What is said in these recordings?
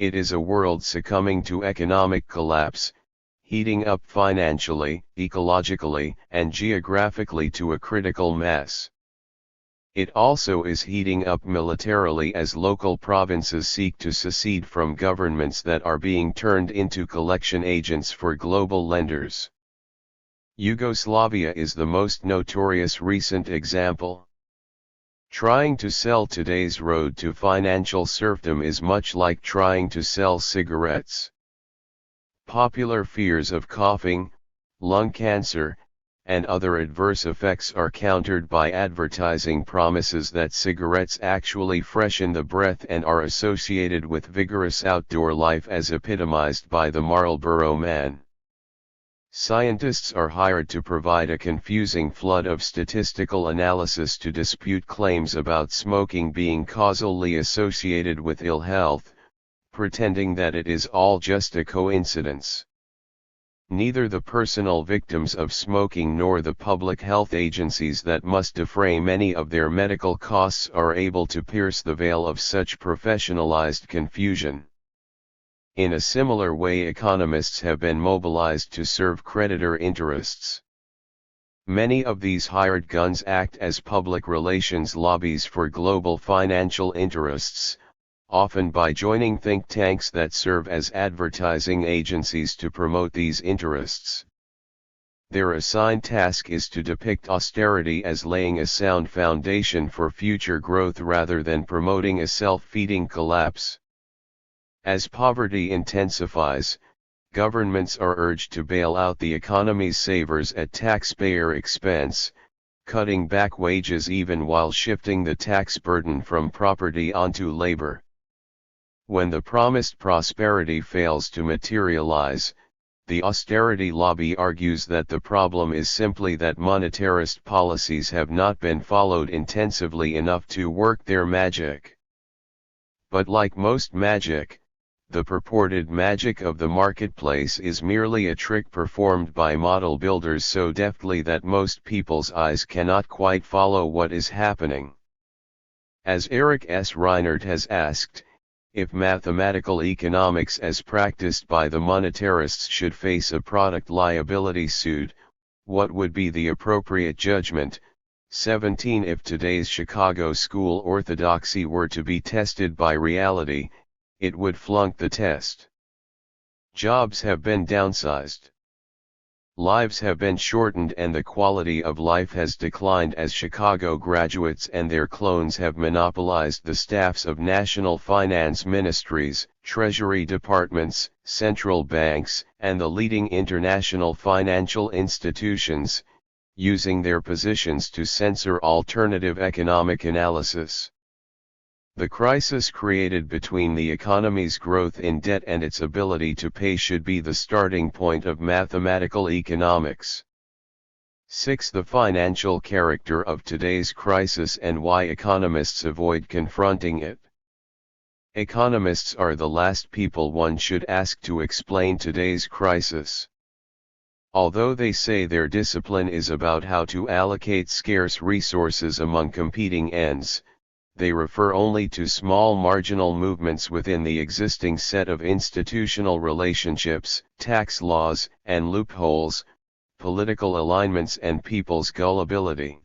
It is a world succumbing to economic collapse, heating up financially, ecologically, and geographically to a critical mess. It also is heating up militarily as local provinces seek to secede from governments that are being turned into collection agents for global lenders. Yugoslavia is the most notorious recent example. Trying to sell today's road to financial serfdom is much like trying to sell cigarettes. Popular fears of coughing, lung cancer, and other adverse effects are countered by advertising promises that cigarettes actually freshen the breath and are associated with vigorous outdoor life as epitomized by the Marlboro Man. Scientists are hired to provide a confusing flood of statistical analysis to dispute claims about smoking being causally associated with ill health, pretending that it is all just a coincidence. Neither the personal victims of smoking nor the public health agencies that must defray many of their medical costs are able to pierce the veil of such professionalized confusion. In a similar way, economists have been mobilized to serve creditor interests. Many of these hired guns act as public relations lobbies for global financial interests, often by joining think tanks that serve as advertising agencies to promote these interests. Their assigned task is to depict austerity as laying a sound foundation for future growth rather than promoting a self-feeding collapse. As poverty intensifies, governments are urged to bail out the economy's savers at taxpayer expense, cutting back wages even while shifting the tax burden from property onto labor. When the promised prosperity fails to materialize, the austerity lobby argues that the problem is simply that monetarist policies have not been followed intensively enough to work their magic. But like most magic, the purported magic of the marketplace is merely a trick performed by model builders so deftly that most people's eyes cannot quite follow what is happening. As Eric S. Reinert has asked, if mathematical economics as practiced by the monetarists should face a product liability suit, what would be the appropriate judgment? 17 If today's Chicago school orthodoxy were to be tested by reality, it would flunk the test. Jobs have been downsized. Lives have been shortened and the quality of life has declined as Chicago graduates and their clones have monopolized the staffs of national finance ministries, treasury departments, central banks, and the leading international financial institutions, using their positions to censor alternative economic analysis. The crisis created between the economy's growth in debt and its ability to pay should be the starting point of mathematical economics. 6. The financial character of today's crisis and why economists avoid confronting it. Economists are the last people one should ask to explain today's crisis. Although they say their discipline is about how to allocate scarce resources among competing ends, they refer only to small marginal movements within the existing set of institutional relationships, tax laws, and loopholes, political alignments and people's gullibility.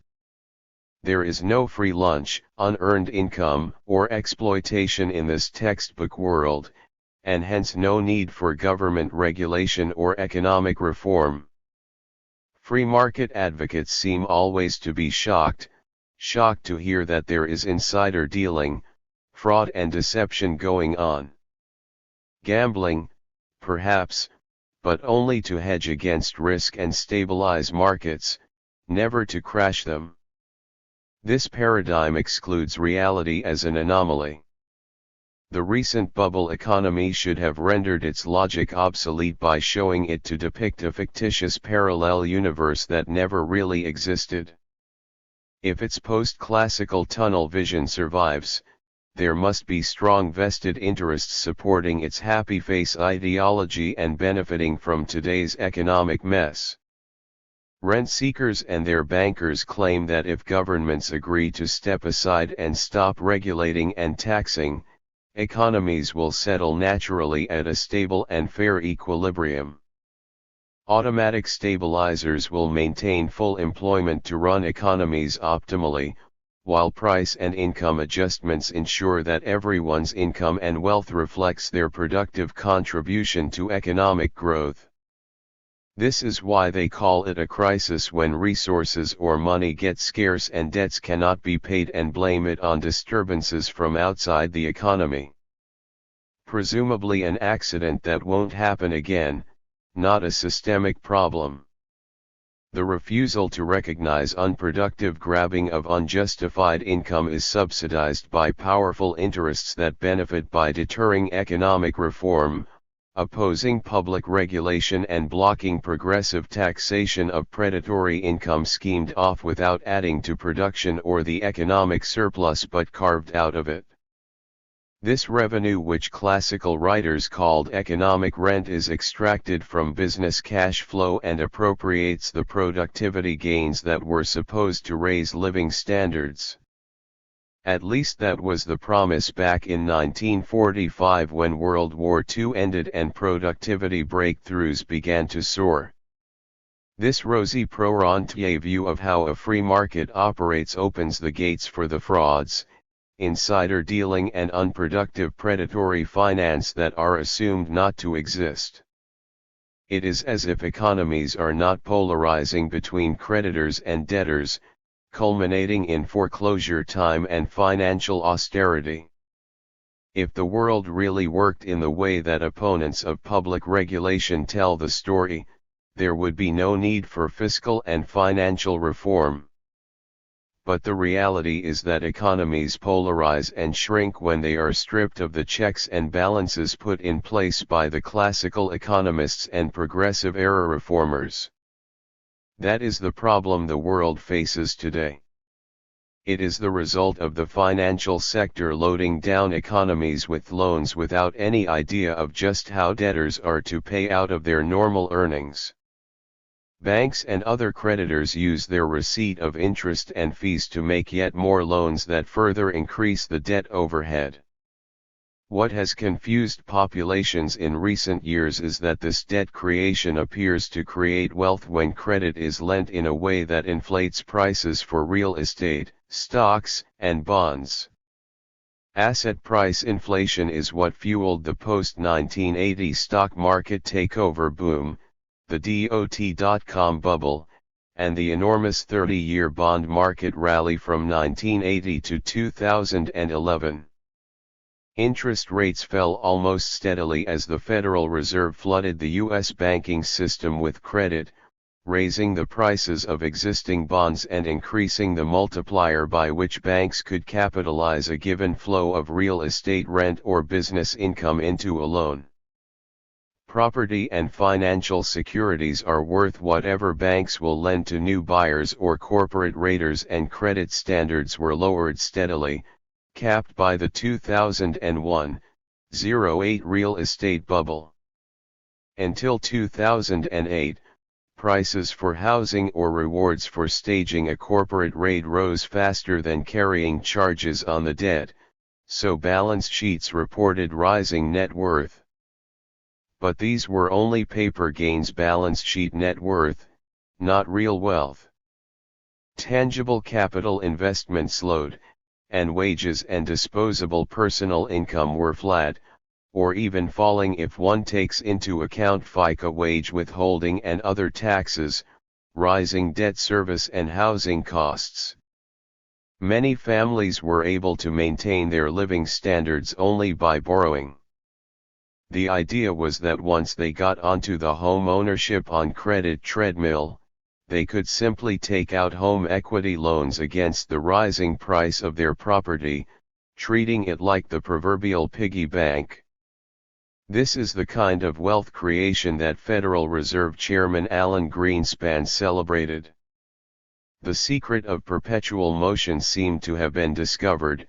There is no free lunch, unearned income, or exploitation in this textbook world, and hence no need for government regulation or economic reform. Free market advocates seem always to be shocked to hear that there is insider dealing, fraud and deception going on. Gambling, perhaps, but only to hedge against risk and stabilize markets, never to crash them. This paradigm excludes reality as an anomaly. The recent bubble economy should have rendered its logic obsolete by showing it to depict a fictitious parallel universe that never really existed. If its post-classical tunnel vision survives, there must be strong vested interests supporting its happy face ideology and benefiting from today's economic mess. Rent seekers and their bankers claim that if governments agree to step aside and stop regulating and taxing, economies will settle naturally at a stable and fair equilibrium. Automatic stabilizers will maintain full employment to run economies optimally, while price and income adjustments ensure that everyone's income and wealth reflects their productive contribution to economic growth. This is why they call it a crisis when resources or money get scarce and debts cannot be paid, and blame it on disturbances from outside the economy. Presumably an accident that won't happen again, not a systemic problem. The refusal to recognize unproductive grabbing of unjustified income is subsidized by powerful interests that benefit by deterring economic reform, opposing public regulation and blocking progressive taxation of predatory income schemed off without adding to production or the economic surplus but carved out of it. This revenue, which classical writers called economic rent, is extracted from business cash flow and appropriates the productivity gains that were supposed to raise living standards. At least that was the promise back in 1945 when World War II ended and productivity breakthroughs began to soar. This rosy pro-rentier view of how a free market operates opens the gates for the frauds, insider dealing and unproductive predatory finance that are assumed not to exist. It is as if economies are not polarizing between creditors and debtors, culminating in foreclosure time and financial austerity. If the world really worked in the way that opponents of public regulation tell the story, there would be no need for fiscal and financial reform. But the reality is that economies polarize and shrink when they are stripped of the checks and balances put in place by the classical economists and progressive era reformers. That is the problem the world faces today. It is the result of the financial sector loading down economies with loans without any idea of just how debtors are to pay out of their normal earnings. Banks and other creditors use their receipt of interest and fees to make yet more loans that further increase the debt overhead. What has confused populations in recent years is that this debt creation appears to create wealth when credit is lent in a way that inflates prices for real estate, stocks, and bonds. Asset price inflation is what fueled the post-1980 stock market takeover boom, the dot-com bubble, and the enormous 30-year bond market rally from 1980 to 2011. Interest rates fell almost steadily as the Federal Reserve flooded the U.S. banking system with credit, raising the prices of existing bonds and increasing the multiplier by which banks could capitalize a given flow of real estate rent or business income into a loan. Property and financial securities are worth whatever banks will lend to new buyers or corporate raters, and credit standards were lowered steadily, capped by the 2001-08 real estate bubble. Until 2008, prices for housing or rewards for staging a corporate raid rose faster than carrying charges on the debt, so balance sheets reported rising net worth. But these were only paper gains, balance sheet net worth, not real wealth. Tangible capital investment slowed, and wages and disposable personal income were flat, or even falling if one takes into account FICA wage withholding and other taxes, rising debt service and housing costs. Many families were able to maintain their living standards only by borrowing. The idea was that once they got onto the home ownership on credit treadmill, they could simply take out home equity loans against the rising price of their property, treating it like the proverbial piggy bank. This is the kind of wealth creation that Federal Reserve Chairman Alan Greenspan celebrated. The secret of perpetual motion seemed to have been discovered,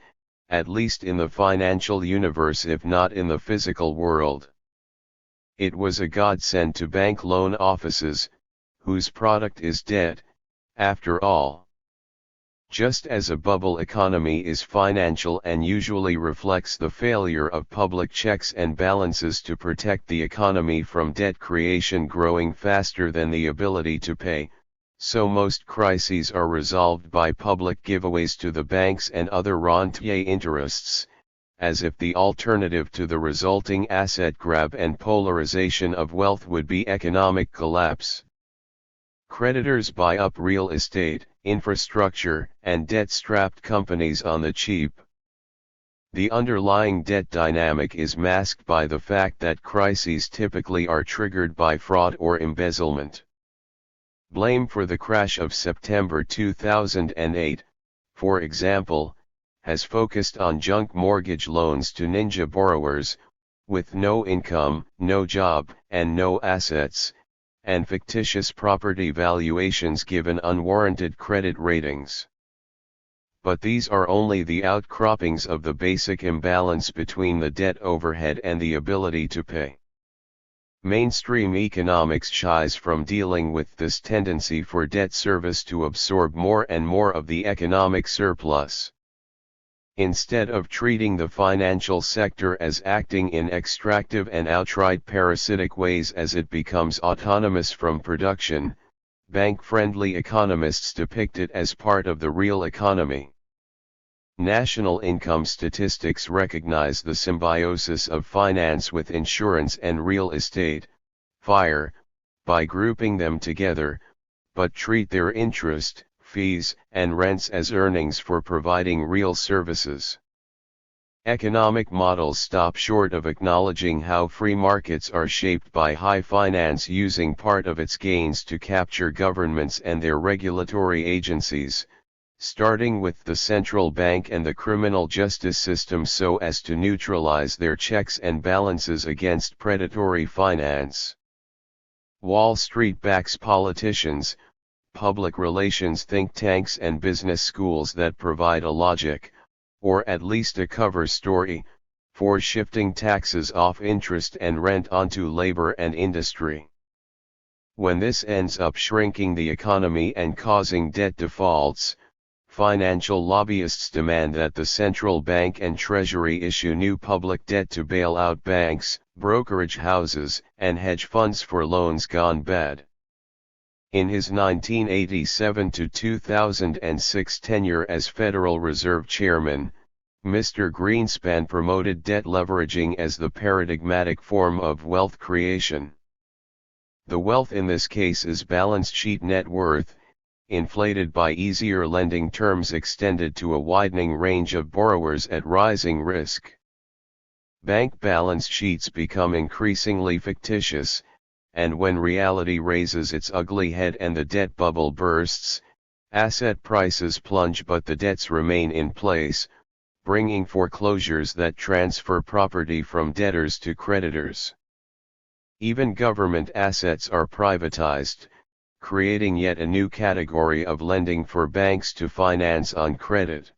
at least in the financial universe if not in the physical world. It was a godsend to bank loan offices, whose product is debt, after all. Just as a bubble economy is financial and usually reflects the failure of public checks and balances to protect the economy from debt creation growing faster than the ability to pay, so most crises are resolved by public giveaways to the banks and other rentier interests, as if the alternative to the resulting asset grab and polarization of wealth would be economic collapse. Creditors buy up real estate, infrastructure, and debt-strapped companies on the cheap. The underlying debt dynamic is masked by the fact that crises typically are triggered by fraud or embezzlement. Blame for the crash of September 2008, for example, has focused on junk mortgage loans to ninja borrowers, with no income, no job, and no assets, and fictitious property valuations given unwarranted credit ratings. But these are only the outcroppings of the basic imbalance between the debt overhead and the ability to pay. Mainstream economics shies from dealing with this tendency for debt service to absorb more and more of the economic surplus. Instead of treating the financial sector as acting in extractive and outright parasitic ways as it becomes autonomous from production, bank-friendly economists depict it as part of the real economy. National income statistics recognize the symbiosis of finance with insurance and real estate, FIRE, by grouping them together, but treat their interest, fees, and rents as earnings for providing real services. Economic models stop short of acknowledging how free markets are shaped by high finance using part of its gains to capture governments and their regulatory agencies, starting with the central bank and the criminal justice system so as to neutralize their checks and balances against predatory finance. Wall Street backs politicians, public relations think tanks and business schools that provide a logic, or at least a cover story, for shifting taxes off interest and rent onto labor and industry. When this ends up shrinking the economy and causing debt defaults, financial lobbyists demand that the central bank and treasury issue new public debt to bail out banks, brokerage houses, and hedge funds for loans gone bad. In his 1987 to 2006 tenure as Federal Reserve Chairman, Mr. Greenspan promoted debt leveraging as the paradigmatic form of wealth creation. The wealth in this case is balance sheet net worth, inflated by easier lending terms extended to a widening range of borrowers at rising risk. Bank balance sheets become increasingly fictitious, and when reality raises its ugly head and the debt bubble bursts, asset prices plunge but the debts remain in place, bringing foreclosures that transfer property from debtors to creditors. Even government assets are privatized, creating yet a new category of lending for banks to finance on credit.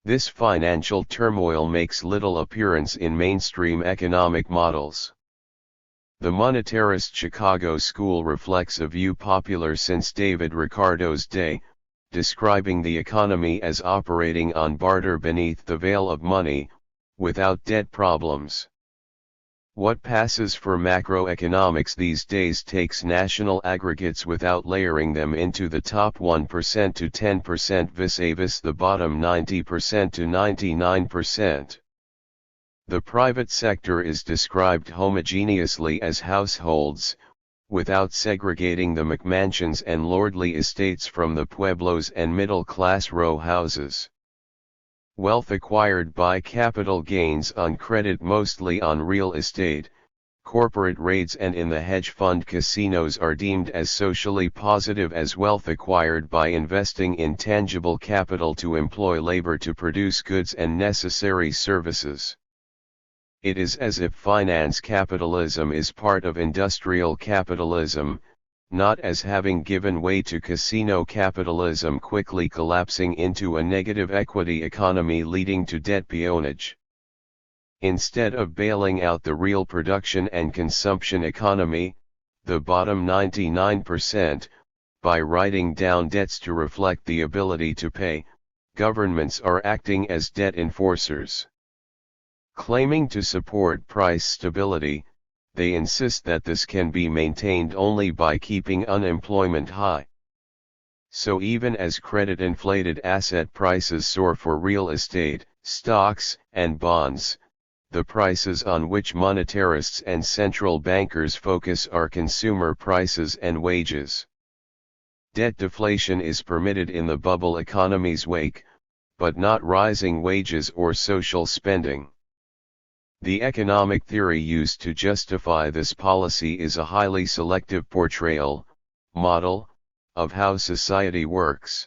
This financial turmoil makes little appearance in mainstream economic models. The monetarist Chicago school reflects a view popular since David Ricardo's day, describing the economy as operating on barter beneath the veil of money, without debt problems. What passes for macroeconomics these days takes national aggregates without layering them into the top 1% to 10% vis-a-vis the bottom 90% to 99%. The private sector is described homogeneously as households, without segregating the McMansions and lordly estates from the pueblos and middle-class row houses. Wealth acquired by capital gains on credit, mostly on real estate, corporate raids and in the hedge fund casinos, are deemed as socially positive as wealth acquired by investing in tangible capital to employ labor to produce goods and necessary services. It is as if finance capitalism is part of industrial capitalism, not as having given way to casino capitalism quickly collapsing into a negative equity economy leading to debt peonage. Instead of bailing out the real production and consumption economy, the bottom 99%, by writing down debts to reflect the ability to pay, governments are acting as debt enforcers. Claiming to support price stability, they insist that this can be maintained only by keeping unemployment high. So even as credit-inflated asset prices soar for real estate, stocks, and bonds, the prices on which monetarists and central bankers focus are consumer prices and wages. Debt deflation is permitted in the bubble economy's wake, but not rising wages or social spending. The economic theory used to justify this policy is a highly selective portrayal, model, of how society works.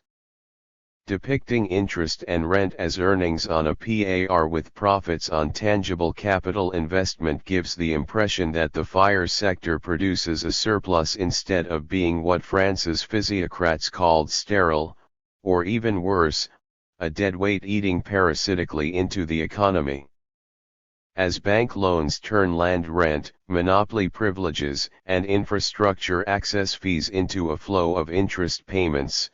Depicting interest and rent as earnings on a par with profits on tangible capital investment gives the impression that the FIRE sector produces a surplus instead of being what France's physiocrats called sterile, or even worse, a deadweight eating parasitically into the economy. As bank loans turn land rent, monopoly privileges, and infrastructure access fees into a flow of interest payments,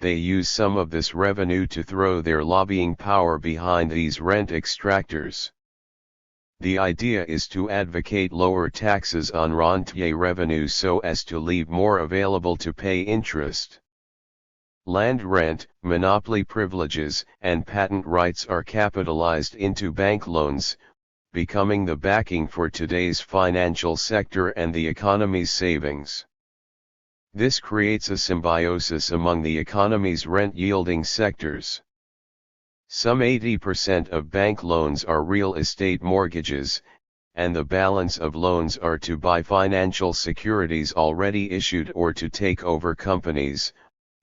they use some of this revenue to throw their lobbying power behind these rent extractors. The idea is to advocate lower taxes on rentier revenue so as to leave more available to pay interest. Land rent, monopoly privileges, and patent rights are capitalized into bank loans, becoming the backing for today's financial sector and the economy's savings. This creates a symbiosis among the economy's rent-yielding sectors. Some 80% of bank loans are real estate mortgages, and the balance of loans are to buy financial securities already issued or to take over companies,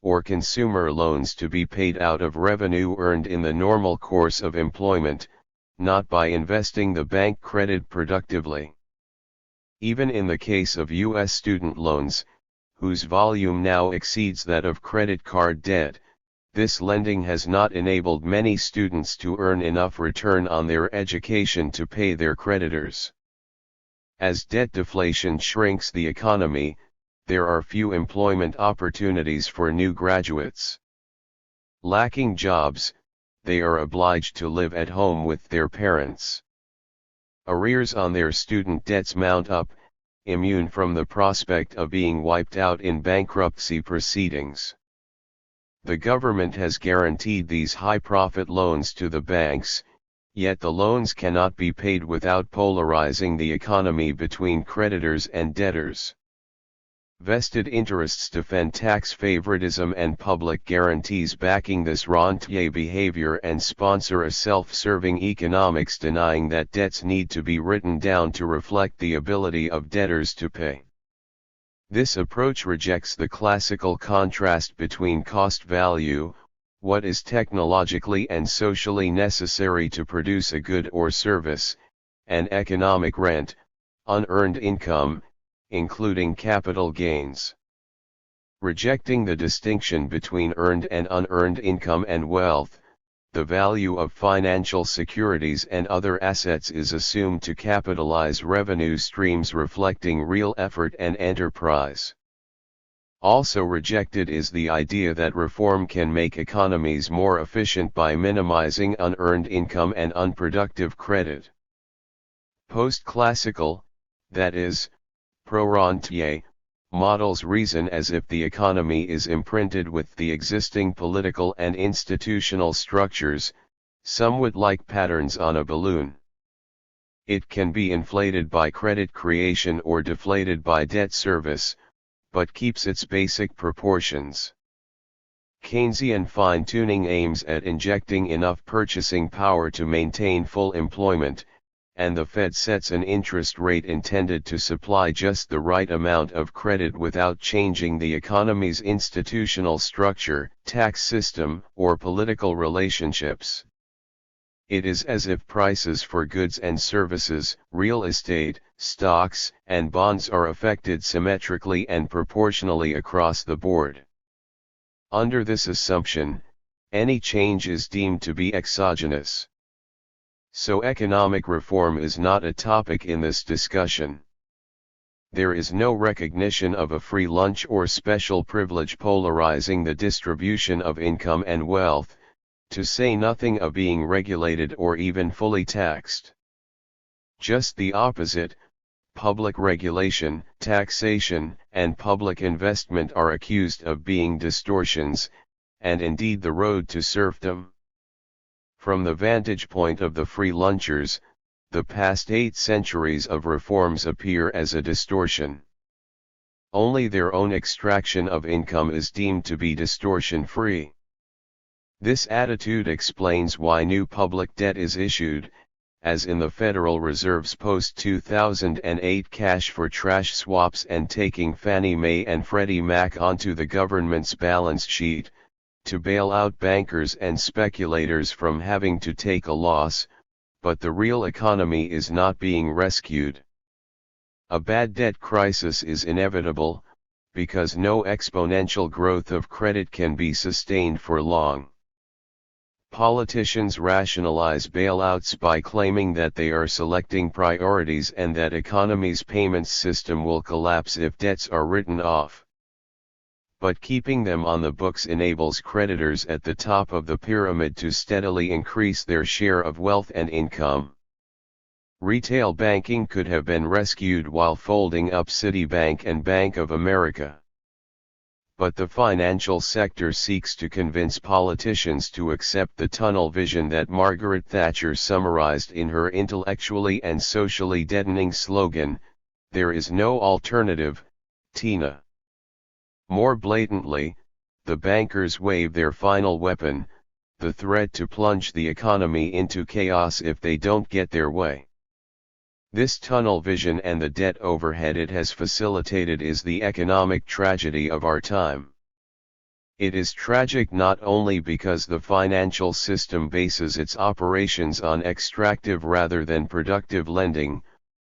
or consumer loans to be paid out of revenue earned in the normal course of employment, not by investing the bank credit productively. Even in the case of U.S. student loans, whose volume now exceeds that of credit card debt, this lending has not enabled many students to earn enough return on their education to pay their creditors. As debt deflation shrinks the economy, there are few employment opportunities for new graduates. Lacking jobs, they are obliged to live at home with their parents. Arrears on their student debts mount up, immune from the prospect of being wiped out in bankruptcy proceedings. The government has guaranteed these high-profit loans to the banks, yet the loans cannot be paid without polarizing the economy between creditors and debtors. Vested interests defend tax favoritism and public guarantees backing this rentier behavior and sponsor a self-serving economics denying that debts need to be written down to reflect the ability of debtors to pay. This approach rejects the classical contrast between cost value, what is technologically and socially necessary to produce a good or service, and economic rent, unearned income, including capital gains. Rejecting the distinction between earned and unearned income and wealth, the value of financial securities and other assets is assumed to capitalize revenue streams reflecting real effort and enterprise. Also rejected is the idea that reform can make economies more efficient by minimizing unearned income and unproductive credit. Post-classical, that is, pro-rentier, models reason as if the economy is imprinted with the existing political and institutional structures, somewhat like patterns on a balloon. It can be inflated by credit creation or deflated by debt service, but keeps its basic proportions. Keynesian fine-tuning aims at injecting enough purchasing power to maintain full employment, and the Fed sets an interest rate intended to supply just the right amount of credit without changing the economy's institutional structure, tax system, or political relationships. It is as if prices for goods and services, real estate, stocks, and bonds are affected symmetrically and proportionally across the board. Under this assumption, any change is deemed to be exogenous. So economic reform is not a topic in this discussion. there is no recognition of a free lunch or special privilege polarizing the distribution of income and wealth, to say nothing of being regulated or even fully taxed. Just the opposite, public regulation, taxation, and public investment are accused of being distortions, and indeed the road to serfdom. From the vantage point of the free lunchers, the past 8 centuries of reforms appear as a distortion. Only their own extraction of income is deemed to be distortion-free. This attitude explains why new public debt is issued, as in the Federal Reserve's post-2008 cash for trash swaps and taking Fannie Mae and Freddie Mac onto the government's balance sheet, to bail out bankers and speculators from having to take a loss, but the real economy is not being rescued. A bad debt crisis is inevitable, because no exponential growth of credit can be sustained for long. Politicians rationalize bailouts by claiming that they are selecting priorities and that economy's payments system will collapse if debts are written off. But keeping them on the books enables creditors at the top of the pyramid to steadily increase their share of wealth and income. Retail banking could have been rescued while folding up Citibank and Bank of America. But the financial sector seeks to convince politicians to accept the tunnel vision that Margaret Thatcher summarized in her intellectually and socially deadening slogan, "There is no alternative, Tina." More blatantly, the bankers wave their final weapon, the threat to plunge the economy into chaos if they don't get their way. This tunnel vision and the debt overhead it has facilitated is the economic tragedy of our time. It is tragic not only because the financial system bases its operations on extractive rather than productive lending,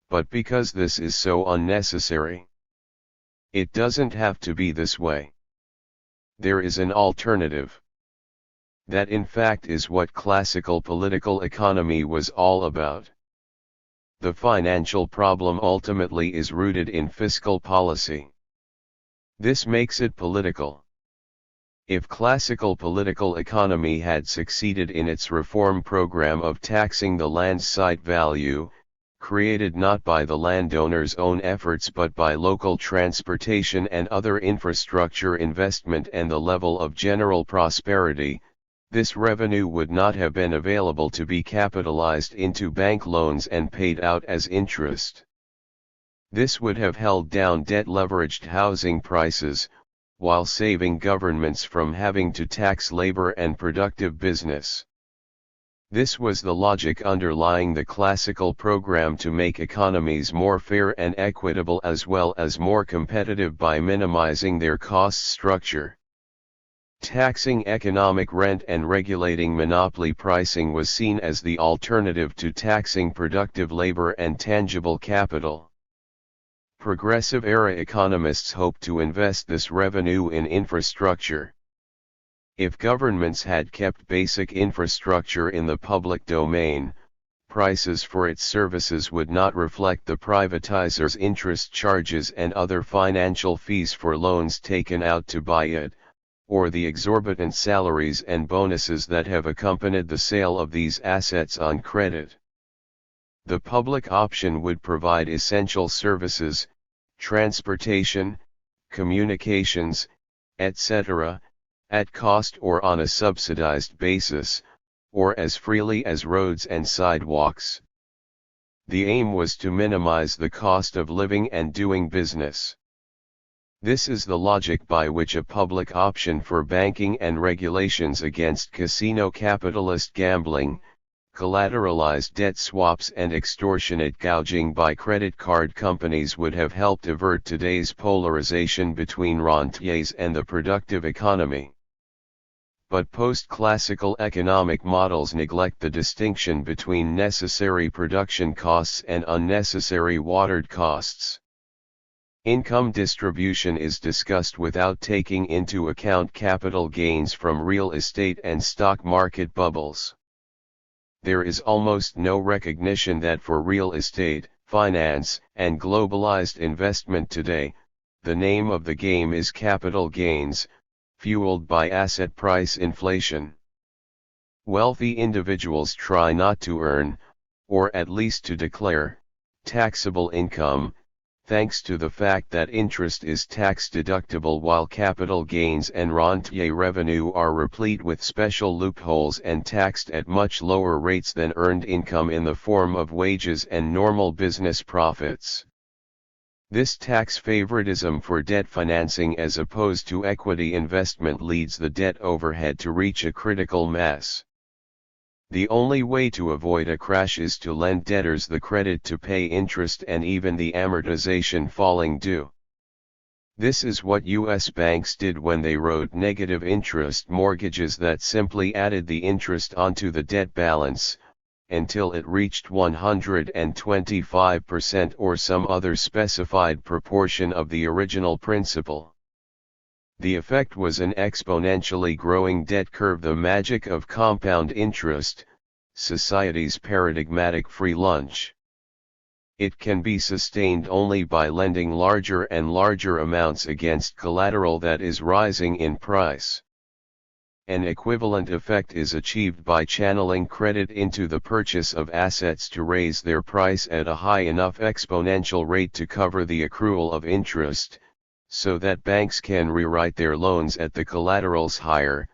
but because this is so unnecessary. It doesn't have to be this way. There is an alternative. That in fact is what classical political economy was all about. The financial problem ultimately is rooted in fiscal policy. This makes it political. If classical political economy had succeeded in its reform program of taxing the land's site value, created not by the landowner's own efforts but by local transportation and other infrastructure investment and the level of general prosperity, this revenue would not have been available to be capitalized into bank loans and paid out as interest. This would have held down debt-leveraged housing prices, while saving governments from having to tax labor and productive business. This was the logic underlying the classical program to make economies more fair and equitable as well as more competitive by minimizing their cost structure. Taxing economic rent and regulating monopoly pricing was seen as the alternative to taxing productive labor and tangible capital. Progressive-era economists hope to invest this revenue in infrastructure. If governments had kept basic infrastructure in the public domain, prices for its services would not reflect the privatizer's interest charges and other financial fees for loans taken out to buy it, or the exorbitant salaries and bonuses that have accompanied the sale of these assets on credit. The public option would provide essential services, transportation, communications, etc., at cost or on a subsidized basis, or as freely as roads and sidewalks. The aim was to minimize the cost of living and doing business. This is the logic by which a public option for banking and regulations against casino capitalist gambling, collateralized debt swaps and extortionate gouging by credit card companies would have helped avert today's polarization between rentiers and the productive economy. But post-classical economic models neglect the distinction between necessary production costs and unnecessary watered costs. Income distribution is discussed without taking into account capital gains from real estate and stock market bubbles. There is almost no recognition that for real estate, finance, and globalized investment today, the name of the game is capital gains, fueled by asset price inflation. Wealthy individuals try not to earn, or at least to declare, taxable income, thanks to the fact that interest is tax-deductible while capital gains and rentier revenue are replete with special loopholes and taxed at much lower rates than earned income in the form of wages and normal business profits. This tax favoritism for debt financing as opposed to equity investment leads the debt overhead to reach a critical mass. The only way to avoid a crash is to lend debtors the credit to pay interest and even the amortization falling due. This is what U.S. banks did when they wrote negative interest mortgages that simply added the interest onto the debt balance, until it reached 125% or some other specified proportion of the original principal. The effect was an exponentially growing debt curve, the magic of compound interest, society's paradigmatic free lunch. It can be sustained only by lending larger and larger amounts against collateral that is rising in price. An equivalent effect is achieved by channeling credit into the purchase of assets to raise their price at a high enough exponential rate to cover the accrual of interest, so that banks can rewrite their loans at the collateral's higher,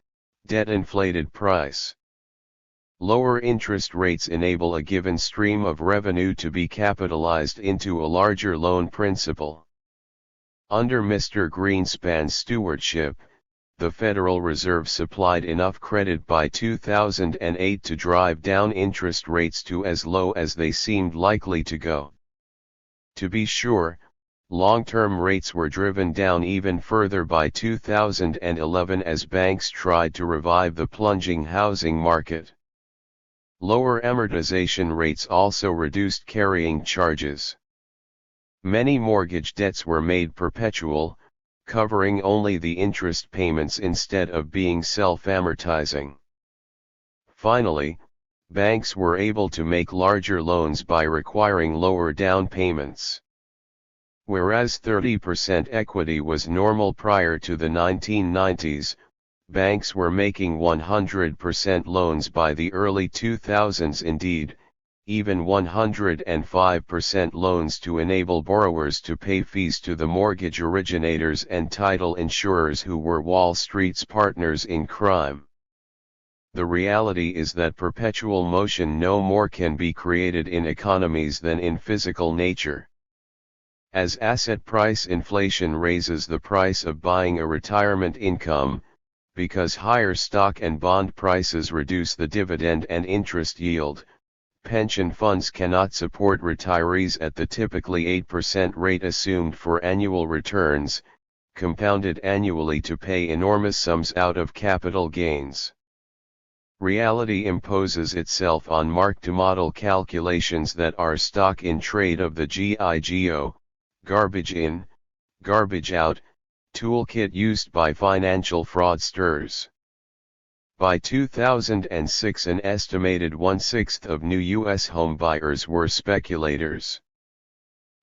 debt-inflated price. Lower interest rates enable a given stream of revenue to be capitalized into a larger loan principal. Under Mr. Greenspan's stewardship, the Federal Reserve supplied enough credit by 2008 to drive down interest rates to as low as they seemed likely to go. To be sure, long-term rates were driven down even further by 2011 as banks tried to revive the plunging housing market. Lower amortization rates also reduced carrying charges. Many mortgage debts were made perpetual, covering only the interest payments instead of being self-amortizing. Finally, banks were able to make larger loans by requiring lower down payments. Whereas 30% equity was normal prior to the 1990s, banks were making 100% loans by the early 2000s, indeed, even 105% loans to enable borrowers to pay fees to the mortgage originators and title insurers who were Wall Street's partners in crime. The reality is that perpetual motion no more can be created in economies than in physical nature. As asset price inflation raises the price of buying a retirement income, because higher stock and bond prices reduce the dividend and interest yield, pension funds cannot support retirees at the typically 8% rate assumed for annual returns, compounded annually to pay enormous sums out of capital gains. Reality imposes itself on mark-to-model calculations that are stock in trade of the GIGO, garbage in, garbage out, toolkit used by financial fraudsters. By 2006, an estimated 1/6 of new U.S. home buyers were speculators.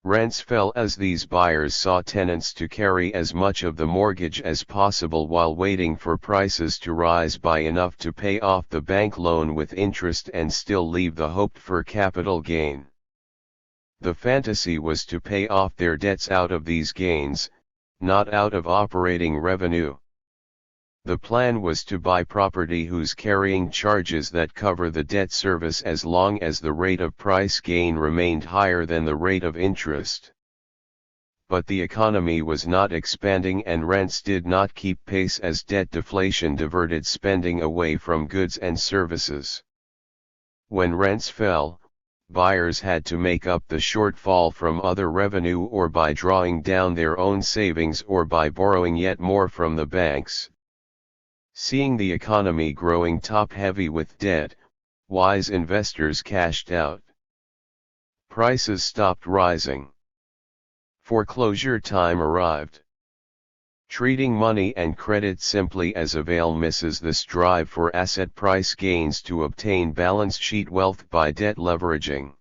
Rents fell as these buyers sought tenants to carry as much of the mortgage as possible while waiting for prices to rise by enough to pay off the bank loan with interest and still leave the hoped-for capital gain. The fantasy was to pay off their debts out of these gains, not out of operating revenue. The plan was to buy property whose carrying charges that cover the debt service as long as the rate of price gain remained higher than the rate of interest. But the economy was not expanding and rents did not keep pace as debt deflation diverted spending away from goods and services. When rents fell, buyers had to make up the shortfall from other revenue or by drawing down their own savings or by borrowing yet more from the banks. Seeing the economy growing top-heavy with debt, wise investors cashed out. Prices stopped rising. Foreclosure time arrived. Treating money and credit simply as a veil misses the strive for asset price gains to obtain balance sheet wealth by debt leveraging.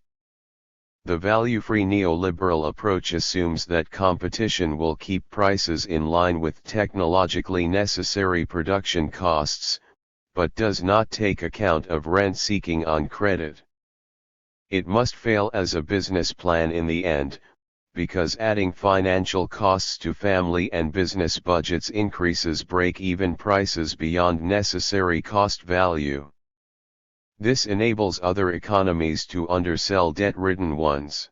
The value-free neoliberal approach assumes that competition will keep prices in line with technologically necessary production costs, but does not take account of rent-seeking on credit. It must fail as a business plan in the end, because adding financial costs to family and business budgets increases break-even prices beyond necessary cost value. This enables other economies to undersell debt-ridden ones.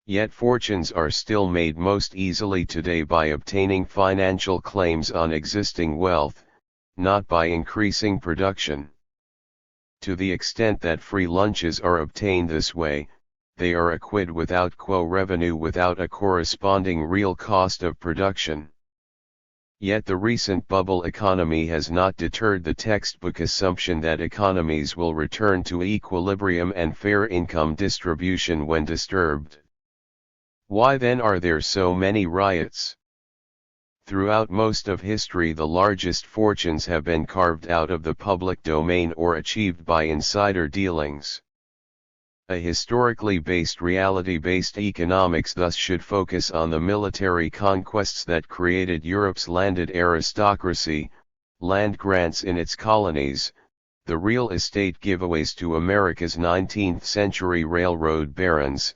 Yet fortunes are still made most easily today by obtaining financial claims on existing wealth, not by increasing production. To the extent that free lunches are obtained this way, they are a quid without quo revenue without a corresponding real cost of production. Yet the recent bubble economy has not deterred the textbook assumption that economies will return to equilibrium and fair income distribution when disturbed. Why then are there so many riots? Throughout most of history, the largest fortunes have been carved out of the public domain or achieved by insider dealings. A historically based reality-based economics thus should focus on the military conquests that created Europe's landed aristocracy, land grants in its colonies, the real estate giveaways to America's 19th century railroad barons,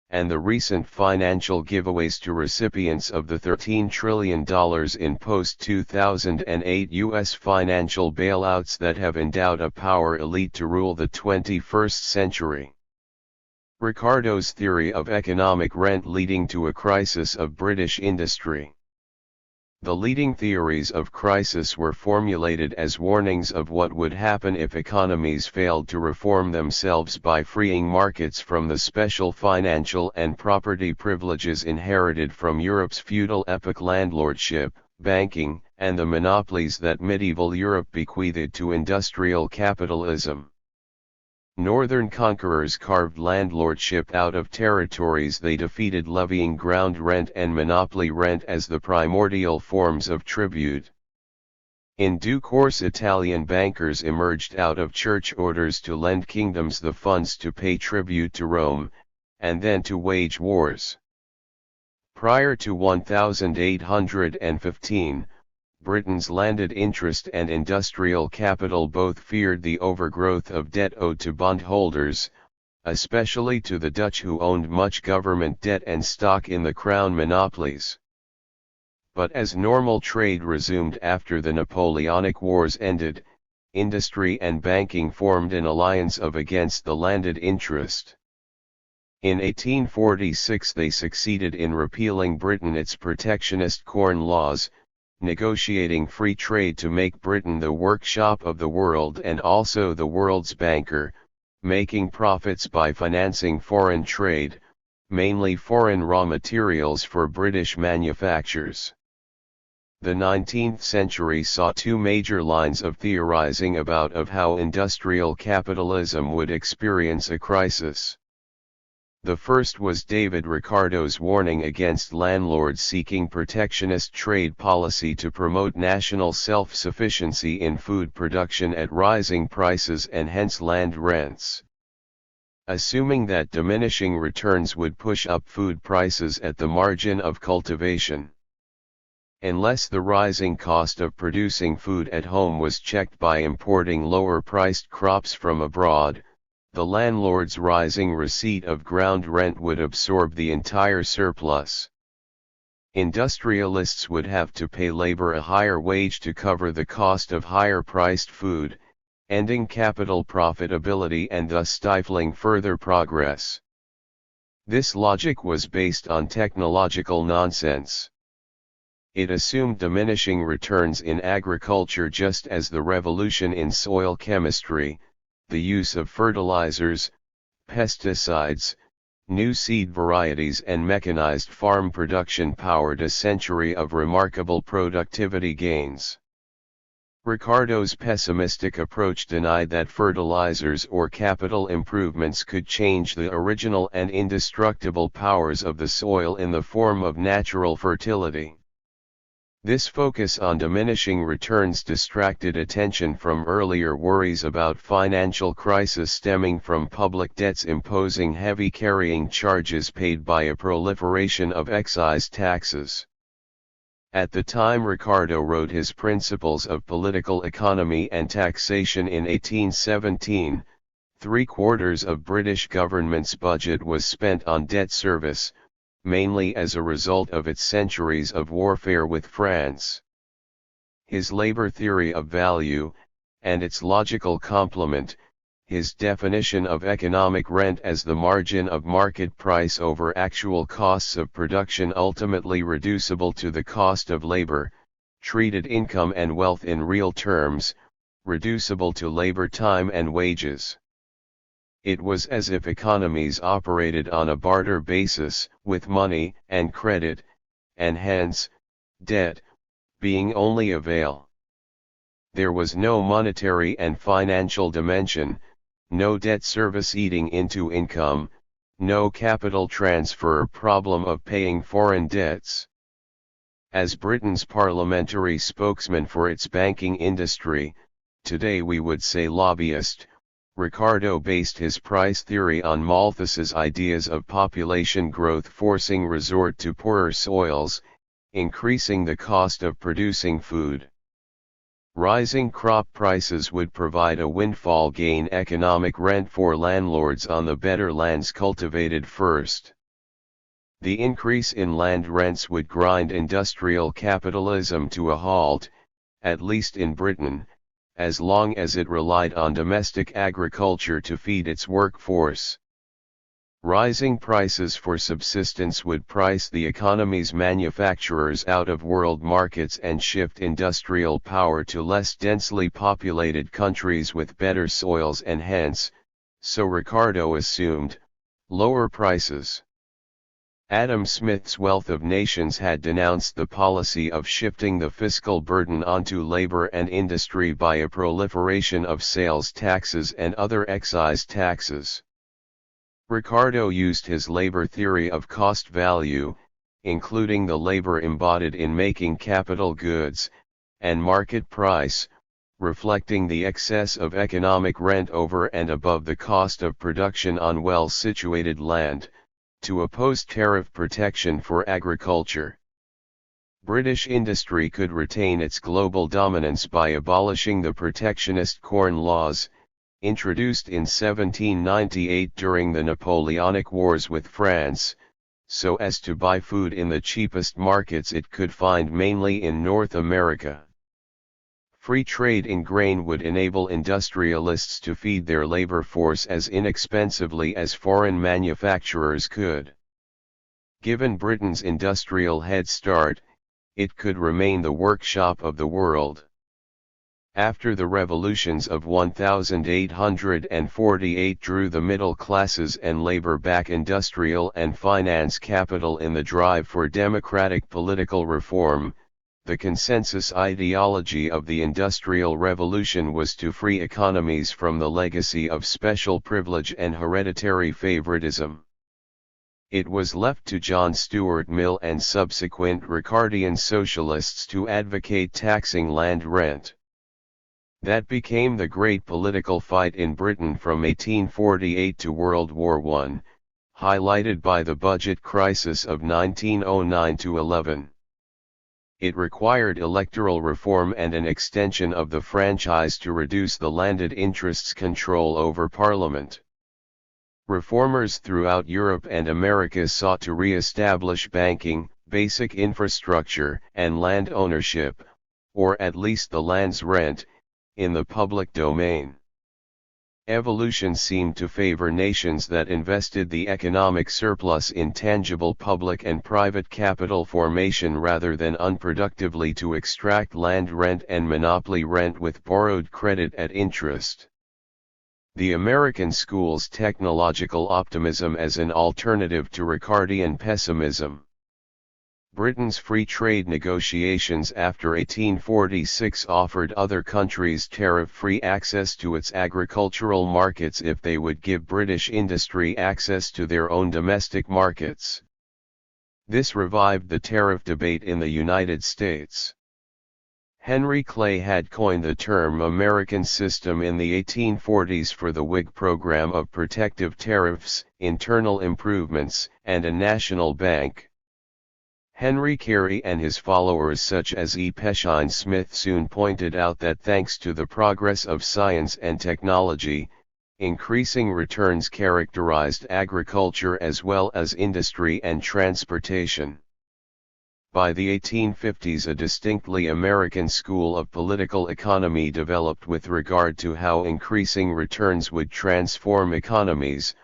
and the recent financial giveaways to recipients of the $13 trillion in post-2008 U.S. financial bailouts that have endowed a power elite to rule the 21st century. Ricardo's theory of economic rent leading to a crisis of British industry. The leading theories of crisis were formulated as warnings of what would happen if economies failed to reform themselves by freeing markets from the special financial and property privileges inherited from Europe's feudal epoch landlordship, banking, and the monopolies that medieval Europe bequeathed to industrial capitalism. Northern conquerors carved landlordship out of territories they defeated, levying ground rent and monopoly rent as the primordial forms of tribute. In due course, Italian bankers emerged out of church orders to lend kingdoms the funds to pay tribute to Rome, and then to wage wars. Prior to 1815, Britain's landed interest and industrial capital both feared the overgrowth of debt owed to bondholders, especially to the Dutch, who owned much government debt and stock in the crown monopolies. But as normal trade resumed after the Napoleonic Wars ended, industry and banking formed an alliance against the landed interest. In 1846 they succeeded in repealing its protectionist corn laws, negotiating free trade to make Britain the workshop of the world and also the world's banker, making profits by financing foreign trade, mainly foreign raw materials for British manufactures. The 19th century saw two major lines of theorizing of how industrial capitalism would experience a crisis. The first was David Ricardo's warning against landlords seeking protectionist trade policy to promote national self-sufficiency in food production at rising prices and hence land rents. Assuming that diminishing returns would push up food prices at the margin of cultivation. Unless the rising cost of producing food at home was checked by importing lower-priced crops from abroad, the landlord's rising receipt of ground rent would absorb the entire surplus. Industrialists would have to pay labor a higher wage to cover the cost of higher-priced food, ending capital profitability and thus stifling further progress. This logic was based on technological nonsense. It assumed diminishing returns in agriculture just as the revolution in soil chemistry, the use of fertilizers, pesticides, new seed varieties and mechanized farm production powered a century of remarkable productivity gains. Ricardo's pessimistic approach denied that fertilizers or capital improvements could change the original and indestructible powers of the soil in the form of natural fertility. This focus on diminishing returns distracted attention from earlier worries about financial crisis stemming from public debts imposing heavy carrying charges paid by a proliferation of excise taxes. At the time Ricardo wrote his Principles of Political Economy and Taxation in 1817, 3/4 of British government's budget was spent on debt service, mainly as a result of its centuries of warfare with France. His labor theory of value, and its logical complement, his definition of economic rent as the margin of market price over actual costs of production ultimately reducible to the cost of labor, treated income and wealth in real terms, reducible to labor time and wages. It was as if economies operated on a barter basis, with money and credit, and hence, debt, being only a veil. There was no monetary and financial dimension, no debt service eating into income, no capital transfer problem of paying foreign debts. As Britain's parliamentary spokesman for its banking industry, today we would say lobbyist, Ricardo based his price theory on Malthus's ideas of population growth forcing resort to poorer soils, increasing the cost of producing food. Rising crop prices would provide a windfall gain economic rent for landlords on the better lands cultivated first. The increase in land rents would grind industrial capitalism to a halt, at least in Britain, as long as it relied on domestic agriculture to feed its workforce. Rising prices for subsistence would price the economy's manufacturers out of world markets and shift industrial power to less densely populated countries with better soils and hence, so Ricardo assumed, lower prices. Adam Smith's Wealth of Nations had denounced the policy of shifting the fiscal burden onto labor and industry by a proliferation of sales taxes and other excise taxes. Ricardo used his labor theory of cost value, including the labor embodied in making capital goods, and market price, reflecting the excess of economic rent over and above the cost of production on well-situated land, to oppose tariff protection for agriculture. British industry could retain its global dominance by abolishing the protectionist corn laws, introduced in 1798 during the Napoleonic Wars with France, so as to buy food in the cheapest markets it could find mainly in North America. Free trade in grain would enable industrialists to feed their labor force as inexpensively as foreign manufacturers could. Given Britain's industrial head start, it could remain the workshop of the world. After the revolutions of 1848 drew the middle classes and labor back industrial and finance capital in the drive for democratic political reform, the consensus ideology of the Industrial Revolution was to free economies from the legacy of special privilege and hereditary favoritism. It was left to John Stuart Mill and subsequent Ricardian socialists to advocate taxing land rent. That became the great political fight in Britain from 1848 to World War I, highlighted by the budget crisis of 1909–11. It required electoral reform and an extension of the franchise to reduce the landed interests' control over Parliament. Reformers throughout Europe and America sought to re-establish banking, basic infrastructure, and land ownership, or at least the land's rent, in the public domain. Evolution seemed to favor nations that invested the economic surplus in tangible public and private capital formation rather than unproductively to extract land rent and monopoly rent with borrowed credit at interest. The American school's technological optimism as an alternative to Ricardian pessimism. Britain's free trade negotiations after 1846 offered other countries tariff-free access to its agricultural markets if they would give British industry access to their own domestic markets. This revived the tariff debate in the United States. Henry Clay had coined the term American system in the 1840s for the Whig program of protective tariffs, internal improvements, and a national bank. Henry Carey and his followers such as E. Peshine Smith soon pointed out that thanks to the progress of science and technology, increasing returns characterized agriculture as well as industry and transportation. By the 1850s, a distinctly American school of political economy developed with regard to how increasing returns would transform economies,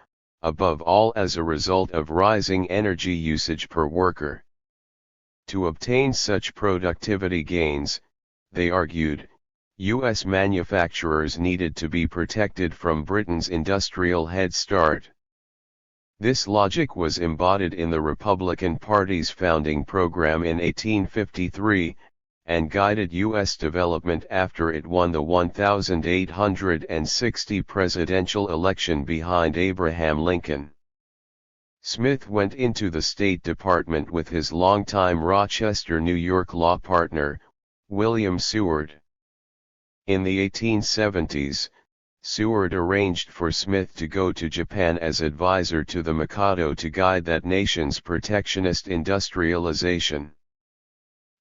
above all as a result of rising energy usage per worker. To obtain such productivity gains, they argued, U.S. manufacturers needed to be protected from Britain's industrial head start. This logic was embodied in the Republican Party's founding program in 1853, and guided U.S. development after it won the 1860 presidential election behind Abraham Lincoln. Smith went into the State Department with his longtime Rochester, New York law partner, William Seward. In the 1870s, Seward arranged for Smith to go to Japan as advisor to the Mikado to guide that nation's protectionist industrialization.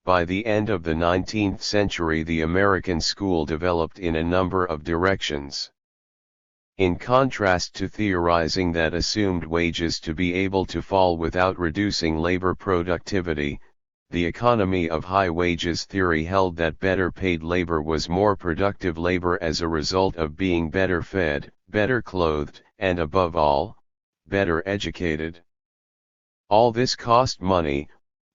By the end of the 19th century, the American school developed in a number of directions. In contrast to theorizing that assumed wages to be able to fall without reducing labor productivity, the economy of high wages theory held that better paid labor was more productive labor as a result of being better fed, better clothed, and above all, better educated. All this cost money,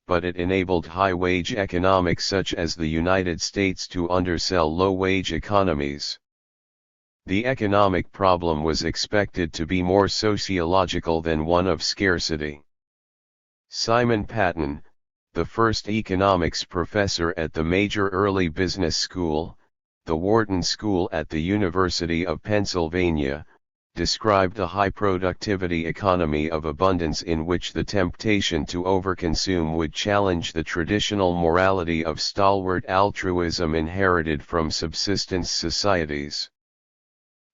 but it enabled high-wage economics such as the United States to undersell low-wage economies. The economic problem was expected to be more sociological than one of scarcity. Simon Patten, the first economics professor at the major early business school, the Wharton School at the University of Pennsylvania, described a high-productivity economy of abundance in which the temptation to overconsume would challenge the traditional morality of stalwart altruism inherited from subsistence societies.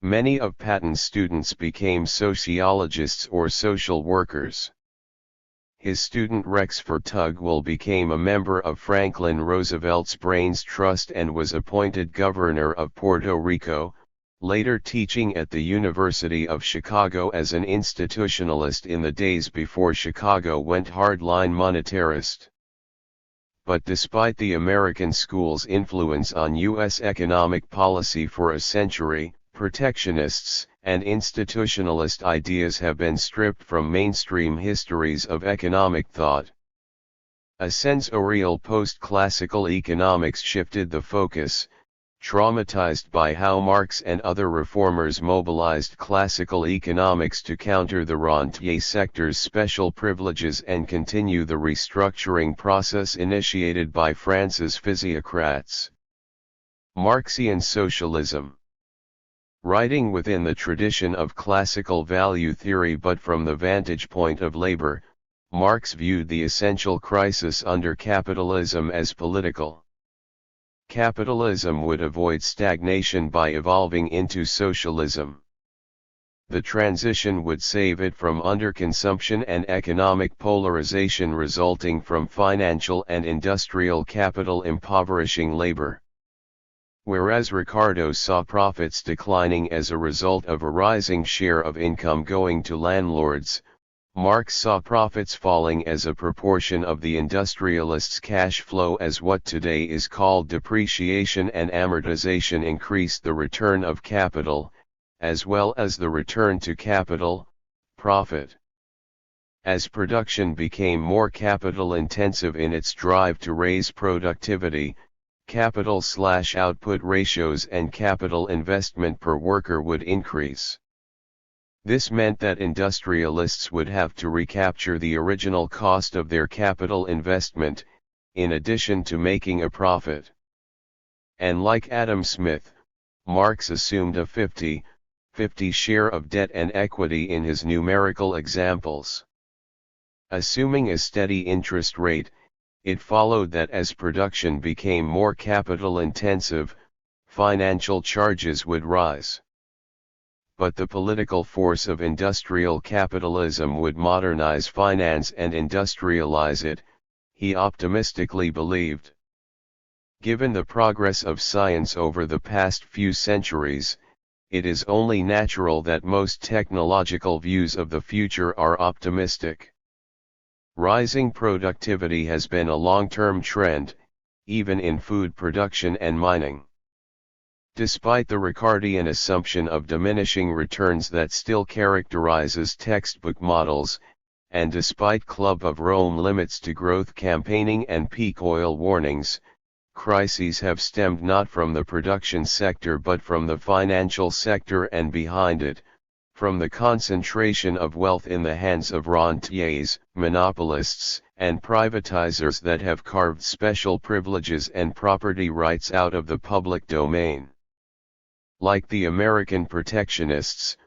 Many of Patten's students became sociologists or social workers. His student Rexford Tugwell became a member of Franklin Roosevelt's Brains Trust and was appointed governor of Puerto Rico, later teaching at the University of Chicago as an institutionalist in the days before Chicago went hardline monetarist. But despite the American school's influence on U.S. economic policy for a century, protectionists and institutionalist ideas have been stripped from mainstream histories of economic thought. A sensorial post-classical economics shifted the focus, traumatized by how Marx and other reformers mobilized classical economics to counter the rentier sector's special privileges and continue the restructuring process initiated by France's physiocrats. Marxian socialism. Writing within the tradition of classical value theory but from the vantage point of labor, Marx viewed the essential crisis under capitalism as political. Capitalism would avoid stagnation by evolving into socialism. The transition would save it from underconsumption and economic polarization resulting from financial and industrial capital impoverishing labor. Whereas Ricardo saw profits declining as a result of a rising share of income going to landlords, Marx saw profits falling as a proportion of the industrialist's cash flow as what today is called depreciation and amortization increased the return of capital, as well as the return to capital, profit. As production became more capital-intensive in its drive to raise productivity, capital/output ratios and capital investment per worker would increase. This meant that industrialists would have to recapture the original cost of their capital investment, in addition to making a profit. And like Adam Smith, Marx assumed a 50-50 share of debt and equity in his numerical examples. Assuming a steady interest rate, it followed that as production became more capital-intensive, financial charges would rise. But the political force of industrial capitalism would modernize finance and industrialize it, he optimistically believed. Given the progress of science over the past few centuries, it is only natural that most technological views of the future are optimistic. Rising productivity has been a long-term trend, even in food production and mining. Despite the Ricardian assumption of diminishing returns that still characterizes textbook models, and despite Club of Rome limits to growth campaigning and peak oil warnings, crises have stemmed not from the production sector but from the financial sector and behind it, from the concentration of wealth in the hands of rentiers, monopolists, and privatizers that have carved special privileges and property rights out of the public domain. Like the American protectionists,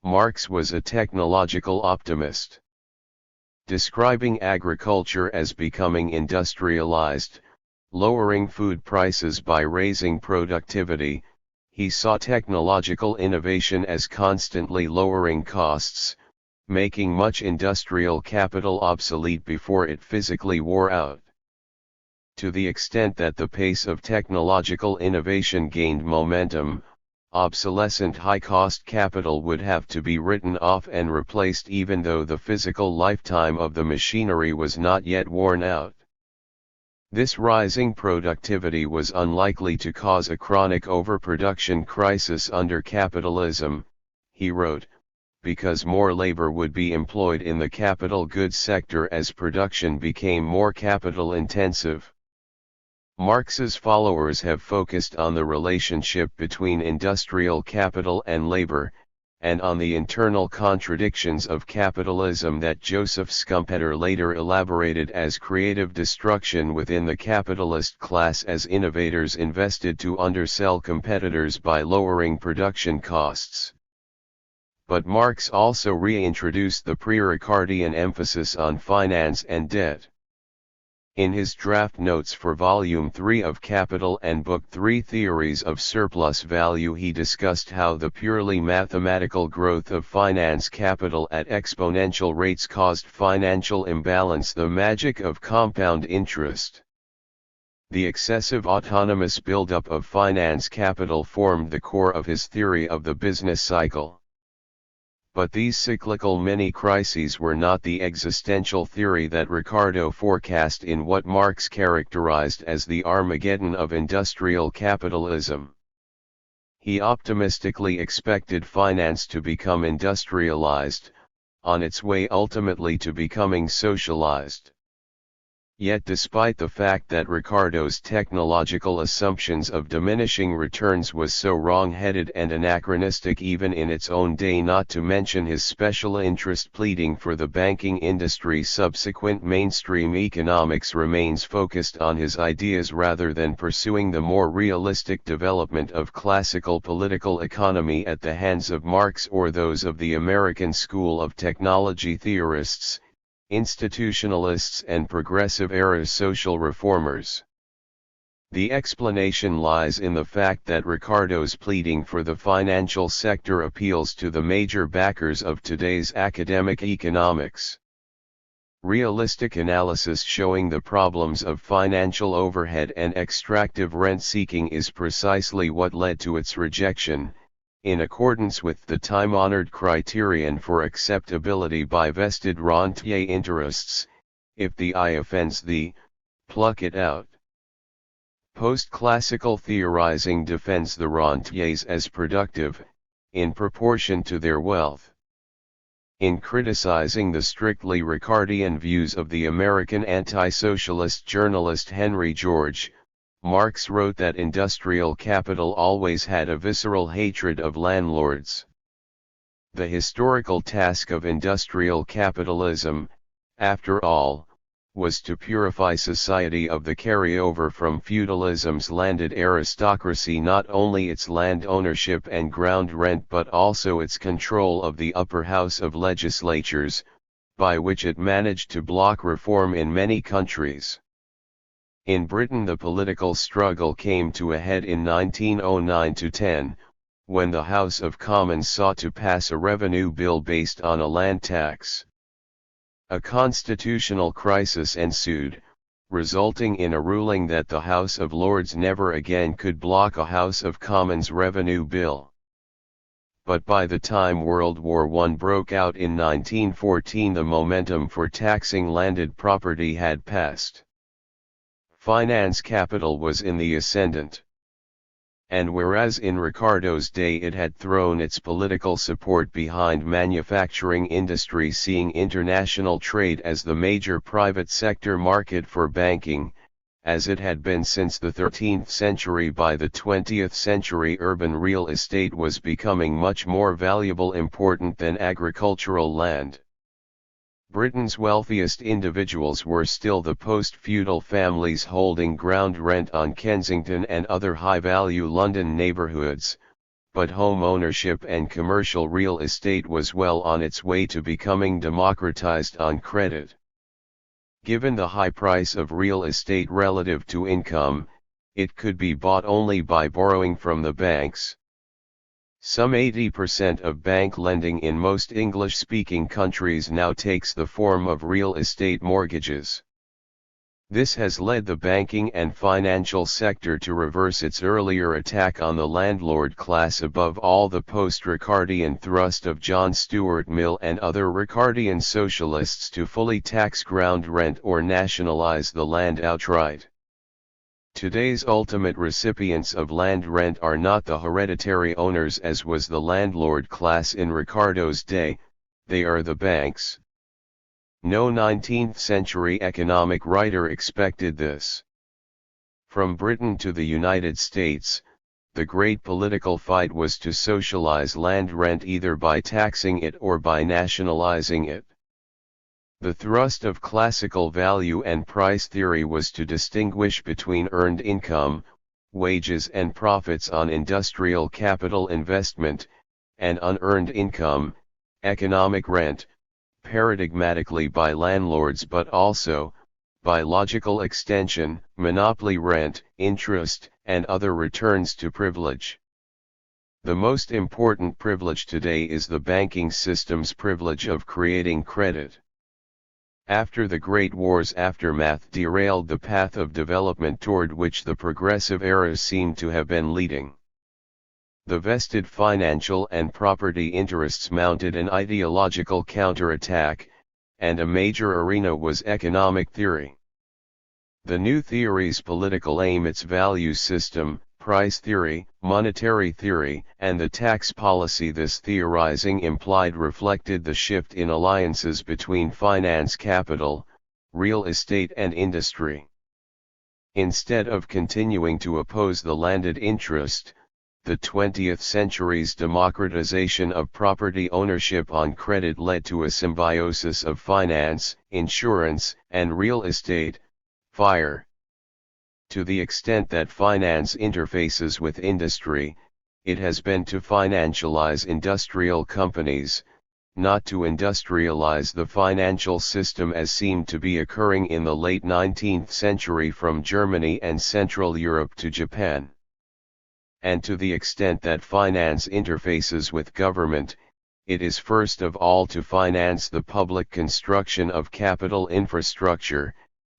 Marx was a technological optimist. Describing agriculture as becoming industrialized, lowering food prices by raising productivity, he saw technological innovation as constantly lowering costs, making much industrial capital obsolete before it physically wore out. To the extent that the pace of technological innovation gained momentum, obsolescent high-cost capital would have to be written off and replaced even though the physical lifetime of the machinery was not yet worn out. This rising productivity was unlikely to cause a chronic overproduction crisis under capitalism, he wrote, because more labor would be employed in the capital goods sector as production became more capital-intensive. Marx's followers have focused on the relationship between industrial capital and labor, and on the internal contradictions of capitalism that Joseph Schumpeter later elaborated as creative destruction within the capitalist class as innovators invested to undersell competitors by lowering production costs. But Marx also reintroduced the pre-Ricardian emphasis on finance and debt. In his draft notes for Volume 3 of Capital and Book 3 Theories of Surplus Value, he discussed how the purely mathematical growth of finance capital at exponential rates caused financial imbalance, the magic of compound interest. The excessive autonomous buildup of finance capital formed the core of his theory of the business cycle. But these cyclical mini-crises were not the existential theory that Ricardo forecast in what Marx characterized as the Armageddon of industrial capitalism. He optimistically expected finance to become industrialized, on its way ultimately to becoming socialized. Yet despite the fact that Ricardo's technological assumptions of diminishing returns was so wrong-headed and anachronistic even in its own day, not to mention his special interest pleading for the banking industry, subsequent mainstream economics remains focused on his ideas rather than pursuing the more realistic development of classical political economy at the hands of Marx or those of the American School of Technology theorists, institutionalists and progressive-era social reformers. The explanation lies in the fact that Ricardo's pleading for the financial sector appeals to the major backers of today's academic economics. Realistic analysis showing the problems of financial overhead and extractive rent-seeking is precisely what led to its rejection, in accordance with the time-honored criterion for acceptability by vested rentier interests: if the eye offends thee, pluck it out. Post-classical theorizing defends the rentiers as productive, in proportion to their wealth. In criticizing the strictly Ricardian views of the American anti-socialist journalist Henry George, Marx wrote that industrial capital always had a visceral hatred of landlords. The historical task of industrial capitalism, after all, was to purify society of the carryover from feudalism's landed aristocracy, not only its land ownership and ground rent but also its control of the upper house of legislatures, by which it managed to block reform in many countries. In Britain the political struggle came to a head in 1909–10, when the House of Commons sought to pass a revenue bill based on a land tax. A constitutional crisis ensued, resulting in a ruling that the House of Lords never again could block a House of Commons revenue bill. But by the time World War I broke out in 1914, the momentum for taxing landed property had passed. Finance capital was in the ascendant. And whereas in Ricardo's day it had thrown its political support behind manufacturing industry, seeing international trade as the major private sector market for banking, as it had been since the 13th century, by the 20th century urban real estate was becoming much more valuable important than agricultural land. Britain's wealthiest individuals were still the post-feudal families holding ground rent on Kensington and other high-value London neighbourhoods, but home ownership and commercial real estate was well on its way to becoming democratized on credit. Given the high price of real estate relative to income, it could be bought only by borrowing from the banks. Some 80% of bank lending in most English-speaking countries now takes the form of real estate mortgages. This has led the banking and financial sector to reverse its earlier attack on the landlord class, above all the post-Ricardian thrust of John Stuart Mill and other Ricardian socialists to fully tax ground rent or nationalize the land outright. Today's ultimate recipients of land rent are not the hereditary owners as was the landlord class in Ricardo's day, they are the banks. No 19th-century economic writer expected this. From Britain to the United States, the great political fight was to socialize land rent either by taxing it or by nationalizing it. The thrust of classical value and price theory was to distinguish between earned income, wages and profits on industrial capital investment, and unearned income, economic rent, paradigmatically by landlords but also, by logical extension, monopoly rent, interest, and other returns to privilege. The most important privilege today is the banking system's privilege of creating credit. After the Great War's aftermath derailed the path of development toward which the progressive eras seemed to have been leading. The vested financial and property interests mounted an ideological counterattack, and a major arena was economic theory. The new theory's political aim, its value system, price theory, monetary theory, and the tax policy this theorizing implied reflected the shift in alliances between finance capital, real estate and industry. Instead of continuing to oppose the landed interest, the 20th century's democratization of property ownership on credit led to a symbiosis of finance, insurance, and real estate, FIRE. To the extent that finance interfaces with industry, it has been to financialize industrial companies, not to industrialize the financial system as seemed to be occurring in the late 19th century from Germany and Central Europe to Japan. And to the extent that finance interfaces with government, it is first of all to finance the public construction of capital infrastructure,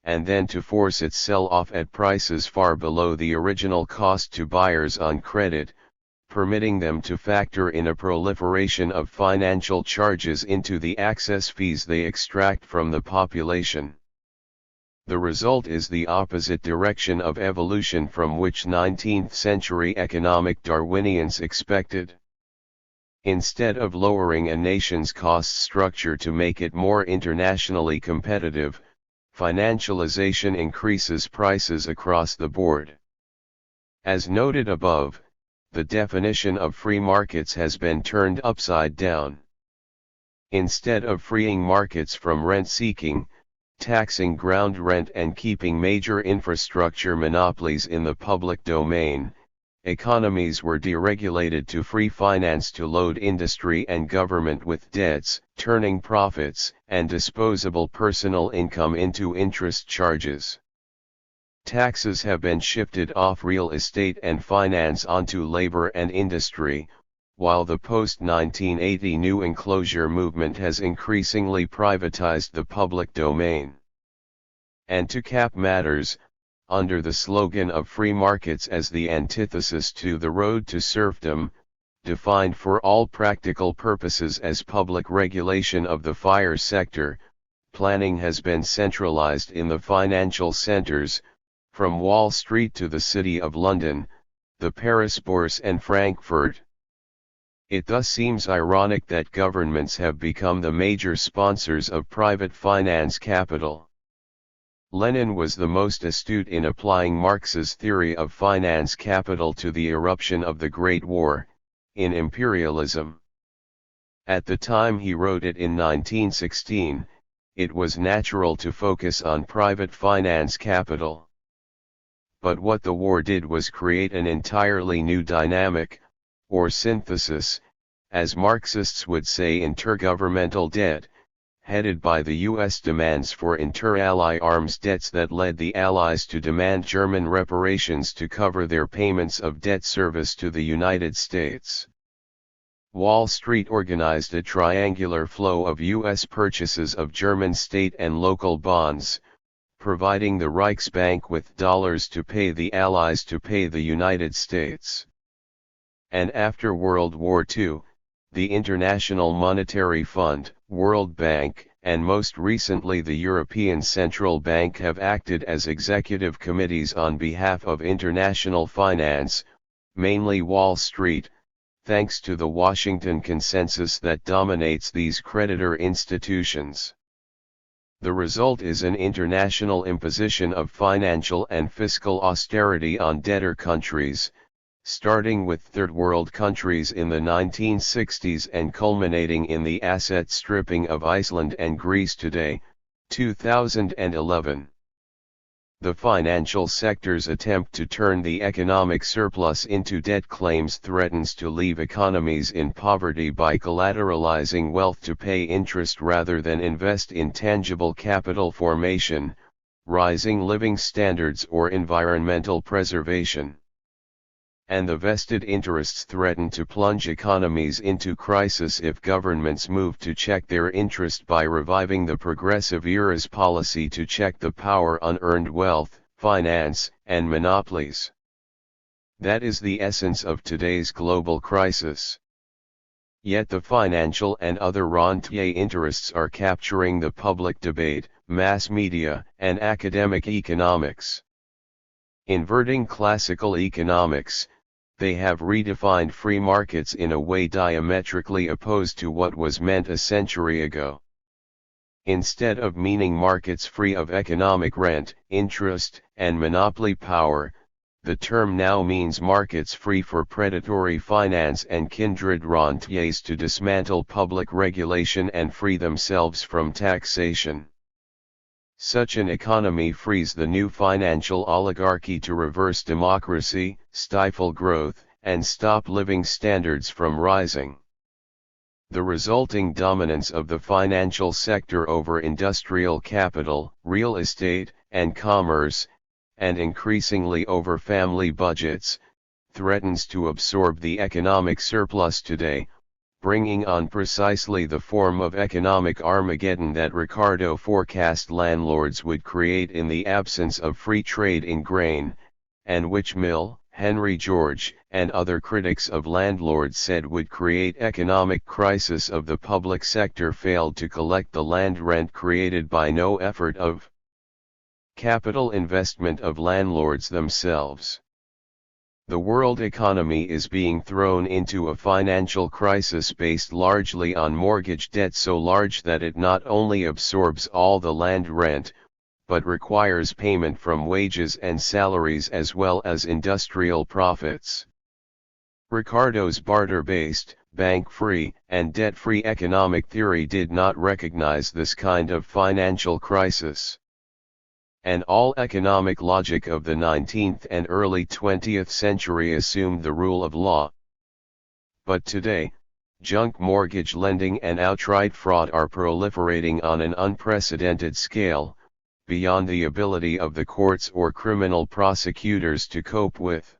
and then to force its sell-off at prices far below the original cost to buyers on credit, permitting them to factor in a proliferation of financial charges into the access fees they extract from the population. The result is the opposite direction of evolution from which 19th-century economic Darwinians expected. Instead of lowering a nation's cost structure to make it more internationally competitive, financialization increases prices across the board. As noted above, the definition of free markets has been turned upside down. Instead of freeing markets from rent-seeking, taxing ground rent and keeping major infrastructure monopolies in the public domain, economies were deregulated to free finance to load industry and government with debts, turning profits and disposable personal income into interest charges. Taxes have been shifted off real estate and finance onto labor and industry, while the post-1980 new enclosure movement has increasingly privatized the public domain. And to cap matters, under the slogan of free markets as the antithesis to the road to serfdom, defined for all practical purposes as public regulation of the fire sector, planning has been centralized in the financial centers, from Wall Street to the City of London, the Paris Bourse and Frankfurt. It thus seems ironic that governments have become the major sponsors of private finance capital. Lenin was the most astute in applying Marx's theory of finance capital to the eruption of the Great War, in imperialism. At the time he wrote it in 1916, it was natural to focus on private finance capital. But what the war did was create an entirely new dynamic, or synthesis, as Marxists would say, intergovernmental debt, headed by the U.S. demands for inter-ally arms debts that led the Allies to demand German reparations to cover their payments of debt service to the United States. Wall Street organized a triangular flow of U.S. purchases of German state and local bonds, providing the Reichsbank with dollars to pay the Allies to pay the United States. And after World War II, the International Monetary Fund, World Bank, and most recently the European Central Bank have acted as executive committees on behalf of international finance, mainly Wall Street, thanks to the Washington Consensus that dominates these creditor institutions. The result is an international imposition of financial and fiscal austerity on debtor countries, starting with third world countries in the 1960s and culminating in the asset stripping of Iceland and Greece today, 2011. The financial sector's attempt to turn the economic surplus into debt claims threatens to leave economies in poverty by collateralizing wealth to pay interest rather than invest in tangible capital formation, rising living standards or environmental preservation. And the vested interests threaten to plunge economies into crisis if governments move to check their interest by reviving the progressive era's policy to check the power unearned wealth, finance, and monopolies. That is the essence of today's global crisis. Yet the financial and other rentier interests are capturing the public debate, mass media, and academic economics. Inverting classical economics, they have redefined free markets in a way diametrically opposed to what was meant a century ago. Instead of meaning markets free of economic rent, interest, and monopoly power, the term now means markets free for predatory finance and kindred rentiers to dismantle public regulation and free themselves from taxation. Such an economy frees the new financial oligarchy to reverse democracy, stifle growth, and stop living standards from rising. The resulting dominance of the financial sector over industrial capital, real estate, and commerce, and increasingly over family budgets, threatens to absorb the economic surplus today, bringing on precisely the form of economic Armageddon that Ricardo forecast landlords would create in the absence of free trade in grain, and which Mill, Henry George, and other critics of landlords said would create economic crisis of the public sector failed to collect the land rent created by no effort of capital investment of landlords themselves. The world economy is being thrown into a financial crisis based largely on mortgage debt so large that it not only absorbs all the land rent, but requires payment from wages and salaries as well as industrial profits. Ricardo's barter-based, bank-free, and debt-free economic theory did not recognize this kind of financial crisis. and all economic logic of the 19th and early 20th century assumed the rule of law. But today, junk mortgage lending and outright fraud are proliferating on an unprecedented scale, beyond the ability of the courts or criminal prosecutors to cope with.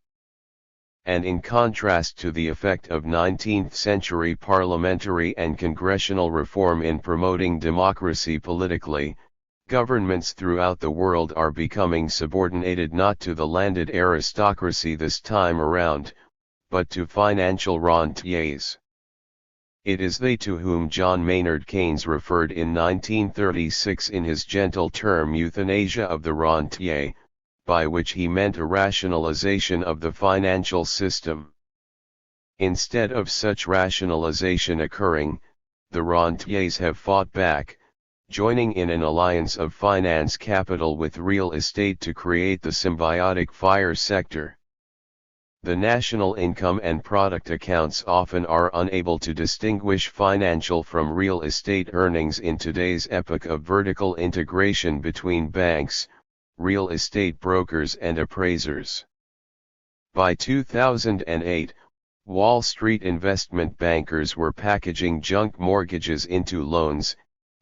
And in contrast to the effect of 19th century parliamentary and congressional reform in promoting democracy politically, governments throughout the world are becoming subordinated not to the landed aristocracy this time around, but to financial rentiers. It is they to whom John Maynard Keynes referred in 1936 in his gentle term euthanasia of the rentier, by which he meant a rationalization of the financial system. Instead of such rationalization occurring, the rentiers have fought back, joining in an alliance of finance capital with real estate to create the symbiotic FIRE sector. The national income and product accounts often are unable to distinguish financial from real estate earnings in today's epoch of vertical integration between banks, real estate brokers and appraisers. By 2008, Wall Street investment bankers were packaging junk mortgages into loans,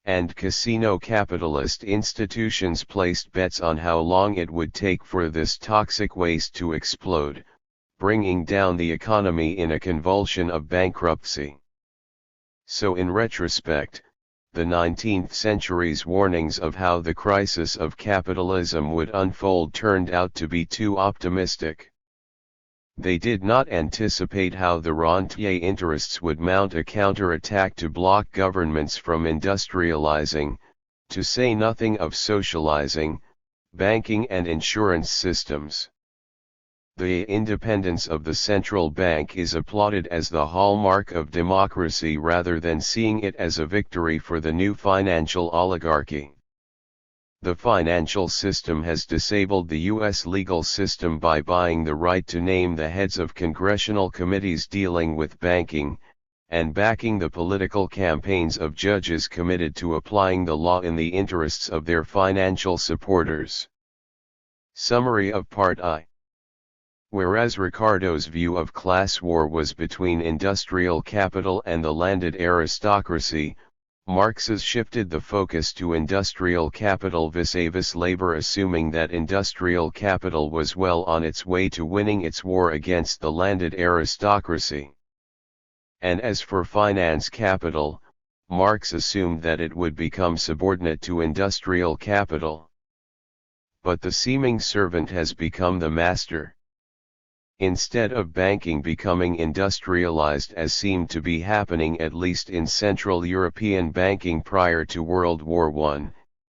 and casino capitalist institutions placed bets on how long it would take for this toxic waste to explode, bringing down the economy in a convulsion of bankruptcy. So in retrospect, the 19th century's warnings of how the crisis of capitalism would unfold turned out to be too optimistic. They did not anticipate how the rentier interests would mount a counterattack to block governments from industrializing, to say nothing of socializing, banking and insurance systems. The independence of the central bank is applauded as the hallmark of democracy rather than seeing it as a victory for the new financial oligarchy. The financial system has disabled the U.S. legal system by buying the right to name the heads of congressional committees dealing with banking, and backing the political campaigns of judges committed to applying the law in the interests of their financial supporters. Summary of Part I. Whereas Ricardo's view of class war was between industrial capital and the landed aristocracy, Marx's shifted the focus to industrial capital vis-a-vis labor, assuming that industrial capital was well on its way to winning its war against the landed aristocracy. And as for finance capital, Marx assumed that it would become subordinate to industrial capital. But the seeming servant has become the master. Instead of banking becoming industrialized as seemed to be happening at least in Central European banking prior to World War I,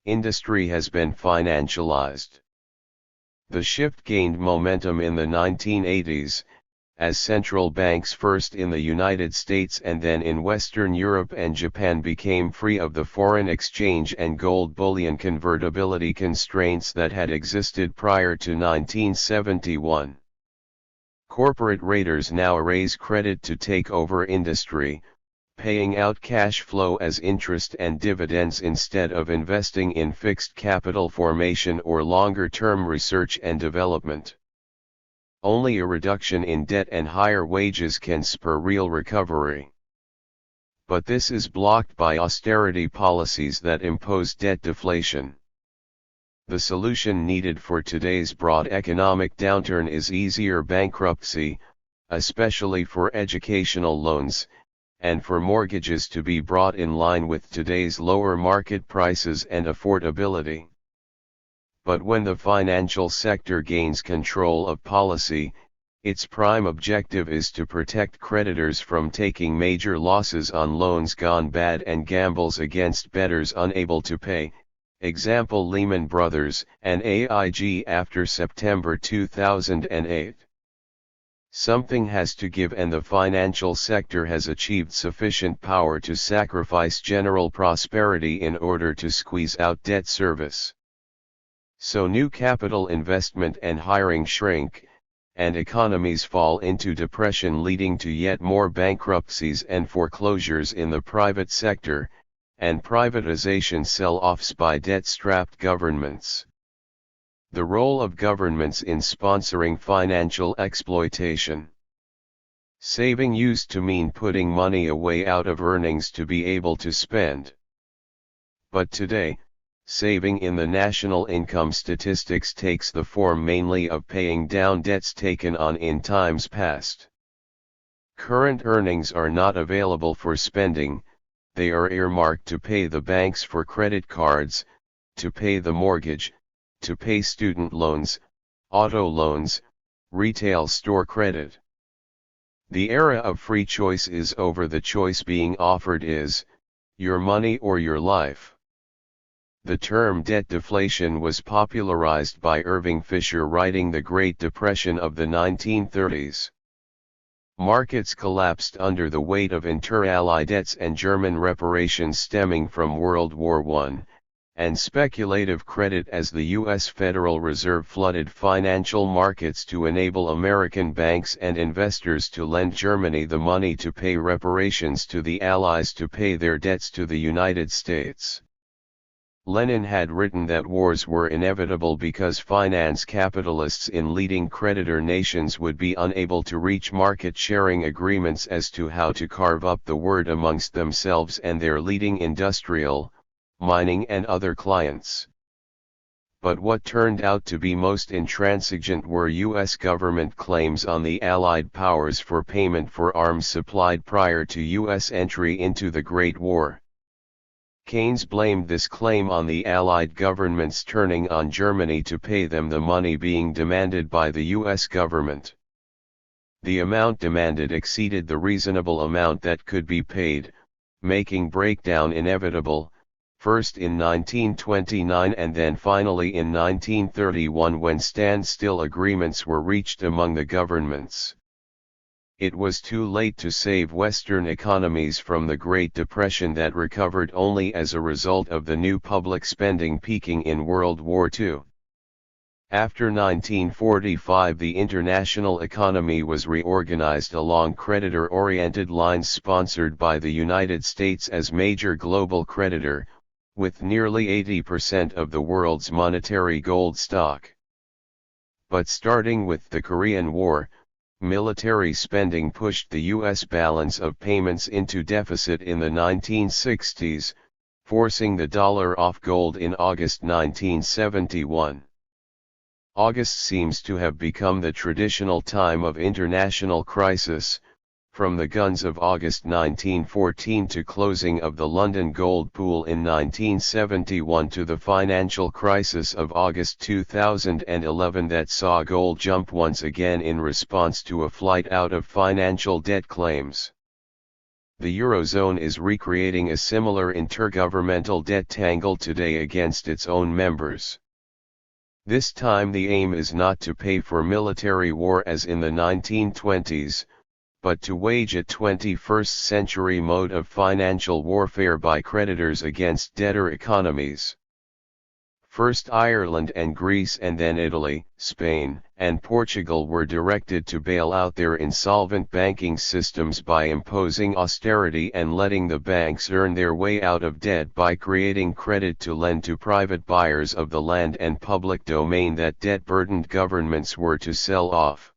industry has been financialized. The shift gained momentum in the 1980s, as central banks first in the United States and then in Western Europe and Japan became free of the foreign exchange and gold bullion convertibility constraints that had existed prior to 1971. Corporate raiders now raise credit to take over industry, paying out cash flow as interest and dividends instead of investing in fixed capital formation or longer-term research and development. Only a reduction in debt and higher wages can spur real recovery. But this is blocked by austerity policies that impose debt deflation. The solution needed for today's broad economic downturn is easier bankruptcy, especially for educational loans, and for mortgages to be brought in line with today's lower market prices and affordability. But when the financial sector gains control of policy, its prime objective is to protect creditors from taking major losses on loans gone bad and gambles against bettors unable to pay. Example: Lehman Brothers and AIG after September 2008. Something has to give, and the financial sector has achieved sufficient power to sacrifice general prosperity in order to squeeze out debt service. So new capital investment and hiring shrink, and economies fall into depression, leading to yet more bankruptcies and foreclosures in the private sector, and privatization sell-offs by debt-strapped governments. The role of governments in sponsoring financial exploitation. Saving used to mean putting money away out of earnings to be able to spend. But today, saving in the national income statistics takes the form mainly of paying down debts taken on in times past. Current earnings are not available for spending, they are earmarked to pay the banks for credit cards, to pay the mortgage, to pay student loans, auto loans, retail store credit. The era of free choice is over. The choice being offered is, your money or your life. The term debt deflation was popularized by Irving Fisher writing The Great Depression of the 1930s. Markets collapsed under the weight of inter-ally debts and German reparations stemming from World War I, and speculative credit as the U.S. Federal Reserve flooded financial markets to enable American banks and investors to lend Germany the money to pay reparations to the Allies to pay their debts to the United States. Lenin had written that wars were inevitable because finance capitalists in leading creditor nations would be unable to reach market-sharing agreements as to how to carve up the word amongst themselves and their leading industrial, mining and other clients. But what turned out to be most intransigent were U.S. government claims on the Allied powers for payment for arms supplied prior to U.S. entry into the Great War. Keynes blamed this claim on the Allied governments turning on Germany to pay them the money being demanded by the U.S. government. The amount demanded exceeded the reasonable amount that could be paid, making breakdown inevitable, first in 1929 and then finally in 1931 when standstill agreements were reached among the governments. It was too late to save Western economies from the Great Depression that recovered only as a result of the new public spending peaking in World War II. After 1945, the international economy was reorganized along creditor-oriented lines sponsored by the United States as major global creditor, with nearly 80% of the world's monetary gold stock. But starting with the Korean War, military spending pushed the U.S. balance of payments into deficit in the 1960s, forcing the dollar off gold in August 1971. August seems to have become the traditional time of international crisis, from the guns of August 1914 to closing of the London gold pool in 1971 to the financial crisis of August 2011 that saw gold jump once again in response to a flight out of financial debt claims. The Eurozone is recreating a similar intergovernmental debt tangle today against its own members. This time the aim is not to pay for military war as in the 1920s, but to wage a 21st-century mode of financial warfare by creditors against debtor economies. First Ireland and Greece and then Italy, Spain, and Portugal were directed to bail out their insolvent banking systems by imposing austerity and letting the banks earn their way out of debt by creating credit to lend to private buyers of the land and public domain that debt-burdened governments were to sell off.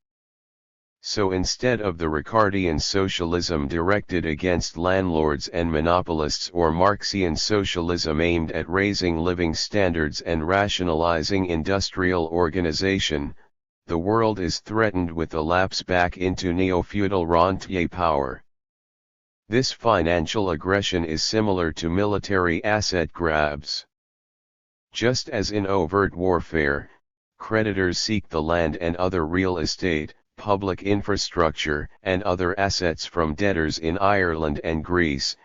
So instead of the Ricardian socialism directed against landlords and monopolists or Marxian socialism aimed at raising living standards and rationalizing industrial organization, the world is threatened with a lapse back into neo-feudal rentier power. This financial aggression is similar to military asset grabs. Just as in overt warfare, creditors seek the land and other real estate, public infrastructure and other assets from debtors in Ireland and Greece,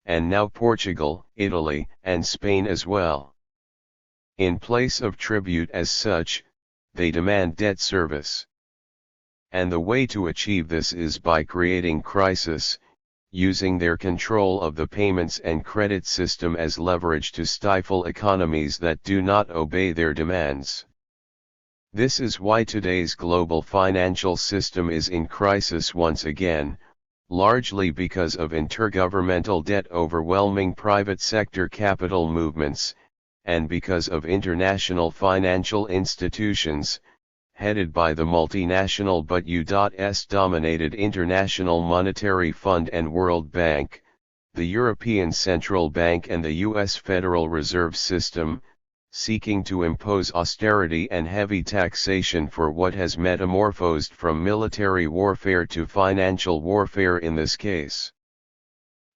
and now Portugal, Italy, and Spain as well. In place of tribute as such, they demand debt service. And the way to achieve this is by creating crisis, using their control of the payments and credit system as leverage to stifle economies that do not obey their demands. This is why today's global financial system is in crisis once again, largely because of intergovernmental debt overwhelming private sector capital movements, and because of international financial institutions, headed by the multinational but U.S.-dominated International Monetary Fund and World Bank, the European Central Bank and the U.S. Federal Reserve System, seeking to impose austerity and heavy taxation for what has metamorphosed from military warfare to financial warfare in this case.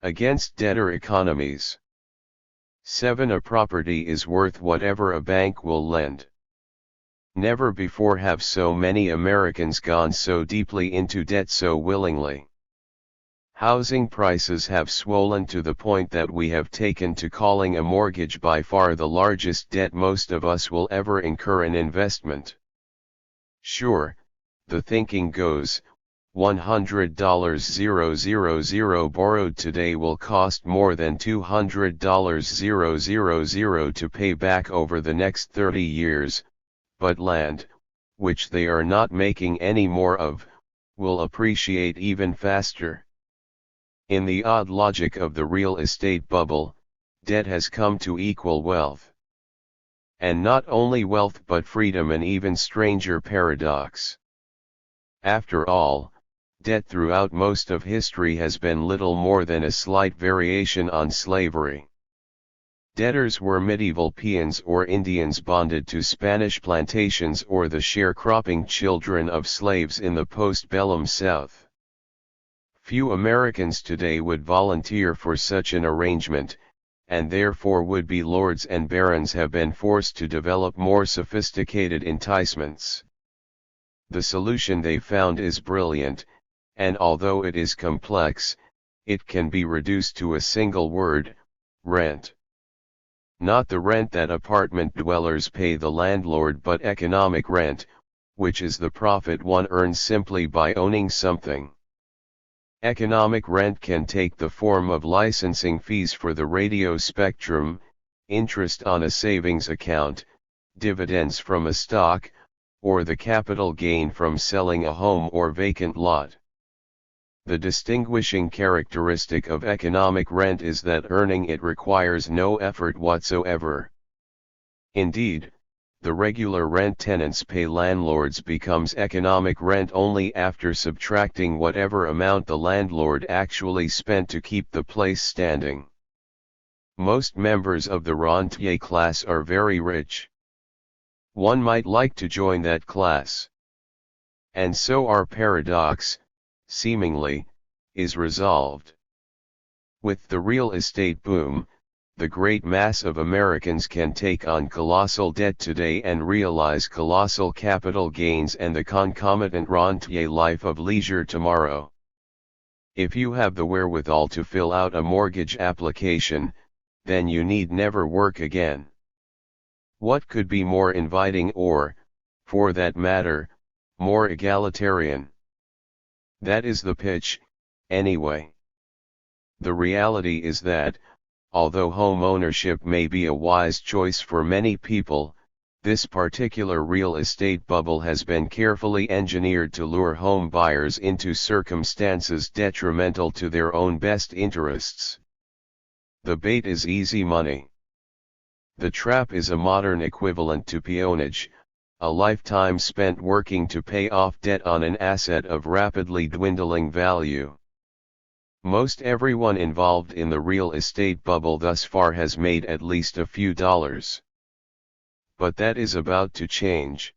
Against debtor economies. 7. A property is worth whatever a bank will lend. Never before have so many Americans gone so deeply into debt so willingly. Housing prices have swollen to the point that we have taken to calling a mortgage by far the largest debt most of us will ever incur in investment. Sure, the thinking goes, $100,000 borrowed today will cost more than $200,000 to pay back over the next 30 years, but land, which they are not making any more of, will appreciate even faster. In the odd logic of the real estate bubble, debt has come to equal wealth. And not only wealth but freedom, an even stranger paradox. After all, debt throughout most of history has been little more than a slight variation on slavery. Debtors were medieval peons or Indians bonded to Spanish plantations or the sharecropping children of slaves in the post-bellum South. Few Americans today would volunteer for such an arrangement, and therefore would-be lords and barons have been forced to develop more sophisticated enticements. The solution they found is brilliant, and although it is complex, it can be reduced to a single word: rent. Not the rent that apartment dwellers pay the landlord, but economic rent, which is the profit one earns simply by owning something. Economic rent can take the form of licensing fees for the radio spectrum, interest on a savings account, dividends from a stock, or the capital gain from selling a home or vacant lot. The distinguishing characteristic of economic rent is that earning it requires no effort whatsoever. Indeed, the regular rent tenants pay landlords becomes economic rent only after subtracting whatever amount the landlord actually spent to keep the place standing. Most members of the rentier class are very rich. One might like to join that class. And so our paradox, seemingly, is resolved. With the real estate boom, the great mass of Americans can take on colossal debt today and realize colossal capital gains and the concomitant rentier life of leisure tomorrow. If you have the wherewithal to fill out a mortgage application, then you need never work again. What could be more inviting or, for that matter, more egalitarian? That is the pitch, anyway. The reality is that, although home ownership may be a wise choice for many people, this particular real estate bubble has been carefully engineered to lure home buyers into circumstances detrimental to their own best interests. The bait is easy money. The trap is a modern equivalent to peonage, a lifetime spent working to pay off debt on an asset of rapidly dwindling value. Most everyone involved in the real estate bubble thus far has made at least a few dollars. But that is about to change.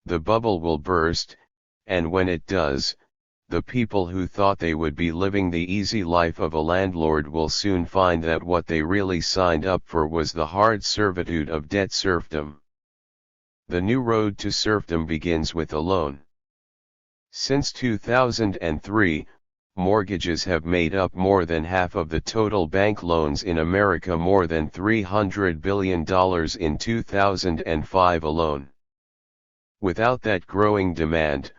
The bubble will burst, and when it does, the people who thought they would be living the easy life of a landlord will soon find that what they really signed up for was the hard servitude of debt serfdom. The new road to serfdom begins with a loan. Since 2003, mortgages have made up more than half of the total bank loans in America, more than $300 billion in 2005 alone. Without that growing demand,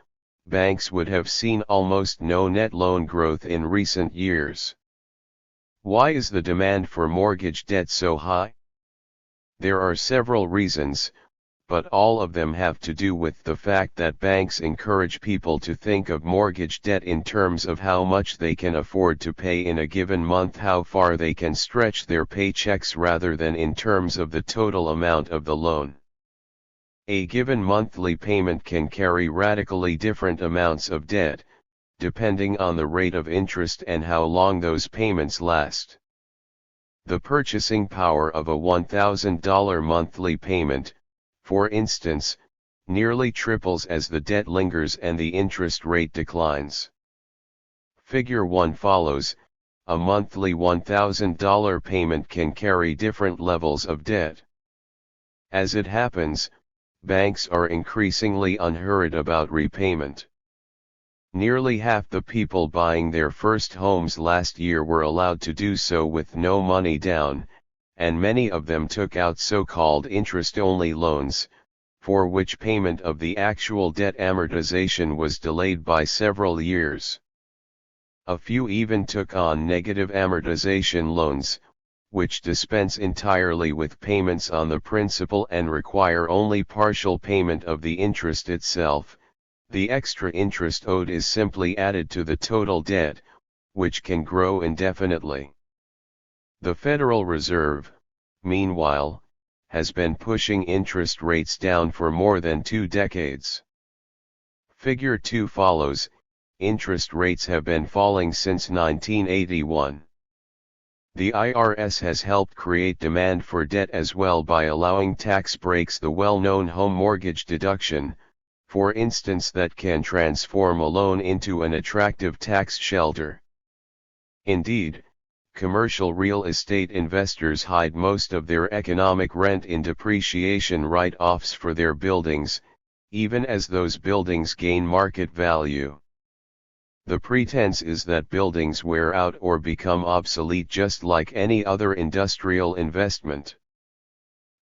banks would have seen almost no net loan growth in recent years. Why is the demand for mortgage debt so high? There are several reasons, but all of them have to do with the fact that banks encourage people to think of mortgage debt in terms of how much they can afford to pay in a given month, how far they can stretch their paychecks, rather than in terms of the total amount of the loan. A given monthly payment can carry radically different amounts of debt, depending on the rate of interest and how long those payments last. The purchasing power of a $1,000 monthly payment, for instance, nearly triples as the debt lingers and the interest rate declines. Figure 1 follows. A monthly $1,000 payment can carry different levels of debt. As it happens, banks are increasingly unhurried about repayment. Nearly half the people buying their first homes last year were allowed to do so with no money down, and many of them took out so-called interest-only loans, for which payment of the actual debt amortization was delayed by several years. A few even took on negative amortization loans, which dispense entirely with payments on the principal and require only partial payment of the interest itself. The extra interest owed is simply added to the total debt, which can grow indefinitely. The Federal Reserve, meanwhile, has been pushing interest rates down for more than 2 decades. Figure 2 follows. Interest rates have been falling since 1981. The IRS has helped create demand for debt as well by allowing tax breaks, the well-known home mortgage deduction, for instance, that can transform a loan into an attractive tax shelter. Indeed, commercial real estate investors hide most of their economic rent in depreciation write-offs for their buildings, even as those buildings gain market value. The pretense is that buildings wear out or become obsolete just like any other industrial investment.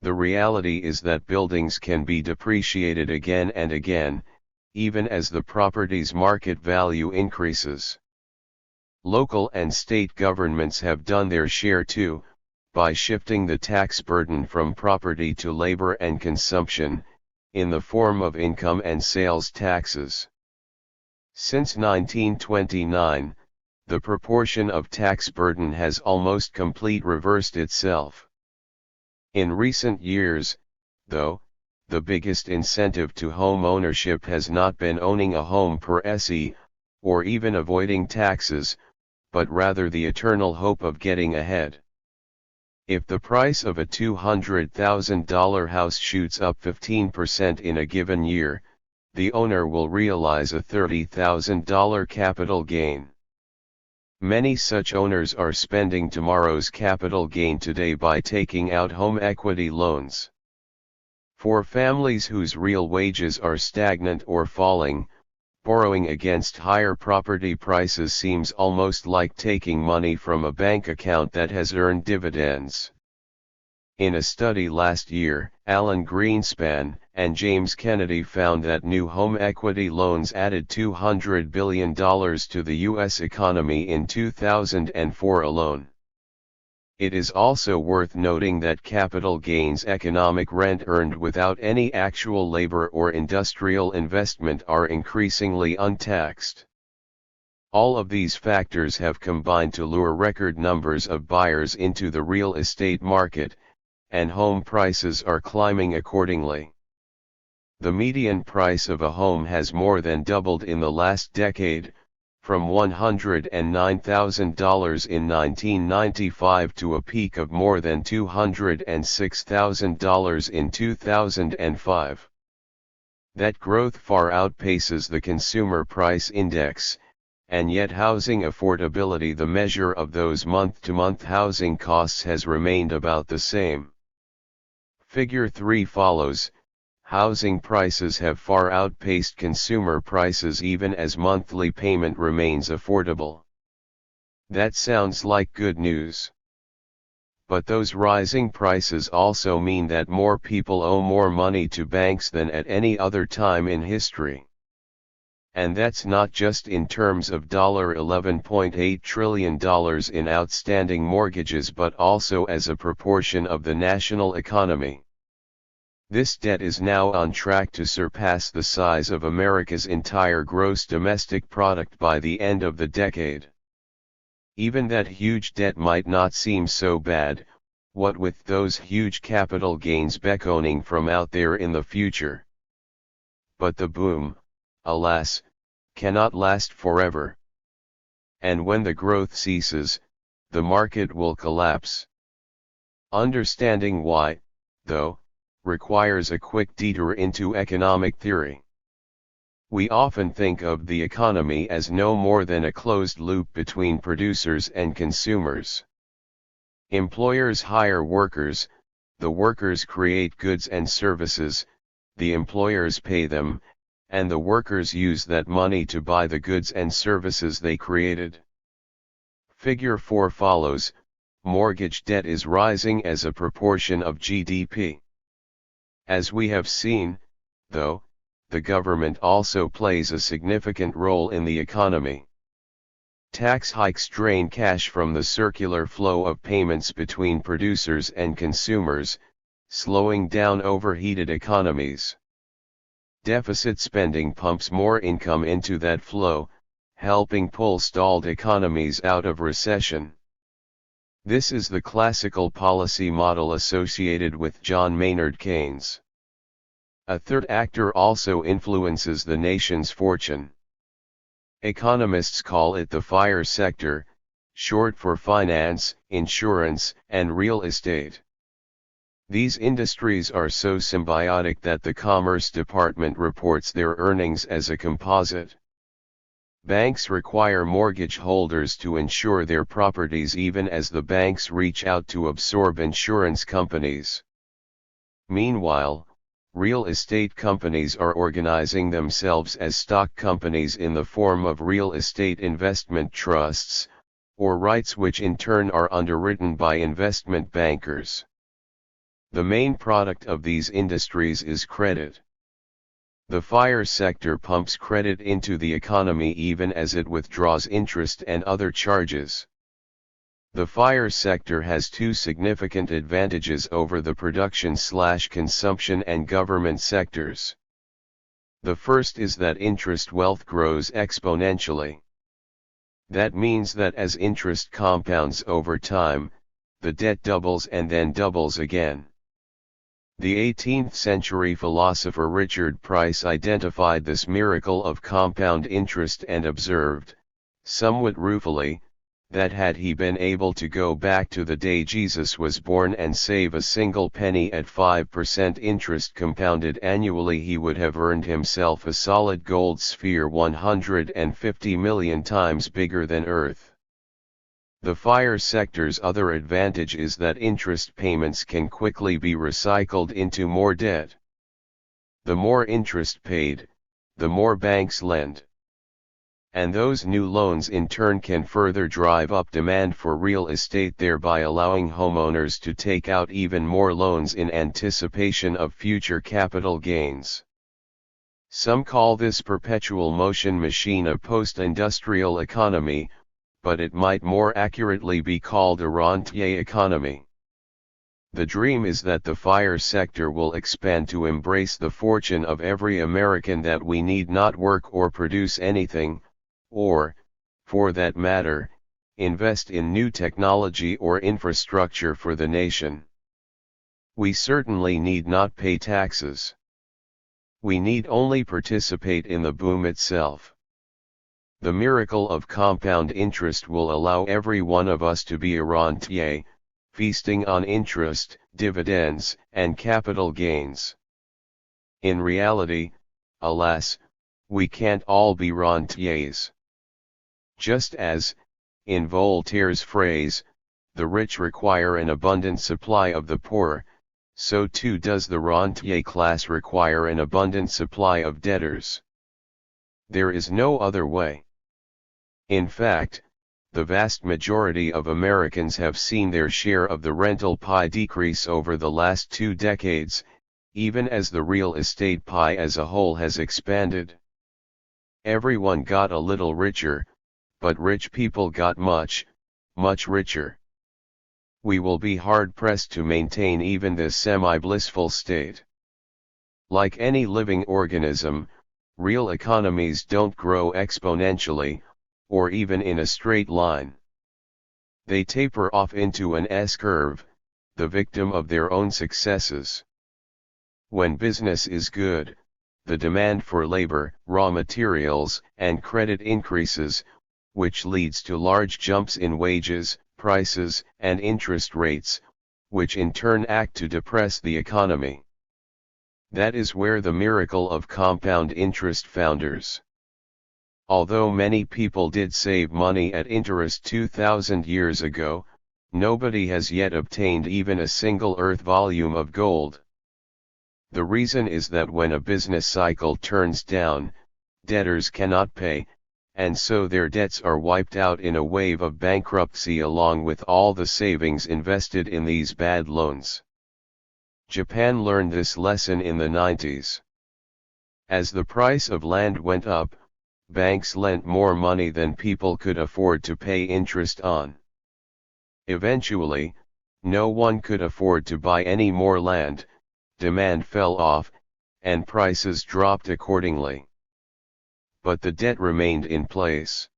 The reality is that buildings can be depreciated again and again, even as the property's market value increases. Local and state governments have done their share too, by shifting the tax burden from property to labor and consumption, in the form of income and sales taxes. Since 1929, the proportion of tax burden has almost completely reversed itself. In recent years, though, the biggest incentive to home ownership has not been owning a home per se, or even avoiding taxes, but rather the eternal hope of getting ahead. If the price of a $200,000 house shoots up 15% in a given year, the owner will realize a $30,000 capital gain. Many such owners are spending tomorrow's capital gain today by taking out home equity loans. For families whose real wages are stagnant or falling, borrowing against higher property prices seems almost like taking money from a bank account that has earned dividends. In a study last year, Alan Greenspan and James Kennedy found that new home equity loans added $200 billion to the U.S. economy in 2004 alone. It is also worth noting that capital gains, economic rent earned without any actual labor or industrial investment, are increasingly untaxed. All of these factors have combined to lure record numbers of buyers into the real estate market, and home prices are climbing accordingly. The median price of a home has more than doubled in the last decade, from $109,000 in 1995 to a peak of more than $206,000 in 2005. That growth far outpaces the Consumer Price Index, and yet housing affordability, the measure of those month-to-month housing costs, has remained about the same. Figure 3 follows. Housing prices have far outpaced consumer prices even as monthly payment remains affordable. That sounds like good news. But those rising prices also mean that more people owe more money to banks than at any other time in history. And that's not just in terms of $11.8 trillion in outstanding mortgages, but also as a proportion of the national economy. This debt is now on track to surpass the size of America's entire gross domestic product by the end of the decade. Even that huge debt might not seem so bad, what with those huge capital gains beckoning from out there in the future. But the boom, alas, cannot last forever. And when the growth ceases, the market will collapse. Understanding why, though, requires a quick detour into economic theory. We often think of the economy as no more than a closed loop between producers and consumers. Employers hire workers, the workers create goods and services, the employers pay them, and the workers use that money to buy the goods and services they created. Figure 4 follows. Mortgage debt is rising as a proportion of GDP. As we have seen, though, the government also plays a significant role in the economy. Tax hikes drain cash from the circular flow of payments between producers and consumers, slowing down overheated economies. Deficit spending pumps more income into that flow, helping pull stalled economies out of recession. This is the classical policy model associated with John Maynard Keynes. A third actor also influences the nation's fortune. Economists call it the FIRE sector, short for finance, insurance, and real estate. These industries are so symbiotic that the Commerce Department reports their earnings as a composite. Banks require mortgage holders to insure their properties even as the banks reach out to absorb insurance companies. Meanwhile, real estate companies are organizing themselves as stock companies in the form of real estate investment trusts, or REITs, which in turn are underwritten by investment bankers. The main product of these industries is credit. The FIRE sector pumps credit into the economy even as it withdraws interest and other charges. The FIRE sector has two significant advantages over the production/consumption and government sectors. The first is that interest wealth grows exponentially. That means that as interest compounds over time, the debt doubles and then doubles again. The 18th century philosopher Richard Price identified this miracle of compound interest and observed, somewhat ruefully, that had he been able to go back to the day Jesus was born and save a single penny at 5% interest compounded annually, he would have earned himself a solid gold sphere 150 million times bigger than Earth. The FIRE sector's other advantage is that interest payments can quickly be recycled into more debt. The more interest paid, the more banks lend. And those new loans in turn can further drive up demand for real estate, thereby allowing homeowners to take out even more loans in anticipation of future capital gains. Some call this perpetual motion machine a post-industrial economy, but it might more accurately be called a rentier economy. The dream is that the FIRE sector will expand to embrace the fortune of every American, that we need not work or produce anything, or, for that matter, invest in new technology or infrastructure for the nation. We certainly need not pay taxes. We need only participate in the boom itself. The miracle of compound interest will allow every one of us to be a rentier, feasting on interest, dividends, and capital gains. In reality, alas, we can't all be rentiers. Just as, in Voltaire's phrase, the rich require an abundant supply of the poor, so too does the rentier class require an abundant supply of debtors. There is no other way. In fact, the vast majority of Americans have seen their share of the rental pie decrease over the last 2 decades, even as the real estate pie as a whole has expanded. Everyone got a little richer, but rich people got much, much richer. We will be hard-pressed to maintain even this semi-blissful state. Like any living organism, real economies don't grow exponentially, or even in a straight line. They taper off into an S-curve, the victim of their own successes. When business is good, the demand for labor, raw materials, and credit increases, which leads to large jumps in wages, prices, and interest rates, which in turn act to depress the economy. That is where the miracle of compound interest founders. Although many people did save money at interest 2,000 years ago, nobody has yet obtained even a single earth volume of gold. The reason is that when a business cycle turns down, debtors cannot pay, and so their debts are wiped out in a wave of bankruptcy along with all the savings invested in these bad loans. Japan learned this lesson in the 90s. As the price of land went up, banks lent more money than people could afford to pay interest on. Eventually, no one could afford to buy any more land, demand fell off, and prices dropped accordingly. But the debt remained in place.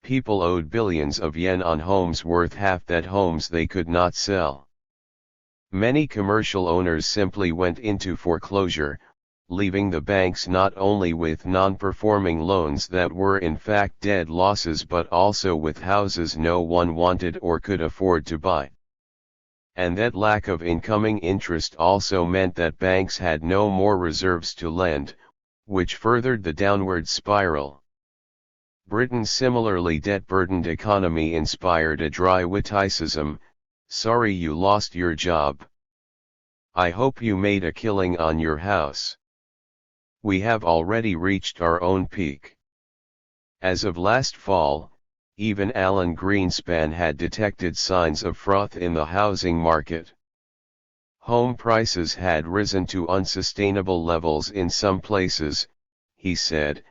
People owed billions of yen on homes worth half that homes they could not sell. Many commercial owners simply went into foreclosure, leaving the banks not only with non-performing loans that were in fact dead losses but also with houses no one wanted or could afford to buy. And that lack of incoming interest also meant that banks had no more reserves to lend, which furthered the downward spiral. Britain's similarly debt-burdened economy inspired a dry witticism: "Sorry you lost your job. I hope you made a killing on your house." We have already reached our own peak. As of last fall, even Alan Greenspan had detected signs of froth in the housing market. Home prices had risen to unsustainable levels in some places, he said,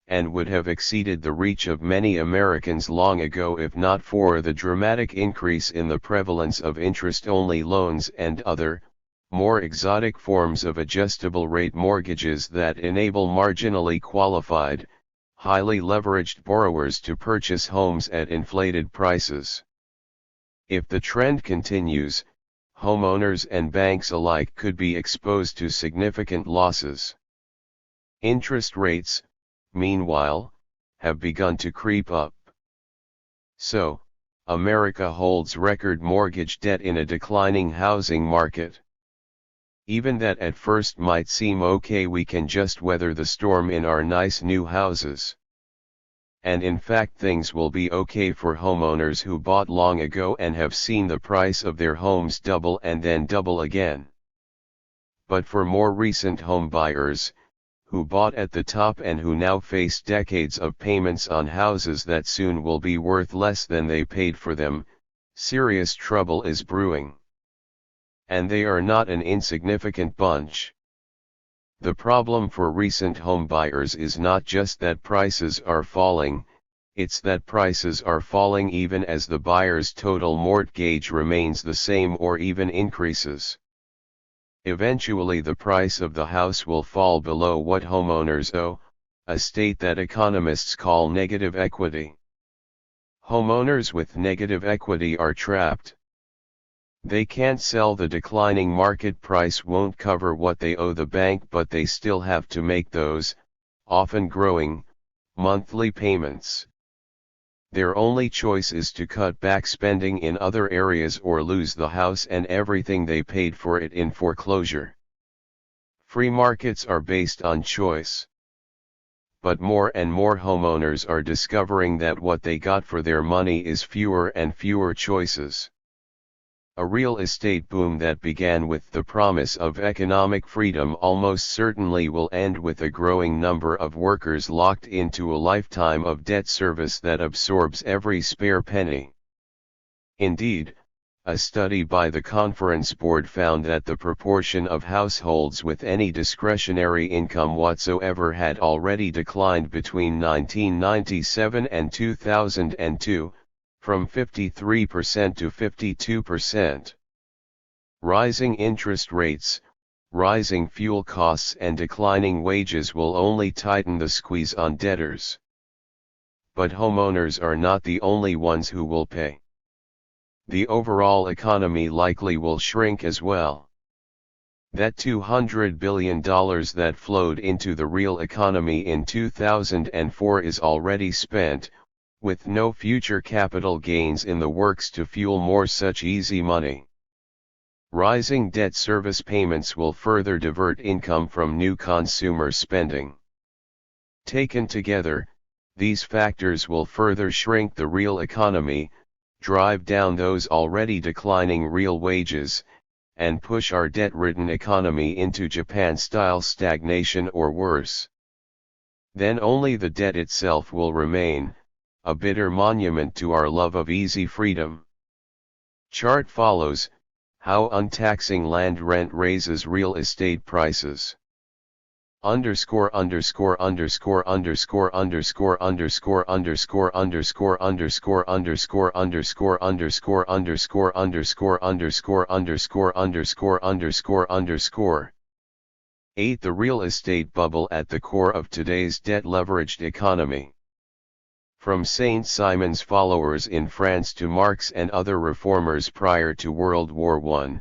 and would have exceeded the reach of many Americans long ago if not for the dramatic increase in the prevalence of interest-only loans and other, more exotic forms of adjustable-rate mortgages that enable marginally qualified, highly leveraged borrowers to purchase homes at inflated prices. If the trend continues, homeowners and banks alike could be exposed to significant losses. Interest rates, meanwhile, have begun to creep up. So, America holds record mortgage debt in a declining housing market. Even that at first might seem okay, we can just weather the storm in our nice new houses. And in fact things will be okay for homeowners who bought long ago and have seen the price of their homes double and then double again. But for more recent home buyers, who bought at the top and who now face decades of payments on houses that soon will be worth less than they paid for them, serious trouble is brewing. And they are not an insignificant bunch. The problem for recent home buyers is not just that prices are falling, it's that prices are falling even as the buyer's total mortgage remains the same or even increases. Eventually the price of the house will fall below what homeowners owe, a state that economists call negative equity. Homeowners with negative equity are trapped. They can't sell, the declining market price won't cover what they owe the bank, but they still have to make those, often growing, monthly payments. Their only choice is to cut back spending in other areas or lose the house and everything they paid for it in foreclosure. Free markets are based on choice. But more and more homeowners are discovering that what they got for their money is fewer and fewer choices. A real estate boom that began with the promise of economic freedom almost certainly will end with a growing number of workers locked into a lifetime of debt service that absorbs every spare penny. Indeed, a study by the Conference Board found that the proportion of households with any discretionary income whatsoever had already declined between 1997 and 2002, from 53% to 52%. Rising interest rates, rising fuel costs and declining wages will only tighten the squeeze on debtors. But homeowners are not the only ones who will pay. The overall economy likely will shrink as well. That $200 billion that flowed into the real economy in 2004 is already spent, with no future capital gains in the works to fuel more such easy money. Rising debt service payments will further divert income from new consumer spending. Taken together, these factors will further shrink the real economy, drive down those already declining real wages, and push our debt-ridden economy into Japan-style stagnation or worse. Then only the debt itself will remain, a bitter monument to our love of easy freedom. Chart follows, how untaxing land rent raises real estate prices. Underscore underscore underscore underscore underscore underscore underscore underscore underscore underscore underscore underscore underscore underscore underscore underscore underscore underscore underscore. 8. The real estate bubble at the core of today's debt-leveraged economy. From Saint-Simon's followers in France to Marx and other reformers prior to World War I,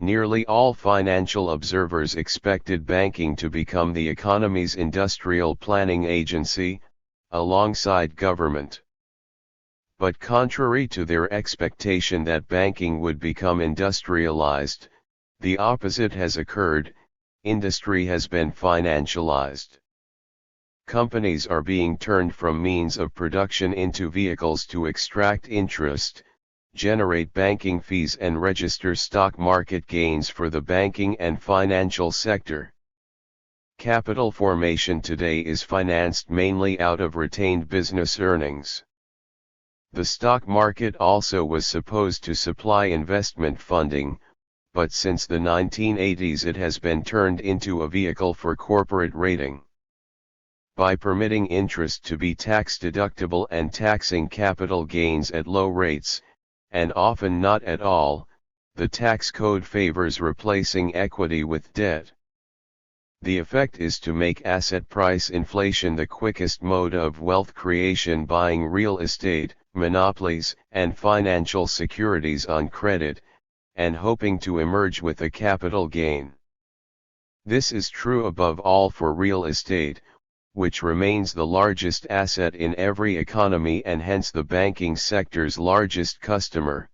nearly all financial observers expected banking to become the economy's industrial planning agency, alongside government. But contrary to their expectation that banking would become industrialized, the opposite has occurred: industry has been financialized. Companies are being turned from means of production into vehicles to extract interest, generate banking fees and register stock market gains for the banking and financial sector. Capital formation today is financed mainly out of retained business earnings. The stock market also was supposed to supply investment funding, but since the 1980s it has been turned into a vehicle for corporate rating. By permitting interest to be tax-deductible and taxing capital gains at low rates, and often not at all, the tax code favors replacing equity with debt. The effect is to make asset price inflation the quickest mode of wealth creation, buying real estate, monopolies, and financial securities on credit, and hoping to emerge with a capital gain. This is true above all for real estate, which remains the largest asset in every economy and hence the banking sector's largest customer.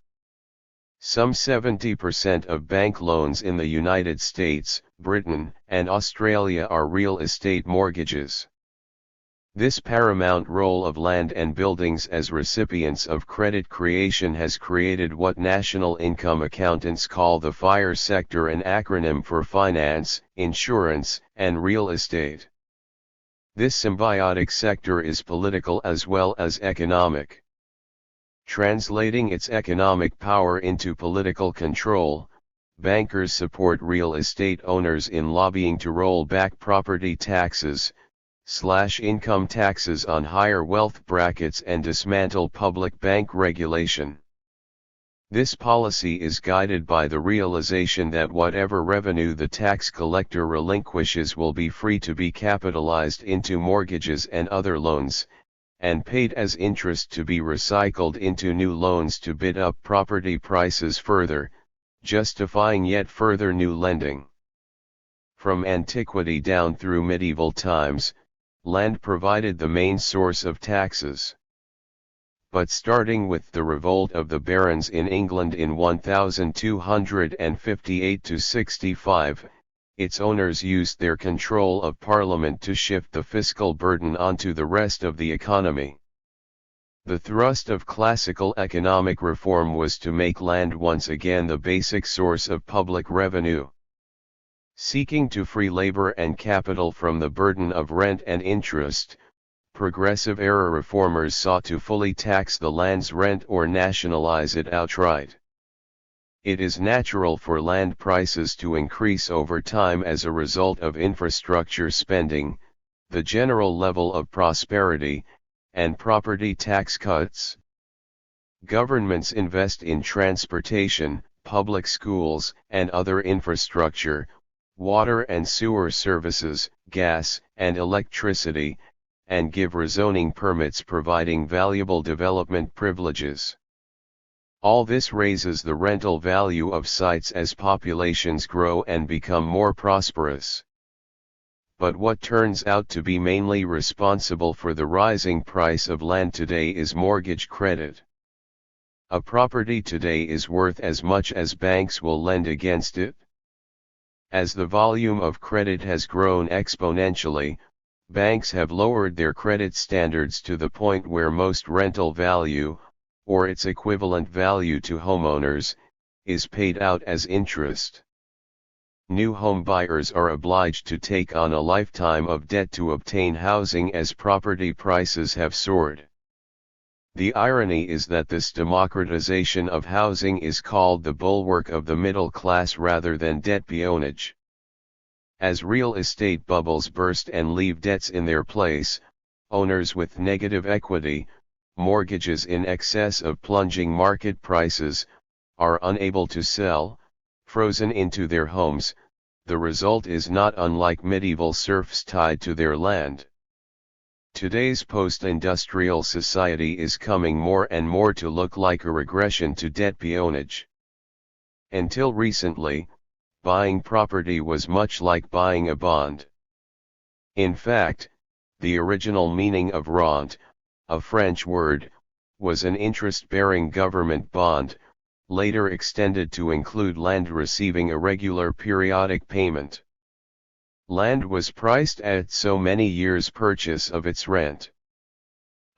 Some 70% of bank loans in the United States, Britain, and Australia are real estate mortgages. This paramount role of land and buildings as recipients of credit creation has created what national income accountants call the FIRE sector, an acronym for finance, insurance, and real estate. This symbiotic sector is political as well as economic. Translating its economic power into political control, bankers support real estate owners in lobbying to roll back property taxes, slash income taxes on higher wealth brackets, and dismantle public bank regulation. This policy is guided by the realization that whatever revenue the tax collector relinquishes will be free to be capitalized into mortgages and other loans, and paid as interest to be recycled into new loans to bid up property prices further, justifying yet further new lending. From antiquity down through medieval times, land provided the main source of taxes. But starting with the revolt of the barons in England in 1258–65, its owners used their control of Parliament to shift the fiscal burden onto the rest of the economy. The thrust of classical economic reform was to make land once again the basic source of public revenue. Seeking to free labor and capital from the burden of rent and interest, progressive-era reformers sought to fully tax the land's rent or nationalize it outright. It is natural for land prices to increase over time as a result of infrastructure spending, the general level of prosperity, and property tax cuts. Governments invest in transportation, public schools, and other infrastructure, water and sewer services, gas and electricity, and give rezoning permits providing valuable development privileges. All this raises the rental value of sites as populations grow and become more prosperous. But what turns out to be mainly responsible for the rising price of land today is mortgage credit. A property today is worth as much as banks will lend against it. As the volume of credit has grown exponentially, banks have lowered their credit standards to the point where most rental value, or its equivalent value to homeowners, is paid out as interest. New home buyers are obliged to take on a lifetime of debt to obtain housing as property prices have soared. The irony is that this democratization of housing is called the bulwark of the middle class rather than debt peonage. As real estate bubbles burst and leave debts in their place, owners with negative equity, mortgages in excess of plunging market prices, are unable to sell, frozen into their homes. The result is not unlike medieval serfs tied to their land. Today's post-industrial society is coming more and more to look like a regression to debt peonage. Until recently, buying property was much like buying a bond. In fact, the original meaning of rente, a French word, was an interest-bearing government bond, later extended to include land receiving a regular periodic payment. Land was priced at so many years' purchase of its rent.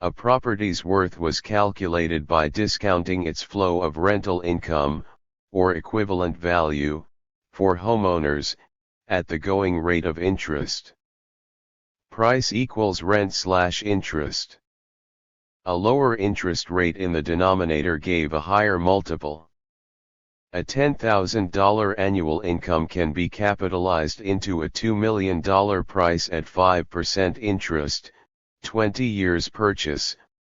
A property's worth was calculated by discounting its flow of rental income, or equivalent value, for homeowners, at the going rate of interest. Price equals rent/interest. A lower interest rate in the denominator gave a higher multiple. A $10,000 annual income can be capitalized into a $2 million price at 5% interest, 20 years purchase,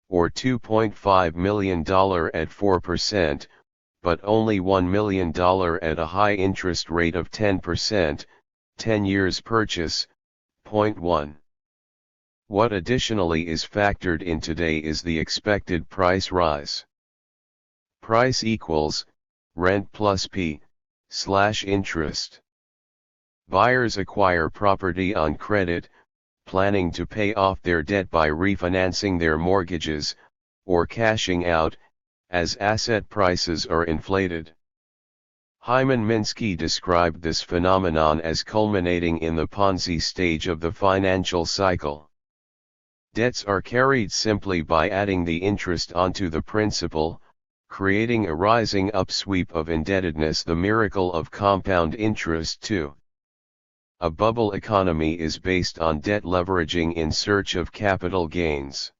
or $2.5 million at 4%, but only $1 million at a high interest rate of 10%, 10 years purchase, 0.1. What additionally is factored in today is the expected price rise. Price equals rent plus P/interest. Buyers acquire property on credit, planning to pay off their debt by refinancing their mortgages, or cashing out, as asset prices are inflated. Hyman Minsky described this phenomenon as culminating in the Ponzi stage of the financial cycle. Debts are carried simply by adding the interest onto the principal, creating a rising upsweep of indebtedness, the miracle of compound interest too. A bubble economy is based on debt leveraging in search of capital gains.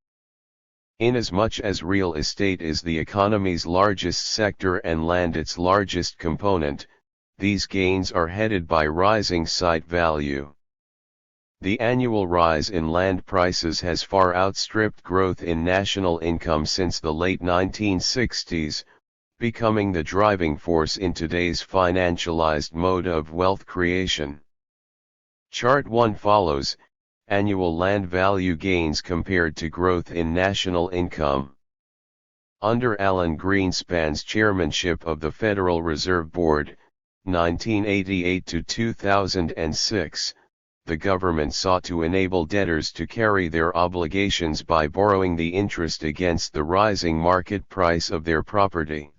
Inasmuch as real estate is the economy's largest sector and land its largest component, these gains are headed by rising site value. The annual rise in land prices has far outstripped growth in national income since the late 1960s, becoming the driving force in today's financialized mode of wealth creation. Chart 1 follows annual land value gains compared to growth in national income. Under Alan Greenspan's chairmanship of the Federal Reserve Board, 1988 to 2006, the government sought to enable debtors to carry their obligations by borrowing the interest against the rising market price of their property.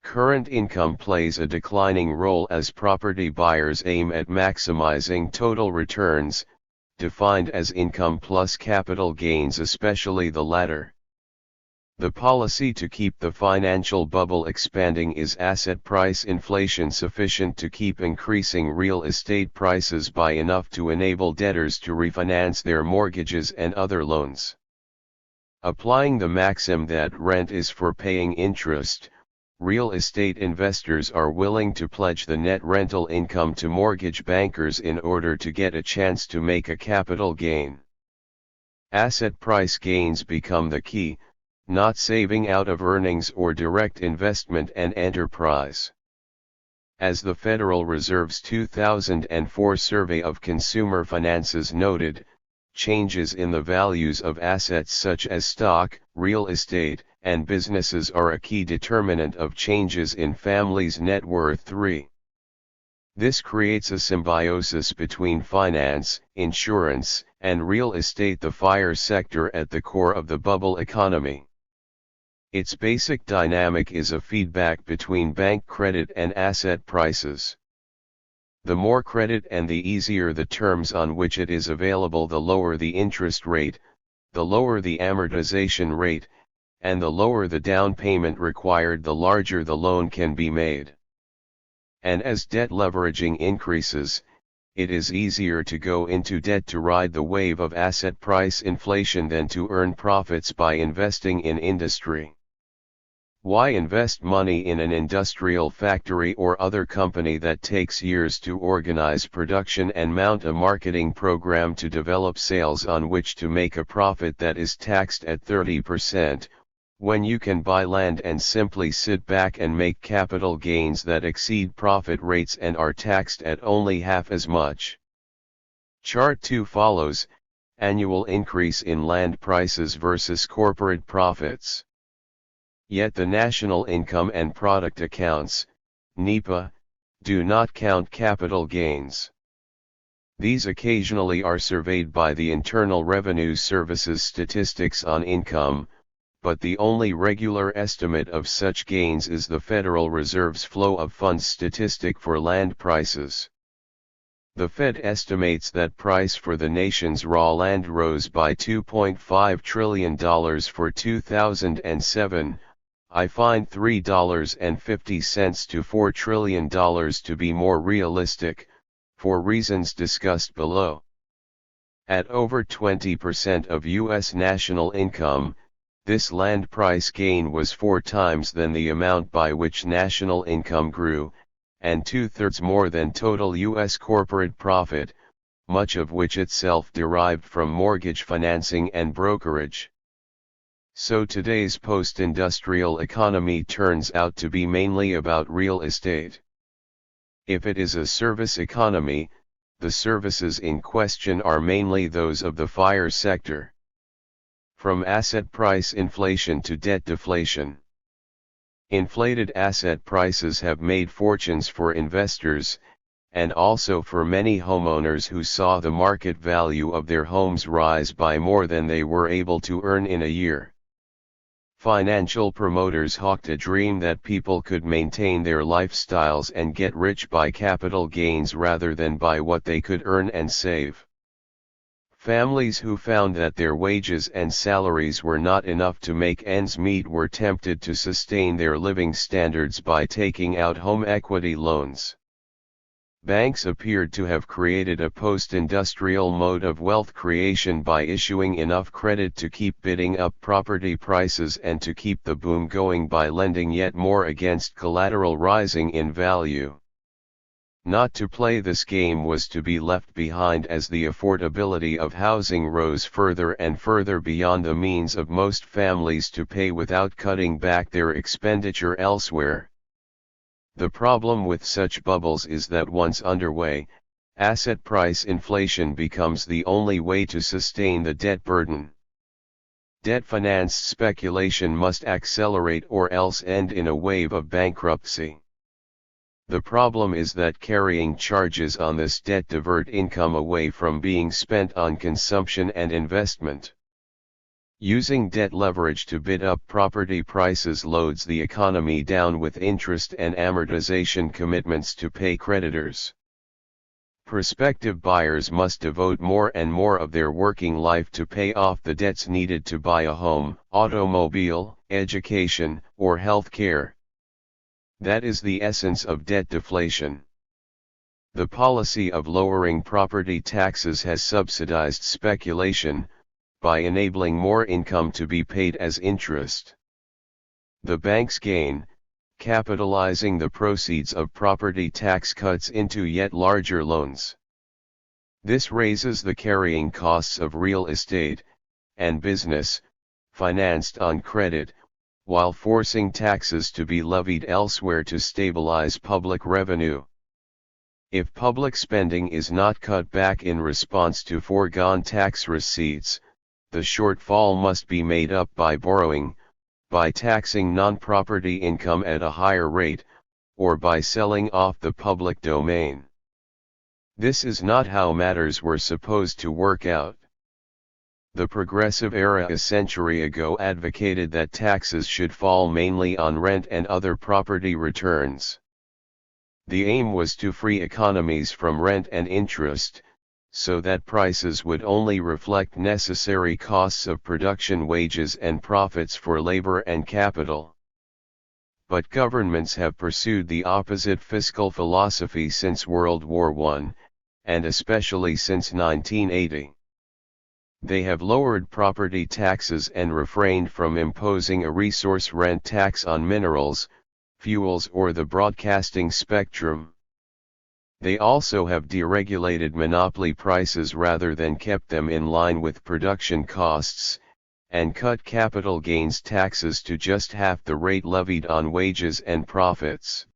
Current income plays a declining role as property buyers aim at maximizing total returns, defined as income plus capital gains, especially the latter. The policy to keep the financial bubble expanding is asset price inflation sufficient to keep increasing real estate prices by enough to enable debtors to refinance their mortgages and other loans. Applying the maxim that rent is for paying interest, real estate investors are willing to pledge the net rental income to mortgage bankers in order to get a chance to make a capital gain. Asset price gains become the key, not saving out of earnings or direct investment and enterprise. As the Federal Reserve's 2004 survey of consumer finances noted, changes in the values of assets such as stock, real estate, and businesses are a key determinant of changes in families' net worth. 3. This creates a symbiosis between finance, insurance, and real estate, the FIRE sector at the core of the bubble economy. Its basic dynamic is a feedback between bank credit and asset prices. The more credit and the easier the terms on which it is available, the lower the interest rate, the lower the amortization rate, and the lower the down payment required, the larger the loan can be made. And as debt leveraging increases, it is easier to go into debt to ride the wave of asset price inflation than to earn profits by investing in industry. Why invest money in an industrial factory or other company that takes years to organize production and mount a marketing program to develop sales on which to make a profit that is taxed at 30%, when you can buy land and simply sit back and make capital gains that exceed profit rates and are taxed at only half as much? Chart 2 follows, annual increase in land prices versus corporate profits. Yet the National Income and Product Accounts, NIPA, do not count capital gains. These occasionally are surveyed by the Internal Revenue Service's statistics on income, but the only regular estimate of such gains is the Federal Reserve's flow of funds statistic for land prices. The Fed estimates that price for the nation's raw land rose by $2.5 trillion for 2007. I find $3.50 to $4 trillion to be more realistic, for reasons discussed below. At over 20% of U.S. national income, this land price gain was 4 times than the amount by which national income grew, and 2/3 more than total U.S. corporate profit, much of which itself derived from mortgage financing and brokerage. So today's post-industrial economy turns out to be mainly about real estate. If it is a service economy, the services in question are mainly those of the FIRE sector. From asset price inflation to debt deflation. Inflated asset prices have made fortunes for investors, and also for many homeowners who saw the market value of their homes rise by more than they were able to earn in a year. Financial promoters hawked a dream that people could maintain their lifestyles and get rich by capital gains rather than by what they could earn and save. Families who found that their wages and salaries were not enough to make ends meet were tempted to sustain their living standards by taking out home equity loans. Banks appeared to have created a post-industrial mode of wealth creation by issuing enough credit to keep bidding up property prices and to keep the boom going by lending yet more against collateral rising in value. Not to play this game was to be left behind, as the affordability of housing rose further and further beyond the means of most families to pay without cutting back their expenditure elsewhere. The problem with such bubbles is that once underway, asset price inflation becomes the only way to sustain the debt burden. Debt-financed speculation must accelerate or else end in a wave of bankruptcy. The problem is that carrying charges on this debt divert income away from being spent on consumption and investment. Using debt leverage to bid up property prices loads the economy down with interest and amortization commitments to pay creditors. Prospective buyers must devote more and more of their working life to pay off the debts needed to buy a home, automobile, education, or health care. That is the essence of debt deflation. The policy of lowering property taxes has subsidized speculation, by enabling more income to be paid as interest. The banks gain, capitalizing the proceeds of property tax cuts into yet larger loans. This raises the carrying costs of real estate and business, financed on credit, while forcing taxes to be levied elsewhere to stabilize public revenue. If public spending is not cut back in response to foregone tax receipts, the shortfall must be made up by borrowing, by taxing non-property income at a higher rate, or by selling off the public domain. This is not how matters were supposed to work out. The progressive era a century ago advocated that taxes should fall mainly on rent and other property returns. The aim was to free economies from rent and interest, so that prices would only reflect necessary costs of production, wages and profits for labor and capital. But governments have pursued the opposite fiscal philosophy since World War I, and especially since 1980. They have lowered property taxes and refrained from imposing a resource rent tax on minerals, fuels or the broadcasting spectrum. They also have deregulated monopoly prices rather than kept them in line with production costs, and cut capital gains taxes to just half the rate levied on wages and profits.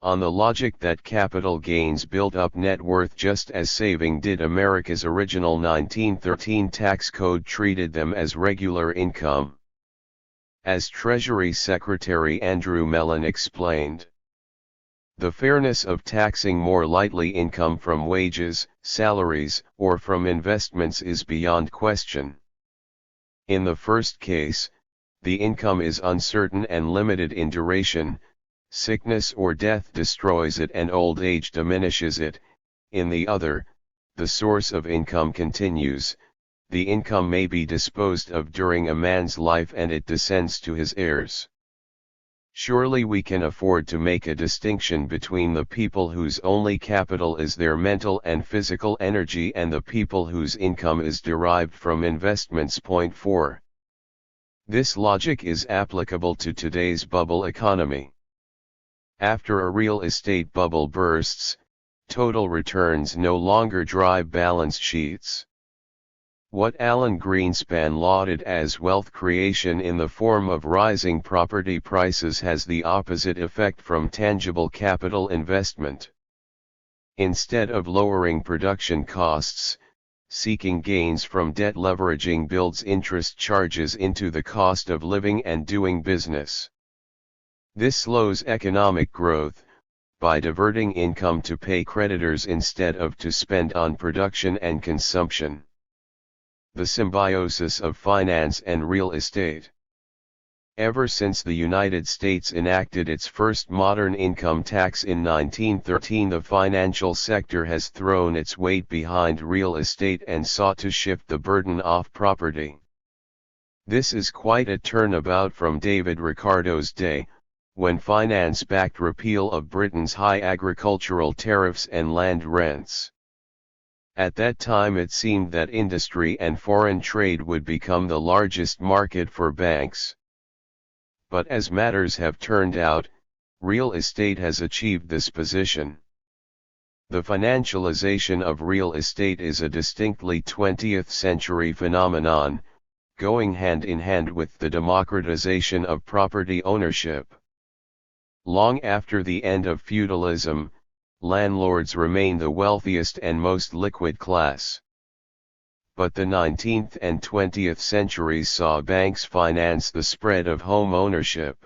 On the logic that capital gains build up net worth just as saving did, America's original 1913 tax code treated them as regular income. As Treasury Secretary Andrew Mellon explained, the fairness of taxing more lightly income from wages, salaries, or from investments is beyond question. In the first case, the income is uncertain and limited in duration, sickness or death destroys it and old age diminishes it. In the other, the source of income continues. The income may be disposed of during a man's life and it descends to his heirs. Surely we can afford to make a distinction between the people whose only capital is their mental and physical energy and the people whose income is derived from investments. Point 4. This logic is applicable to today's bubble economy. After a real estate bubble bursts, total returns no longer drive balance sheets. What Alan Greenspan lauded as wealth creation in the form of rising property prices has the opposite effect from tangible capital investment. Instead of lowering production costs, seeking gains from debt leveraging builds interest charges into the cost of living and doing business. This slows economic growth, by diverting income to pay creditors instead of to spend on production and consumption. The symbiosis of finance and real estate. Ever since the United States enacted its first modern income tax in 1913, the financial sector has thrown its weight behind real estate and sought to shift the burden off property. This is quite a turnabout from David Ricardo's day, when finance backed repeal of Britain's high agricultural tariffs and land rents. At that time it seemed that industry and foreign trade would become the largest market for banks. But as matters have turned out, real estate has achieved this position. The financialization of real estate is a distinctly 20th century phenomenon, going hand in hand with the democratization of property ownership. Long after the end of feudalism, landlords remain the wealthiest and most liquid class. But the 19th and 20th centuries saw banks finance the spread of home ownership.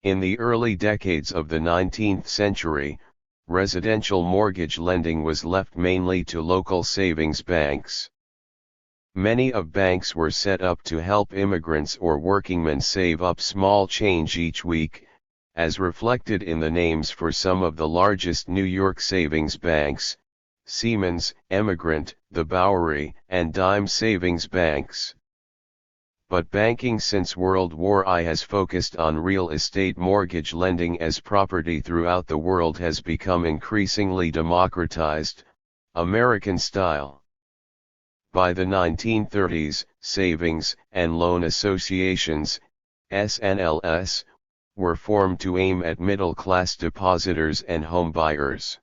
In the early decades of the 19th century, residential mortgage lending was left mainly to local savings banks. Many of banks were set up to help immigrants or workingmen save up small change each week, as reflected in the names for some of the largest New York savings banks, Siemens, Emigrant, the Bowery, and Dime Savings Banks. But banking since World War I has focused on real estate mortgage lending as property throughout the world has become increasingly democratized, American style. By the 1930s, savings and loan associations, SNLS, were formed to aim at middle-class depositors and home buyers.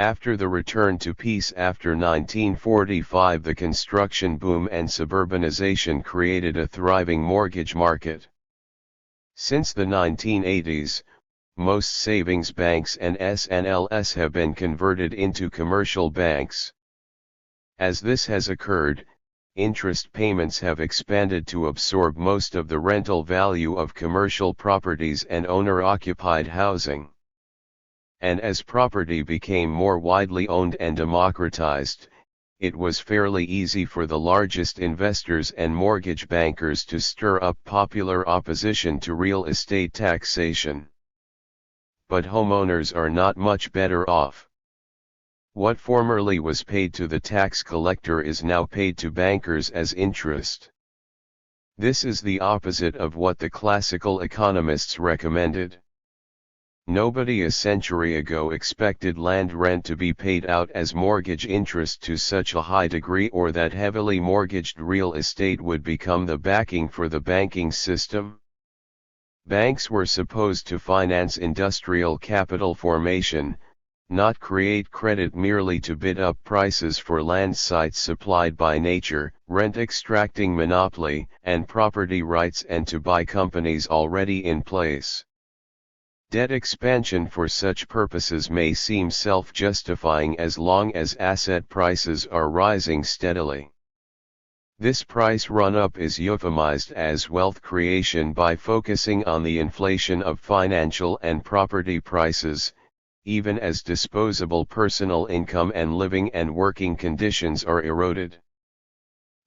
After the return to peace after 1945, the construction boom and suburbanization created a thriving mortgage market. Since the 1980s, most savings banks and SNLs have been converted into commercial banks. As this has occurred, interest payments have expanded to absorb most of the rental value of commercial properties and owner-occupied housing. And as property became more widely owned and democratized, it was fairly easy for the largest investors and mortgage bankers to stir up popular opposition to real estate taxation. But homeowners are not much better off. What formerly was paid to the tax collector is now paid to bankers as interest. This is the opposite of what the classical economists recommended. Nobody a century ago expected land rent to be paid out as mortgage interest to such a high degree, or that heavily mortgaged real estate would become the backing for the banking system. Banks were supposed to finance industrial capital formation, not create credit merely to bid up prices for land sites supplied by nature, rent-extracting monopoly and property rights, and to buy companies already in place. Debt expansion for such purposes may seem self-justifying as long as asset prices are rising steadily. This price run-up is euphemized as wealth creation by focusing on the inflation of financial and property prices, even as disposable personal income and living and working conditions are eroded.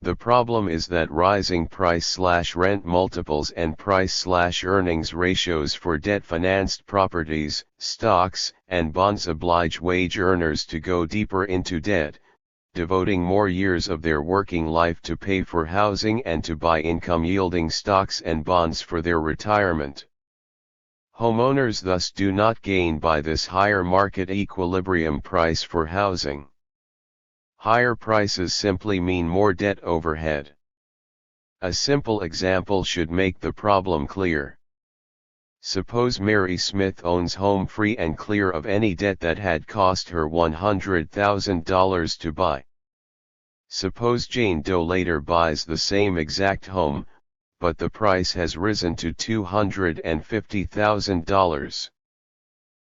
The problem is that rising price/rent multiples and price/earnings ratios for debt-financed properties, stocks, and bonds oblige wage earners to go deeper into debt, devoting more years of their working life to pay for housing and to buy income-yielding stocks and bonds for their retirement. Homeowners thus do not gain by this higher market equilibrium price for housing. Higher prices simply mean more debt overhead. A simple example should make the problem clear. Suppose Mary Smith owns home free and clear of any debt that had cost her $100,000 to buy. Suppose Jane Doe later buys the same exact home, but the price has risen to $250,000.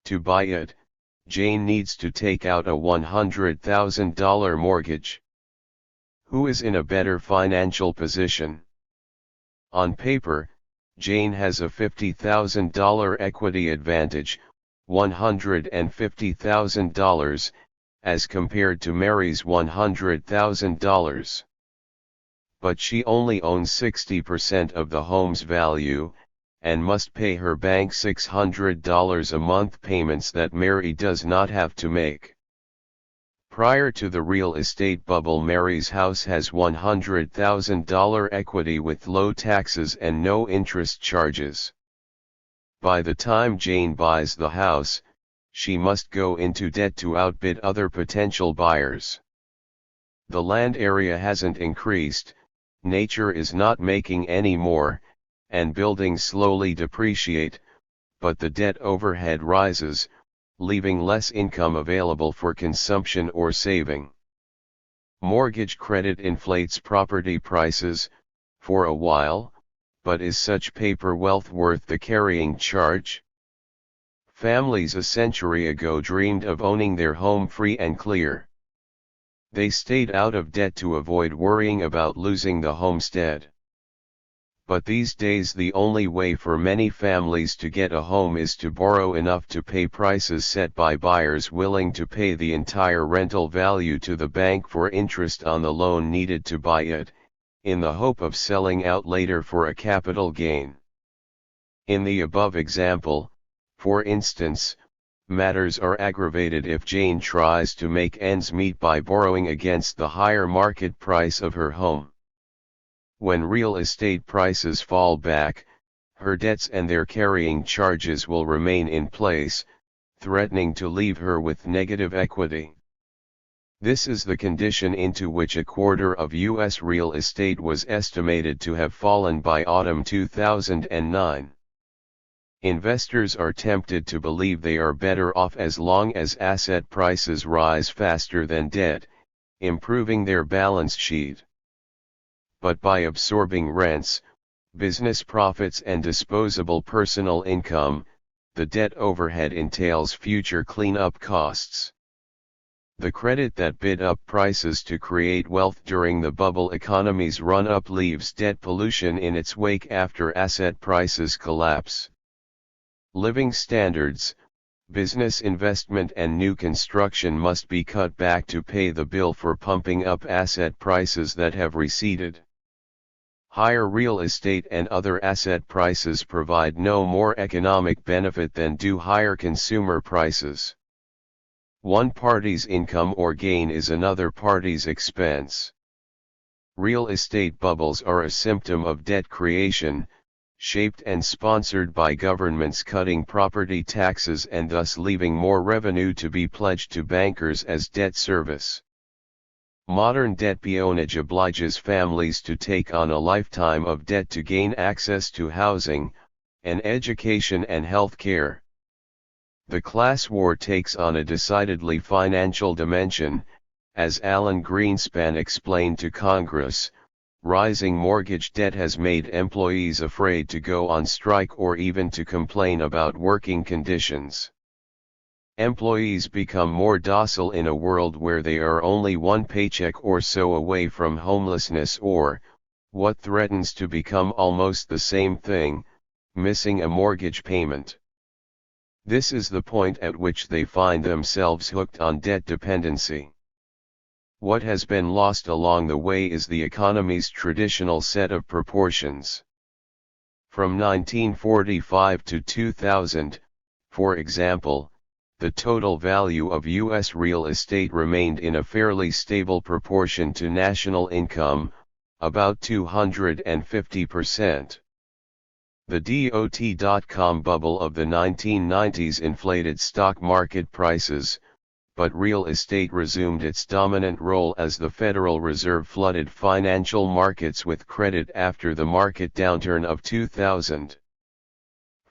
To buy it, Jane needs to take out a $100,000 mortgage. Who is in a better financial position? On paper, Jane has a $50,000 equity advantage, $150,000, as compared to Mary's $100,000. But she only owns 60% of the home's value, and must pay her bank $600 a month payments that Mary does not have to make. Prior to the real estate bubble, Mary's house has $100,000 equity with low taxes and no interest charges. By the time Jane buys the house, she must go into debt to outbid other potential buyers. The land area hasn't increased, nature is not making any more, and buildings slowly depreciate, but the debt overhead rises, leaving less income available for consumption or saving. Mortgage credit inflates property prices, for a while, but is such paper wealth worth the carrying charge? Families a century ago dreamed of owning their home free and clear. They stayed out of debt to avoid worrying about losing the homestead. But these days the only way for many families to get a home is to borrow enough to pay prices set by buyers willing to pay the entire rental value to the bank for interest on the loan needed to buy it, in the hope of selling out later for a capital gain. In the above example, for instance, matters are aggravated if Jane tries to make ends meet by borrowing against the higher market price of her home. When real estate prices fall back, her debts and their carrying charges will remain in place, threatening to leave her with negative equity. This is the condition into which a quarter of U.S. real estate was estimated to have fallen by autumn 2009. Investors are tempted to believe they are better off as long as asset prices rise faster than debt, improving their balance sheet. But by absorbing rents, business profits and disposable personal income, the debt overhead entails future cleanup costs. The credit that bid up prices to create wealth during the bubble economy's run-up leaves debt pollution in its wake after asset prices collapse. Living standards, business investment and new construction must be cut back to pay the bill for pumping up asset prices that have receded. Higher real estate and other asset prices provide no more economic benefit than do higher consumer prices. One party's income or gain is another party's expense. Real estate bubbles are a symptom of debt creation, shaped and sponsored by governments cutting property taxes and thus leaving more revenue to be pledged to bankers as debt service. Modern debt peonage obliges families to take on a lifetime of debt to gain access to housing, and education and health care. The class war takes on a decidedly financial dimension, as Alan Greenspan explained to Congress. Rising mortgage debt has made employees afraid to go on strike or even to complain about working conditions. Employees become more docile in a world where they are only one paycheck or so away from homelessness or, what threatens to become almost the same thing, missing a mortgage payment. This is the point at which they find themselves hooked on debt dependency. What has been lost along the way is the economy's traditional set of proportions. From 1945 to 2000, for example, the total value of U.S. real estate remained in a fairly stable proportion to national income, about 250%. The dot-com bubble of the 1990s inflated stock market prices, but real estate resumed its dominant role as the Federal Reserve flooded financial markets with credit after the market downturn of 2000.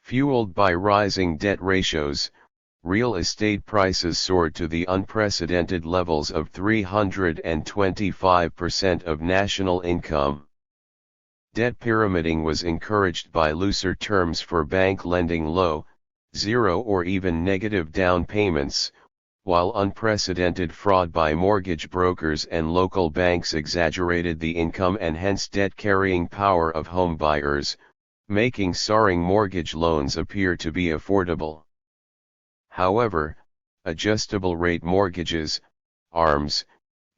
Fueled by rising debt ratios, real estate prices soared to the unprecedented levels of 325% of national income. Debt pyramiding was encouraged by looser terms for bank lending, low, zero or even negative down payments, while unprecedented fraud by mortgage brokers and local banks exaggerated the income and hence debt-carrying power of home buyers, making soaring mortgage loans appear to be affordable. However, adjustable-rate mortgages, ARMs,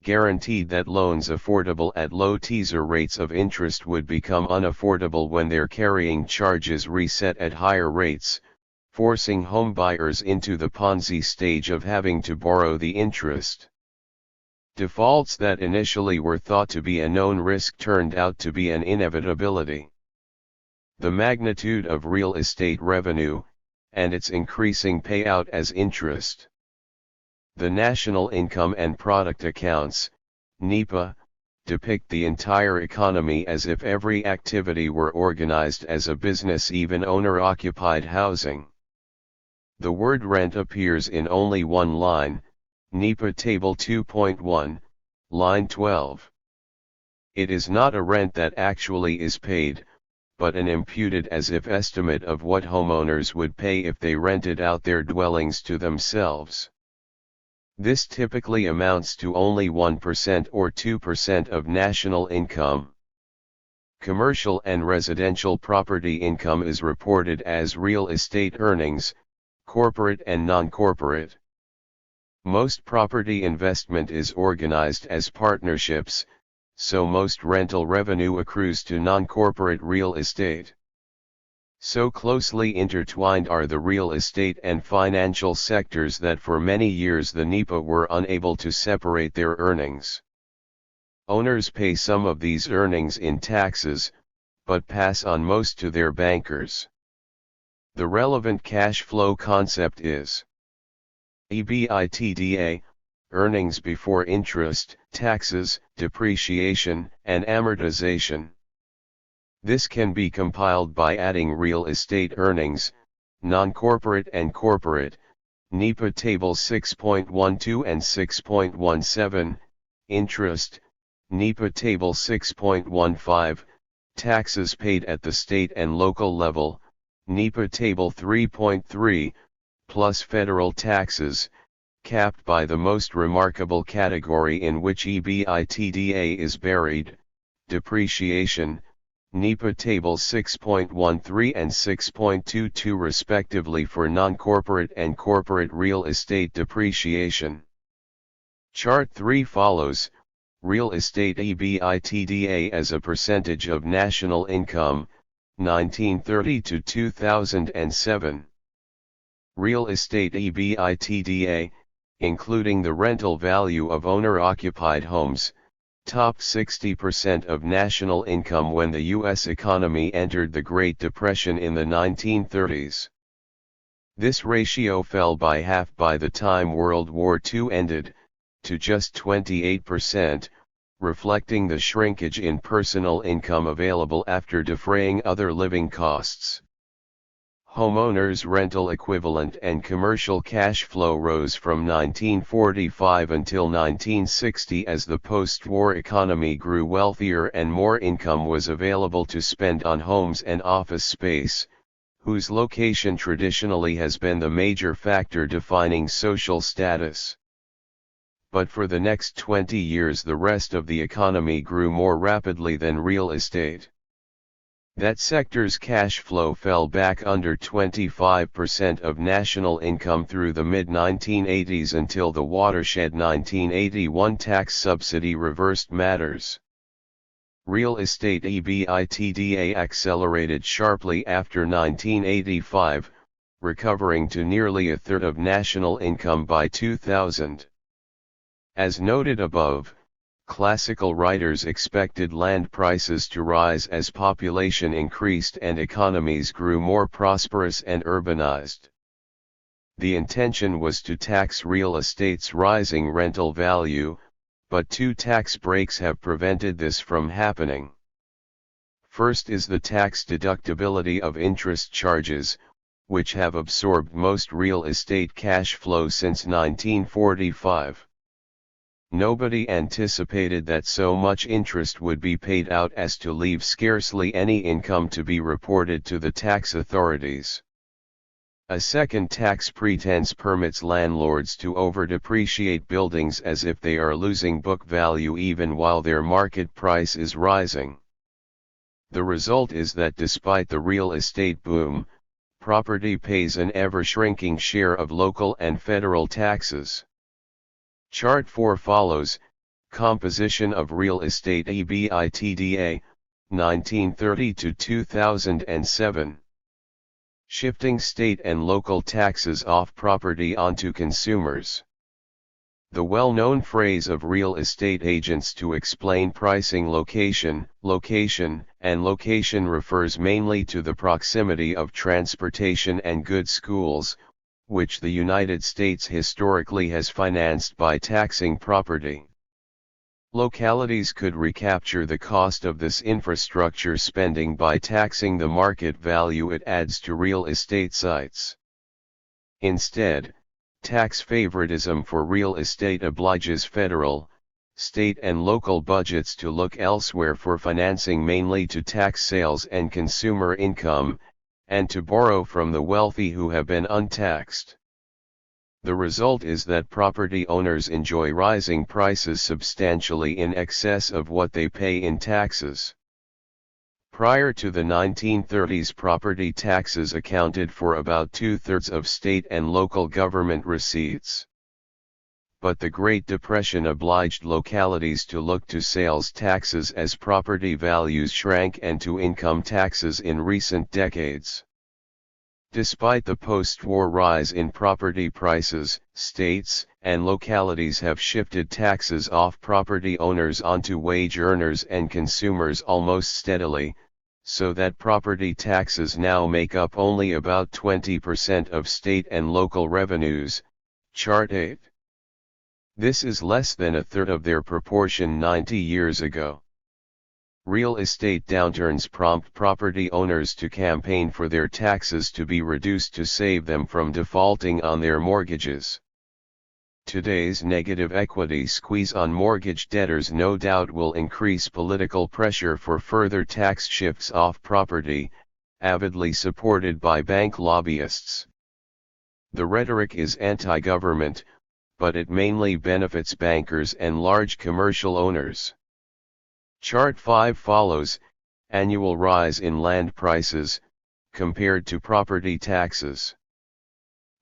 guaranteed that loans affordable at low teaser rates of interest would become unaffordable when their carrying charges reset at higher rates, forcing homebuyers into the Ponzi stage of having to borrow the interest. Defaults that initially were thought to be a known risk turned out to be an inevitability. The magnitude of real estate revenue, and its increasing payout as interest. The National Income and Product Accounts, NIPA, depict the entire economy as if every activity were organized as a business, even owner-occupied housing. The word rent appears in only one line, NIPA Table 2.1, line 12. It is not a rent that actually is paid, but an imputed as if estimate of what homeowners would pay if they rented out their dwellings to themselves. This typically amounts to only 1% or 2% of national income. Commercial and residential property income is reported as real estate earnings, corporate and non-corporate. Most property investment is organized as partnerships, so most rental revenue accrues to non-corporate real estate. So closely intertwined are the real estate and financial sectors that for many years the NIPA were unable to separate their earnings. Owners pay some of these earnings in taxes, but pass on most to their bankers. The relevant cash flow concept is EBITDA, earnings before interest, taxes, depreciation, and amortization. This can be compiled by adding real estate earnings, Non-corporate and corporate, NEPA Tables 6.12 and 6.17, Interest, NEPA Table 6.15, Taxes paid at the state and local level, NEPA Table 3.3, plus federal taxes, capped by the most remarkable category in which EBITDA is buried, depreciation, NEPA Tables 6.13 and 6.22 respectively for non-corporate and corporate real estate depreciation. Chart 3 follows, real estate EBITDA as a percentage of national income, 1930 to 2007. Real estate EBITDA, including the rental value of owner-occupied homes, topped 60% of national income when the U.S. economy entered the Great Depression in the 1930s. This ratio fell by half by the time World War II ended, to just 28%, reflecting the shrinkage in personal income available after defraying other living costs. Homeowners' rental equivalent and commercial cash flow rose from 1945 until 1960 as the post-war economy grew wealthier and more income was available to spend on homes and office space, whose location traditionally has been the major factor defining social status. But for the next 20 years the rest of the economy grew more rapidly than real estate. That sector's cash flow fell back under 25% of national income through the mid-1980s until the watershed 1981 tax subsidy reversed matters. Real estate EBITDA accelerated sharply after 1985, recovering to nearly a third of national income by 2000. As noted above, classical writers expected land prices to rise as population increased and economies grew more prosperous and urbanized. The intention was to tax real estate's rising rental value, but two tax breaks have prevented this from happening. First is the tax deductibility of interest charges, which have absorbed most real estate cash flow since 1945. Nobody anticipated that so much interest would be paid out as to leave scarcely any income to be reported to the tax authorities. A second tax pretense permits landlords to over-depreciate buildings as if they are losing book value even while their market price is rising. The result is that despite the real estate boom, property pays an ever-shrinking share of local and federal taxes. Chart 4 follows, composition of real estate EBITDA, 1930 to 2007. Shifting state and local taxes off property onto consumers. The well-known phrase of real estate agents to explain pricing location, and location refers mainly to the proximity of transportation and good schools, which the United States historically has financed by taxing property. Localities could recapture the cost of this infrastructure spending by taxing the market value it adds to real estate sites. Instead, tax favoritism for real estate obliges federal, state and local budgets to look elsewhere for financing, mainly to tax sales and consumer income, and to borrow from the wealthy who have been untaxed. The result is that property owners enjoy rising prices substantially in excess of what they pay in taxes. Prior to the 1930s, property taxes accounted for about 2/3 of state and local government receipts. But the Great Depression obliged localities to look to sales taxes as property values shrank and to income taxes in recent decades. Despite the post-war rise in property prices, states and localities have shifted taxes off property owners onto wage earners and consumers almost steadily, so that property taxes now make up only about 20% of state and local revenues. Chart 8. This is less than a third of their proportion 90 years ago. Real estate downturns prompt property owners to campaign for their taxes to be reduced to save them from defaulting on their mortgages. Today's negative equity squeeze on mortgage debtors no doubt will increase political pressure for further tax shifts off property, avidly supported by bank lobbyists. The rhetoric is anti-government, but it mainly benefits bankers and large commercial owners. Chart 5 follows, annual rise in land prices, compared to property taxes.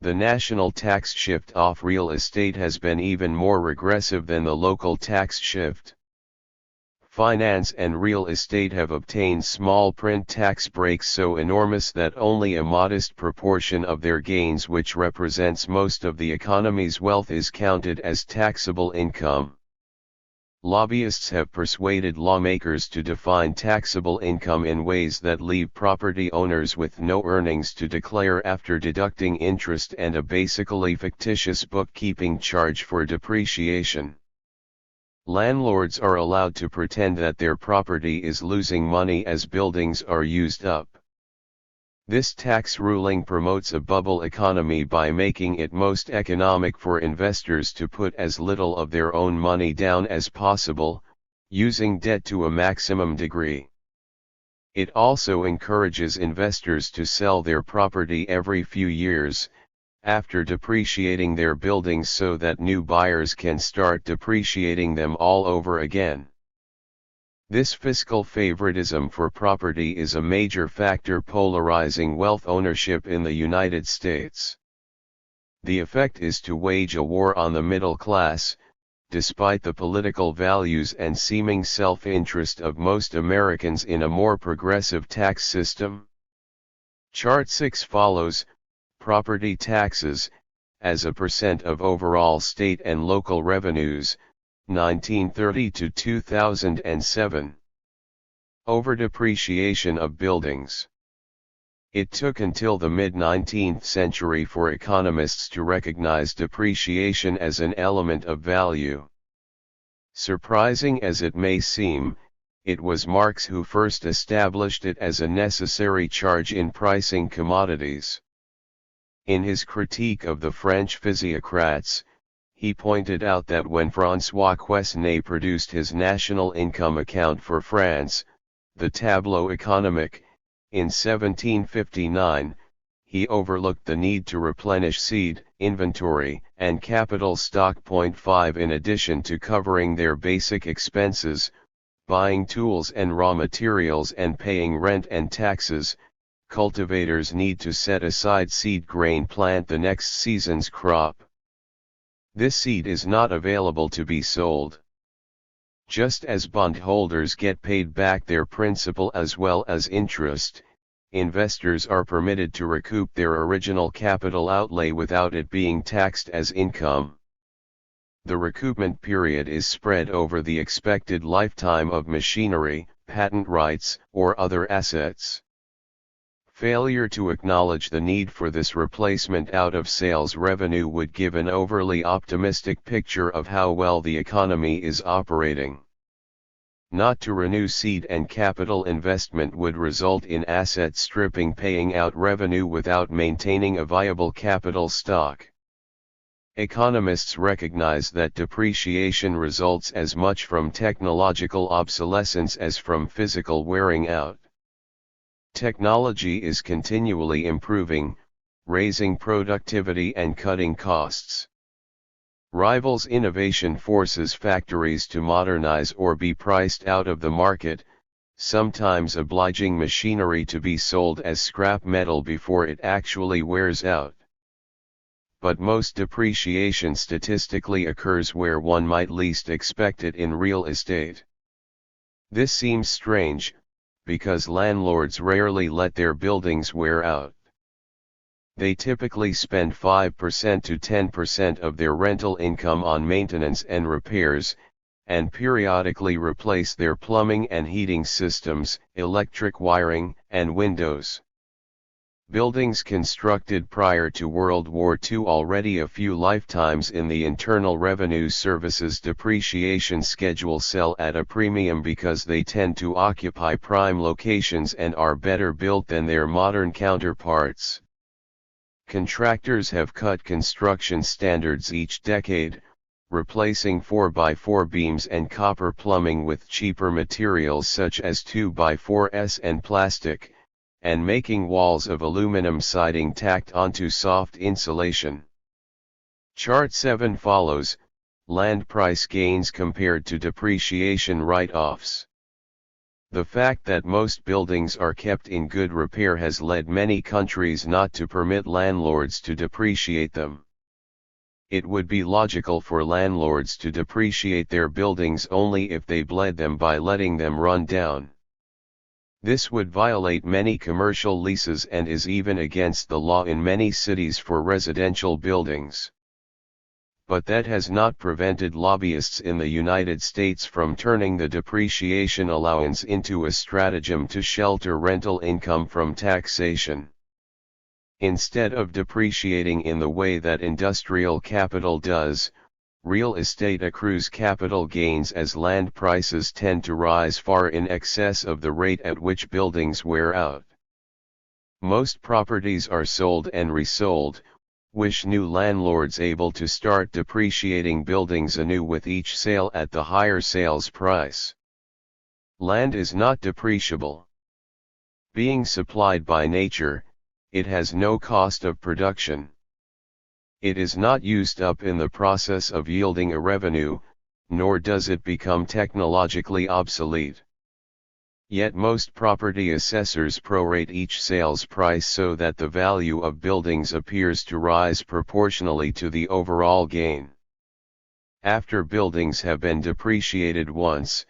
The national tax shift off real estate has been even more regressive than the local tax shift. Finance and real estate have obtained small print tax breaks so enormous that only a modest proportion of their gains, which represents most of the economy's wealth, is counted as taxable income. Lobbyists have persuaded lawmakers to define taxable income in ways that leave property owners with no earnings to declare after deducting interest and a basically fictitious bookkeeping charge for depreciation. Landlords are allowed to pretend that their property is losing money as buildings are used up. This tax ruling promotes a bubble economy by making it most economic for investors to put as little of their own money down as possible, using debt to a maximum degree. It also encourages investors to sell their property every few years, after depreciating their buildings, so that new buyers can start depreciating them all over again. This fiscal favoritism for property is a major factor polarizing wealth ownership in the United States. The effect is to wage a war on the middle class, despite the political values and seeming self-interest of most Americans in a more progressive tax system. Chart 6 follows, property taxes, as a percent of overall state and local revenues, 1930 to 2007. Overdepreciation of buildings. It took until the mid-19th century for economists to recognize depreciation as an element of value. Surprising as it may seem, it was Marx who first established it as a necessary charge in pricing commodities. In his critique of the French physiocrats, he pointed out that when François Quesnay produced his national income account for France, the Tableau économique, in 1759, he overlooked the need to replenish seed, inventory, and capital stock. 5 In addition to covering their basic expenses, buying tools and raw materials and paying rent and taxes, cultivators need to set aside seed grain plant the next season's crop. This seed is not available to be sold. Just as bondholders get paid back their principal as well as interest, investors are permitted to recoup their original capital outlay without it being taxed as income. The recoupment period is spread over the expected lifetime of machinery, patent rights, or other assets. Failure to acknowledge the need for this replacement out of sales revenue would give an overly optimistic picture of how well the economy is operating. Not to renew seed and capital investment would result in asset stripping, paying out revenue without maintaining a viable capital stock. Economists recognize that depreciation results as much from technological obsolescence as from physical wearing out. Technology is continually improving, raising productivity and cutting costs. Rivals innovation forces factories to modernize or be priced out of the market, sometimes obliging machinery to be sold as scrap metal before it actually wears out. But most depreciation statistically occurs where one might least expect it, in real estate. This seems strange, because landlords rarely let their buildings wear out. They typically spend 5% to 10% of their rental income on maintenance and repairs, and periodically replace their plumbing and heating systems, electric wiring, and windows. Buildings constructed prior to World War II already a few lifetimes in the Internal Revenue Service's depreciation schedule sell at a premium because they tend to occupy prime locations and are better built than their modern counterparts. Contractors have cut construction standards each decade, replacing 4x4 beams and copper plumbing with cheaper materials such as 2x4s and plastic, and making walls of aluminum siding tacked onto soft insulation. Chart 7 follows, land price gains compared to depreciation write-offs. The fact that most buildings are kept in good repair has led many countries not to permit landlords to depreciate them. It would be logical for landlords to depreciate their buildings only if they bled them by letting them run down. This would violate many commercial leases and is even against the law in many cities for residential buildings. But that has not prevented lobbyists in the United States from turning the depreciation allowance into a stratagem to shelter rental income from taxation. Instead of depreciating in the way that industrial capital does, real estate accrues capital gains as land prices tend to rise far in excess of the rate at which buildings wear out. Most properties are sold and resold, with new landlords able to start depreciating buildings anew with each sale at the higher sales price. Land is not depreciable. Being supplied by nature, it has no cost of production. It is not used up in the process of yielding a revenue, nor does it become technologically obsolete. Yet most property assessors prorate each sales price so that the value of buildings appears to rise proportionally to the overall gain. After buildings have been depreciated once,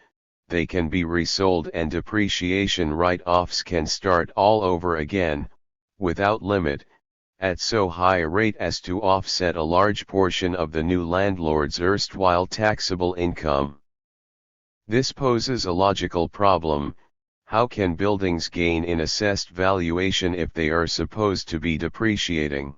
they can be resold and depreciation write-offs can start all over again, without limit, at so high a rate as to offset a large portion of the new landlord's erstwhile taxable income. This poses a logical problem: how can buildings gain in assessed valuation if they are supposed to be depreciating?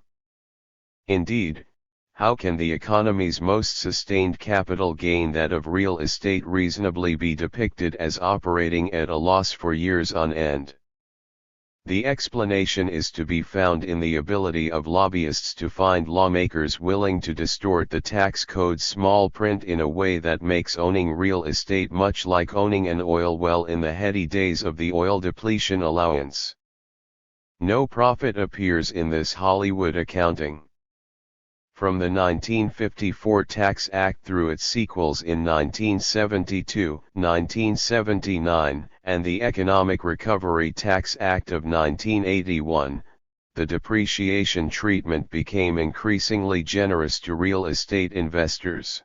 Indeed, how can the economy's most sustained capital gain, that of real estate, reasonably be depicted as operating at a loss for years on end? The explanation is to be found in the ability of lobbyists to find lawmakers willing to distort the tax code's small print in a way that makes owning real estate much like owning an oil well in the heady days of the oil depletion allowance. No profit appears in this Hollywood accounting. From the 1954 Tax Act through its sequels in 1972, 1979, and the Economic Recovery Tax Act of 1981, the depreciation treatment became increasingly generous to real estate investors.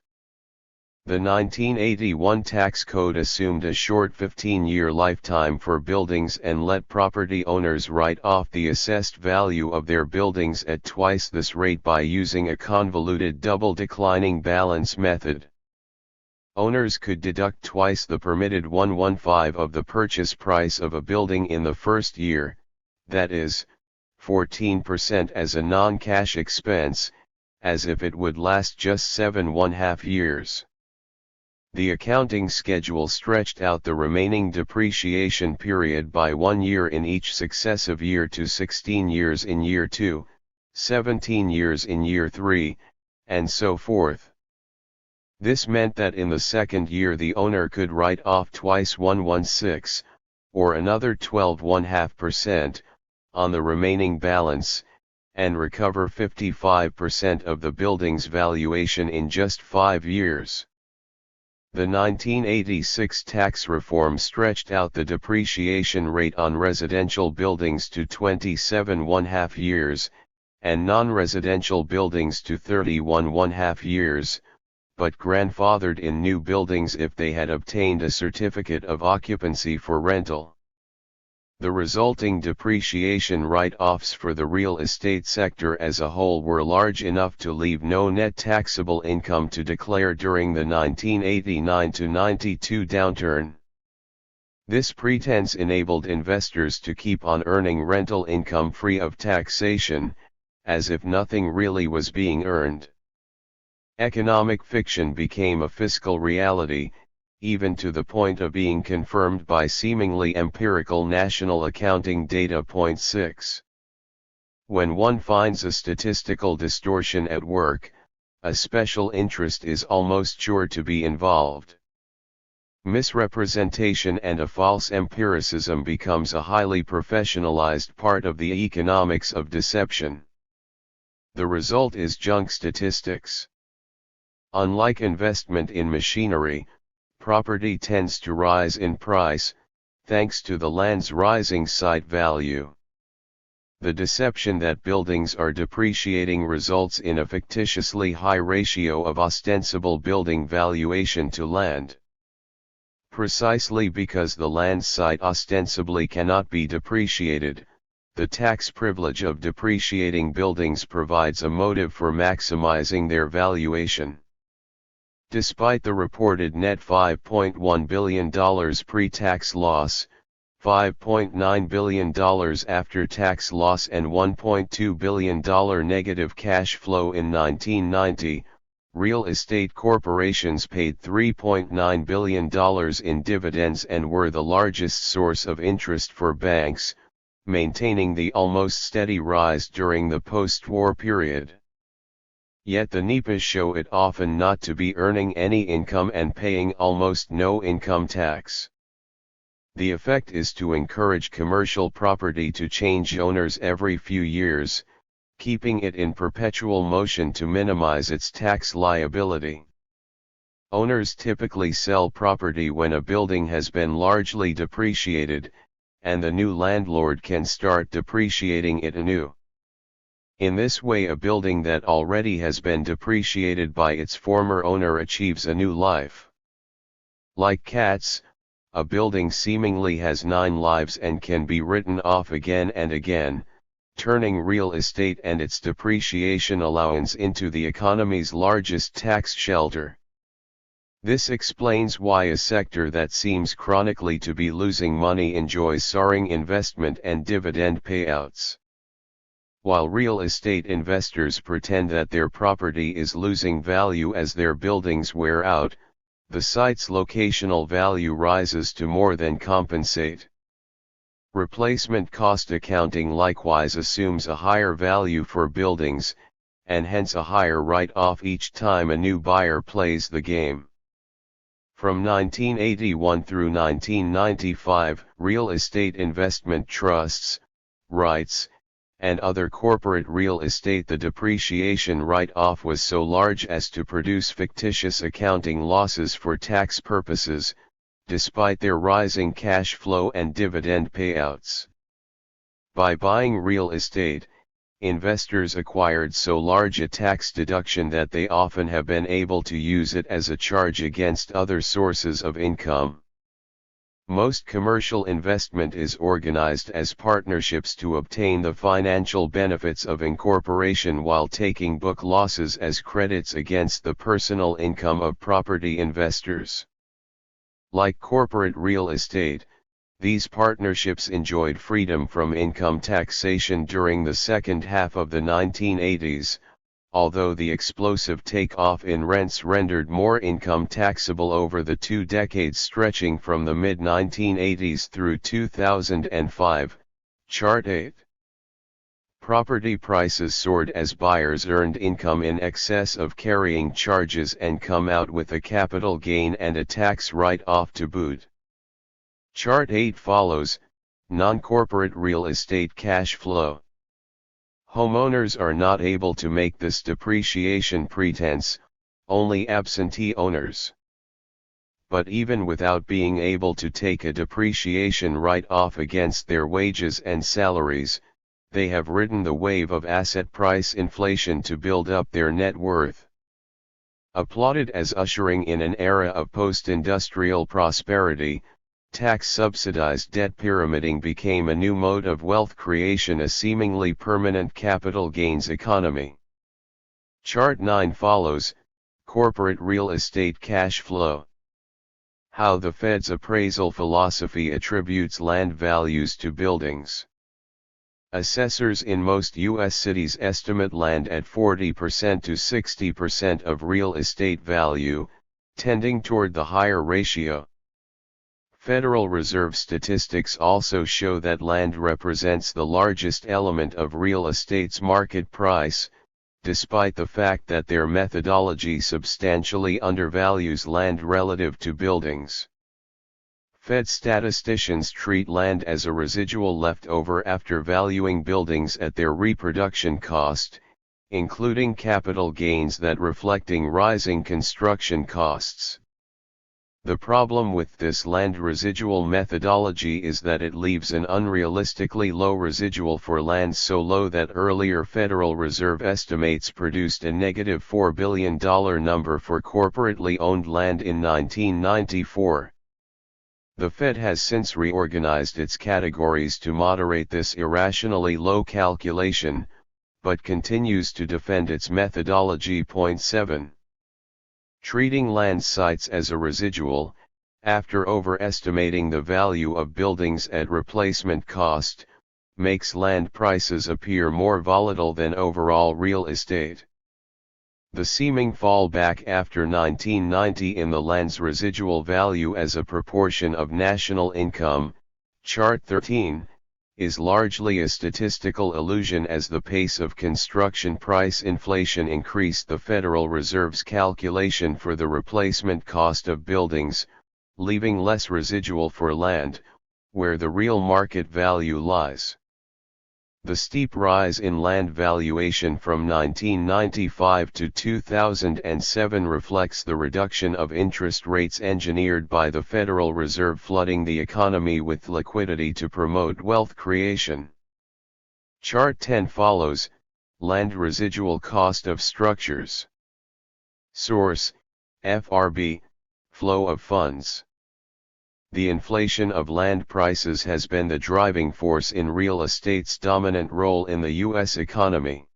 The 1981 tax code assumed a short 15-year lifetime for buildings and let property owners write off the assessed value of their buildings at twice this rate by using a convoluted double declining balance method. Owners could deduct twice the permitted 1/15 of the purchase price of a building in the first year, that is, 14% as a non-cash expense, as if it would last just 7½ years. The accounting schedule stretched out the remaining depreciation period by 1 year in each successive year to 16 years in year 2, 17 years in year 3, and so forth. This meant that in the second year the owner could write off twice 1/16, or another 12½ on the remaining balance, and recover 55% of the building's valuation in just 5 years. The 1986 tax reform stretched out the depreciation rate on residential buildings to 27½ years, and non-residential buildings to 31½ years, but grandfathered in new buildings if they had obtained a certificate of occupancy for rental. The resulting depreciation write-offs for the real estate sector as a whole were large enough to leave no net taxable income to declare during the 1989-92 downturn. This pretense enabled investors to keep on earning rental income free of taxation, as if nothing really was being earned. Economic fiction became a fiscal reality, even to the point of being confirmed by seemingly empirical national accounting data. Point 6. When one finds a statistical distortion at work, a special interest is almost sure to be involved. Misrepresentation and a false empiricism becomes a highly professionalized part of the economics of deception. The result is junk statistics. Unlike investment in machinery, property tends to rise in price, thanks to the land's rising site value. The deception that buildings are depreciating results in a fictitiously high ratio of ostensible building valuation to land. Precisely because the land site ostensibly cannot be depreciated, the tax privilege of depreciating buildings provides a motive for maximizing their valuation. Despite the reported net $5.1 billion pre-tax loss, $5.9 billion after-tax loss and $1.2 billion negative cash flow in 1990, real estate corporations paid $3.9 billion in dividends and were the largest source of interest for banks, maintaining the almost steady rise during the post-war period. Yet the NEPAs show it often not to be earning any income and paying almost no income tax. The effect is to encourage commercial property to change owners every few years, keeping it in perpetual motion to minimize its tax liability. Owners typically sell property when a building has been largely depreciated, and the new landlord can start depreciating it anew. In this way, a building that already has been depreciated by its former owner achieves a new life. Like cats, a building seemingly has 9 lives and can be written off again and again, turning real estate and its depreciation allowance into the economy's largest tax shelter. This explains why a sector that seems chronically to be losing money enjoys soaring investment and dividend payouts. While real estate investors pretend that their property is losing value as their buildings wear out, the site's locational value rises to more than compensate. Replacement cost accounting likewise assumes a higher value for buildings, and hence a higher write-off each time a new buyer plays the game. From 1981 through 1995, real estate investment trusts, REITs, and other corporate real estate, the depreciation write-off was so large as to produce fictitious accounting losses for tax purposes, despite their rising cash flow and dividend payouts. By buying real estate, investors acquired so large a tax deduction that they often have been able to use it as a charge against other sources of income. Most commercial investment is organized as partnerships to obtain the financial benefits of incorporation while taking book losses as credits against the personal income of property investors. Like corporate real estate, these partnerships enjoyed freedom from income taxation during the second half of the 1980s, although the explosive takeoff in rents rendered more income taxable over the 2 decades stretching from the mid-1980s through 2005, Chart 8. Property prices soared as buyers earned income in excess of carrying charges and come out with a capital gain and a tax write-off to boot. Chart 8 follows, non-corporate real estate cash flow. Homeowners are not able to make this depreciation pretense, only absentee owners. But even without being able to take a depreciation write-off against their wages and salaries, they have ridden the wave of asset price inflation to build up their net worth. Applauded as ushering in an era of post-industrial prosperity, tax-subsidized debt pyramiding became a new mode of wealth creation, a seemingly permanent capital gains economy. Chart 9 follows, corporate real estate cash flow. How the Fed's appraisal philosophy attributes land values to buildings. Assessors in most U.S. cities estimate land at 40% to 60% of real estate value, tending toward the higher ratio. Federal Reserve statistics also show that land represents the largest element of real estate's market price, despite the fact that their methodology substantially undervalues land relative to buildings. Fed statisticians treat land as a residual left over after valuing buildings at their reproduction cost, including capital gains that reflecting rising construction costs. The problem with this land residual methodology is that it leaves an unrealistically low residual for land so low that earlier Federal Reserve estimates produced a negative $4 billion number for corporately owned land in 1994. The Fed has since reorganized its categories to moderate this irrationally low calculation, but continues to defend its methodology. 7. Treating land sites as a residual, after overestimating the value of buildings at replacement cost, makes land prices appear more volatile than overall real estate. The seeming fallback after 1990 in the land's residual value as a proportion of national income, Chart 13, is largely a statistical illusion as the pace of construction price inflation increased the Federal Reserve's calculation for the replacement cost of buildings, leaving less residual for land, where the real market value lies. The steep rise in land valuation from 1995 to 2007 reflects the reduction of interest rates engineered by the Federal Reserve flooding the economy with liquidity to promote wealth creation. Chart 10 follows, land residual cost of structures. Source, FRB, flow of funds. The inflation of land prices has been the driving force in real estate's dominant role in the U.S. economy.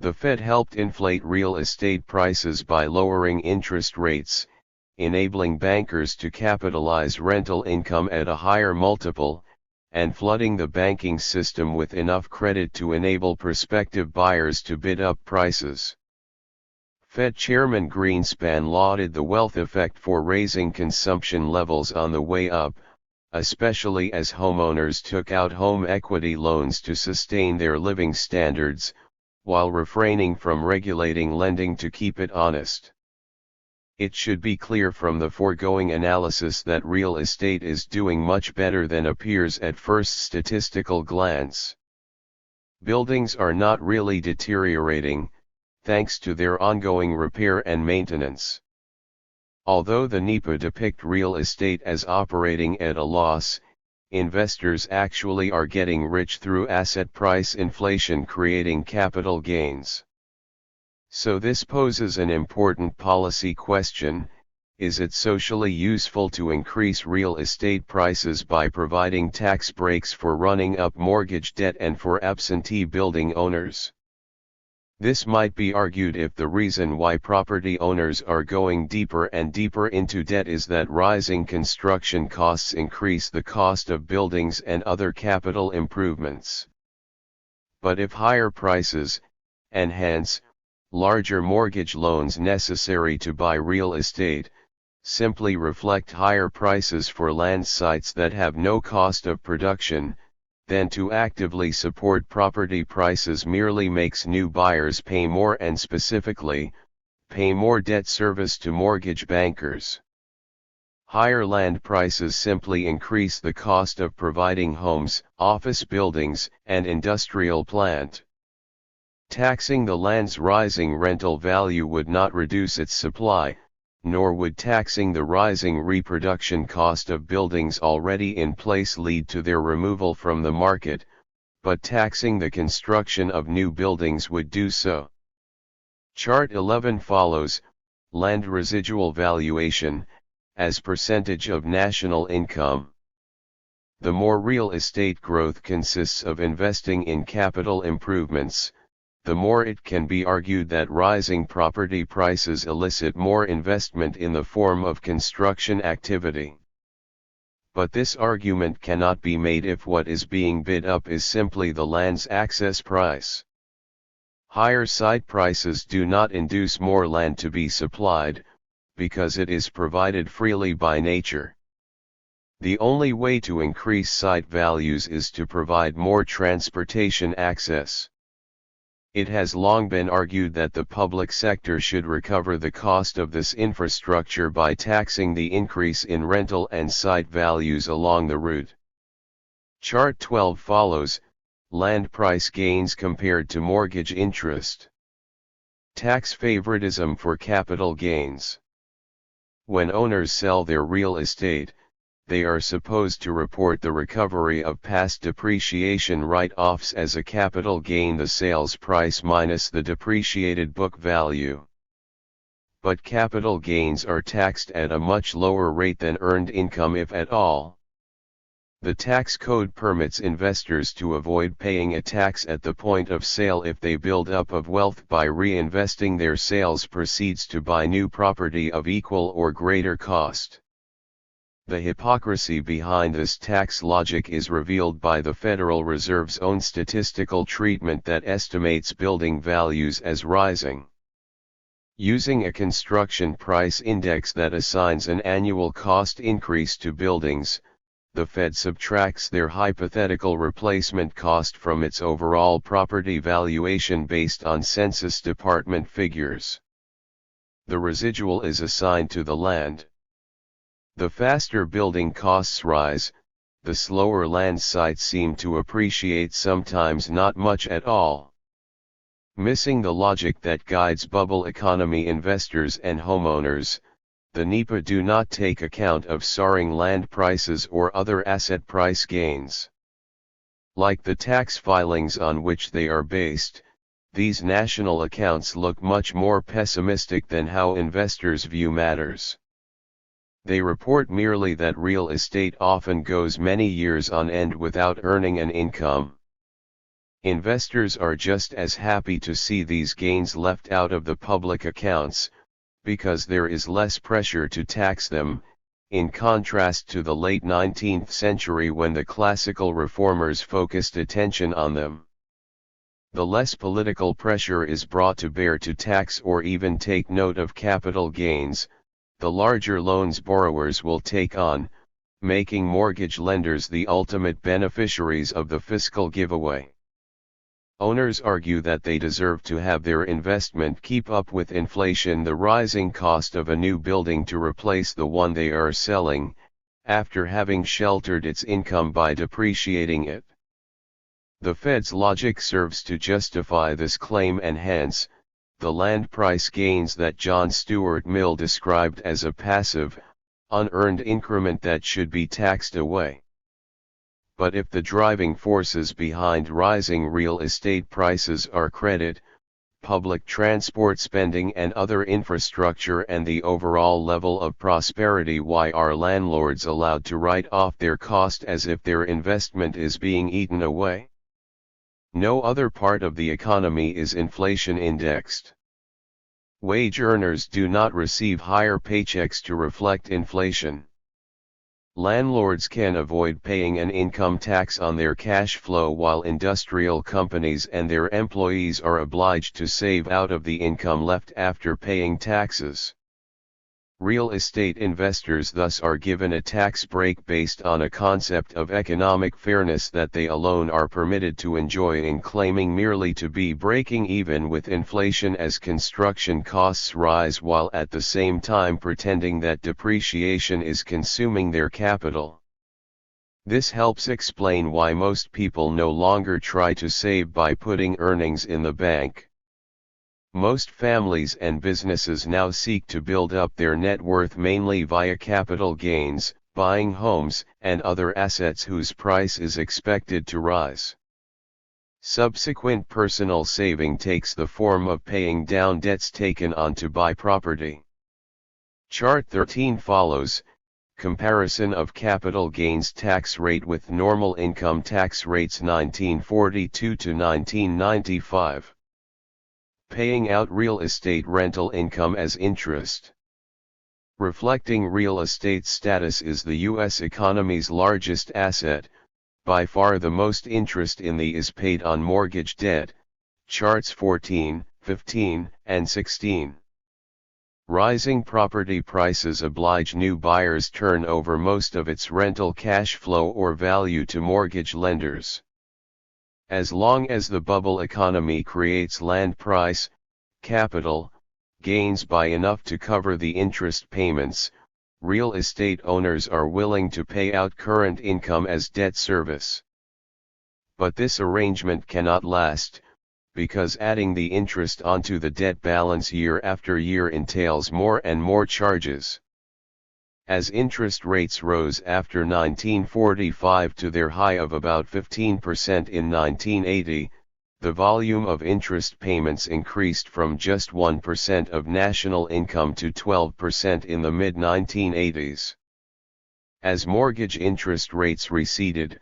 The Fed helped inflate real estate prices by lowering interest rates, enabling bankers to capitalize rental income at a higher multiple, and flooding the banking system with enough credit to enable prospective buyers to bid up prices. Fed Chairman Greenspan lauded the wealth effect for raising consumption levels on the way up, especially as homeowners took out home equity loans to sustain their living standards, while refraining from regulating lending to keep it honest. It should be clear from the foregoing analysis that real estate is doing much better than appears at first statistical glance. Buildings are not really deteriorating, thanks to their ongoing repair and maintenance. Although the NEPA depict real estate as operating at a loss, investors actually are getting rich through asset price inflation creating capital gains. So this poses an important policy question: is it socially useful to increase real estate prices by providing tax breaks for running up mortgage debt and for absentee building owners? This might be argued if the reason why property owners are going deeper and deeper into debt is that rising construction costs increase the cost of buildings and other capital improvements. But if higher prices, and hence, larger mortgage loans necessary to buy real estate, simply reflect higher prices for land sites that have no cost of production, then to actively support property prices merely makes new buyers pay more and specifically, pay more debt service to mortgage bankers. Higher land prices simply increase the cost of providing homes, office buildings, and industrial plant. Taxing the land's rising rental value would not reduce its supply, nor would taxing the rising reproduction cost of buildings already in place lead to their removal from the market, but taxing the construction of new buildings would do so. Chart 11 follows, land residual valuation, as percentage of national income. The more real estate growth consists of investing in capital improvements, the more it can be argued that rising property prices elicit more investment in the form of construction activity. But this argument cannot be made if what is being bid up is simply the land's access price. Higher site prices do not induce more land to be supplied, because it is provided freely by nature. The only way to increase site values is to provide more transportation access. It has long been argued that the public sector should recover the cost of this infrastructure by taxing the increase in rental and site values along the route. Chart 12 follows, land price gains compared to mortgage interest. Tax favoritism for capital gains. When owners sell their real estate, they are supposed to report the recovery of past depreciation write-offs as a capital gain, the sales price minus the depreciated book value. But capital gains are taxed at a much lower rate than earned income, if at all. The tax code permits investors to avoid paying a tax at the point of sale if they build up of wealth by reinvesting their sales proceeds to buy new property of equal or greater cost. The hypocrisy behind this tax logic is revealed by the Federal Reserve's own statistical treatment that estimates building values as rising. Using a construction price index that assigns an annual cost increase to buildings, the Fed subtracts their hypothetical replacement cost from its overall property valuation based on Census Department figures. The residual is assigned to the land. The faster building costs rise, the slower land sites seem to appreciate, sometimes not much at all. Missing the logic that guides bubble economy investors and homeowners, the NEPA do not take account of soaring land prices or other asset price gains. Like the tax filings on which they are based, these national accounts look much more pessimistic than how investors view matters. They report merely that real estate often goes many years on end without earning an income. Investors are just as happy to see these gains left out of the public accounts, because there is less pressure to tax them, in contrast to the late 19th century when the classical reformers focused attention on them. The less political pressure is brought to bear to tax or even take note of capital gains, the larger loans borrowers will take on, making mortgage lenders the ultimate beneficiaries of the fiscal giveaway. Owners argue that they deserve to have their investment keep up with inflation, the rising cost of a new building to replace the one they are selling, after having sheltered its income by depreciating it. The Fed's logic serves to justify this claim, and hence, the land price gains that John Stuart Mill described as a passive, unearned increment that should be taxed away. But if the driving forces behind rising real estate prices are credit, public transport spending and other infrastructure, and the overall level of prosperity, why are landlords allowed to write off their cost as if their investment is being eaten away? No other part of the economy is inflation indexed. Wage earners do not receive higher paychecks to reflect inflation. Landlords can avoid paying an income tax on their cash flow, while industrial companies and their employees are obliged to save out of the income left after paying taxes. Real estate investors thus are given a tax break based on a concept of economic fairness that they alone are permitted to enjoy, in claiming merely to be breaking even with inflation as construction costs rise, while at the same time pretending that depreciation is consuming their capital. This helps explain why most people no longer try to save by putting earnings in the bank. Most families and businesses now seek to build up their net worth mainly via capital gains, buying homes and other assets whose price is expected to rise. Subsequent personal saving takes the form of paying down debts taken on to buy property. Chart 13 follows, comparison of capital gains tax rate with normal income tax rates 1942 to 1995. paying out real estate rental income as interest. Reflecting real estate status is the U.S. economy's largest asset. By far the most interest in the is paid on mortgage debt, charts 14, 15, and 16. Rising property prices oblige new buyers turn over most of its rental cash flow or value to mortgage lenders. As long as the bubble economy creates land price, capital, gains by enough to cover the interest payments, real estate owners are willing to pay out current income as debt service. But this arrangement cannot last, because adding the interest onto the debt balance year after year entails more and more charges. As interest rates rose after 1945 to their high of about 15% in 1980, the volume of interest payments increased from just 1% of national income to 12% in the mid-1980s. As mortgage interest rates receded,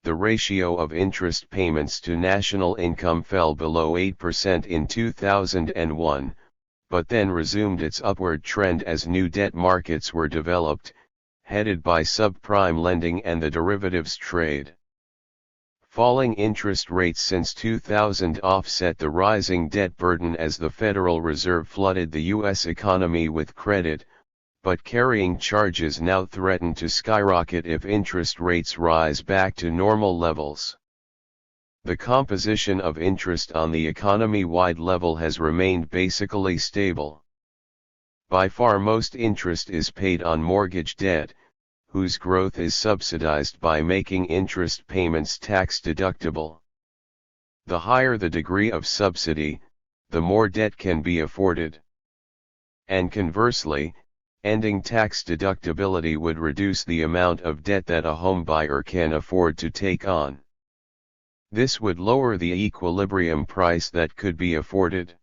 the ratio of interest payments to national income fell below 8% in 2001, but then resumed its upward trend as new debt markets were developed, headed by subprime lending and the derivatives trade. Falling interest rates since 2000 offset the rising debt burden as the Federal Reserve flooded the U.S. economy with credit, but carrying charges now threaten to skyrocket if interest rates rise back to normal levels. The composition of interest on the economy-wide level has remained basically stable. By far most interest is paid on mortgage debt, whose growth is subsidized by making interest payments tax-deductible. The higher the degree of subsidy, the more debt can be afforded. And conversely, ending tax deductibility would reduce the amount of debt that a home buyer can afford to take on. This would lower the equilibrium price that could be afforded.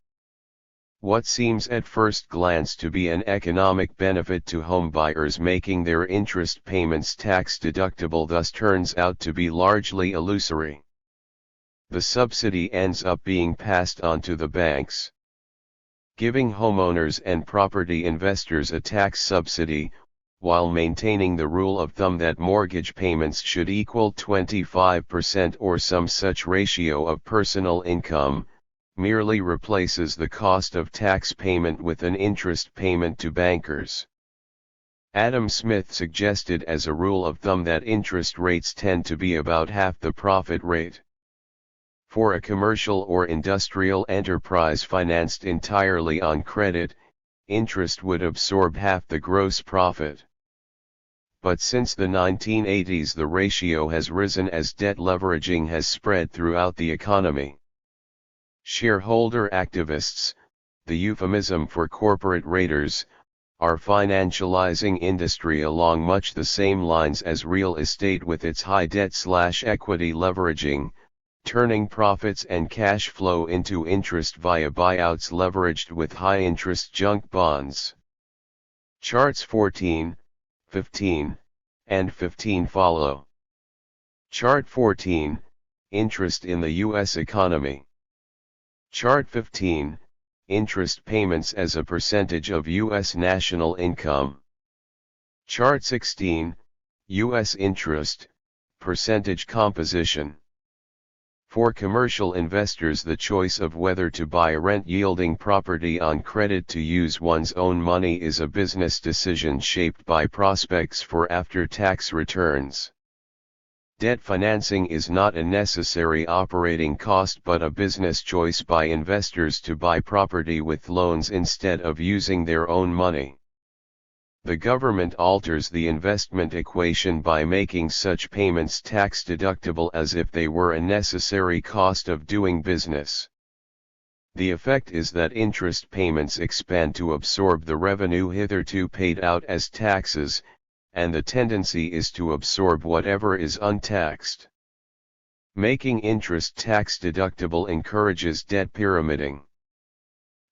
What seems at first glance to be an economic benefit to home buyers making their interest payments tax deductible thus turns out to be largely illusory. The subsidy ends up being passed on to the banks. Giving homeowners and property investors a tax subsidy, while maintaining the rule of thumb that mortgage payments should equal 25% or some such ratio of personal income, merely replaces the cost of tax payment with an interest payment to bankers. Adam Smith suggested as a rule of thumb that interest rates tend to be about half the profit rate. For a commercial or industrial enterprise financed entirely on credit, interest would absorb half the gross profit. But since the 1980s the ratio has risen as debt leveraging has spread throughout the economy. Shareholder activists, the euphemism for corporate raiders, are financializing industry along much the same lines as real estate with its high debt/equity leveraging, turning profits and cash flow into interest via buyouts leveraged with high-interest junk bonds. Charts 14, 15, and 15 follow. Chart 14, Interest in the U.S. economy. Chart 15, Interest payments as a percentage of U.S. national income. Chart 16, U.S. interest, percentage composition. For commercial investors, the choice of whether to buy rent-yielding property on credit to use one's own money is a business decision shaped by prospects for after-tax returns. Debt financing is not a necessary operating cost but a business choice by investors to buy property with loans instead of using their own money. The government alters the investment equation by making such payments tax deductible as if they were a necessary cost of doing business. The effect is that interest payments expand to absorb the revenue hitherto paid out as taxes, and the tendency is to absorb whatever is untaxed. Making interest tax deductible encourages debt pyramiding.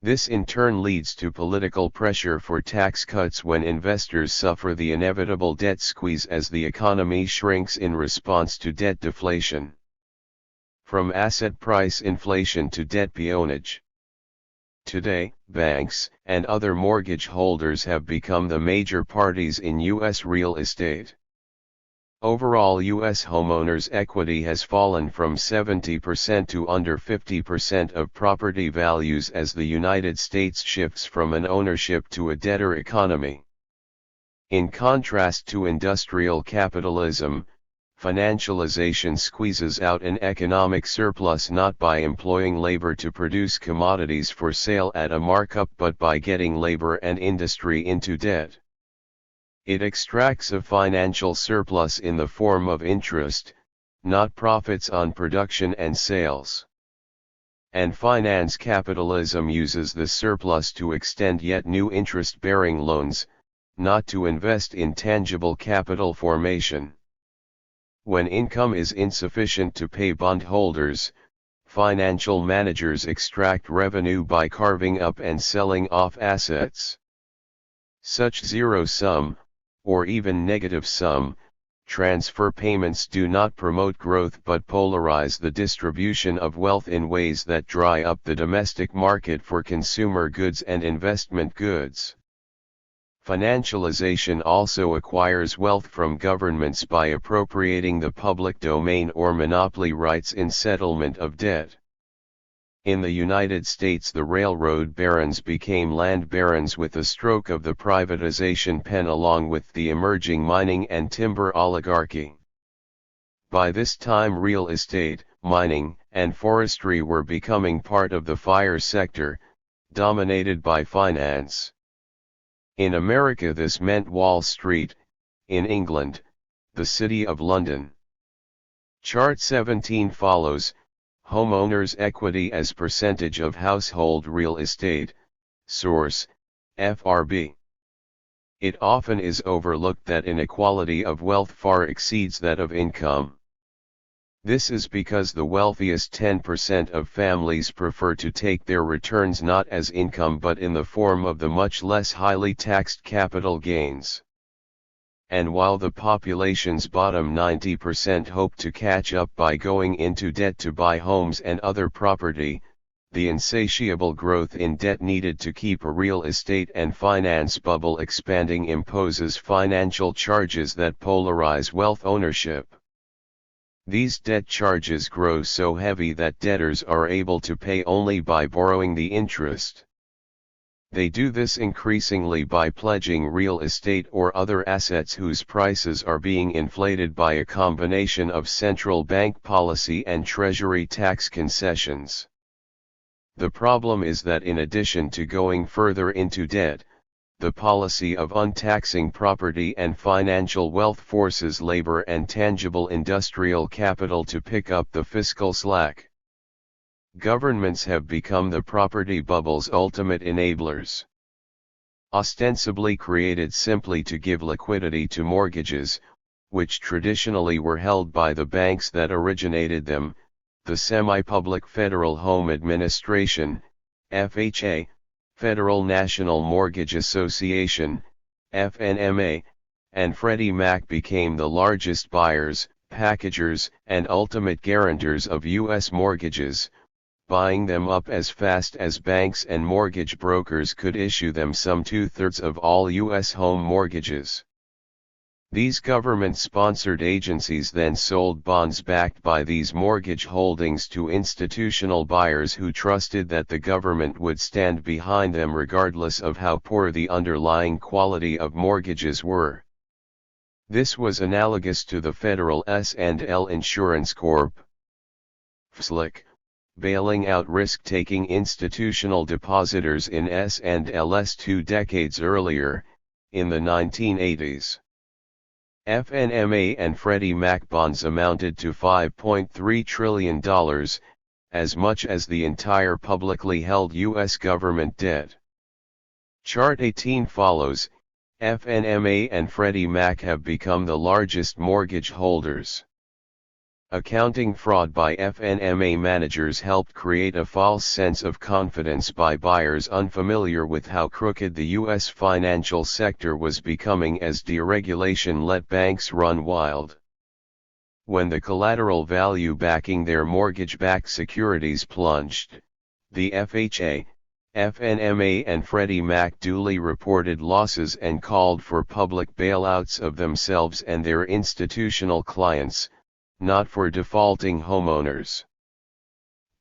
This in turn leads to political pressure for tax cuts when investors suffer the inevitable debt squeeze as the economy shrinks in response to debt deflation. From asset price inflation to debt peonage. Today, banks and other mortgage holders have become the major parties in U.S. real estate. Overall U.S. homeowners' equity has fallen from 70% to under 50% of property values as the United States shifts from an ownership to a debtor economy. In contrast to industrial capitalism, financialization squeezes out an economic surplus not by employing labor to produce commodities for sale at a markup but by getting labor and industry into debt. It extracts a financial surplus in the form of interest, not profits on production and sales. And finance capitalism uses the surplus to extend yet new interest-bearing loans, not to invest in tangible capital formation. When income is insufficient to pay bondholders, financial managers extract revenue by carving up and selling off assets. Such zero-sum, or even negative-sum, transfer payments do not promote growth but polarize the distribution of wealth in ways that dry up the domestic market for consumer goods and investment goods. Financialization also acquires wealth from governments by appropriating the public domain or monopoly rights in settlement of debt. In the United States, the railroad barons became land barons with the stroke of the privatization pen, along with the emerging mining and timber oligarchy. By this time, real estate, mining, and forestry were becoming part of the FIRE sector, dominated by finance. In America, this meant Wall Street; in England, the City of London. Chart 17 follows. Homeowners' equity as percentage of household real estate. Source: FRB. It often is overlooked that inequality of wealth far exceeds that of income. This is because the wealthiest 10% of families prefer to take their returns not as income but in the form of the much less highly taxed capital gains. And while the population's bottom 90% hope to catch up by going into debt to buy homes and other property, the insatiable growth in debt needed to keep a real estate and finance bubble expanding imposes financial charges that polarize wealth ownership. These debt charges grow so heavy that debtors are able to pay only by borrowing the interest. They do this increasingly by pledging real estate or other assets whose prices are being inflated by a combination of central bank policy and treasury tax concessions. The problem is that in addition to going further into debt, the policy of untaxing property and financial wealth forces labor and tangible industrial capital to pick up the fiscal slack. Governments have become the property bubble's ultimate enablers. Ostensibly created simply to give liquidity to mortgages, which traditionally were held by the banks that originated them, the semi-public Federal Home Administration, FHA, Federal National Mortgage Association, FNMA, and Freddie Mac became the largest buyers, packagers, and ultimate guarantors of U.S. mortgages, buying them up as fast as banks and mortgage brokers could issue them some 2/3 of all U.S. home mortgages. These government-sponsored agencies then sold bonds backed by these mortgage holdings to institutional buyers who trusted that the government would stand behind them regardless of how poor the underlying quality of mortgages were. This was analogous to the federal S&L Insurance Corp. FSLIC, bailing out risk-taking institutional depositors in S&Ls 2 decades earlier, in the 1980s. FNMA and Freddie Mac bonds amounted to $5.3 trillion, as much as the entire publicly held U.S. government debt. Chart 18 follows. FNMA and Freddie Mac have become the largest mortgage holders. Accounting fraud by FNMA managers helped create a false sense of confidence by buyers unfamiliar with how crooked the U.S. financial sector was becoming as deregulation let banks run wild. When the collateral value backing their mortgage-backed securities plunged, the FHA, FNMA and Freddie Mac duly reported losses and called for public bailouts of themselves and their institutional clients, not for defaulting homeowners.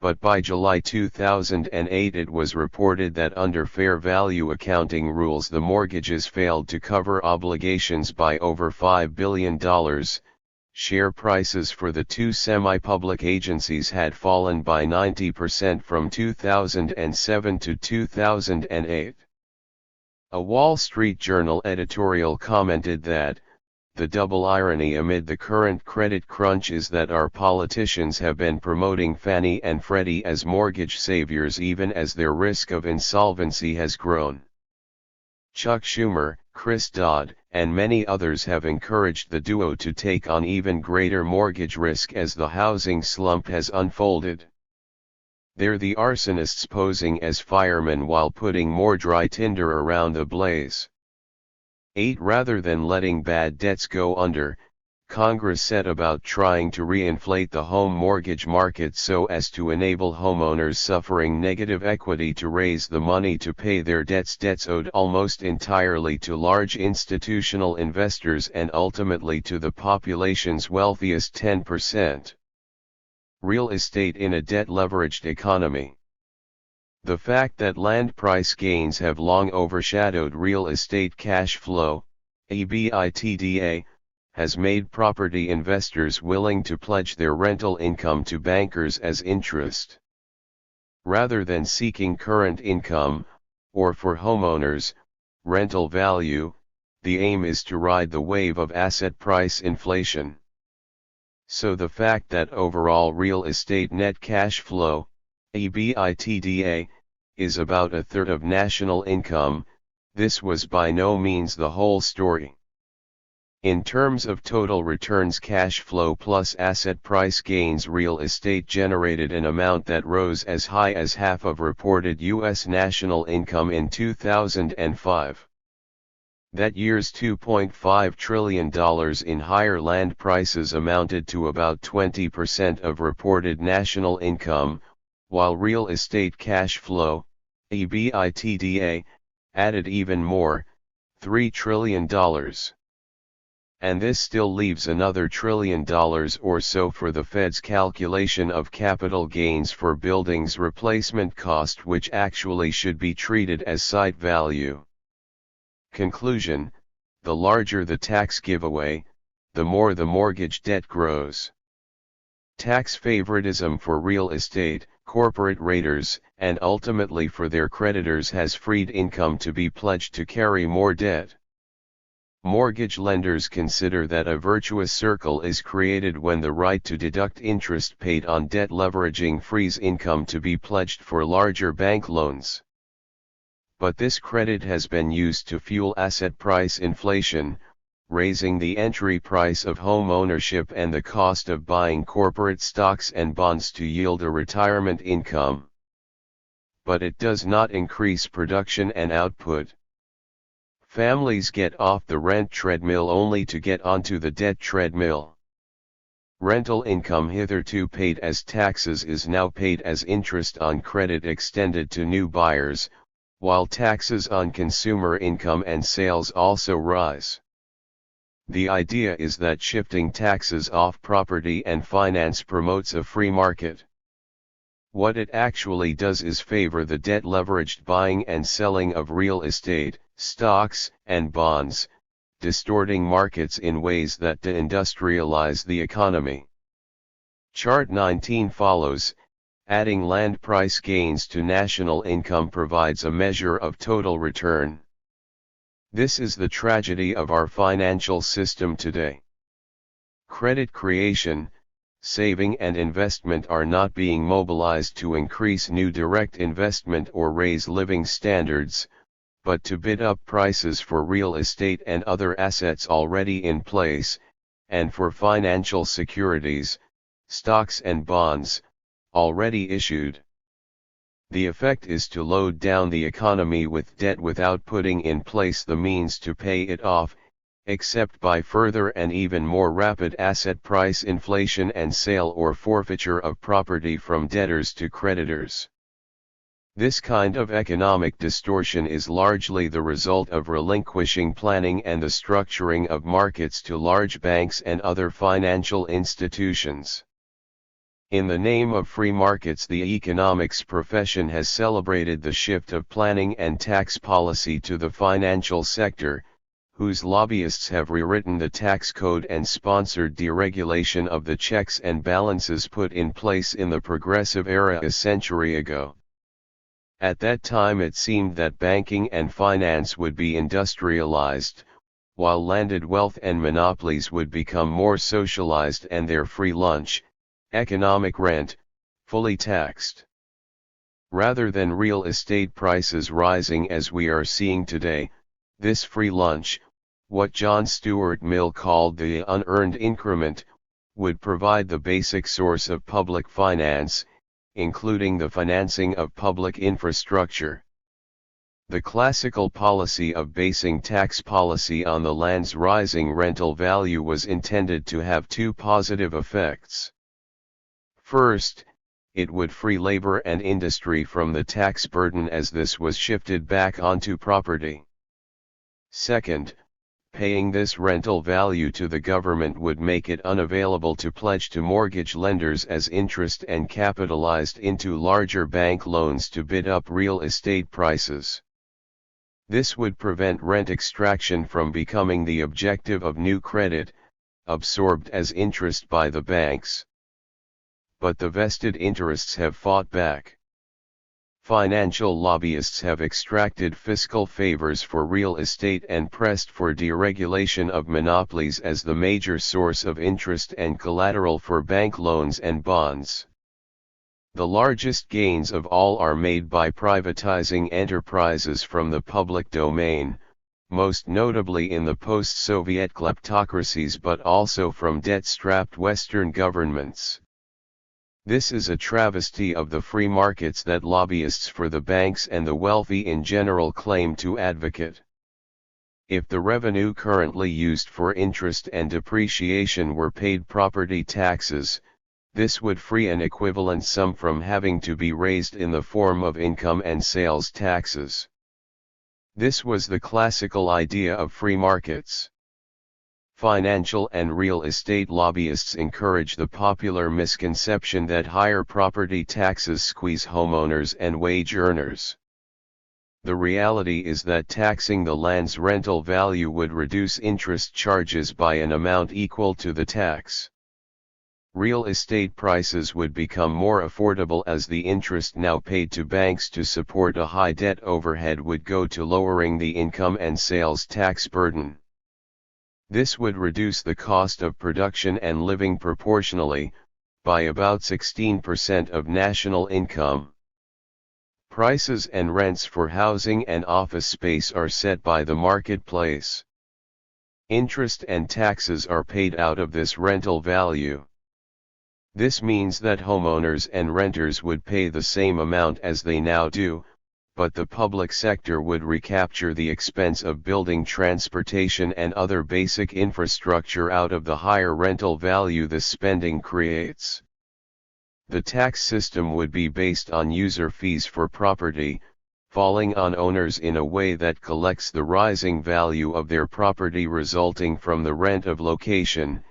But by July 2008 it was reported that under fair value accounting rules the mortgages failed to cover obligations by over $5 billion. Share prices for the two semi-public agencies had fallen by 90% from 2007 to 2008. A Wall Street Journal editorial commented that, "The double irony amid the current credit crunch is that our politicians have been promoting Fannie and Freddie as mortgage saviors even as their risk of insolvency has grown." Chuck Schumer, Chris Dodd, and many others have encouraged the duo to take on even greater mortgage risk as the housing slump has unfolded. They're the arsonists posing as firemen while putting more dry tinder around the blaze. 8. Rather than letting bad debts go under, Congress set about trying to reinflate the home mortgage market so as to enable homeowners suffering negative equity to raise the money to pay their debts owed almost entirely to large institutional investors and ultimately to the population's wealthiest 10%. Real estate in a debt-leveraged economy. The fact that land price gains have long overshadowed real estate cash flow, EBITDA, has made property investors willing to pledge their rental income to bankers as interest. Rather than seeking current income, or for homeowners, rental value, the aim is to ride the wave of asset price inflation. So the fact that overall real estate net cash flow, EBITDA, is about a third of national income, this was by no means the whole story. In terms of total returns, cash flow plus asset price gains, real estate generated an amount that rose as high as half of reported U.S. national income in 2005. That year's $2.5 trillion in higher land prices amounted to about 20% of reported national income, while real estate cash flow, EBITDA, added even more, $3 trillion. And this still leaves another $1 trillion or so for the Fed's calculation of capital gains for buildings' replacement cost, which actually should be treated as site value. Conclusion: the larger the tax giveaway, the more the mortgage debt grows. Tax favoritism for real estate, corporate raiders, and ultimately for their creditors has freed income to be pledged to carry more debt. Mortgage lenders consider that a virtuous circle is created when the right to deduct interest paid on debt leveraging frees income to be pledged for larger bank loans. But this credit has been used to fuel asset price inflation, raising the entry price of home ownership and the cost of buying corporate stocks and bonds to yield a retirement income. But it does not increase production and output. Families get off the rent treadmill only to get onto the debt treadmill. Rental income hitherto paid as taxes is now paid as interest on credit extended to new buyers, while taxes on consumer income and sales also rise. The idea is that shifting taxes off property and finance promotes a free market. What it actually does is favor the debt-leveraged buying and selling of real estate, stocks, and bonds, distorting markets in ways that deindustrialize the economy. Chart 19 follows. Adding land price gains to national income provides a measure of total return. This is the tragedy of our financial system today. Credit creation, saving and investment are not being mobilized to increase new direct investment or raise living standards, but to bid up prices for real estate and other assets already in place, and for financial securities, stocks and bonds, already issued. The effect is to load down the economy with debt without putting in place the means to pay it off, except by further and even more rapid asset price inflation and sale or forfeiture of property from debtors to creditors. This kind of economic distortion is largely the result of relinquishing planning and the structuring of markets to large banks and other financial institutions. In the name of free markets, the economics profession has celebrated the shift of planning and tax policy to the financial sector, whose lobbyists have rewritten the tax code and sponsored deregulation of the checks and balances put in place in the progressive era a century ago. At that time it seemed that banking and finance would be industrialized, while landed wealth and monopolies would become more socialized and their free lunch, economic rent, fully taxed. Rather than real estate prices rising as we are seeing today, this free lunch, what John Stuart Mill called the unearned increment, would provide the basic source of public finance, including the financing of public infrastructure. The classical policy of basing tax policy on the land's rising rental value was intended to have two positive effects. First, it would free labor and industry from the tax burden as this was shifted back onto property. Second, paying this rental value to the government would make it unavailable to pledge to mortgage lenders as interest and capitalized into larger bank loans to bid up real estate prices. This would prevent rent extraction from becoming the objective of new credit, absorbed as interest by the banks. But the vested interests have fought back. Financial lobbyists have extracted fiscal favors for real estate and pressed for deregulation of monopolies as the major source of interest and collateral for bank loans and bonds. The largest gains of all are made by privatizing enterprises from the public domain, most notably in the post-Soviet kleptocracies but also from debt-strapped Western governments. This is a travesty of the free markets that lobbyists for the banks and the wealthy in general claim to advocate. If the revenue currently used for interest and depreciation were paid property taxes, this would free an equivalent sum from having to be raised in the form of income and sales taxes. This was the classical idea of free markets. Financial and real estate lobbyists encourage the popular misconception that higher property taxes squeeze homeowners and wage earners. The reality is that taxing the land's rental value would reduce interest charges by an amount equal to the tax. Real estate prices would become more affordable as the interest now paid to banks to support a high debt overhead would go to lowering the income and sales tax burden. This would reduce the cost of production and living proportionally, by about 16% of national income. Prices and rents for housing and office space are set by the marketplace. Interest and taxes are paid out of this rental value. This means that homeowners and renters would pay the same amount as they now do, but the public sector would recapture the expense of building transportation and other basic infrastructure out of the higher rental value this spending creates. The tax system would be based on user fees for property, falling on owners in a way that collects the rising value of their property resulting from the rent of location,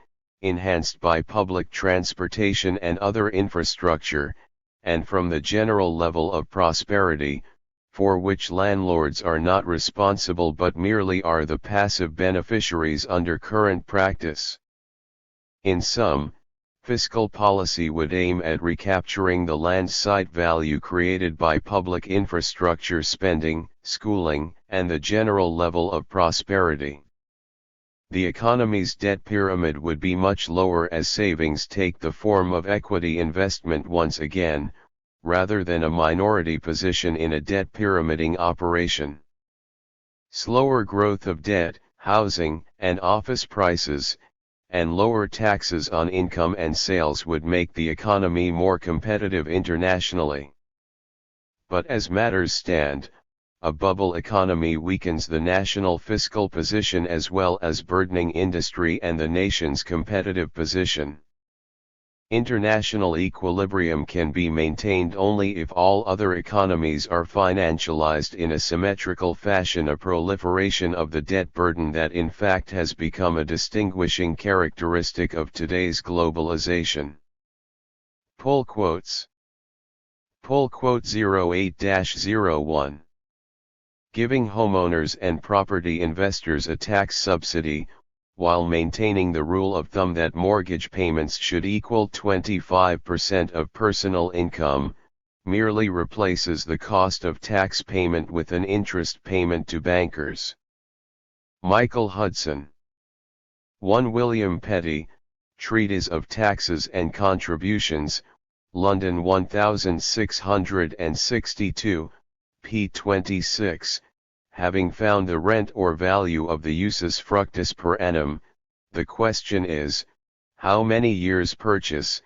enhanced by public transportation and other infrastructure, and from the general level of prosperity, for which landlords are not responsible but merely are the passive beneficiaries under current practice. In sum, fiscal policy would aim at recapturing the land site value created by public infrastructure spending, schooling, and the general level of prosperity. The economy's debt pyramid would be much lower as savings take the form of equity investment once again, rather than a minority position in a debt pyramiding operation. Slower growth of debt, housing, and office prices, and lower taxes on income and sales would make the economy more competitive internationally. But as matters stand, a bubble economy weakens the national fiscal position as well as burdening industry and the nation's competitive position. International equilibrium can be maintained only if all other economies are financialized in a symmetrical fashion, a proliferation of the debt burden that in fact has become a distinguishing characteristic of today's globalization. Pull quotes. Pull quote 08-01. Giving homeowners and property investors a tax subsidy, while maintaining the rule of thumb that mortgage payments should equal 25% of personal income, merely replaces the cost of tax payment with an interest payment to bankers. Michael Hudson. 1 William Petty, Treatise of Taxes and Contributions, London 1662, p. 26. Having found the rent or value of the usus fructus per annum, the question is, how many years' purchase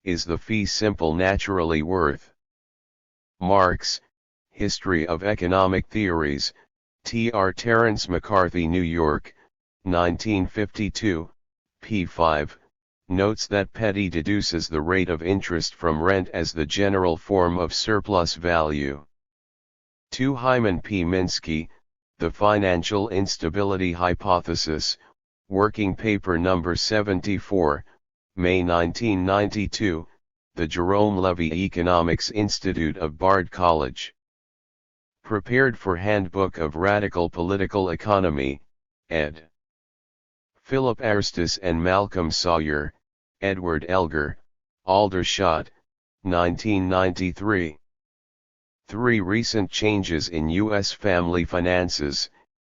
is the fee simple naturally worth? Marx, History of Economic Theories, Tr. Terence McCarthy, New York, 1952, p. 5, notes that Petty deduces the rate of interest from rent as the general form of surplus value. 2 Hyman P. Minsky, The Financial Instability Hypothesis, Working Paper No. 74, May 1992, The Jerome Levy Economics Institute of Bard College. Prepared for Handbook of Radical Political Economy, ed. Philip Arstis and Malcolm Sawyer, Edward Elgar, Aldershot, 1993. 3 Recent changes in U.S. family finances,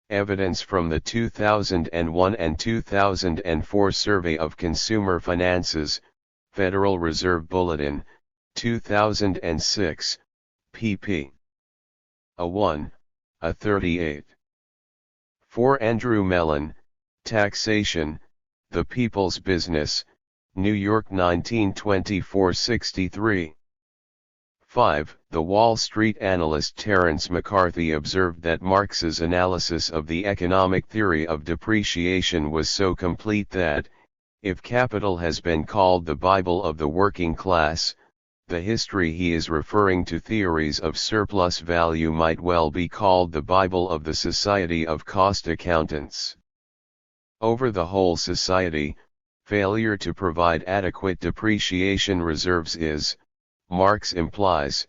evidence from the 2001 and 2004 Survey of Consumer Finances, Federal Reserve Bulletin, 2006, pp. A1, A38. 4 Andrew Mellon, Taxation, The People's Business, New York 1924, 63. 5. The Wall Street analyst Terence McCarthy observed that Marx's analysis of the economic theory of depreciation was so complete that, if capital has been called the Bible of the working class, the history he is referring to, theories of surplus value, might well be called the Bible of the Society of Cost Accountants. Over the whole society, failure to provide adequate depreciation reserves is, Marx implies,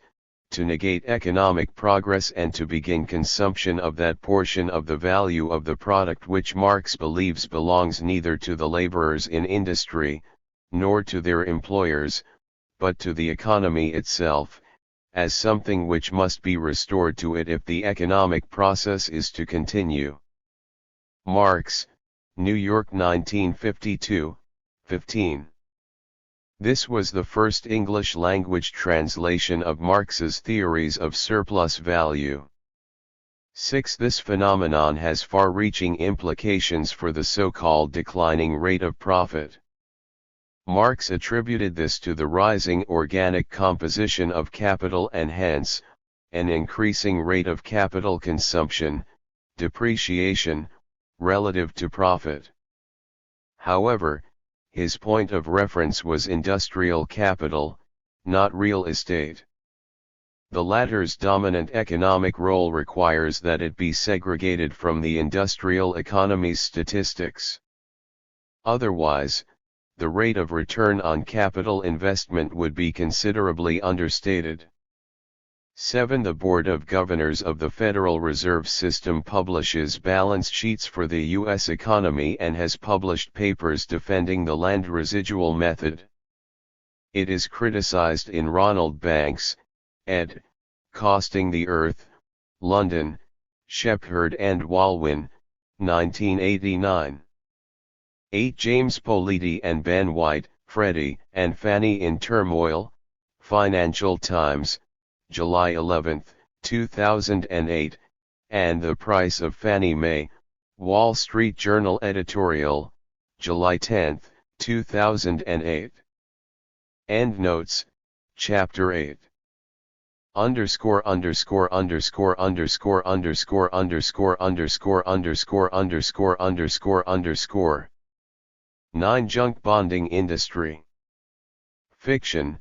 to negate economic progress and to begin consumption of that portion of the value of the product which Marx believes belongs neither to the laborers in industry, nor to their employers, but to the economy itself, as something which must be restored to it if the economic process is to continue. Marx, New York 1952, 15. This was the first English-language translation of Marx's theories of surplus value. 6. This phenomenon has far-reaching implications for the so-called declining rate of profit. Marx attributed this to the rising organic composition of capital and hence, an increasing rate of capital consumption, depreciation, relative to profit. However, his point of reference was industrial capital, not real estate. The latter's dominant economic role requires that it be segregated from the industrial economy's statistics. Otherwise, the rate of return on capital investment would be considerably understated. 7. The Board of Governors of the Federal Reserve System publishes balance sheets for the U.S. economy and has published papers defending the land residual method. It is criticized in Ronald Banks, ed., Costing the Earth, London, Shepherd and Walwyn, 1989. 8. James Politi and Ben White, Freddie and Fannie in Turmoil, Financial Times, July 11, 2008, and The Price of Fannie Mae, Wall Street Journal editorial, July 10, 2008. Endnotes, Chapter 8. Underscore underscore underscore underscore underscore underscore underscore underscore underscore underscore underscore 9. Junk bonding industry. Fiction: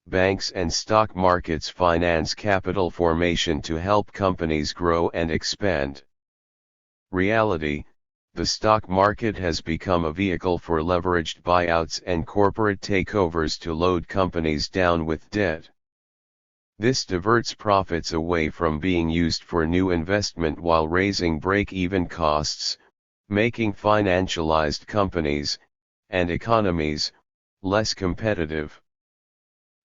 banks and stock markets finance capital formation to help companies grow and expand. Reality: the stock market has become a vehicle for leveraged buyouts and corporate takeovers to load companies down with debt. This diverts profits away from being used for new investment while raising break-even costs, making financialized companies, and economies, less competitive.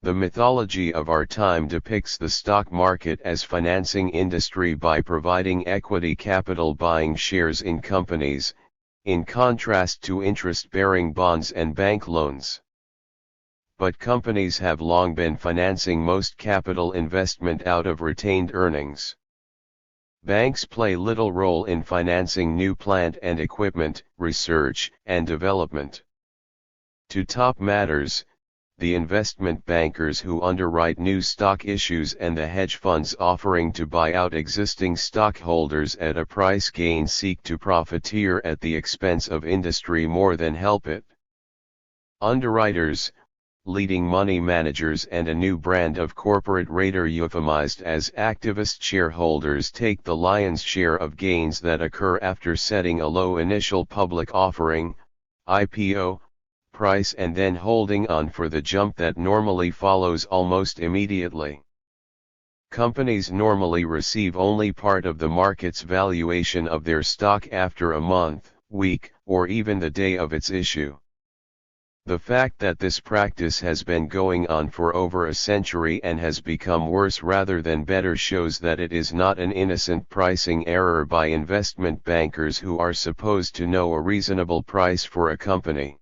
The mythology of our time depicts the stock market as financing industry by providing equity capital buying shares in companies, in contrast to interest-bearing bonds and bank loans. But companies have long been financing most capital investment out of retained earnings. Banks play little role in financing new plant and equipment, research and development. To top matters, the investment bankers who underwrite new stock issues and the hedge funds offering to buy out existing stockholders at a price gain seek to profiteer at the expense of industry more than help it. Underwriters, leading money managers and a new brand of corporate raider euphemized as activist shareholders take the lion's share of gains that occur after setting a low initial public offering, IPO, price and then holding on for the jump that normally follows almost immediately. Companies normally receive only part of the market's valuation of their stock after a month, week, or even the day of its issue. The fact that this practice has been going on for over a century and has become worse rather than better shows that it is not an innocent pricing error by investment bankers who are supposed to know a reasonable price for a company.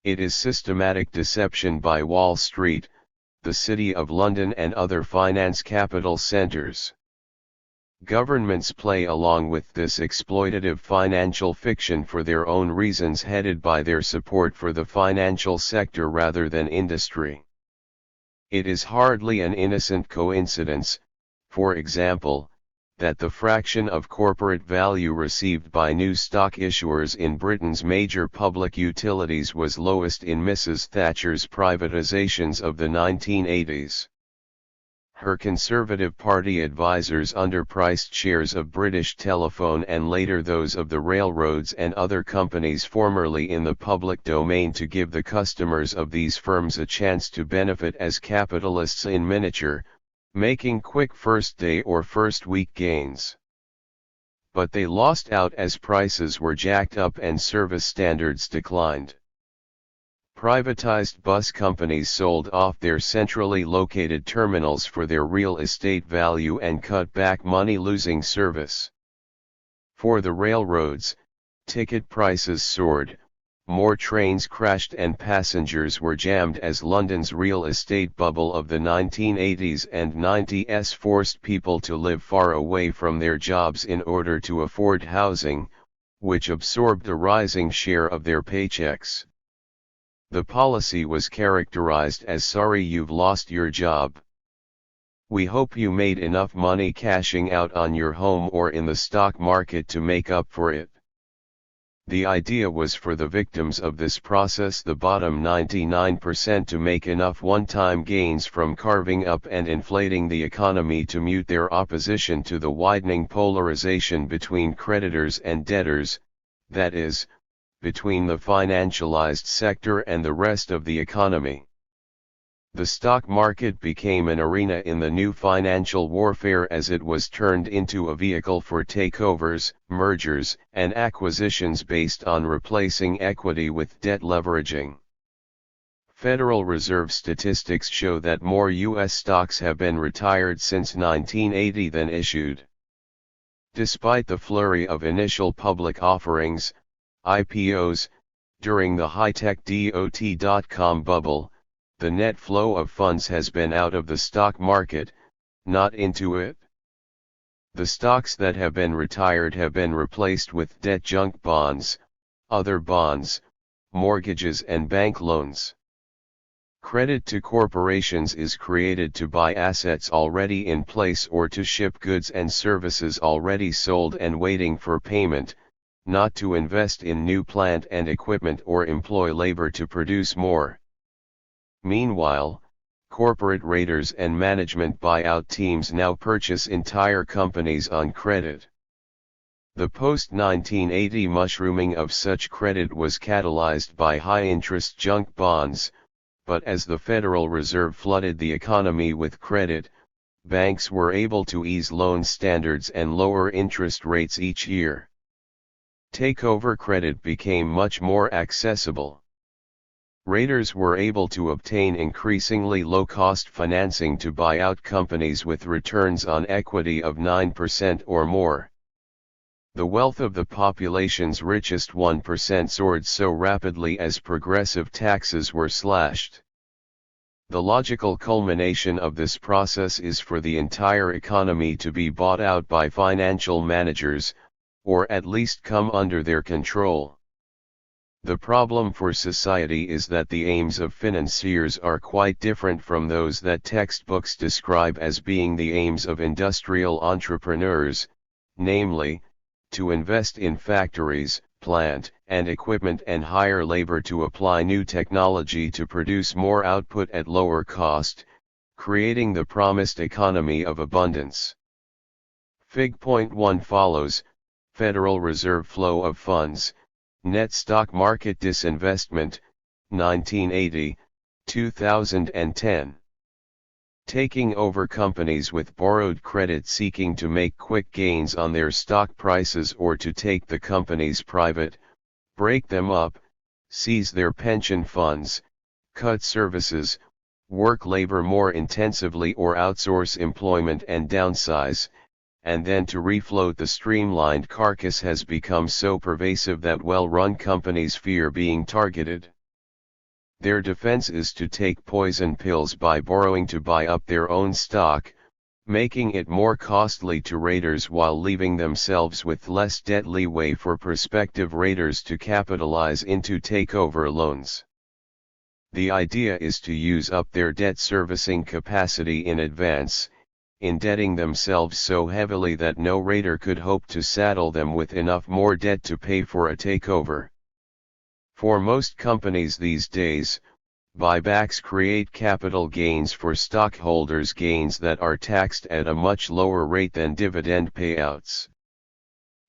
It is systematic deception by Wall Street, the City of London and other finance capital centers. Governments play along with this exploitative financial fiction for their own reasons, headed by their support for the financial sector rather than industry. It is hardly an innocent coincidence, for example, that the fraction of corporate value received by new stock issuers in Britain's major public utilities was lowest in Mrs. Thatcher's privatizations of the 1980s. Her Conservative Party advisers underpriced shares of British Telephone and later those of the railroads and other companies formerly in the public domain to give the customers of these firms a chance to benefit as capitalists in miniature, making quick first-day or first-week gains. But they lost out as prices were jacked up and service standards declined. Privatized bus companies sold off their centrally located terminals for their real estate value and cut back money-losing service. For the railroads, ticket prices soared, more trains crashed and passengers were jammed as London's real estate bubble of the 1980s and 90s forced people to live far away from their jobs in order to afford housing, which absorbed a rising share of their paychecks. The policy was characterized as "sorry you've lost your job. We hope you made enough money cashing out on your home or in the stock market to make up for it." The idea was for the victims of this process, the bottom 99%, to make enough one-time gains from carving up and inflating the economy to mute their opposition to the widening polarization between creditors and debtors, that is, between the financialized sector and the rest of the economy. The stock market became an arena in the new financial warfare as it was turned into a vehicle for takeovers, mergers, and acquisitions based on replacing equity with debt leveraging. Federal Reserve statistics show that more U.S. stocks have been retired since 1980 than issued. Despite the flurry of initial public offerings, IPOs, during the high-tech dot-com bubble, the net flow of funds has been out of the stock market, not into it. The stocks that have been retired have been replaced with debt junk bonds, other bonds, mortgages and bank loans. Credit to corporations is created to buy assets already in place or to ship goods and services already sold and waiting for payment, not to invest in new plant and equipment or employ labor to produce more. Meanwhile, corporate raiders and management buyout teams now purchase entire companies on credit. The post-1980 mushrooming of such credit was catalyzed by high-interest junk bonds, but as the Federal Reserve flooded the economy with credit, banks were able to ease loan standards and lower interest rates each year. Takeover credit became much more accessible. Raiders were able to obtain increasingly low-cost financing to buy out companies with returns on equity of 9% or more. The wealth of the population's richest 1% soared so rapidly as progressive taxes were slashed. The logical culmination of this process is for the entire economy to be bought out by financial managers, or at least come under their control. The problem for society is that the aims of financiers are quite different from those that textbooks describe as being the aims of industrial entrepreneurs, namely, to invest in factories, plant and equipment and hire labor to apply new technology to produce more output at lower cost, creating the promised economy of abundance. Fig. 1 follows, Federal Reserve flow of funds, net stock market disinvestment, 1980, 2010. Taking over companies with borrowed credit seeking to make quick gains on their stock prices or to take the companies private, break them up, seize their pension funds, cut services, work labor more intensively or outsource employment and downsize, and then to refloat the streamlined carcass has become so pervasive that well-run companies fear being targeted. Their defense is to take poison pills by borrowing to buy up their own stock, making it more costly to raiders while leaving themselves with less debt leeway for prospective raiders to capitalize into takeover loans. The idea is to use up their debt servicing capacity in advance, indebting themselves so heavily that no raider could hope to saddle them with enough more debt to pay for a takeover. For most companies these days, buybacks create capital gains for stockholders, gains that are taxed at a much lower rate than dividend payouts.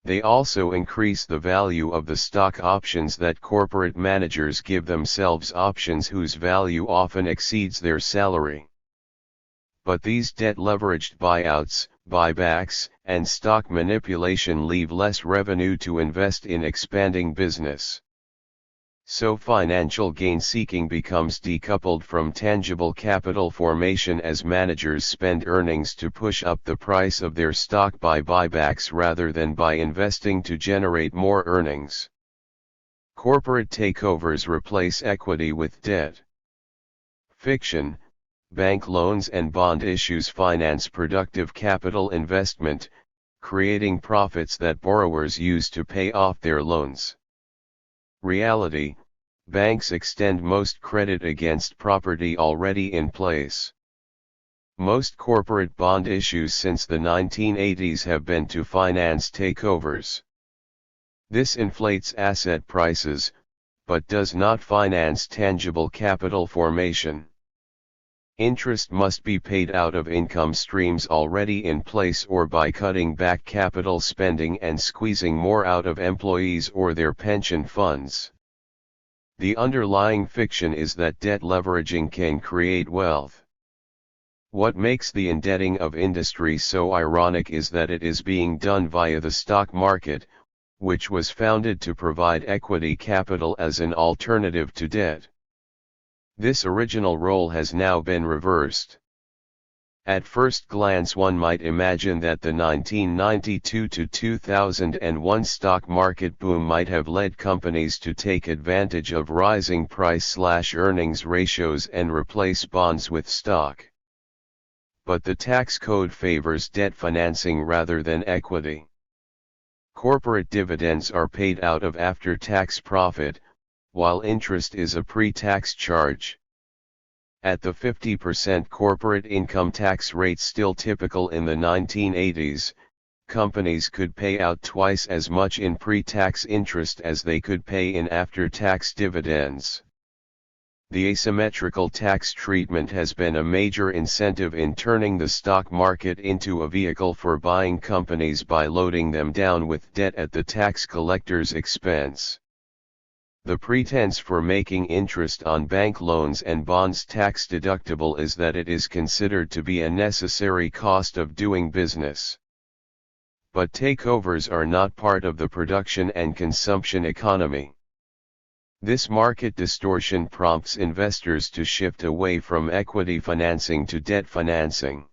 They also increase the value of the stock options that corporate managers give themselves, options whose value often exceeds their salary. But these debt-leveraged buyouts, buybacks, and stock manipulation leave less revenue to invest in expanding business. So financial gain seeking becomes decoupled from tangible capital formation as managers spend earnings to push up the price of their stock by buybacks rather than by investing to generate more earnings. Corporate takeovers replace equity with debt. Fiction, bank loans and bond issues finance productive capital investment, creating profits that borrowers use to pay off their loans. Reality, banks extend most credit against property already in place. Most corporate bond issues since the 1980s have been to finance takeovers. This inflates asset prices, but does not finance tangible capital formation. Interest must be paid out of income streams already in place or by cutting back capital spending and squeezing more out of employees or their pension funds. The underlying fiction is that debt leveraging can create wealth. What makes the indebting of industry so ironic is that it is being done via the stock market, which was founded to provide equity capital as an alternative to debt. This original role has now been reversed. At first glance one might imagine that the 1992 to 2001 stock market boom might have led companies to take advantage of rising price/earnings ratios and replace bonds with stock. But the tax code favors debt financing rather than equity. Corporate dividends are paid out of after-tax profit, while interest is a pre-tax charge. At the 50% corporate income tax rate still typical in the 1980s, companies could pay out twice as much in pre-tax interest as they could pay in after-tax dividends. The asymmetrical tax treatment has been a major incentive in turning the stock market into a vehicle for buying companies by loading them down with debt at the tax collector's expense. The pretense for making interest on bank loans and bonds tax deductible is that it is considered to be a necessary cost of doing business. But takeovers are not part of the production and consumption economy. This market distortion prompts investors to shift away from equity financing to debt financing.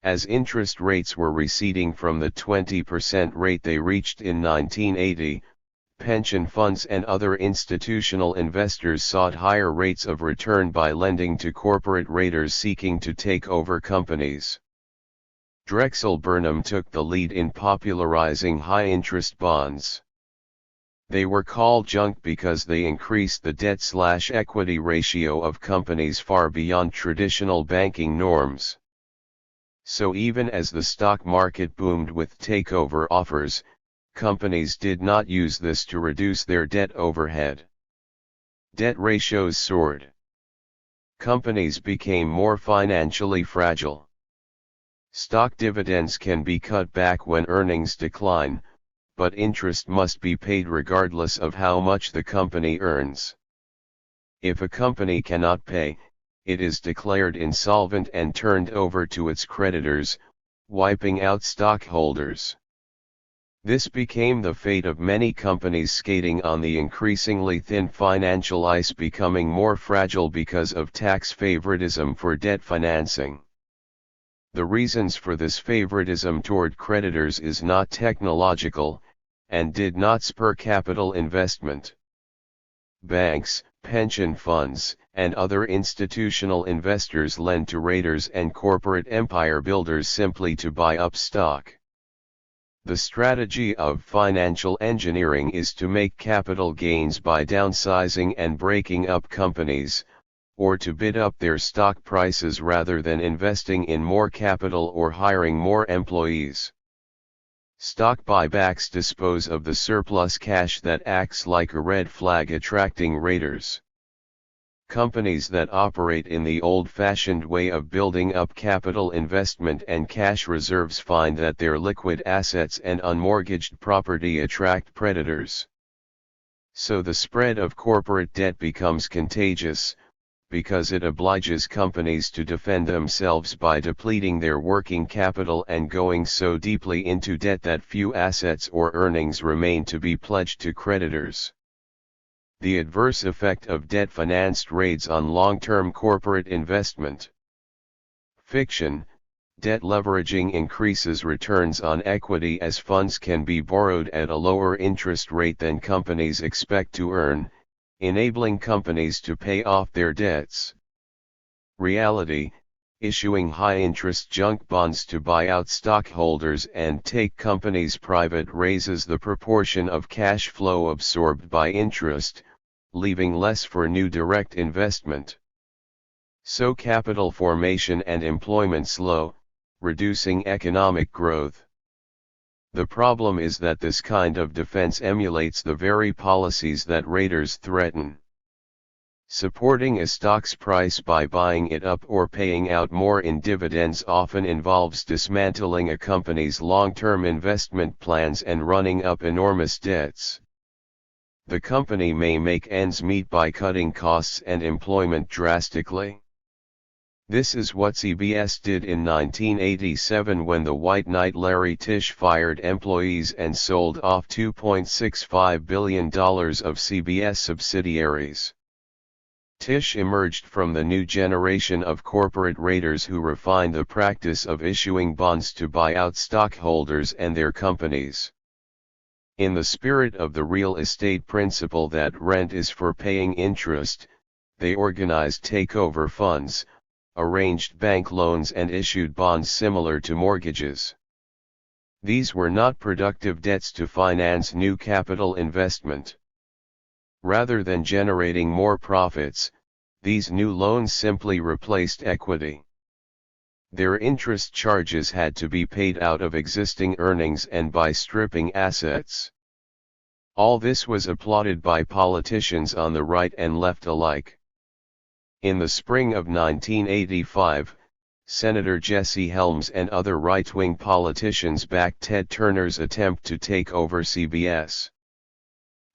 As interest rates were receding from the 20% rate they reached in 1980, pension funds and other institutional investors sought higher rates of return by lending to corporate raiders seeking to take over companies. Drexel Burnham took the lead in popularizing high-interest bonds. They were called junk because they increased the debt/equity ratio of companies far beyond traditional banking norms. So even as the stock market boomed with takeover offers, companies did not use this to reduce their debt overhead. Debt ratios soared. Companies became more financially fragile. Stock dividends can be cut back when earnings decline, but interest must be paid regardless of how much the company earns. If a company cannot pay, it is declared insolvent and turned over to its creditors, wiping out stockholders. This became the fate of many companies skating on the increasingly thin financial ice, becoming more fragile because of tax favoritism for debt financing. The reasons for this favoritism toward creditors is not technological, and did not spur capital investment. Banks, pension funds, and other institutional investors lend to raiders and corporate empire builders simply to buy up stock. The strategy of financial engineering is to make capital gains by downsizing and breaking up companies, or to bid up their stock prices rather than investing in more capital or hiring more employees. Stock buybacks dispose of the surplus cash that acts like a red flag attracting raiders. Companies that operate in the old-fashioned way of building up capital investment and cash reserves find that their liquid assets and unmortgaged property attract predators. So the spread of corporate debt becomes contagious, because it obliges companies to defend themselves by depleting their working capital and going so deeply into debt that few assets or earnings remain to be pledged to creditors. The adverse effect of debt-financed raids on long-term corporate investment. Fiction: debt leveraging increases returns on equity as funds can be borrowed at a lower interest rate than companies expect to earn, enabling companies to pay off their debts. Reality: issuing high-interest junk bonds to buy out stockholders and take companies private raises the proportion of cash flow absorbed by interest, leaving less for new direct investment. So capital formation and employment slow, reducing economic growth. The problem is that this kind of defense emulates the very policies that raiders threaten. Supporting a stock's price by buying it up or paying out more in dividends often involves dismantling a company's long-term investment plans and running up enormous debts. The company may make ends meet by cutting costs and employment drastically. This is what CBS did in 1987 when the white knight Larry Tisch fired employees and sold off $2.65 billion of CBS subsidiaries. Tisch emerged from the new generation of corporate raiders who refined the practice of issuing bonds to buy out stockholders and their companies. In the spirit of the real estate principle that rent is for paying interest, they organized takeover funds, arranged bank loans and issued bonds similar to mortgages. These were not productive debts to finance new capital investment. Rather than generating more profits, these new loans simply replaced equity. Their interest charges had to be paid out of existing earnings and by stripping assets. All this was applauded by politicians on the right and left alike. In the spring of 1985, Senator Jesse Helms and other right-wing politicians backed Ted Turner's attempt to take over CBS.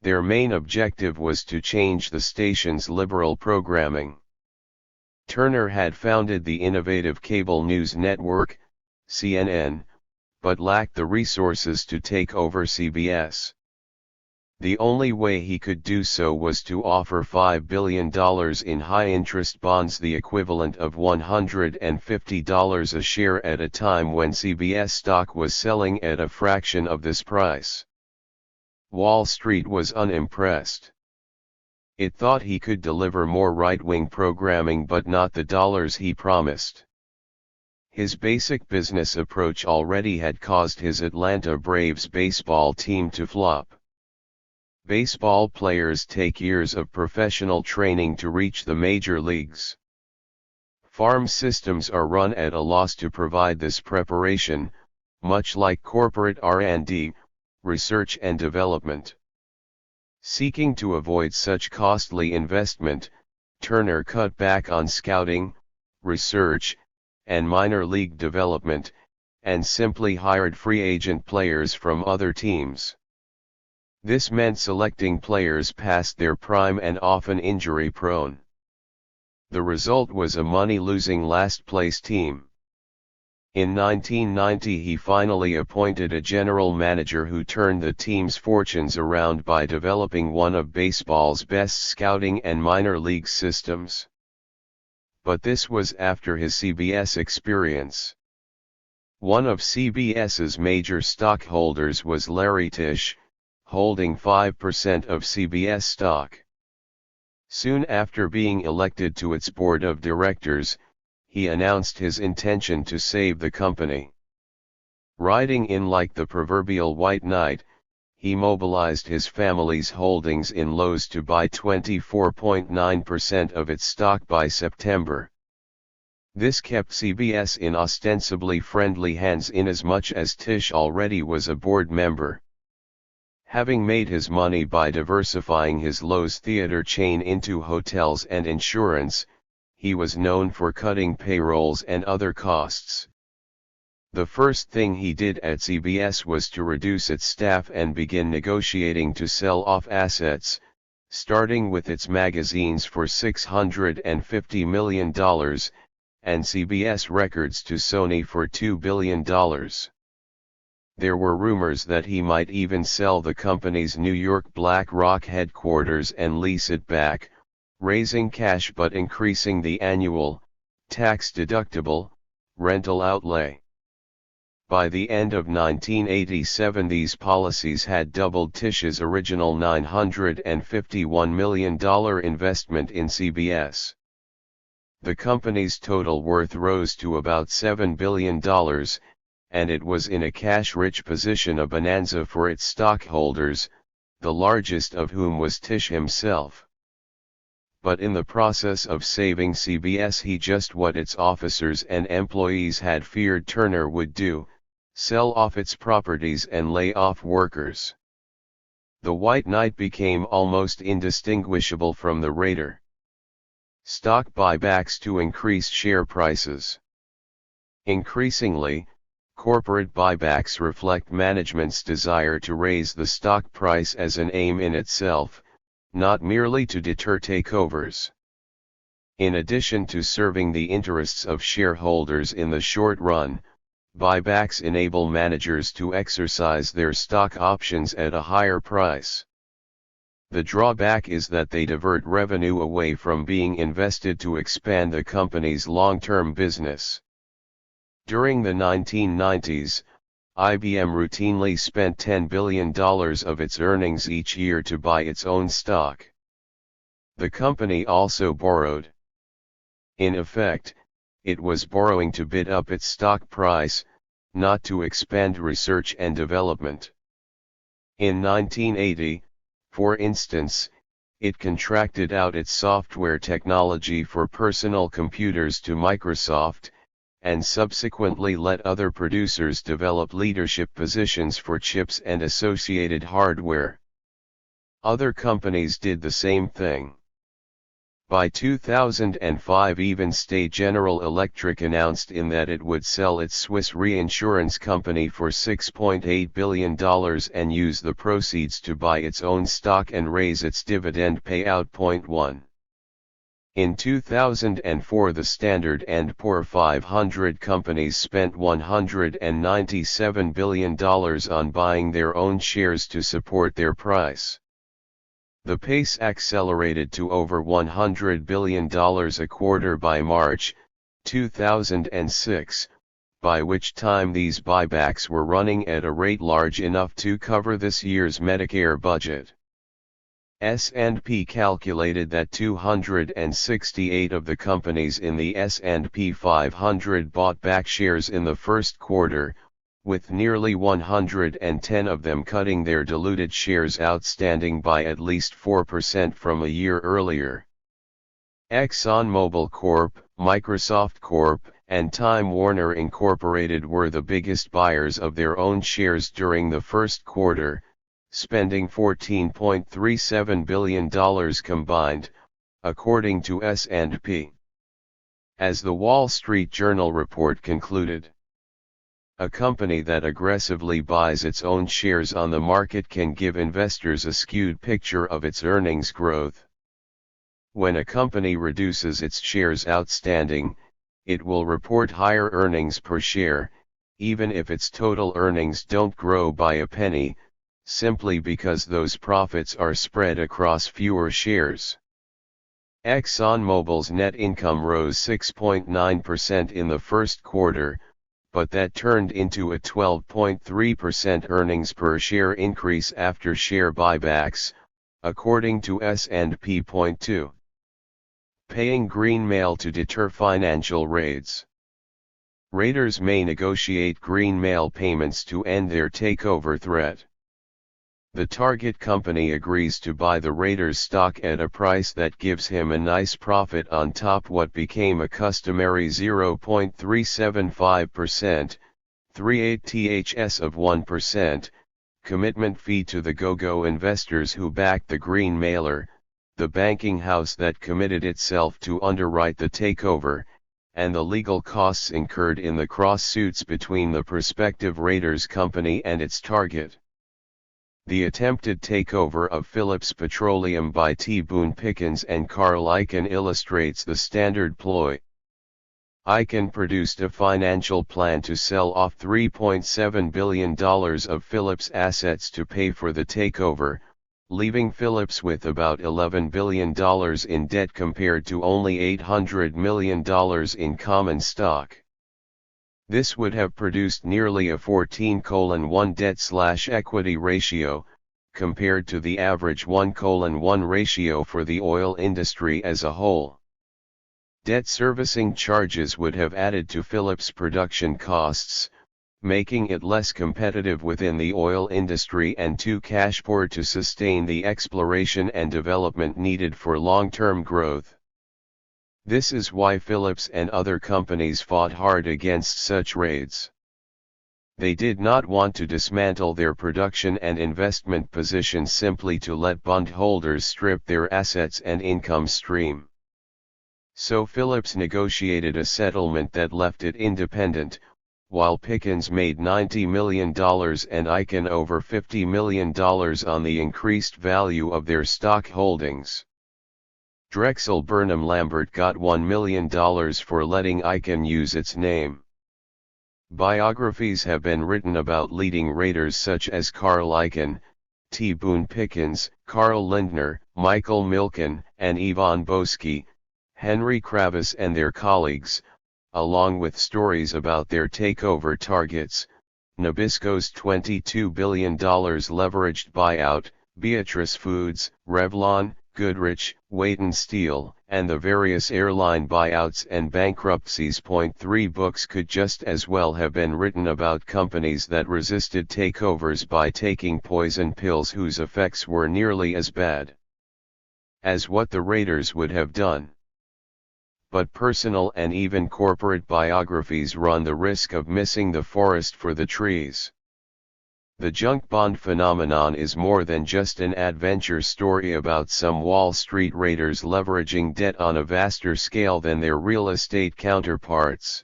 Their main objective was to change the station's liberal programming. Turner had founded the innovative cable news network, CNN, but lacked the resources to take over CBS. The only way he could do so was to offer $5 billion in high-interest bonds, the equivalent of $150 a share at a time when CBS stock was selling at a fraction of this price. Wall Street was unimpressed. It thought he could deliver more right-wing programming but not the dollars he promised. His basic business approach already had caused his Atlanta Braves baseball team to flop. Baseball players take years of professional training to reach the major leagues. Farm systems are run at a loss to provide this preparation, much like corporate R&D, research and development. Seeking to avoid such costly investment, Turner cut back on scouting, research, and minor league development, and simply hired free agent players from other teams. This meant selecting players past their prime and often injury-prone. The result was a money-losing last-place team. In 1990 he finally appointed a general manager who turned the team's fortunes around by developing one of baseball's best scouting and minor league systems. But this was after his CBS experience. One of CBS's major stockholders was Larry Tisch, holding 5% of CBS stock. Soon after being elected to its board of directors, he announced his intention to save the company. Riding in like the proverbial white knight, he mobilized his family's holdings in Lowe's to buy 24.9% of its stock by September. This kept CBS in ostensibly friendly hands inasmuch as Tisch already was a board member. Having made his money by diversifying his Lowe's theater chain into hotels and insurance, he was known for cutting payrolls and other costs. The first thing he did at CBS was to reduce its staff and begin negotiating to sell off assets, starting with its magazines for $650 million, and CBS Records to Sony for $2 billion. There were rumors that he might even sell the company's New York Black Rock headquarters and lease it back, raising cash but increasing the annual, tax-deductible, rental outlay. By the end of 1987 these policies had doubled Tisch's original $951 million investment in CBS. The company's total worth rose to about $7 billion, and it was in a cash-rich position, a bonanza for its stockholders, the largest of whom was Tisch himself. But in the process of saving CBS he just what its officers and employees had feared Turner would do, sell off its properties and lay off workers. The White Knight became almost indistinguishable from the Raider. Stock buybacks to increase share prices. Increasingly, corporate buybacks reflect management's desire to raise the stock price as an aim in itself, not merely to deter takeovers. In addition to serving the interests of shareholders in the short run, buybacks enable managers to exercise their stock options at a higher price. The drawback is that they divert revenue away from being invested to expand the company's long-term business. During the 1990s, IBM routinely spent $10 billion of its earnings each year to buy its own stock. The company also borrowed. In effect, it was borrowing to bid up its stock price, not to expand research and development. In 1980, for instance, it contracted out its software technology for personal computers to Microsoft, and subsequently let other producers develop leadership positions for chips and associated hardware. Other companies did the same thing. By 2005 even State General Electric announced in that it would sell its Swiss reinsurance company for $6.8 billion and use the proceeds to buy its own stock and raise its dividend payout. 1. In 2004 the Standard & Poor's 500 companies spent $197 billion on buying their own shares to support their price. The pace accelerated to over $100 billion a quarter by March 2006, by which time these buybacks were running at a rate large enough to cover this year's Medicare budget. S&P calculated that 268 of the companies in the S&P 500 bought back shares in the first quarter, with nearly 110 of them cutting their diluted shares outstanding by at least 4% from a year earlier. ExxonMobil Corp., Microsoft Corp., and Time Warner Incorporated were the biggest buyers of their own shares during the first quarter, spending $14.37 billion combined, according to S&P. As the Wall Street Journal report concluded, a company that aggressively buys its own shares on the market can give investors a skewed picture of its earnings growth. When a company reduces its shares outstanding, it will report higher earnings per share, even if its total earnings don't grow by a penny, simply because those profits are spread across fewer shares. ExxonMobil's net income rose 6.9% in the first quarter, but that turned into a 12.3% earnings per share increase after share buybacks, according to S&P. 2. Paying green mail to deter financial raids. Raiders may negotiate green mail payments to end their takeover threat. The target company agrees to buy the raider's stock at a price that gives him a nice profit on top what became a customary 0.375%, 3/8ths of 1%, commitment fee to the go-go investors who backed the green mailer, the banking house that committed itself to underwrite the takeover, and the legal costs incurred in the cross-suits between the prospective raiders company and its target. The attempted takeover of Phillips Petroleum by T. Boone Pickens and Carl Icahn illustrates the standard ploy. Icahn produced a financial plan to sell off $3.7 billion of Phillips assets to pay for the takeover, leaving Phillips with about $11 billion in debt compared to only $800 million in common stock. This would have produced nearly a 14:1 debt/equity ratio, compared to the average 1:1 ratio for the oil industry as a whole. Debt servicing charges would have added to Phillips' production costs, making it less competitive within the oil industry and too cash poor to sustain the exploration and development needed for long-term growth. This is why Phillips and other companies fought hard against such raids. They did not want to dismantle their production and investment positions simply to let bondholders strip their assets and income stream. So Phillips negotiated a settlement that left it independent, while Pickens made $90 million and Icahn over $50 million on the increased value of their stock holdings. Drexel Burnham Lambert got $1 million for letting Icahn use its name. Biographies have been written about leading raiders such as Carl Icahn, T. Boone Pickens, Carl Lindner, Michael Milken, and Ivan Boesky, Henry Kravis and their colleagues, along with stories about their takeover targets, Nabisco's $22 billion leveraged buyout, Beatrice Foods, Revlon, Goodrich, Weight & Steel, and the various airline buyouts and bankruptcies. 3 books could just as well have been written about companies that resisted takeovers by taking poison pills whose effects were nearly as bad as what the raiders would have done. But personal and even corporate biographies run the risk of missing the forest for the trees. The junk bond phenomenon is more than just an adventure story about some Wall Street raiders leveraging debt on a vaster scale than their real estate counterparts.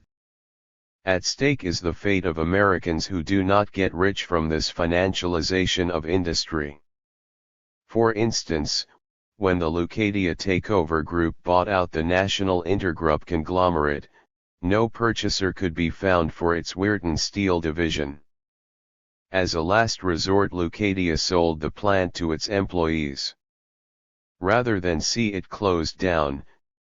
At stake is the fate of Americans who do not get rich from this financialization of industry. For instance, when the Leucadia takeover group bought out the National Intergroup conglomerate, no purchaser could be found for its Weirton Steel division. As a last resort, Leucadia sold the plant to its employees. Rather than see it closed down,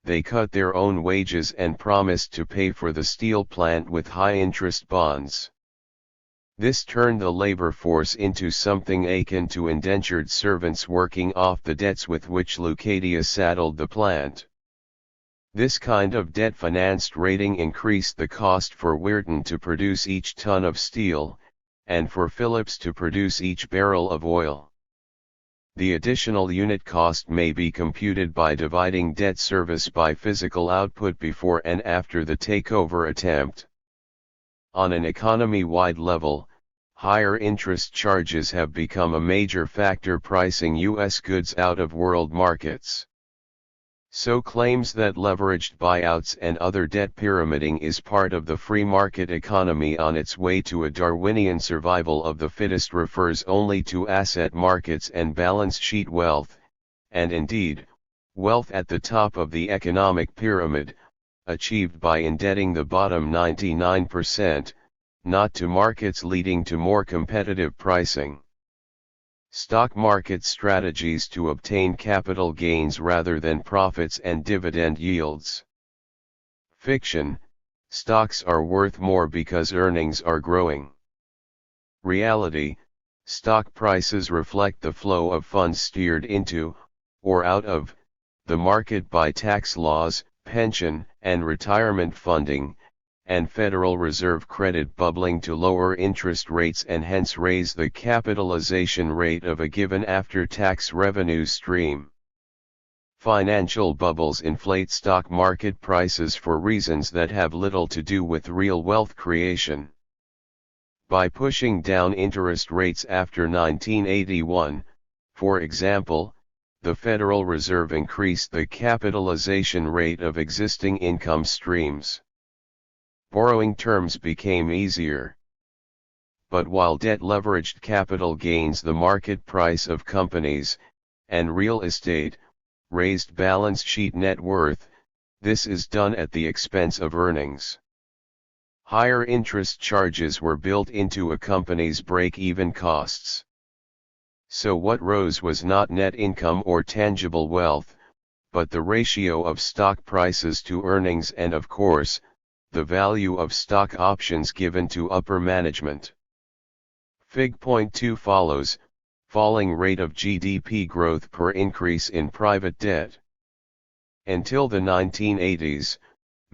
they cut their own wages and promised to pay for the steel plant with high-interest bonds. This turned the labor force into something akin to indentured servants working off the debts with which Leucadia saddled the plant. This kind of debt-financed raiding increased the cost for Weirton to produce each ton of steel, and for Phillips to produce each barrel of oil. The additional unit cost may be computed by dividing debt service by physical output before and after the takeover attempt. On an economy-wide level, higher interest charges have become a major factor pricing U.S. goods out of world markets. So claims that leveraged buyouts and other debt pyramiding is part of the free market economy on its way to a Darwinian survival of the fittest refers only to asset markets and balance sheet wealth, and indeed, wealth at the top of the economic pyramid, achieved by indebting the bottom 99%, not to markets leading to more competitive pricing. Stock market strategies to obtain capital gains rather than profits and dividend yields. Fiction: stocks are worth more because earnings are growing. Reality: stock prices reflect the flow of funds steered into, or out of, the market by tax laws, pension and retirement funding, and Federal Reserve credit bubbling to lower interest rates and hence raise the capitalization rate of a given after-tax revenue stream. Financial bubbles inflate stock market prices for reasons that have little to do with real wealth creation. By pushing down interest rates after 1981, for example, the Federal Reserve increased the capitalization rate of existing income streams. Borrowing terms became easier. But while debt leveraged capital gains the market price of companies, and real estate, raised balance sheet net worth, this is done at the expense of earnings. Higher interest charges were built into a company's break-even costs. So what rose was not net income or tangible wealth, but the ratio of stock prices to earnings and of course, the value of stock options given to upper management. Fig. Point 2 follows, falling rate of GDP growth per increase in private debt. Until the 1980s,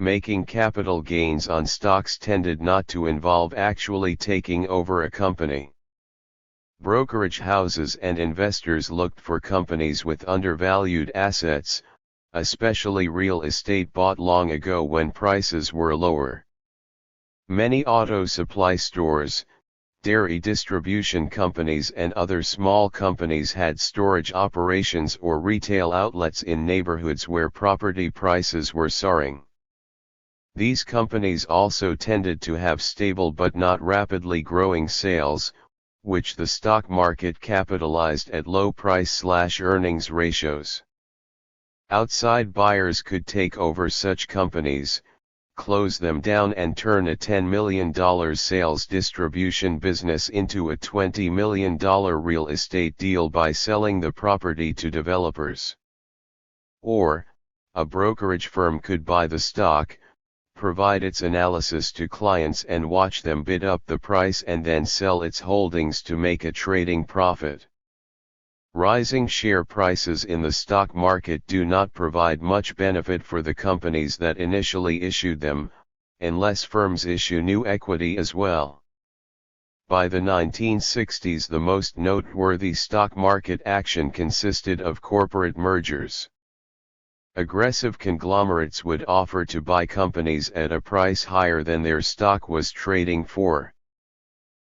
making capital gains on stocks tended not to involve actually taking over a company. Brokerage houses and investors looked for companies with undervalued assets, especially real estate bought long ago when prices were lower. Many auto supply stores, dairy distribution companies and other small companies had storage operations or retail outlets in neighborhoods where property prices were soaring. These companies also tended to have stable but not rapidly growing sales, which the stock market capitalized at low price/earnings ratios. Outside buyers could take over such companies, close them down and turn a $10 million sales distribution business into a $20 million real estate deal by selling the property to developers. Or, a brokerage firm could buy the stock, provide its analysis to clients and watch them bid up the price and then sell its holdings to make a trading profit. Rising share prices in the stock market do not provide much benefit for the companies that initially issued them, unless firms issue new equity as well. By the 1960s, the most noteworthy stock market action consisted of corporate mergers. Aggressive conglomerates would offer to buy companies at a price higher than their stock was trading for.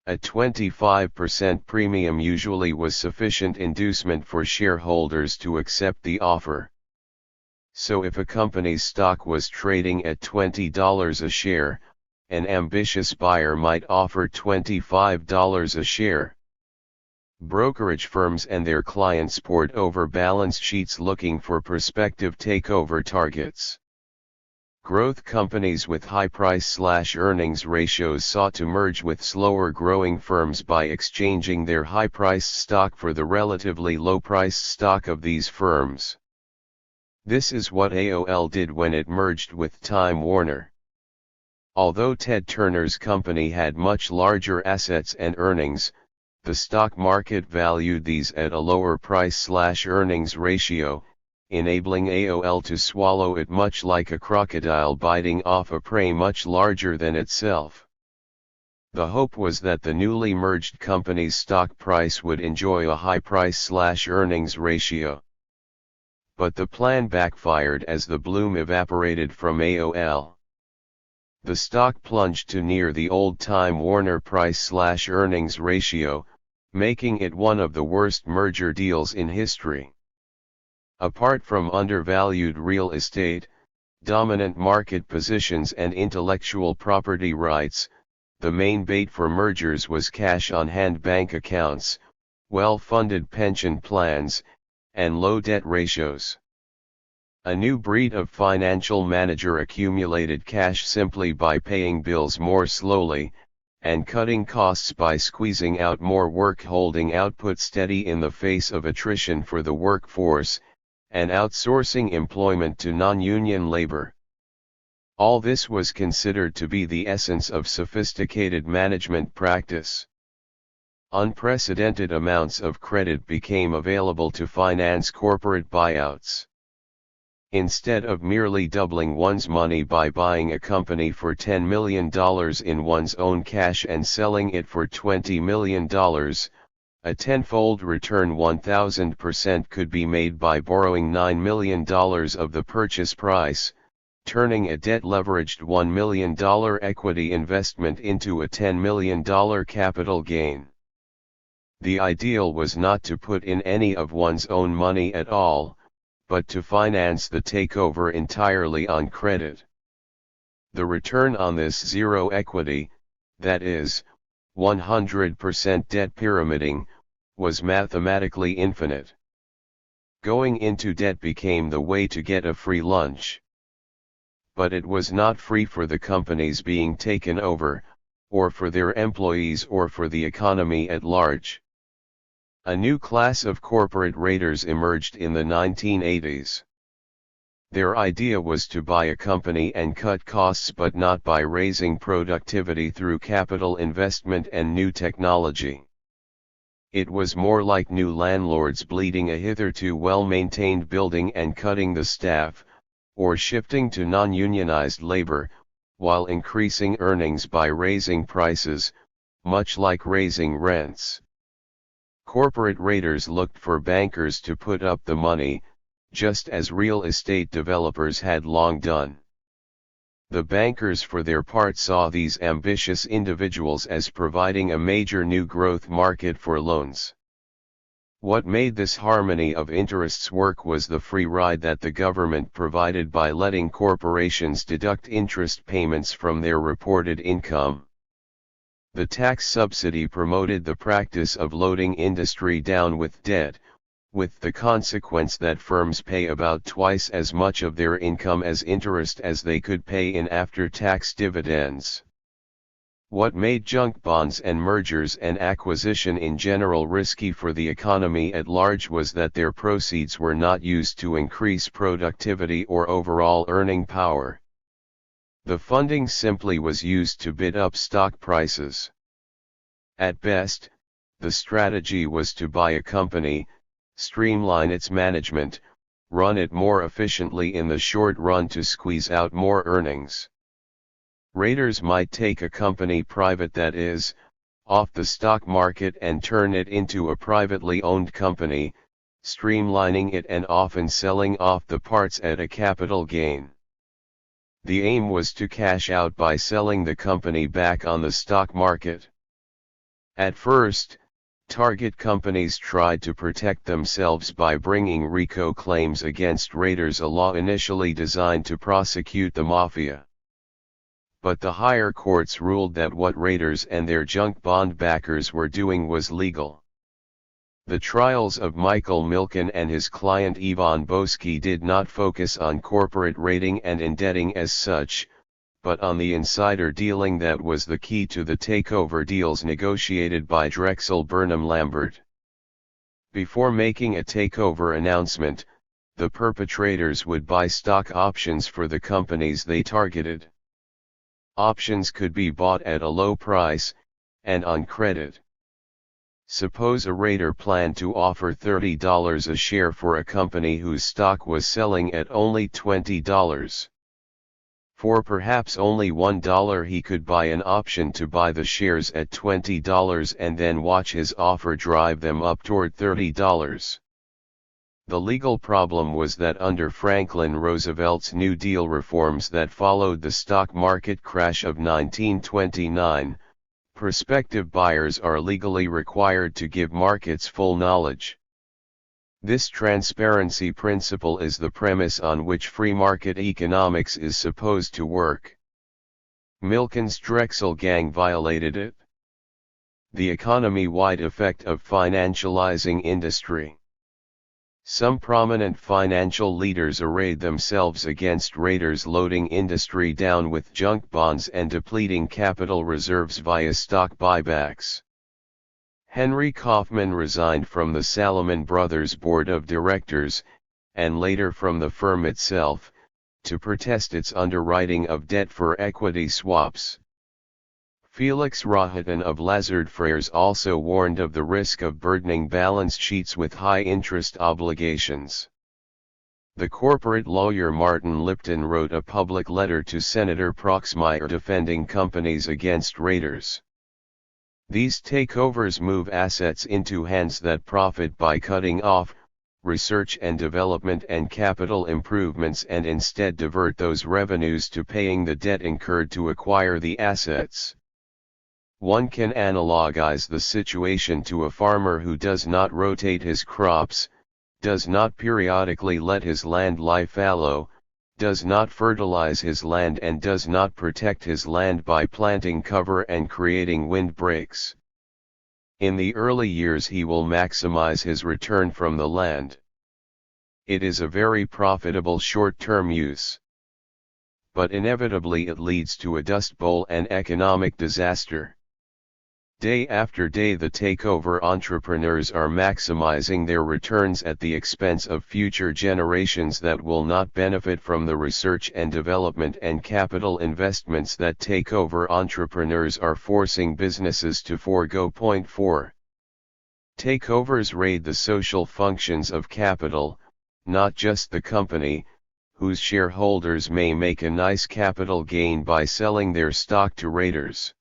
A 25% premium usually was sufficient inducement for shareholders to accept the offer. So if a company's stock was trading at $20 a share, an ambitious buyer might offer $25 a share. Brokerage firms and their clients pored over balance sheets looking for prospective takeover targets. Growth companies with high price/earnings ratios sought to merge with slower growing firms by exchanging their high-priced stock for the relatively low-priced stock of these firms. This is what AOL did when it merged with Time Warner. Although Ted Turner's company had much larger assets and earnings, the stock market valued these at a lower price/earnings ratio, enabling AOL to swallow it much like a crocodile biting off a prey much larger than itself. The hope was that the newly merged company's stock price would enjoy a high price/earnings ratio. But the plan backfired as the bloom evaporated from AOL. The stock plunged to near the old Time Warner price/earnings ratio, making it one of the worst merger deals in history. Apart from undervalued real estate, dominant market positions and intellectual property rights, the main bait for mergers was cash-on-hand bank accounts, well-funded pension plans, and low debt ratios. A new breed of financial manager accumulated cash simply by paying bills more slowly, and cutting costs by squeezing out more work, holding output steady in the face of attrition for the workforce, and outsourcing employment to non-union labor. All this was considered to be the essence of sophisticated management practice. Unprecedented amounts of credit became available to finance corporate buyouts. Instead of merely doubling one's money by buying a company for $10 million in one's own cash and selling it for $20 million, a tenfold return 1,000% could be made by borrowing $9 million of the purchase price, turning a debt-leveraged $1 million equity investment into a $10 million capital gain. The ideal was not to put in any of one's own money at all, but to finance the takeover entirely on credit. The return on this zero equity, that is, 100% debt pyramiding, was mathematically infinite. Going into debt became the way to get a free lunch. But it was not free for the companies being taken over, or for their employees, or for the economy at large. A new class of corporate raiders emerged in the 1980s. Their idea was to buy a company and cut costs, but not by raising productivity through capital investment and new technology. It was more like new landlords bleeding a hitherto well-maintained building and cutting the staff, or shifting to non-unionized labor, while increasing earnings by raising prices, much like raising rents. Corporate raiders looked for bankers to put up the money, just as real estate developers had long done. The bankers for their part saw these ambitious individuals as providing a major new growth market for loans. What made this harmony of interests work was the free ride that the government provided by letting corporations deduct interest payments from their reported income. The tax subsidy promoted the practice of loading industry down with debt, with the consequence that firms pay about twice as much of their income as interest as they could pay in after-tax dividends. What made junk bonds and mergers and acquisition in general risky for the economy at large was that their proceeds were not used to increase productivity or overall earning power. The funding simply was used to bid up stock prices. At best, the strategy was to buy a company, streamline its management, run it more efficiently in the short run to squeeze out more earnings. Raiders might take a company private, that is, off the stock market, and turn it into a privately owned company, streamlining it and often selling off the parts at a capital gain. The aim was to cash out by selling the company back on the stock market. At first, target companies tried to protect themselves by bringing RICO claims against raiders, a law initially designed to prosecute the mafia. But the higher courts ruled that what raiders and their junk bond backers were doing was legal. The trials of Michael Milken and his client Ivan Boesky did not focus on corporate raiding and indebting as such, but on the insider dealing that was the key to the takeover deals negotiated by Drexel Burnham Lambert. Before making a takeover announcement, the perpetrators would buy stock options for the companies they targeted. Options could be bought at a low price, and on credit. Suppose a raider planned to offer $30 a share for a company whose stock was selling at only $20. For perhaps only $1 he could buy an option to buy the shares at $20 and then watch his offer drive them up toward $30. The legal problem was that under Franklin Roosevelt's New Deal reforms that followed the stock market crash of 1929, prospective buyers are legally required to give markets full knowledge. This transparency principle is the premise on which free market economics is supposed to work. Milken's Drexel gang violated it. The economy-wide effect of financializing industry. Some prominent financial leaders arrayed themselves against raiders loading industry down with junk bonds and depleting capital reserves via stock buybacks. Henry Kaufman resigned from the Salomon Brothers Board of Directors, and later from the firm itself, to protest its underwriting of debt for equity swaps. Felix Rohatyn of Lazard Frères also warned of the risk of burdening balance sheets with high-interest obligations. The corporate lawyer Martin Lipton wrote a public letter to Senator Proxmire defending companies against raiders. These takeovers move assets into hands that profit by cutting off research and development and capital improvements and instead divert those revenues to paying the debt incurred to acquire the assets. One can analogize the situation to a farmer who does not rotate his crops, does not periodically let his land lie fallow, does not fertilize his land and does not protect his land by planting cover and creating windbreaks. In the early years he will maximize his return from the land. It is a very profitable short-term use. But inevitably it leads to a dust bowl and economic disaster. Day after day the takeover entrepreneurs are maximizing their returns at the expense of future generations that will not benefit from the research and development and capital investments that takeover entrepreneurs are forcing businesses to forego. 4. Takeovers raid the social functions of capital, not just the company, whose shareholders may make a nice capital gain by selling their stock to raiders.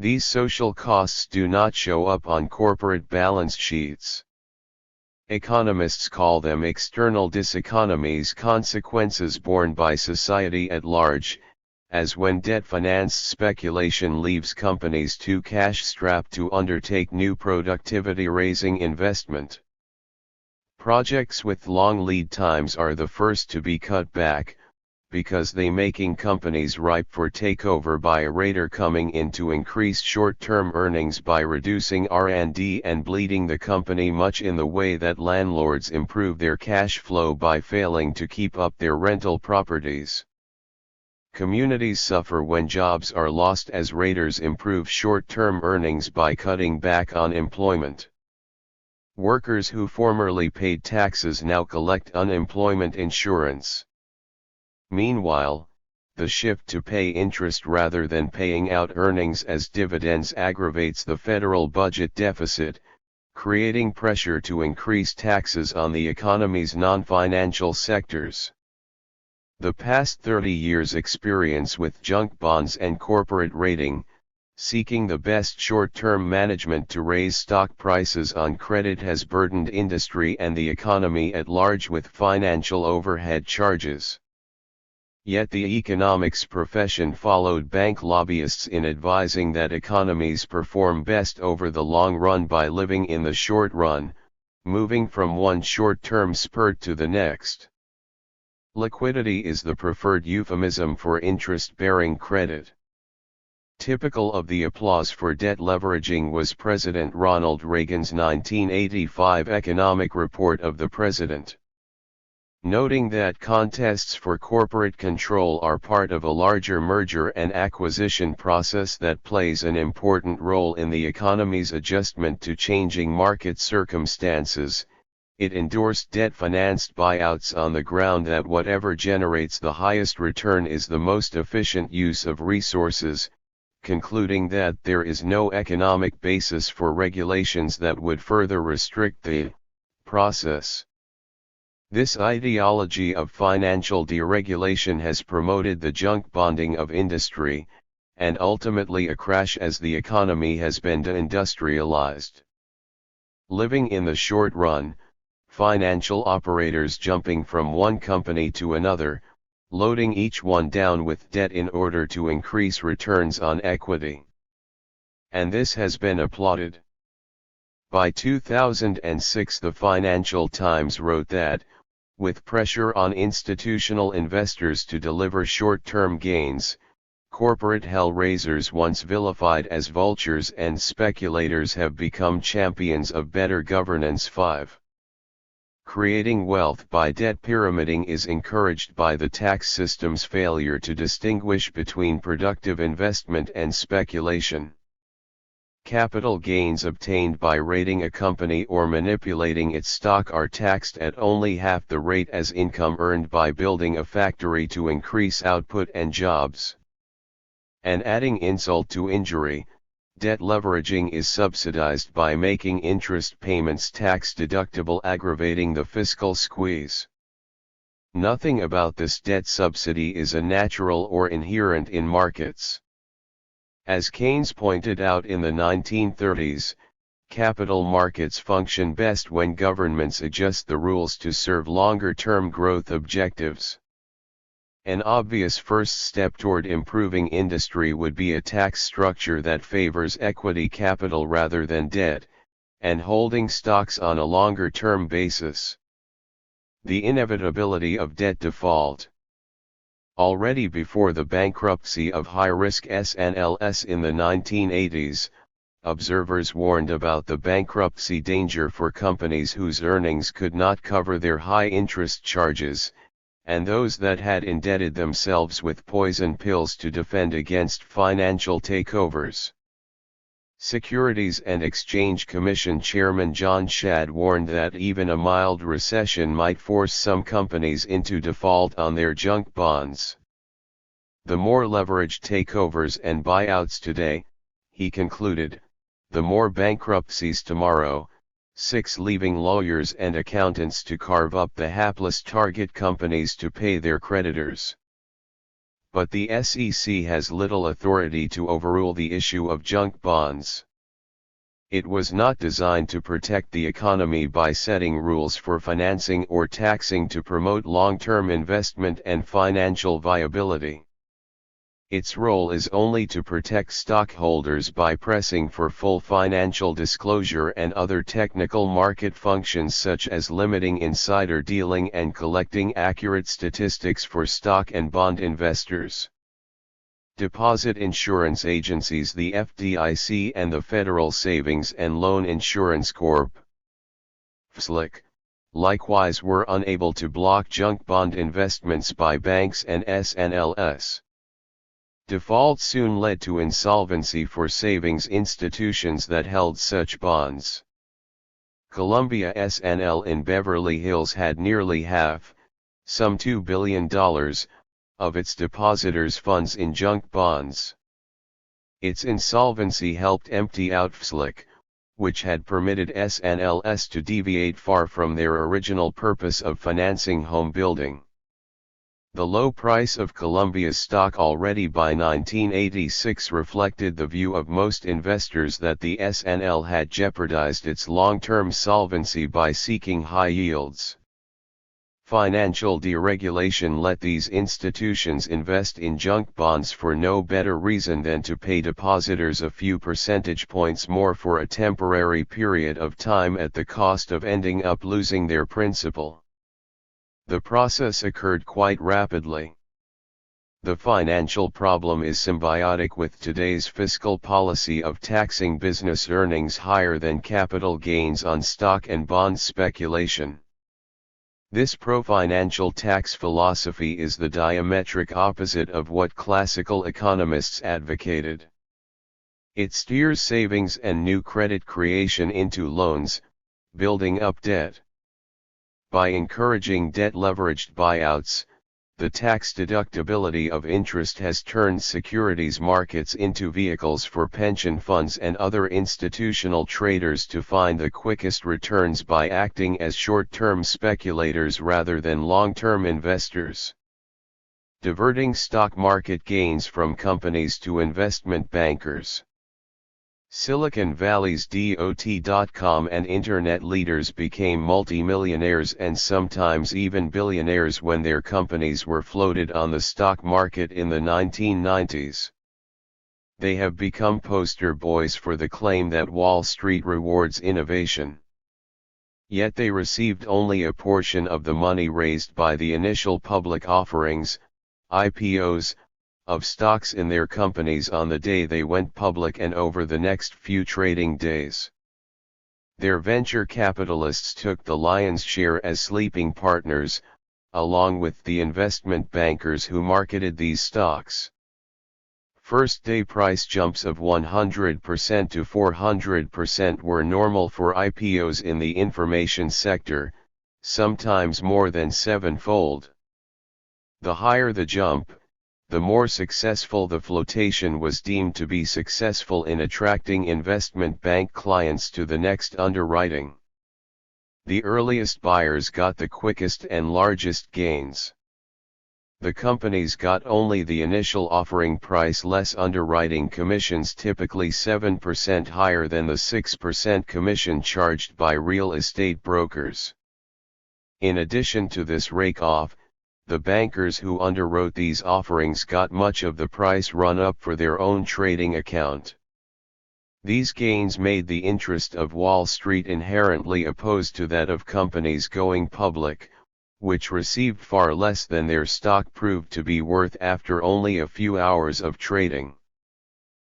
These social costs do not show up on corporate balance sheets. Economists call them external diseconomies, consequences borne by society at large, as when debt-financed speculation leaves companies too cash-strapped to undertake new productivity-raising investment. Projects with long lead times are the first to be cut back, because they making companies ripe for takeover by a raider coming in to increase short-term earnings by reducing R&D and bleeding the company much in the way that landlords improve their cash flow by failing to keep up their rental properties. Communities suffer when jobs are lost as raiders improve short-term earnings by cutting back on employment. Workers who formerly paid taxes now collect unemployment insurance. Meanwhile, the shift to pay interest rather than paying out earnings as dividends aggravates the federal budget deficit, creating pressure to increase taxes on the economy's non-financial sectors. The past 30 years' experience with junk bonds and corporate raiding, seeking the best short-term management to raise stock prices on credit has burdened industry and the economy at large with financial overhead charges. Yet the economics profession followed bank lobbyists in advising that economies perform best over the long run by living in the short run, moving from one short-term spurt to the next. Liquidity is the preferred euphemism for interest-bearing credit. Typical of the applause for debt leveraging was President Ronald Reagan's 1985 economic report of the president. Noting that contests for corporate control are part of a larger merger and acquisition process that plays an important role in the economy's adjustment to changing market circumstances, it endorsed debt-financed buyouts on the ground that whatever generates the highest return is the most efficient use of resources, concluding that there is no economic basis for regulations that would further restrict the process. This ideology of financial deregulation has promoted the junk bonding of industry, and ultimately a crash as the economy has been deindustrialized. Living in the short run, financial operators jumping from one company to another, loading each one down with debt in order to increase returns on equity. And this has been applauded. By 2006, the Financial Times wrote that, with pressure on institutional investors to deliver short-term gains, corporate hellraisers once vilified as vultures and speculators have become champions of better governance. 5. Creating wealth by debt pyramiding is encouraged by the tax system's failure to distinguish between productive investment and speculation. Capital gains obtained by raiding a company or manipulating its stock are taxed at only half the rate as income earned by building a factory to increase output and jobs. And adding insult to injury, debt leveraging is subsidized by making interest payments tax-deductible, aggravating the fiscal squeeze. Nothing about this debt subsidy is unnatural or inherent in markets. As Keynes pointed out in the 1930s, capital markets function best when governments adjust the rules to serve longer-term growth objectives. An obvious first step toward improving industry would be a tax structure that favors equity capital rather than debt, and holding stocks on a longer-term basis. The inevitability of debt default. Already before the bankruptcy of high-risk SNLs in the 1980s, observers warned about the bankruptcy danger for companies whose earnings could not cover their high interest charges, and those that had indebted themselves with poison pills to defend against financial takeovers. Securities and Exchange Commission Chairman John Shad warned that even a mild recession might force some companies into default on their junk bonds. The more leveraged takeovers and buyouts today, he concluded, the more bankruptcies tomorrow. 6. Leaving lawyers and accountants to carve up the hapless target companies to pay their creditors. But the SEC has little authority to overrule the issue of junk bonds. It was not designed to protect the economy by setting rules for financing or taxing to promote long-term investment and financial viability. Its role is only to protect stockholders by pressing for full financial disclosure and other technical market functions such as limiting insider dealing and collecting accurate statistics for stock and bond investors. Deposit insurance agencies, the FDIC and the Federal Savings and Loan Insurance Corp. FSLIC, likewise were unable to block junk bond investments by banks and SNLs. Default soon led to insolvency for savings institutions that held such bonds. Columbia SNL in Beverly Hills had nearly half, some $2 billion, of its depositors' funds in junk bonds. Its insolvency helped empty out FSLIC, which had permitted SNLs to deviate far from their original purpose of financing home building. The low price of Columbia's stock already by 1986 reflected the view of most investors that the SNL had jeopardized its long-term solvency by seeking high yields. Financial deregulation let these institutions invest in junk bonds for no better reason than to pay depositors a few percentage points more for a temporary period of time at the cost of ending up losing their principal. The process occurred quite rapidly. The financial problem is symbiotic with today's fiscal policy of taxing business earnings higher than capital gains on stock and bond speculation. This pro-financial tax philosophy is the diametric opposite of what classical economists advocated. It steers savings and new credit creation into loans, building up debt. By encouraging debt-leveraged buyouts, the tax deductibility of interest has turned securities markets into vehicles for pension funds and other institutional traders to find the quickest returns by acting as short-term speculators rather than long-term investors. Diverting stock market gains from companies to investment bankers. Silicon Valley's dot-com and internet leaders became multimillionaires and sometimes even billionaires when their companies were floated on the stock market in the 1990s. They have become poster boys for the claim that Wall Street rewards innovation. Yet they received only a portion of the money raised by the initial public offerings, IPOs, of stocks in their companies on the day they went public and over the next few trading days. Their venture capitalists took the lion's share as sleeping partners, along with the investment bankers who marketed these stocks. First-day price jumps of 100% to 400% were normal for IPOs in the information sector, sometimes more than sevenfold. The higher the jump, the more successful the flotation was deemed to be successful in attracting investment bank clients to the next underwriting. The earliest buyers got the quickest and largest gains. The companies got only the initial offering price less underwriting commissions, typically 7% higher than the 6% commission charged by real estate brokers. In addition to this rake-off, the bankers who underwrote these offerings got much of the price run up for their own trading account. These gains made the interest of Wall Street inherently opposed to that of companies going public, which received far less than their stock proved to be worth after only a few hours of trading.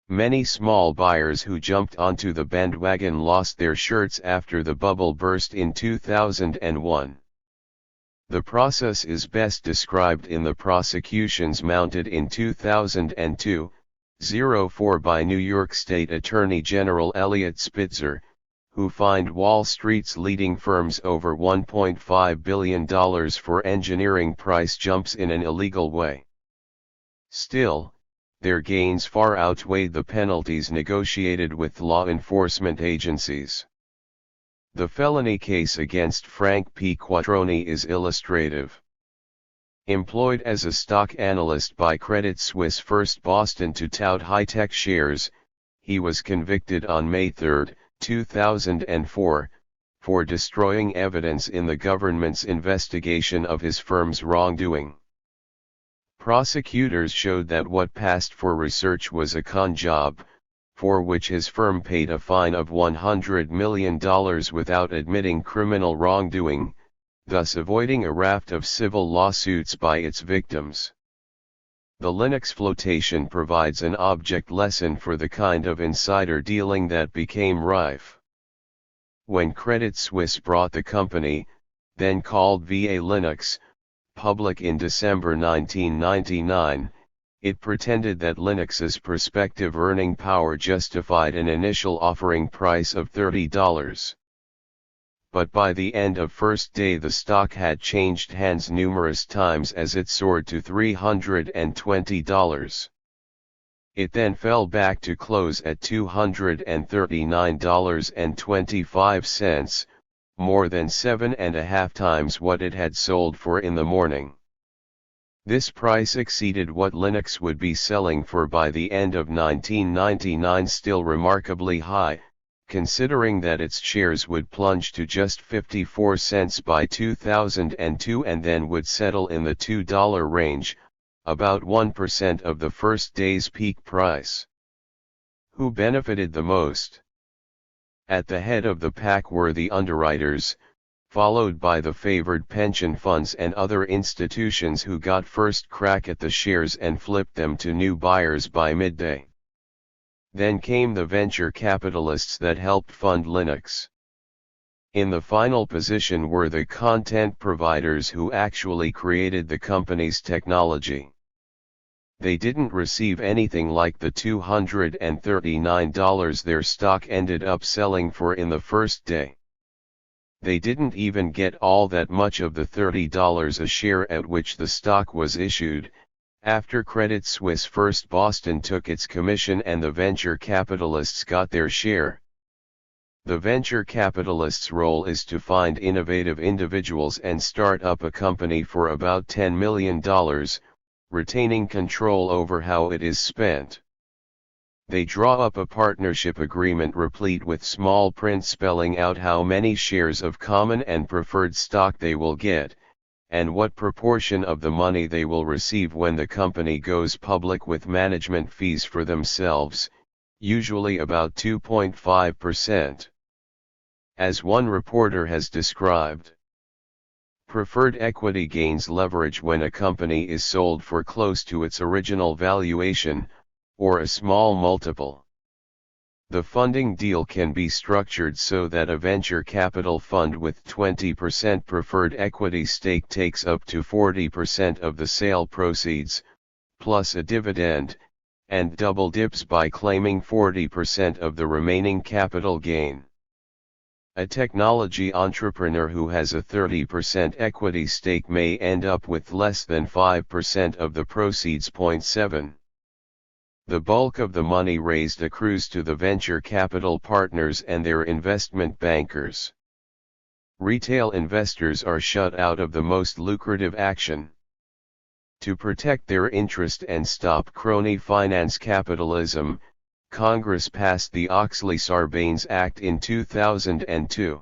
Many small buyers who jumped onto the bandwagon lost their shirts after the bubble burst in 2001. The process is best described in the prosecutions mounted in 2002-04 by New York State Attorney General Eliot Spitzer, who fined Wall Street's leading firms over $1.5 billion for engineering price jumps in an illegal way. Still, their gains far outweighed the penalties negotiated with law enforcement agencies. The felony case against Frank P. Quattroni is illustrative. Employed as a stock analyst by Credit Suisse First Boston to tout high-tech shares, he was convicted on May 3, 2004, for destroying evidence in the government's investigation of his firm's wrongdoing. Prosecutors showed that what passed for research was a con job, for which his firm paid a fine of $100 million without admitting criminal wrongdoing, thus avoiding a raft of civil lawsuits by its victims. The Linux flotation provides an object lesson for the kind of insider dealing that became rife. When Credit Suisse brought the company, then called VA Linux, public in December 1999, it pretended that Linux's prospective earning power justified an initial offering price of $30. But by the end of first day the stock had changed hands numerous times as it soared to $320. It then fell back to close at $239.25, more than 7.5 times what it had sold for in the morning. This price exceeded what Linux would be selling for by the end of 1999, still remarkably high, considering that its shares would plunge to just 54 cents by 2002 and then would settle in the $2 range, about 1% of the first day's peak price. Who benefited the most? At the head of the pack were the underwriters, followed by the favored pension funds and other institutions who got first crack at the shares and flipped them to new buyers by midday. Then came the venture capitalists that helped fund Linux. In the final position were the content providers who actually created the company's technology. They didn't receive anything like the $239 their stock ended up selling for in the first day. They didn't even get all that much of the $30 a share at which the stock was issued, after Credit Suisse First Boston took its commission and the venture capitalists got their share. The venture capitalist's role is to find innovative individuals and start up a company for about $10 million, retaining control over how it is spent. They draw up a partnership agreement replete with small print spelling out how many shares of common and preferred stock they will get, and what proportion of the money they will receive when the company goes public, with management fees for themselves, usually about 2.5%. As one reporter has described, preferred equity gains leverage when a company is sold for close to its original valuation, or a small multiple. The funding deal can be structured so that a venture capital fund with 20% preferred equity stake takes up to 40% of the sale proceeds, plus a dividend, and double dips by claiming 40% of the remaining capital gain. A technology entrepreneur who has a 30% equity stake may end up with less than 5% of the proceeds. 7. The bulk of the money raised accrues to the venture capital partners and their investment bankers. Retail investors are shut out of the most lucrative action. To protect their interest and stop crony finance capitalism, Congress passed the Oxley-Sarbanes Act in 2002.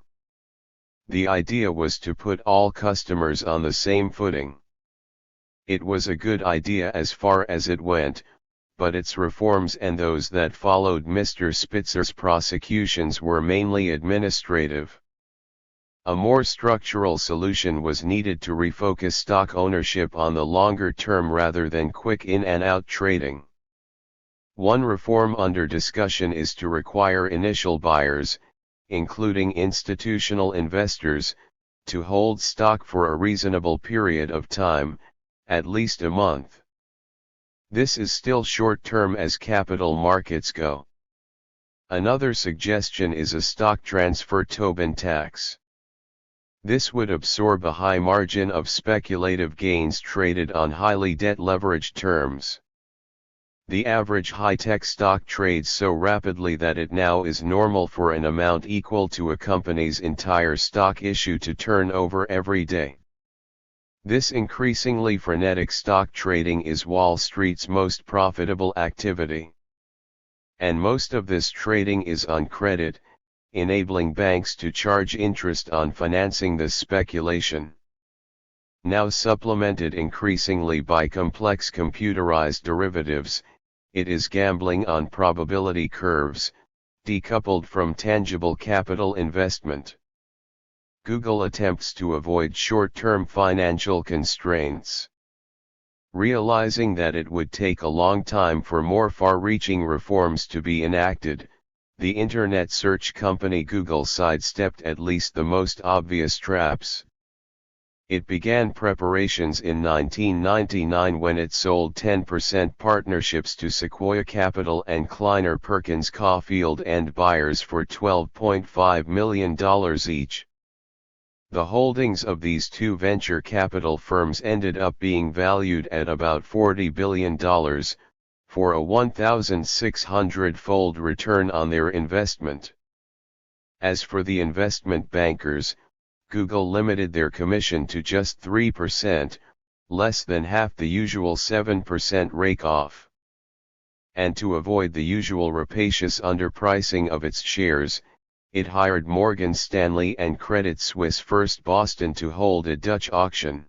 The idea was to put all customers on the same footing. It was a good idea as far as it went, but its reforms and those that followed Mr. Spitzer's prosecutions were mainly administrative. A more structural solution was needed to refocus stock ownership on the longer term rather than quick in and out trading. One reform under discussion is to require initial buyers, including institutional investors, to hold stock for a reasonable period of time, at least a month. This is still short-term as capital markets go. Another suggestion is a stock transfer Tobin tax. This would absorb a high margin of speculative gains traded on highly debt-leveraged terms. The average high-tech stock trades so rapidly that it now is normal for an amount equal to a company's entire stock issue to turn over every day. This increasingly frenetic stock trading is Wall Street's most profitable activity. And most of this trading is on credit, enabling banks to charge interest on financing this speculation. Now supplemented increasingly by complex computerized derivatives, it is gambling on probability curves, decoupled from tangible capital investment. Google attempts to avoid short-term financial constraints. Realizing that it would take a long time for more far-reaching reforms to be enacted, the internet search company Google sidestepped at least the most obvious traps. It began preparations in 1999 when it sold 10% partnerships to Sequoia Capital and Kleiner Perkins Caulfield and Byers for $12.5 million each. The holdings of these two venture capital firms ended up being valued at about $40 billion, for a 1,600-fold return on their investment. As for the investment bankers, Google limited their commission to just 3%, less than half the usual 7% rake-off. And to avoid the usual rapacious underpricing of its shares, it hired Morgan Stanley and Credit Suisse First Boston to hold a Dutch auction.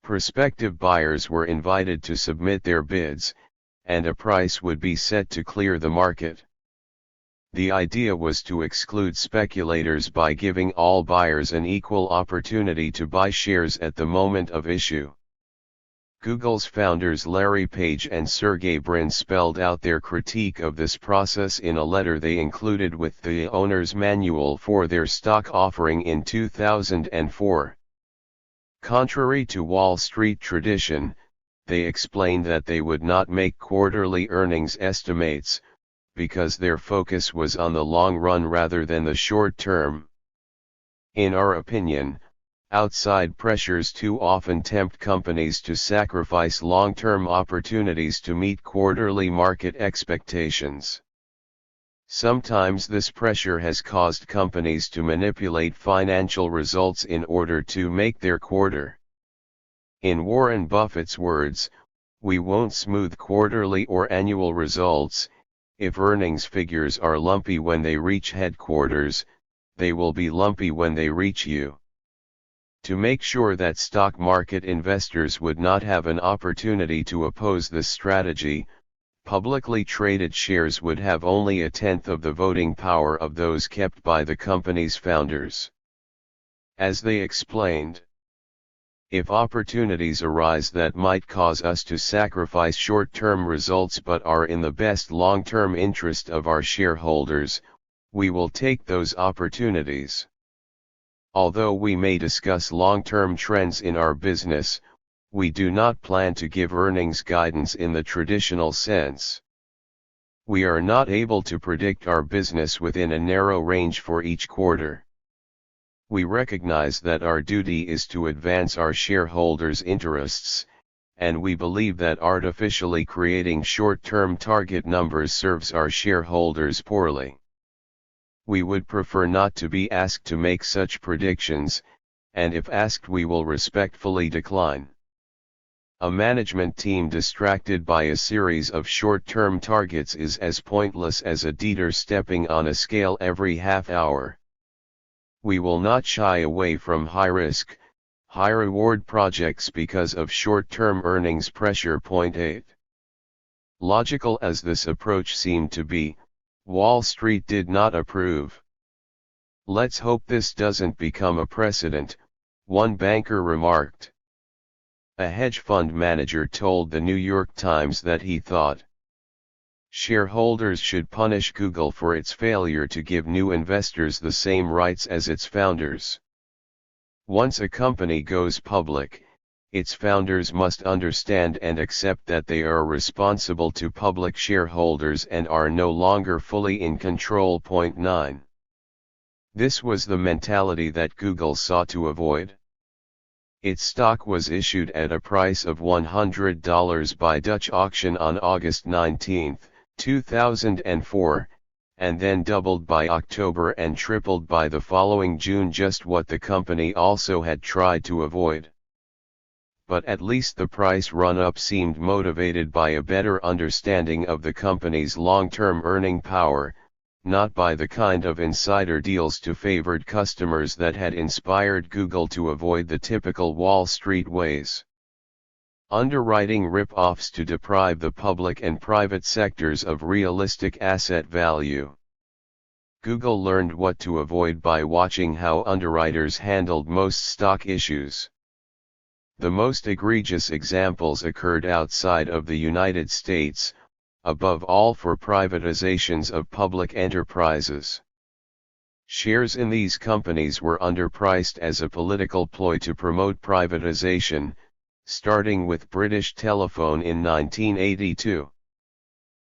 Prospective buyers were invited to submit their bids, and a price would be set to clear the market. The idea was to exclude speculators by giving all buyers an equal opportunity to buy shares at the moment of issue. Google's founders Larry Page and Sergey Brin spelled out their critique of this process in a letter they included with the owner's manual for their stock offering in 2004. Contrary to Wall Street tradition, they explained that they would not make quarterly earnings estimates, because their focus was on the long run rather than the short term. In our opinion, outside pressures too often tempt companies to sacrifice long-term opportunities to meet quarterly market expectations. Sometimes this pressure has caused companies to manipulate financial results in order to make their quarter. In Warren Buffett's words, "We won't smooth quarterly or annual results. If earnings figures are lumpy when they reach headquarters, they will be lumpy when they reach you." To make sure that stock market investors would not have an opportunity to oppose this strategy, publicly traded shares would have only a tenth of the voting power of those kept by the company's founders. As they explained, if opportunities arise that might cause us to sacrifice short-term results but are in the best long-term interest of our shareholders, we will take those opportunities. Although we may discuss long-term trends in our business, we do not plan to give earnings guidance in the traditional sense. We are not able to predict our business within a narrow range for each quarter. We recognize that our duty is to advance our shareholders' interests, and we believe that artificially creating short-term target numbers serves our shareholders poorly. We would prefer not to be asked to make such predictions, and if asked we will respectfully decline. A management team distracted by a series of short-term targets is as pointless as a dealer stepping on a scale every half hour. We will not shy away from high-risk, high-reward projects because of short-term earnings pressure. 8. Logical as this approach seemed to be, Wall Street did not approve. "Let's hope this doesn't become a precedent," one banker remarked. A hedge fund manager told the New York Times that he thought shareholders should punish Google for its failure to give new investors the same rights as its founders. Once a company goes public, its founders must understand and accept that they are responsible to public shareholders and are no longer fully in control. 9. This was the mentality that Google sought to avoid. Its stock was issued at a price of $100 by Dutch auction on August 19, 2004, and then doubled by October and tripled by the following June, just what the company also had tried to avoid. But at least the price run-up seemed motivated by a better understanding of the company's long-term earning power, not by the kind of insider deals to favored customers that had inspired Google to avoid the typical Wall Street ways. Underwriting rip-offs to deprive the public and private sectors of realistic asset value. Google learned what to avoid by watching how underwriters handled most stock issues. The most egregious examples occurred outside of the United States, above all for privatizations of public enterprises. Shares in these companies were underpriced as a political ploy to promote privatization, starting with British Telephone in 1982.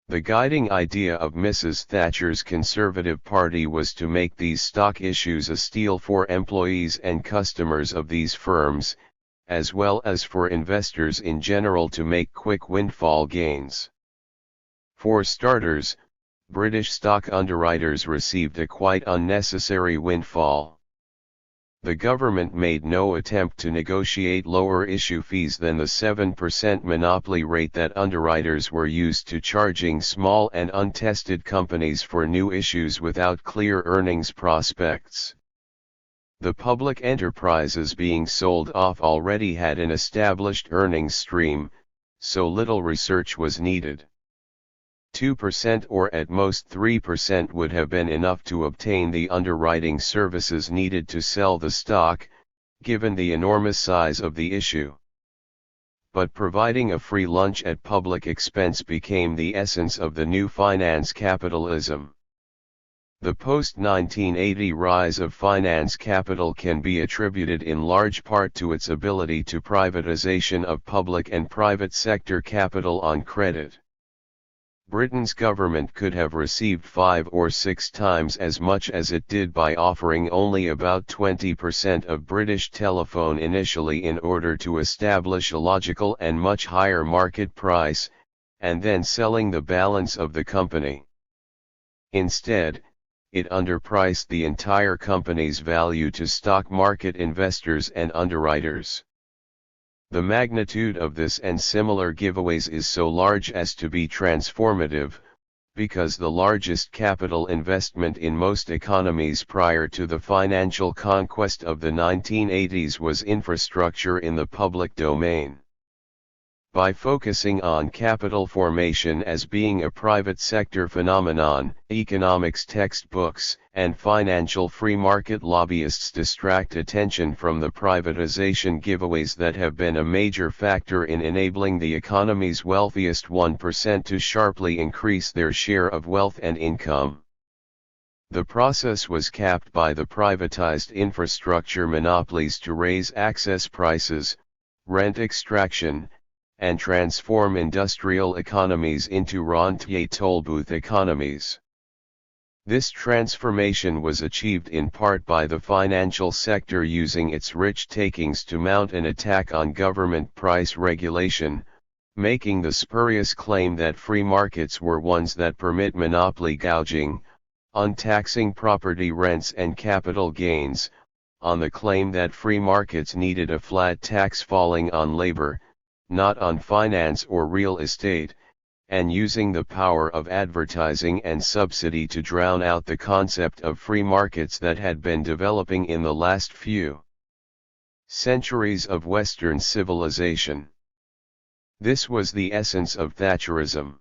The guiding idea of Mrs. Thatcher's Conservative Party was to make these stock issues a steal for employees and customers of these firms, as well as for investors in general to make quick windfall gains. For starters, British stock underwriters received a quite unnecessary windfall. The government made no attempt to negotiate lower issue fees than the 7% monopoly rate that underwriters were used to charging small and untested companies for new issues without clear earnings prospects. The public enterprises being sold off already had an established earnings stream, so little research was needed. 2% or at most 3% would have been enough to obtain the underwriting services needed to sell the stock, given the enormous size of the issue. But providing a free lunch at public expense became the essence of the new finance capitalism. The post-1980 rise of finance capital can be attributed in large part to its ability to privatization of public and private sector capital on credit. Britain's government could have received 5 or 6 times as much as it did by offering only about 20% of British Telephone initially in order to establish a logical and much higher market price, and then selling the balance of the company. Instead, it underpriced the entire company's value to stock market investors and underwriters. The magnitude of this and similar giveaways is so large as to be transformative, because the largest capital investment in most economies prior to the financial conquest of the 1980s was infrastructure in the public domain. By focusing on capital formation as being a private sector phenomenon, economics textbooks and financial free market lobbyists distract attention from the privatization giveaways that have been a major factor in enabling the economy's wealthiest 1% to sharply increase their share of wealth and income. The process was capped by the privatized infrastructure monopolies to raise access prices, rent extraction, and transform industrial economies into rentier tollbooth economies. This transformation was achieved in part by the financial sector using its rich takings to mount an attack on government price regulation, making the spurious claim that free markets were ones that permit monopoly gouging, untaxing property rents and capital gains, on the claim that free markets needed a flat tax falling on labor, not on finance or real estate, and using the power of advertising and subsidy to drown out the concept of free markets that had been developing in the last few centuries of Western civilization. This was the essence of Thatcherism.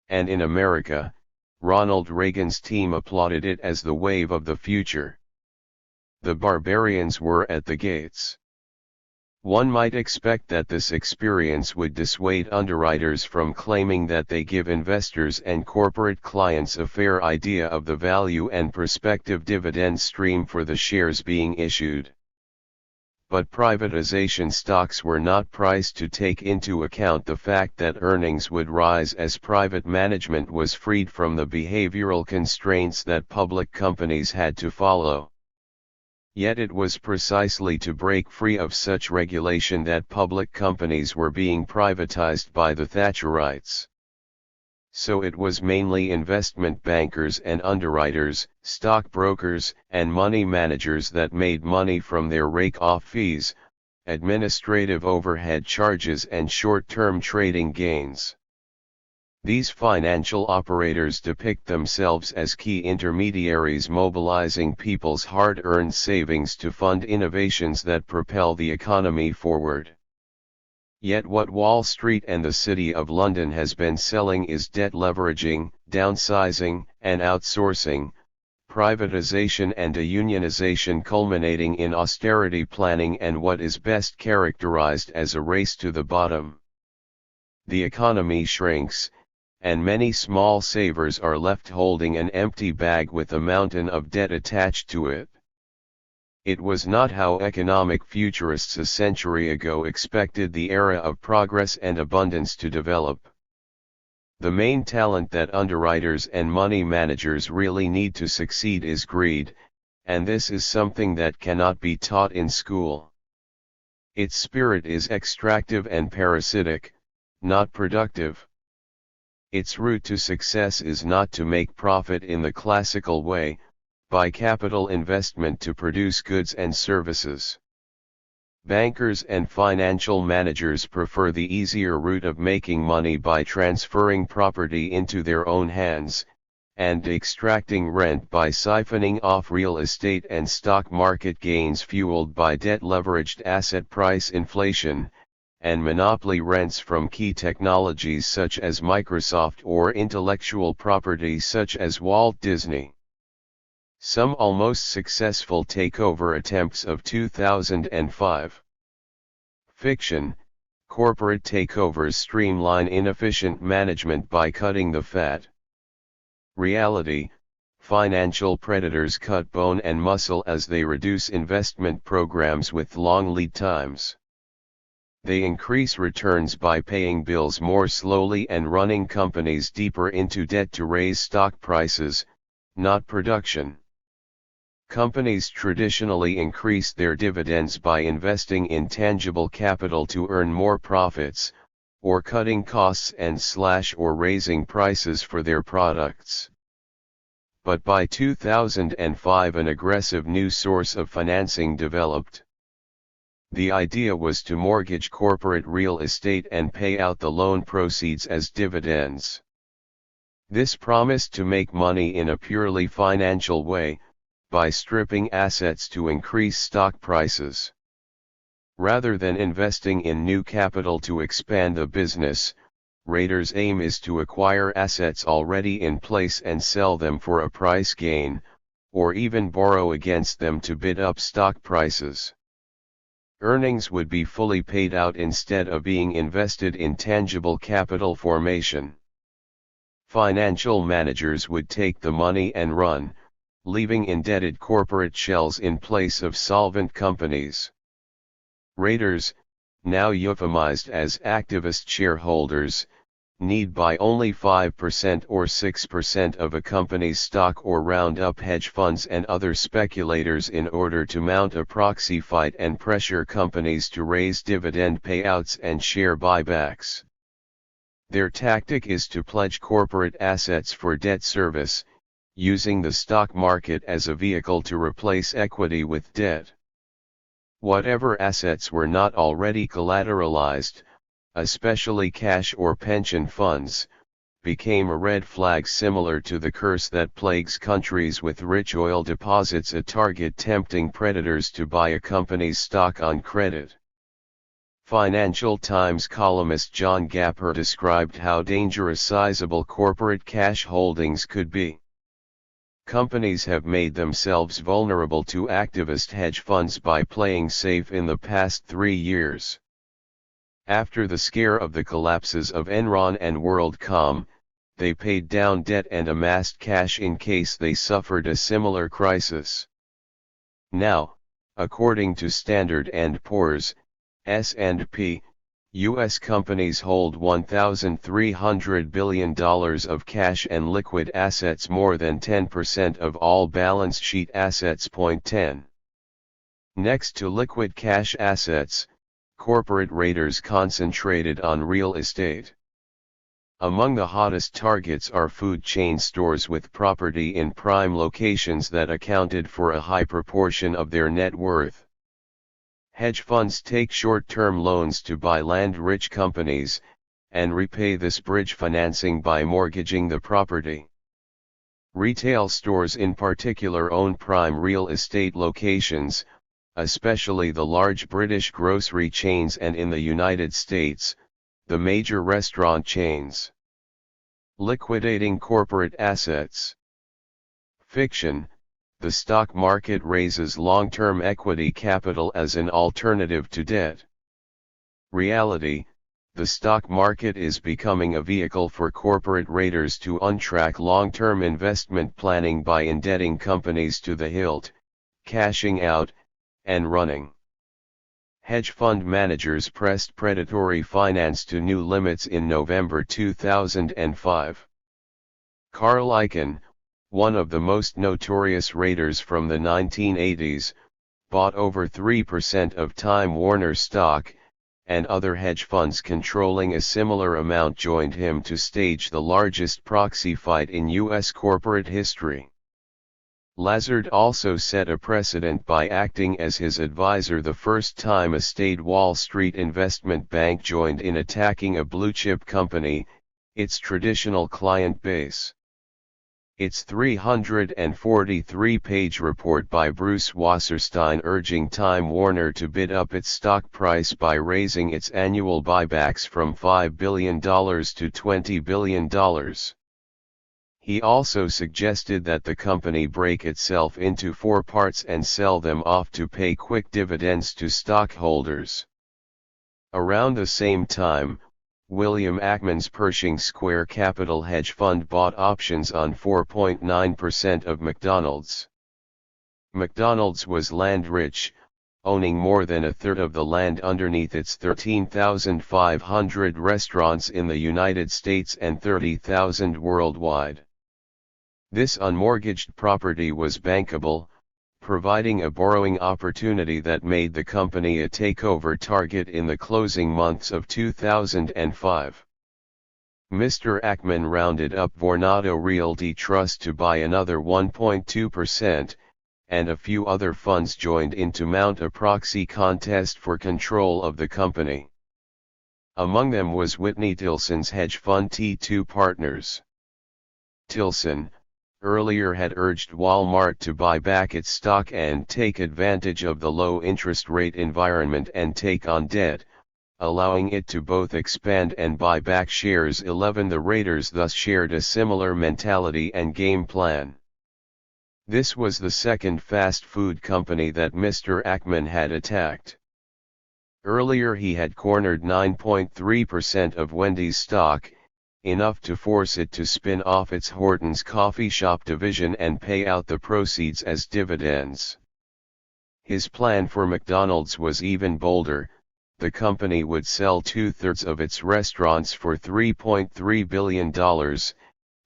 And in America, Ronald Reagan's team applauded it as the wave of the future. The barbarians were at the gates. One might expect that this experience would dissuade underwriters from claiming that they give investors and corporate clients a fair idea of the value and prospective dividend stream for the shares being issued. But privatization stocks were not priced to take into account the fact that earnings would rise as private management was freed from the behavioral constraints that public companies had to follow. Yet it was precisely to break free of such regulation that public companies were being privatized by the Thatcherites. So it was mainly investment bankers and underwriters, stockbrokers, and money managers that made money from their rake-off fees, administrative overhead charges and short-term trading gains. These financial operators depict themselves as key intermediaries mobilizing people's hard-earned savings to fund innovations that propel the economy forward. Yet what Wall Street and the City of London has been selling is debt leveraging, downsizing, and outsourcing, privatization and a unionization culminating in austerity planning and what is best characterized as a race to the bottom. The economy shrinks, and many small savers are left holding an empty bag with a mountain of debt attached to it. It was not how economic futurists a century ago expected the era of progress and abundance to develop. The main talent that underwriters and money managers really need to succeed is greed, and this is something that cannot be taught in school. Its spirit is extractive and parasitic, not productive. Its route to success is not to make profit in the classical way, by capital investment to produce goods and services. Bankers and financial managers prefer the easier route of making money by transferring property into their own hands, and extracting rent by siphoning off real estate and stock market gains fueled by debt-leveraged asset price inflation, and monopoly rents from key technologies such as Microsoft or intellectual property such as Walt Disney. Some almost successful takeover attempts of 2005. Fiction: corporate takeovers streamline inefficient management by cutting the fat. Reality: financial predators cut bone and muscle as they reduce investment programs with long lead times. They increase returns by paying bills more slowly and running companies deeper into debt to raise stock prices, not production. Companies traditionally increase their dividends by investing in tangible capital to earn more profits, or cutting costs and or raising prices for their products. But by 2005 an aggressive new source of financing developed. The idea was to mortgage corporate real estate and pay out the loan proceeds as dividends. This promised to make money in a purely financial way, by stripping assets to increase stock prices. Rather than investing in new capital to expand the business, Raiders' aim is to acquire assets already in place and sell them for a price gain, or even borrow against them to bid up stock prices. Earnings would be fully paid out instead of being invested in tangible capital formation. Financial managers would take the money and run, leaving indebted corporate shells in place of solvent companies. Raiders, now euphemized as activist shareholders, need buy only 5% or 6% of a company's stock or round up hedge funds and other speculators in order to mount a proxy fight and pressure companies to raise dividend payouts and share buybacks. Their tactic is to pledge corporate assets for debt service, using the stock market as a vehicle to replace equity with debt. Whatever assets were not already collateralized, especially cash or pension funds, became a red flag similar to the curse that plagues countries with rich oil deposits, a target tempting predators to buy a company's stock on credit. Financial Times columnist John Gapper described how dangerous sizable corporate cash holdings could be. Companies have made themselves vulnerable to activist hedge funds by playing safe in the past 3 years. After the scare of the collapses of Enron and WorldCom, they paid down debt and amassed cash in case they suffered a similar crisis. Now, according to Standard & Poor's, S&P, U.S. companies hold $1,300 billion of cash and liquid assets, more than 10% of all balance sheet assets. 10. Next to liquid cash assets, corporate raiders concentrated on real estate. Among the hottest targets are food chain stores with property in prime locations that accounted for a high proportion of their net worth. Hedge funds take short-term loans to buy land-rich companies, and repay this bridge financing by mortgaging the property. Retail stores in particular own prime real estate locations, especially the large British grocery chains and in the United States, the major restaurant chains. Liquidating corporate assets. Fiction: the stock market raises long-term equity capital as an alternative to debt. Reality: the stock market is becoming a vehicle for corporate raiders to untrack long-term investment planning by indebting companies to the hilt, cashing out, and running. Hedge fund managers pressed predatory finance to new limits in November 2005. Carl Icahn, one of the most notorious raiders from the 1980s, bought over 3% of Time Warner stock, and other hedge funds controlling a similar amount joined him to stage the largest proxy fight in U.S. corporate history. Lazard also set a precedent by acting as his advisor the first time a state Wall Street investment bank joined in attacking a blue-chip company, its traditional client base. Its 343-page report by Bruce Wasserstein urging Time Warner to bid up its stock price by raising its annual buybacks from $5 billion to $20 billion. He also suggested that the company break itself into 4 parts and sell them off to pay quick dividends to stockholders. Around the same time, William Ackman's Pershing Square Capital hedge fund bought options on 4.9% of McDonald's. McDonald's was land-rich, owning more than a third of the land underneath its 13,500 restaurants in the United States and 30,000 worldwide. This unmortgaged property was bankable, providing a borrowing opportunity that made the company a takeover target in the closing months of 2005. Mr. Ackman rounded up Vornado Realty Trust to buy another 1.2%, and a few other funds joined in to mount a proxy contest for control of the company. Among them was Whitney Tilson's hedge fund T2 Partners. Tilson, earlier had urged Walmart to buy back its stock and take advantage of the low interest rate environment and take on debt, allowing it to both expand and buy back shares. 11 The Raiders thus shared a similar mentality and game plan. This was the second fast food company that Mr. Ackman had attacked. Earlier he had cornered 9.3% of Wendy's stock, enough to force it to spin off its Horton's coffee shop division and pay out the proceeds as dividends. His plan for McDonald's was even bolder. The company would sell 2/3 of its restaurants for $3.3 billion,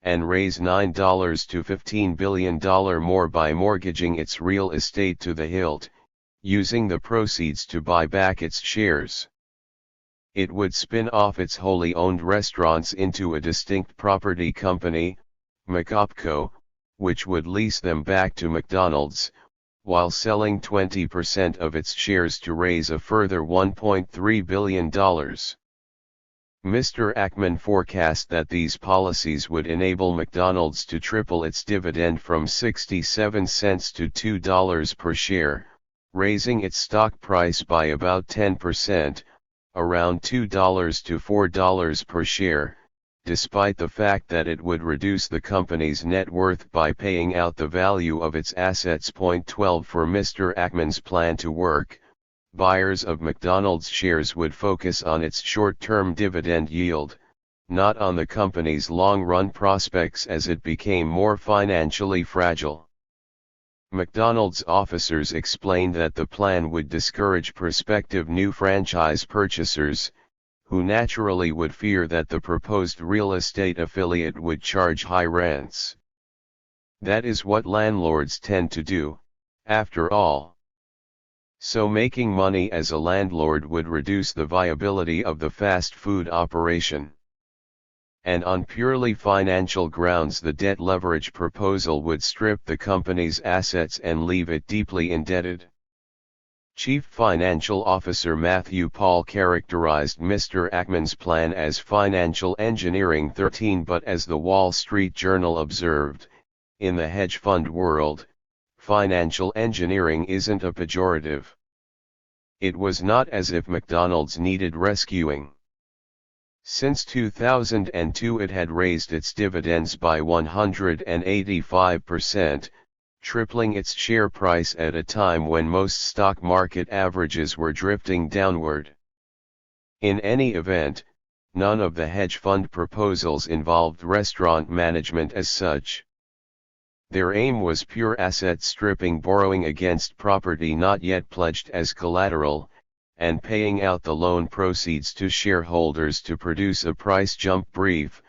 and raise $9 to $15 billion more by mortgaging its real estate to the hilt, using the proceeds to buy back its shares. It would spin off its wholly owned restaurants into a distinct property company, McOpCo, which would lease them back to McDonald's, while selling 20% of its shares to raise a further $1.3 billion. Mr. Ackman forecast that these policies would enable McDonald's to triple its dividend from 67 cents to $2 per share, raising its stock price by about 10%, around $2 to $4 per share, despite the fact that it would reduce the company's net worth by paying out the value of its assets. 12 For Mr. Ackman's plan to work, buyers of McDonald's shares would focus on its short-term dividend yield, not on the company's long-run prospects as it became more financially fragile. McDonald's officers explained that the plan would discourage prospective new franchise purchasers, who naturally would fear that the proposed real estate affiliate would charge high rents. That is what landlords tend to do, after all. So making money as a landlord would reduce the viability of the fast food operation. And on purely financial grounds, the debt leverage proposal would strip the company's assets and leave it deeply indebted. Chief Financial Officer Matthew Paul characterized Mr. Ackman's plan as financial engineering 13, but as the Wall Street Journal observed, in the hedge fund world, financial engineering isn't a pejorative. It was not as if McDonald's needed rescuing. Since 2002 it had raised its dividends by 185%, tripling its share price at a time when most stock market averages were drifting downward. In any event, none of the hedge fund proposals involved restaurant management as such. Their aim was pure asset stripping, borrowing against property not yet pledged as collateral, and paying out the loan proceeds to shareholders to produce a price jump brief,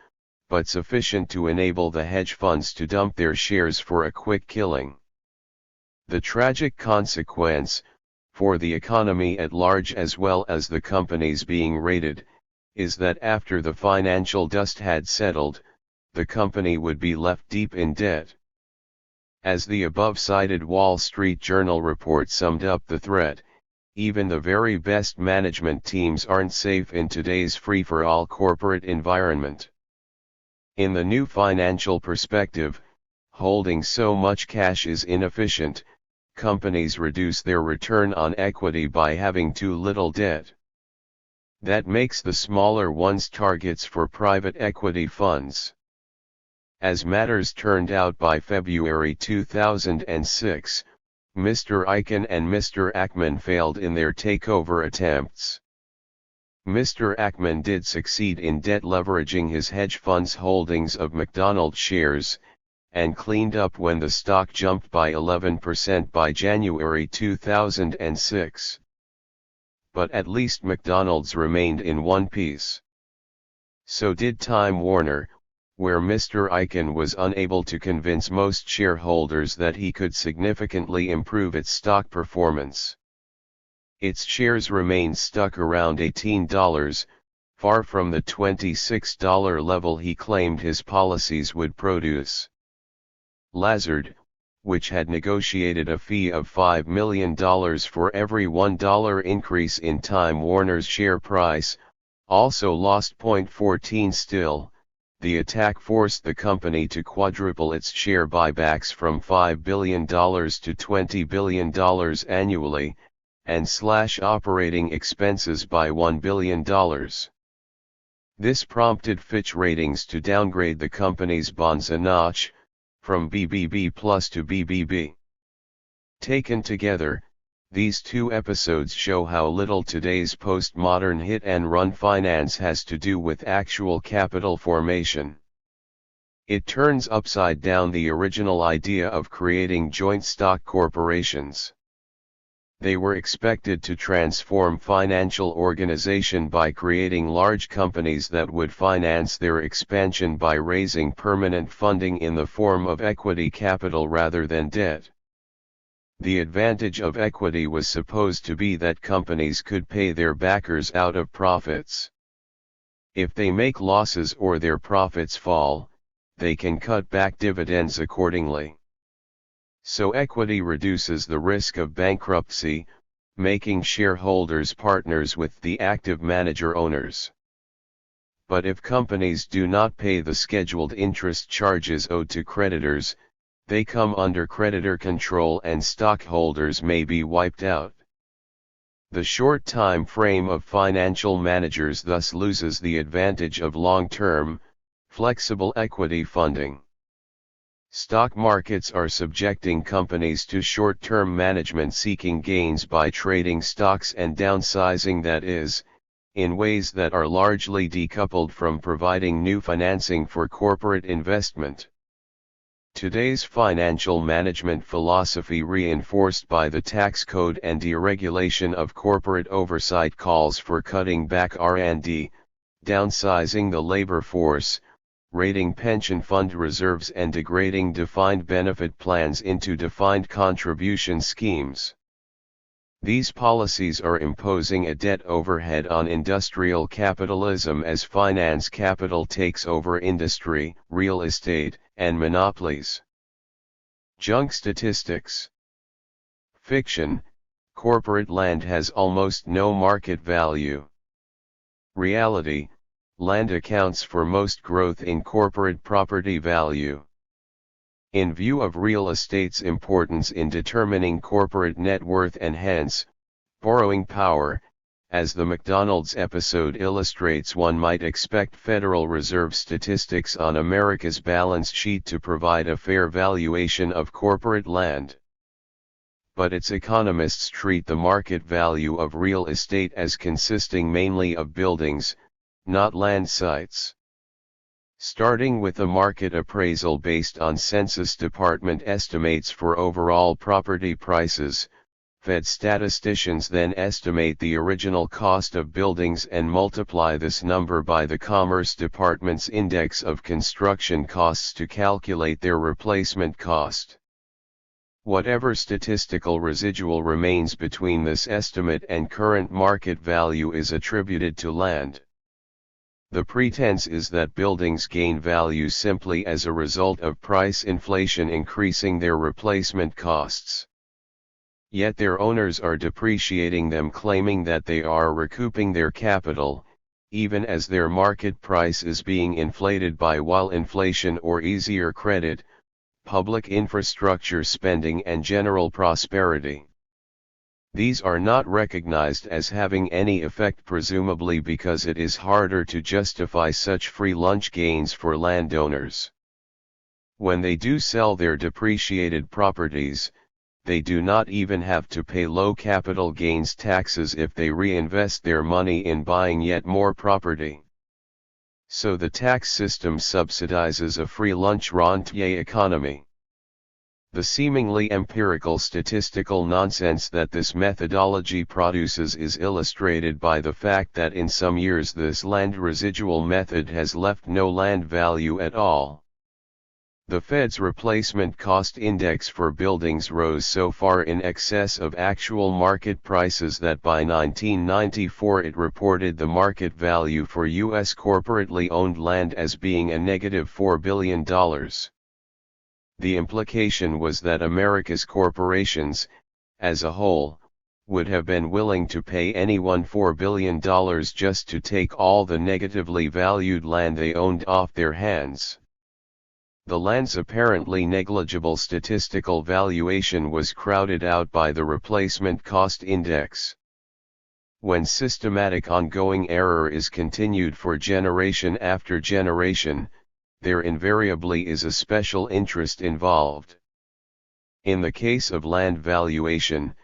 but sufficient to enable the hedge funds to dump their shares for a quick killing. The tragic consequence, for the economy at large as well as the companies being raided, is that after the financial dust had settled, the company would be left deep in debt. As the above-cited Wall Street Journal report summed up the threat, even the very best management teams aren't safe in today's free-for-all corporate environment. In the new financial perspective, holding so much cash is inefficient. Companies reduce their return on equity by having too little debt. That makes the smaller ones targets for private equity funds. As matters turned out by February 2006, Mr. Icahn and Mr. Ackman failed in their takeover attempts. Mr. Ackman did succeed in debt leveraging his hedge fund's holdings of McDonald's shares, and cleaned up when the stock jumped by 11% by January 2006. But at least McDonald's remained in one piece. So did Time Warner, where Mr. Icahn was unable to convince most shareholders that he could significantly improve its stock performance. Its shares remained stuck around $18, far from the $26 level he claimed his policies would produce. Lazard, which had negotiated a fee of $5 million for every $1 increase in Time Warner's share price, also lost. 14 Still, the attack forced the company to quadruple its share buybacks from $5 billion to $20 billion annually, and slash operating expenses by $1 billion. This prompted Fitch Ratings to downgrade the company's bonds a notch, from BBB+ to BBB. Taken together, these two episodes show how little today's postmodern hit-and-run finance has to do with actual capital formation. It turns upside down the original idea of creating joint stock corporations. They were expected to transform financial organization by creating large companies that would finance their expansion by raising permanent funding in the form of equity capital rather than debt. The advantage of equity was supposed to be that companies could pay their backers out of profits. If they make losses or their profits fall, they can cut back dividends accordingly. So equity reduces the risk of bankruptcy, making shareholders partners with the active manager owners. But if companies do not pay the scheduled interest charges owed to creditors, they come under creditor control and stockholders may be wiped out. The short time frame of financial managers thus loses the advantage of long-term, flexible equity funding. Stock markets are subjecting companies to short-term management seeking gains by trading stocks and downsizing, that is, in ways that are largely decoupled from providing new financing for corporate investment. Today's financial management philosophy, reinforced by the tax code and deregulation of corporate oversight, calls for cutting back R&D, downsizing the labor force, raiding pension fund reserves and degrading defined benefit plans into defined contribution schemes. These policies are imposing a debt overhead on industrial capitalism as finance capital takes over industry, real estate, and monopolies. Junk statistics. Fiction: corporate land has almost no market value. Reality: land accounts for most growth in corporate property value. In view of real estate's importance in determining corporate net worth and hence, borrowing power, as the McDonald's episode illustrates, one might expect Federal Reserve statistics on America's balance sheet to provide a fair valuation of corporate land. But its economists treat the market value of real estate as consisting mainly of buildings, not land sites. Starting with a market appraisal based on Census Department estimates for overall property prices, Fed statisticians then estimate the original cost of buildings and multiply this number by the Commerce Department's index of construction costs to calculate their replacement cost. Whatever statistical residual remains between this estimate and current market value is attributed to land. The pretense is that buildings gain value simply as a result of price inflation increasing their replacement costs. Yet their owners are depreciating them, claiming that they are recouping their capital, even as their market price is being inflated by while inflation or easier credit, public infrastructure spending and general prosperity. These are not recognized as having any effect, presumably because it is harder to justify such free lunch gains for landowners. When they do sell their depreciated properties, they do not even have to pay low capital gains taxes if they reinvest their money in buying yet more property. So the tax system subsidizes a free lunch rentier economy. The seemingly empirical statistical nonsense that this methodology produces is illustrated by the fact that in some years this land residual method has left no land value at all. The Fed's replacement cost index for buildings rose so far in excess of actual market prices that by 1994 it reported the market value for U.S. corporately owned land as being a negative $4 billion. The implication was that America's corporations, as a whole, would have been willing to pay anyone $4 billion just to take all the negatively valued land they owned off their hands. The land's apparently negligible statistical valuation was crowded out by the replacement cost index. When systematic ongoing error is continued for generation after generation, there invariably is a special interest involved. In the case of land valuation,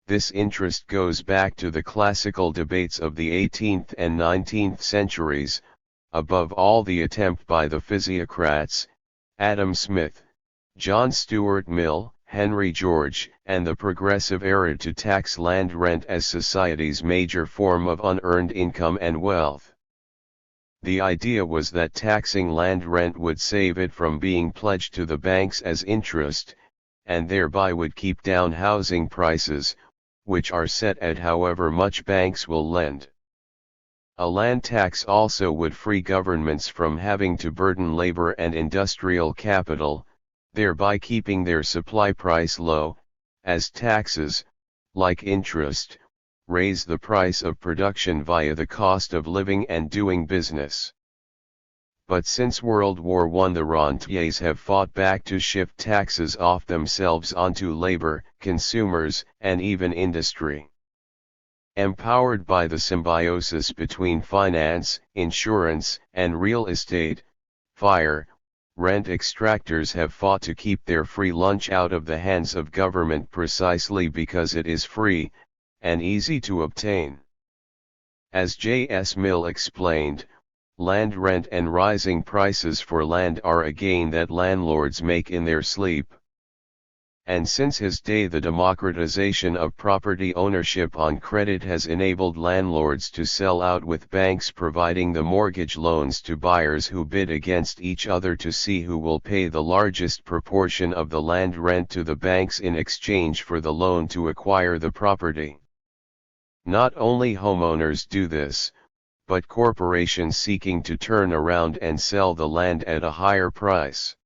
this interest goes back to the classical debates of the 18th and 19th centuries, above all the attempt by the physiocrats, Adam Smith, John Stuart Mill, Henry George, and the progressive era to tax land rent as society's major form of unearned income and wealth. The idea was that taxing land rent would save it from being pledged to the banks as interest, and thereby would keep down housing prices, which are set at however much banks will lend. A land tax also would free governments from having to burden labor and industrial capital, thereby keeping their supply price low, as taxes, like interest, raise the price of production via the cost of living and doing business. But since World War I, the rentiers have fought back to shift taxes off themselves onto labor, consumers, and even industry. Empowered by the symbiosis between finance, insurance, and real estate, fire, rent extractors have fought to keep their free lunch out of the hands of government precisely because it is free, and easy to obtain. As J.S. Mill explained, land rent and rising prices for land are a gain that landlords make in their sleep. And since his day, the democratization of property ownership on credit has enabled landlords to sell out, with banks providing the mortgage loans to buyers who bid against each other to see who will pay the largest proportion of the land rent to the banks in exchange for the loan to acquire the property. Not only homeowners do this, but corporations seeking to turn around and sell the land at a higher price.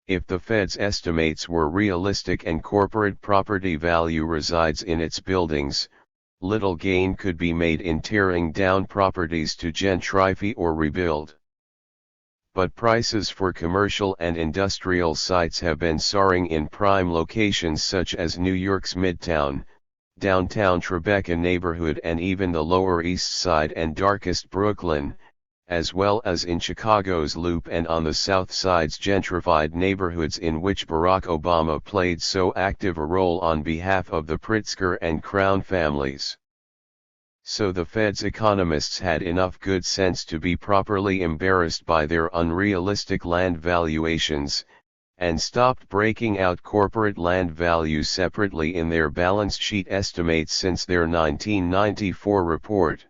If the Fed's estimates were realistic and corporate property value resides in its buildings, little gain could be made in tearing down properties to gentrify or rebuild. But prices for commercial and industrial sites have been soaring in prime locations such as New York's Midtown, downtown Tribeca neighborhood, and even the Lower East Side and darkest Brooklyn, as well as in Chicago's Loop and on the South Side's gentrified neighborhoods in which Barack Obama played so active a role on behalf of the Pritzker and Crown families. So the Fed's economists had enough good sense to be properly embarrassed by their unrealistic land valuations, and stopped breaking out corporate land value separately in their balance sheet estimates since their 1994 report.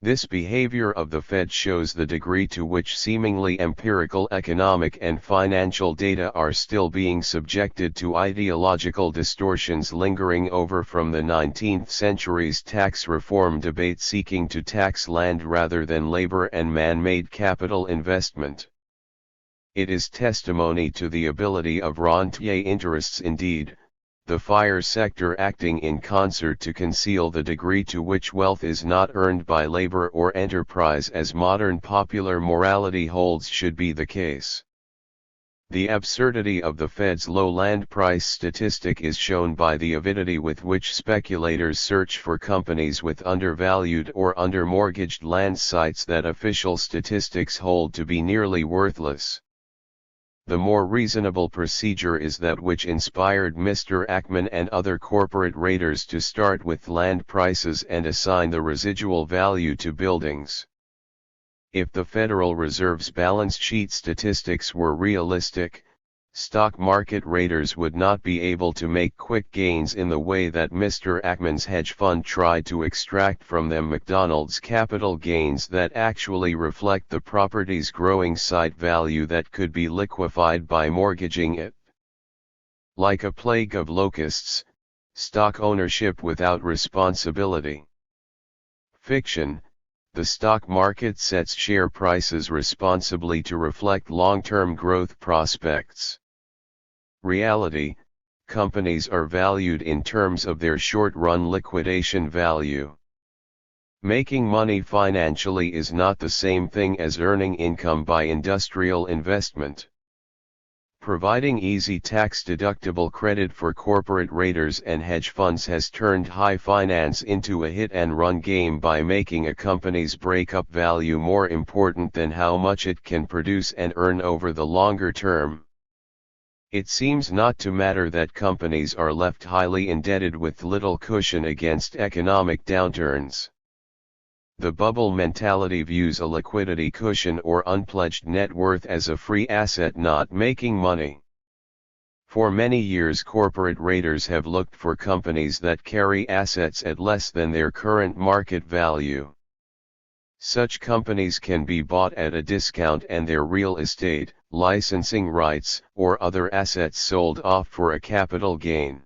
This behavior of the Fed shows the degree to which seemingly empirical economic and financial data are still being subjected to ideological distortions lingering over from the 19th century's tax reform debate seeking to tax land rather than labor and man-made capital investment. It is testimony to the ability of rentier interests, indeed, the FIRE sector, acting in concert to conceal the degree to which wealth is not earned by labor or enterprise, as modern popular morality holds should be the case. The absurdity of the Fed's low land price statistic is shown by the avidity with which speculators search for companies with undervalued or undermortgaged land sites that official statistics hold to be nearly worthless. The more reasonable procedure is that which inspired Mr. Ackman and other corporate raiders to start with land prices and assign the residual value to buildings. If the Federal Reserve's balance sheet statistics were realistic, stock market raiders would not be able to make quick gains in the way that Mr. Ackman's hedge fund tried to extract from them McDonald's capital gains that actually reflect the property's growing site value that could be liquefied by mortgaging it. Like a plague of locusts, stock ownership without responsibility. Fiction. The stock market sets share prices responsibly to reflect long-term growth prospects. Reality, companies are valued in terms of their short-run liquidation value. Making money financially is not the same thing as earning income by industrial investment. Providing easy tax-deductible credit for corporate raiders and hedge funds has turned high finance into a hit-and-run game by making a company's break-up value more important than how much it can produce and earn over the longer term. It seems not to matter that companies are left highly indebted with little cushion against economic downturns. The bubble mentality views a liquidity cushion or unpledged net worth as a free asset not making money. For many years corporate raiders have looked for companies that carry assets at less than their current market value. Such companies can be bought at a discount and their real estate, licensing rights, or other assets sold off for a capital gain.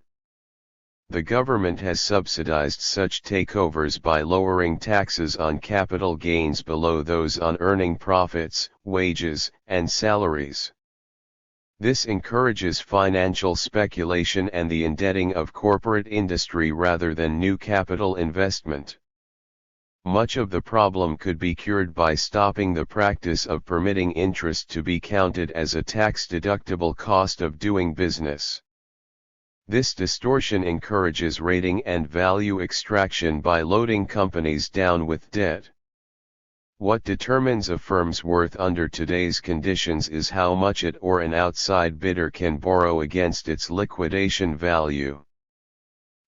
The government has subsidized such takeovers by lowering taxes on capital gains below those on earning profits, wages, and salaries. This encourages financial speculation and the indebting of corporate industry rather than new capital investment. Much of the problem could be cured by stopping the practice of permitting interest to be counted as a tax-deductible cost of doing business. This distortion encourages rating and value extraction by loading companies down with debt. What determines a firm's worth under today's conditions is how much it or an outside bidder can borrow against its liquidation value.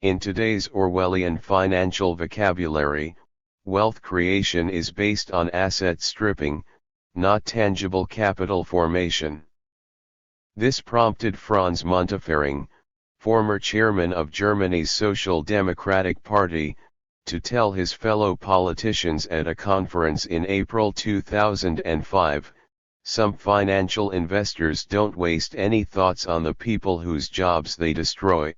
In today's Orwellian financial vocabulary, wealth creation is based on asset stripping, not tangible capital formation. This prompted Franz Montefiore, former chairman of Germany's Social Democratic Party, to tell his fellow politicians at a conference in April 2005, "Some financial investors don't waste any thoughts on the people whose jobs they destroy."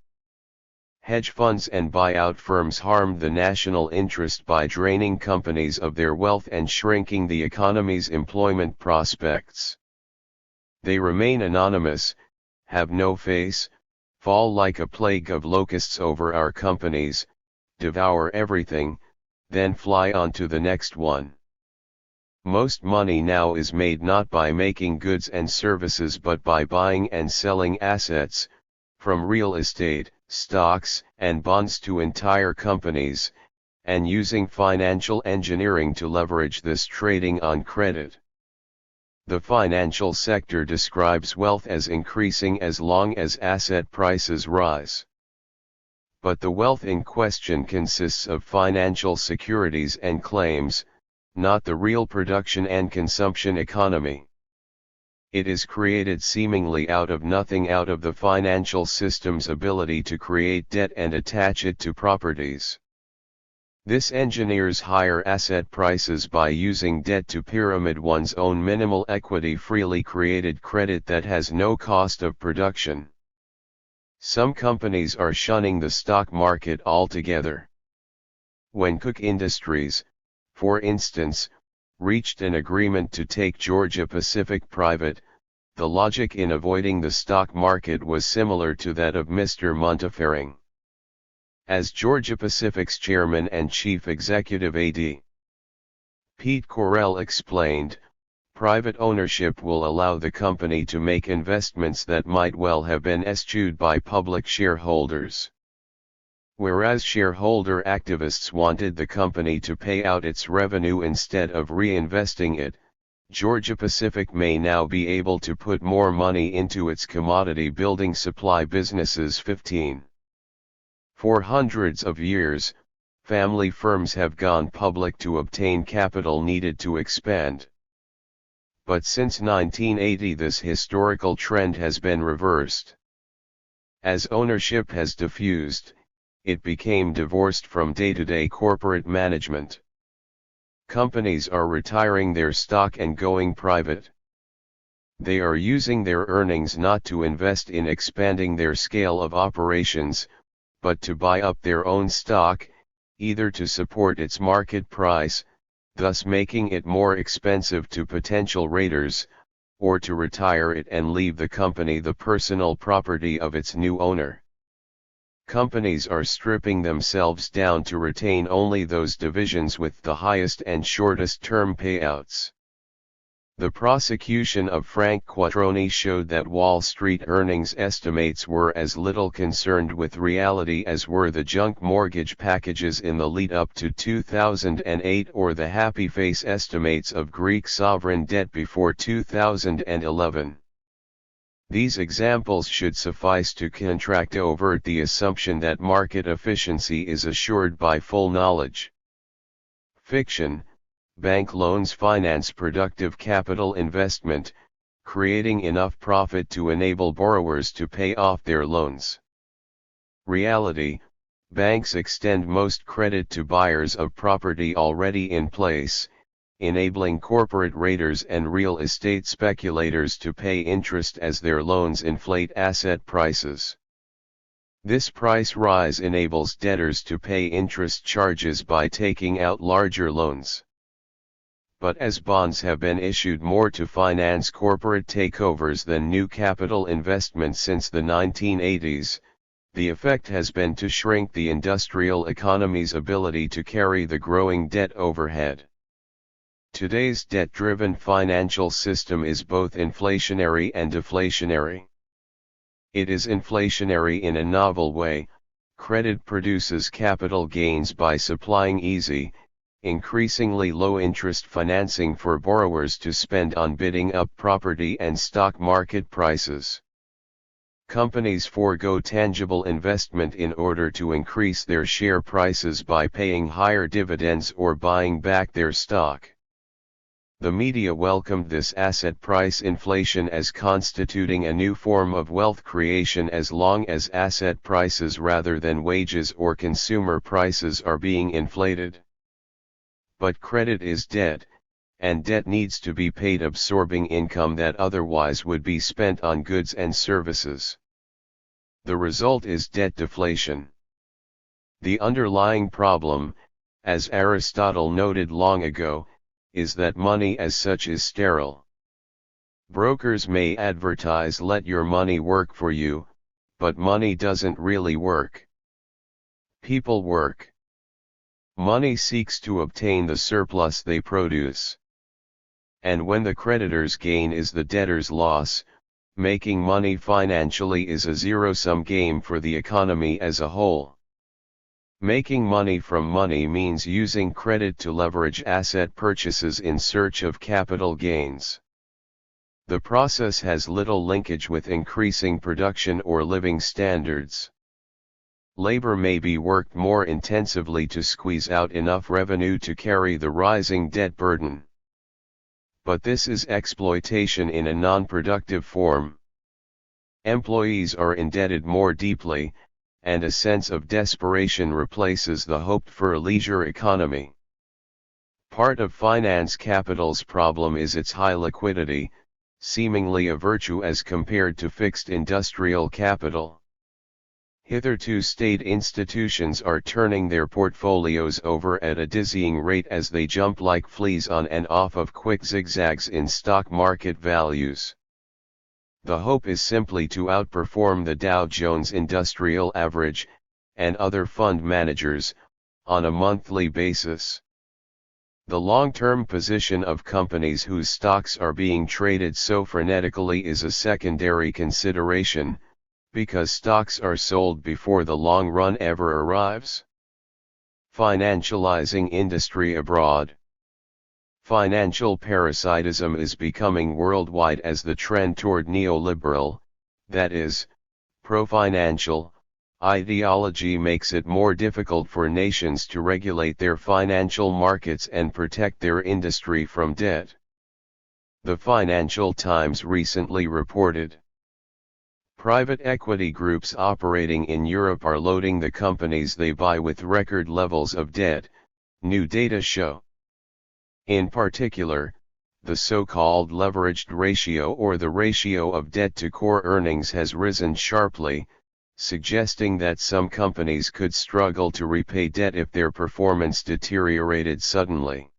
Hedge funds and buyout firms harmed the national interest by draining companies of their wealth and shrinking the economy's employment prospects. They remain anonymous, have no face, fall like a plague of locusts over our companies, devour everything, then fly on to the next one. Most money now is made not by making goods and services but by buying and selling assets, from real estate, stocks, and bonds to entire companies, and using financial engineering to leverage this trading on credit. The financial sector describes wealth as increasing as long as asset prices rise. But the wealth in question consists of financial securities and claims, not the real production and consumption economy. It is created seemingly out of nothing out of the financial system's ability to create debt and attach it to properties. This engineers higher asset prices by using debt to pyramid one's own minimal equity freely created credit that has no cost of production. Some companies are shunning the stock market altogether. When Koch Industries, for instance, reached an agreement to take Georgia Pacific private, the logic in avoiding the stock market was similar to that of Mr. Montefiore. As Georgia Pacific's chairman and chief executive AD. Pete Correll explained, private ownership will allow the company to make investments that might well have been eschewed by public shareholders. Whereas shareholder activists wanted the company to pay out its revenue instead of reinvesting it, Georgia Pacific may now be able to put more money into its commodity building supply businesses. 15. For hundreds of years, family firms have gone public to obtain capital needed to expand. But since 1980 this historical trend has been reversed. As ownership has diffused, it became divorced from day-to-day corporate management. Companies are retiring their stock and going private. They are using their earnings not to invest in expanding their scale of operations, but to buy up their own stock, either to support its market price, thus making it more expensive to potential raiders, or to retire it and leave the company the personal property of its new owner. Companies are stripping themselves down to retain only those divisions with the highest and shortest term payouts. The prosecution of Frank Quattroni showed that Wall Street earnings estimates were as little concerned with reality as were the junk mortgage packages in the lead-up to 2008 or the happy face estimates of Greek sovereign debt before 2011. These examples should suffice to contract overt the assumption that market efficiency is assured by full knowledge. Fiction. Bank loans finance productive capital investment, creating enough profit to enable borrowers to pay off their loans. Reality. Banks extend most credit to buyers of property already in place, enabling corporate raiders and real estate speculators to pay interest as their loans inflate asset prices. This price rise enables debtors to pay interest charges by taking out larger loans. But as bonds have been issued more to finance corporate takeovers than new capital investment since the 1980s, the effect has been to shrink the industrial economy's ability to carry the growing debt overhead. Today's debt-driven financial system is both inflationary and deflationary. It is inflationary in a novel way. Credit produces capital gains by supplying easy, increasingly low-interest financing for borrowers to spend on bidding up property and stock market prices. Companies forego tangible investment in order to increase their share prices by paying higher dividends or buying back their stock. The media welcomed this asset price inflation as constituting a new form of wealth creation as long as asset prices rather than wages or consumer prices are being inflated. But credit is debt, and debt needs to be paid absorbing income that otherwise would be spent on goods and services. The result is debt deflation. The underlying problem, as Aristotle noted long ago, is that money as such is sterile. Brokers may advertise "let your money work for you," but money doesn't really work. People work. Money seeks to obtain the surplus they produce. And when the creditor's gain is the debtor's loss, making money financially is a zero-sum game for the economy as a whole. Making money from money means using credit to leverage asset purchases in search of capital gains. The process has little linkage with increasing production or living standards. Labor may be worked more intensively to squeeze out enough revenue to carry the rising debt burden. But this is exploitation in a non-productive form. Employees are indebted more deeply, and a sense of desperation replaces the hoped-for leisure economy. Part of finance capital's problem is its high liquidity, seemingly a virtue as compared to fixed industrial capital. Hitherto state institutions are turning their portfolios over at a dizzying rate as they jump like fleas on and off of quick zigzags in stock market values. The hope is simply to outperform the Dow Jones Industrial Average, and other fund managers, on a monthly basis. The long-term position of companies whose stocks are being traded so frenetically is a secondary consideration, because stocks are sold before the long run ever arrives. Financializing industry abroad. Financial parasitism is becoming worldwide as the trend toward neoliberal, that is, pro-financial, ideology makes it more difficult for nations to regulate their financial markets and protect their industry from debt. The Financial Times recently reported, private equity groups operating in Europe are loading the companies they buy with record levels of debt, new data show. In particular, the so-called leveraged ratio or the ratio of debt to core earnings has risen sharply, suggesting that some companies could struggle to repay debt if their performance deteriorated suddenly.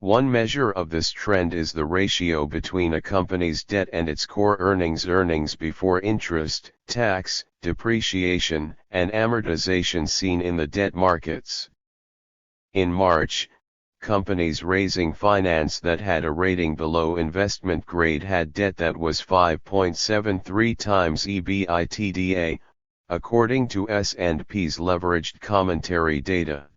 One measure of this trend is the ratio between a company's debt and its core earnings before interest, tax, depreciation, and amortization seen in the debt markets. In March, companies raising finance that had a rating below investment grade had debt that was 5.73 times EBITDA, according to S&P's leveraged commentary data.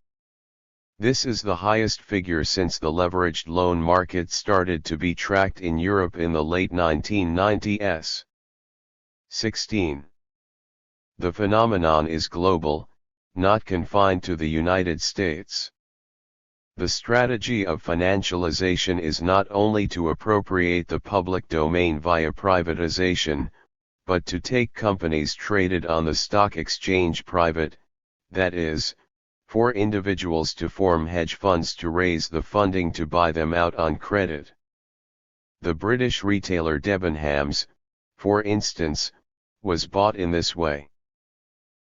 This is the highest figure since the leveraged loan market started to be tracked in Europe in the late 1990s. 16. The phenomenon is global, not confined to the United States. The strategy of financialization is not only to appropriate the public domain via privatization, but to take companies traded on the stock exchange private, that is, for individuals to form hedge funds to raise the funding to buy them out on credit. The British retailer Debenhams, for instance, was bought in this way.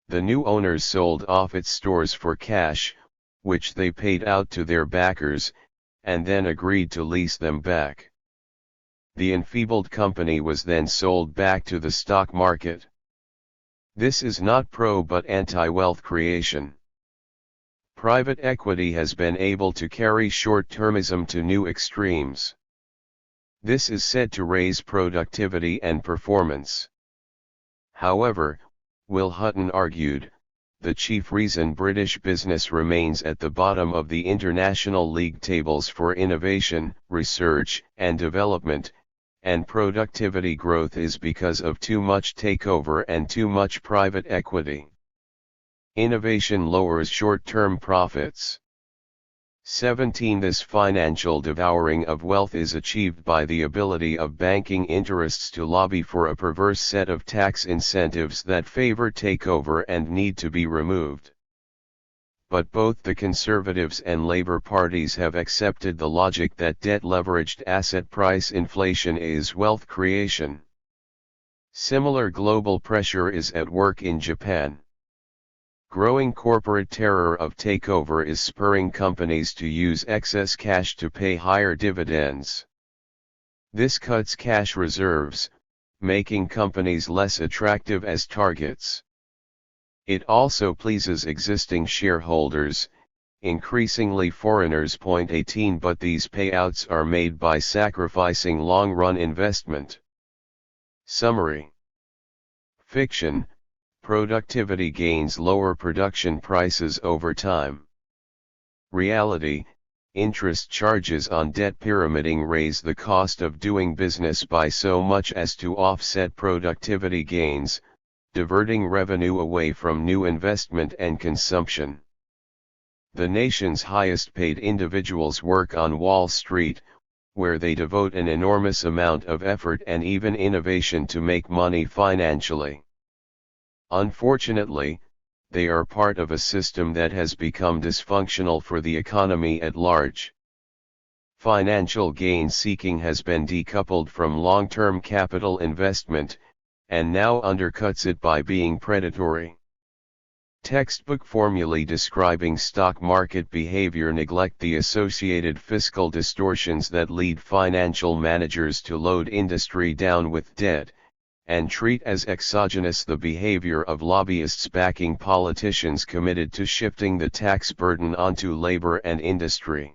The new owners sold off its stores for cash, which they paid out to their backers, and then agreed to lease them back. The enfeebled company was then sold back to the stock market. This is not pro but anti-wealth creation. Private equity has been able to carry short-termism to new extremes. This is said to raise productivity and performance. However, Will Hutton argued, the chief reason British business remains at the bottom of the international league tables for innovation, research and development, and productivity growth is because of too much takeover and too much private equity. Innovation lowers short-term profits. 17. This financial devouring of wealth is achieved by the ability of banking interests to lobby for a perverse set of tax incentives that favor takeover and need to be removed. But both the Conservatives and Labour parties have accepted the logic that debt-leveraged asset price inflation is wealth creation. Similar global pressure is at work in Japan. Growing corporate terror of takeover is spurring companies to use excess cash to pay higher dividends. This cuts cash reserves, making companies less attractive as targets. It also pleases existing shareholders, increasingly foreigners. 18 But these payouts are made by sacrificing long-run investment. Summary. Fiction. Productivity gains lower production prices over time. Reality, interest charges on debt pyramiding raise the cost of doing business by so much as to offset productivity gains, diverting revenue away from new investment and consumption. The nation's highest paid individuals work on Wall Street, where they devote an enormous amount of effort and even innovation to make money financially. Unfortunately, they are part of a system that has become dysfunctional for the economy at large. Financial gain seeking has been decoupled from long-term capital investment, and now undercuts it by being predatory. Textbook formulae describing stock market behavior neglect the associated fiscal distortions that lead financial managers to load industry down with debt, and treat as exogenous the behavior of lobbyists backing politicians committed to shifting the tax burden onto labor and industry.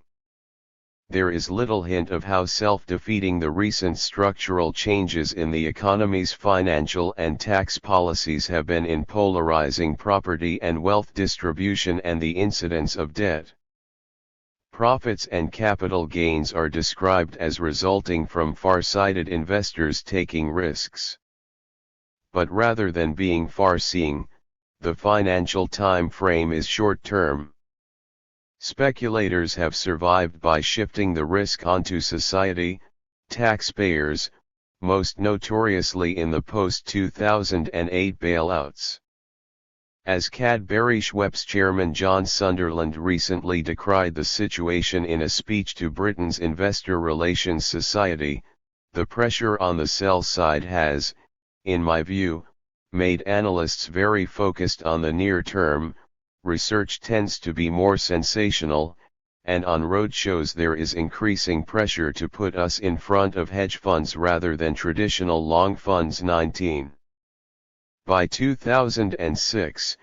There is little hint of how self-defeating the recent structural changes in the economy's financial and tax policies have been in polarizing property and wealth distribution and the incidence of debt. Profits and capital gains are described as resulting from far-sighted investors taking risks. But rather than being far-seeing, the financial time frame is short-term. Speculators have survived by shifting the risk onto society, taxpayers, most notoriously in the post-2008 bailouts. As Cadbury Schweppes chairman John Sunderland recently decried the situation in a speech to Britain's Investor Relations Society, the pressure on the sell side has, in my view, made analysts very focused on the near term. Research tends to be more sensational, and on roadshows there is increasing pressure to put us in front of hedge funds rather than traditional long funds. 19. By 2006,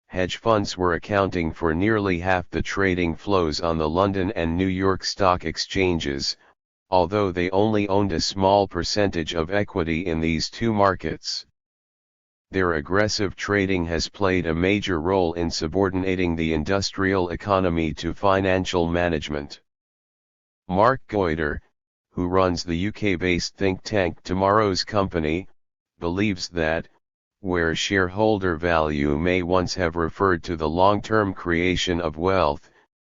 hedge funds were accounting for nearly half the trading flows on the London and New York stock exchanges, although they only owned a small percentage of equity in these two markets. Their aggressive trading has played a major role in subordinating the industrial economy to financial management. Mark Goiter, who runs the UK-based think tank Tomorrow's Company, believes that, where shareholder value may once have referred to the long-term creation of wealth,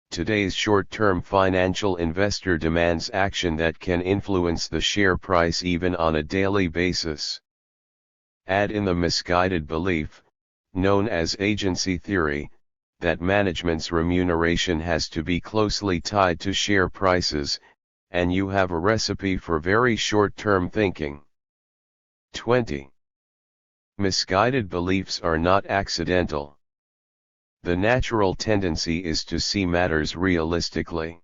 today's short-term financial investor demands action that can influence the share price even on a daily basis. Add in the misguided belief, known as agency theory, that management's remuneration has to be closely tied to share prices, and you have a recipe for very short-term thinking. 20. Misguided beliefs are not accidental. The natural tendency is to see matters realistically.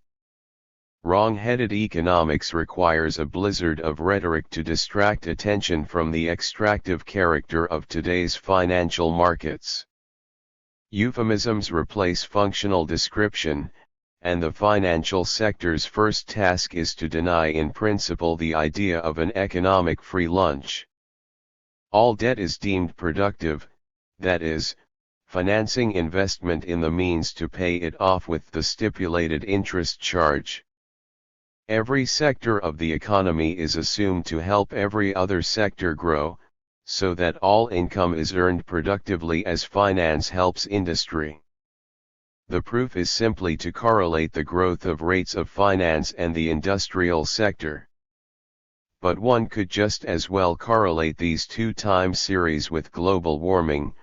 Wrong-headed economics requires a blizzard of rhetoric to distract attention from the extractive character of today's financial markets. Euphemisms replace functional description, and the financial sector's first task is to deny in principle the idea of an economic free lunch. All debt is deemed productive, that is, financing investment in the means to pay it off with the stipulated interest charge. Every sector of the economy is assumed to help every other sector grow, so that all income is earned productively as finance helps industry. The proof is simply to correlate the growth of rates of finance and the industrial sector. But one could just as well correlate these two time series with global warming,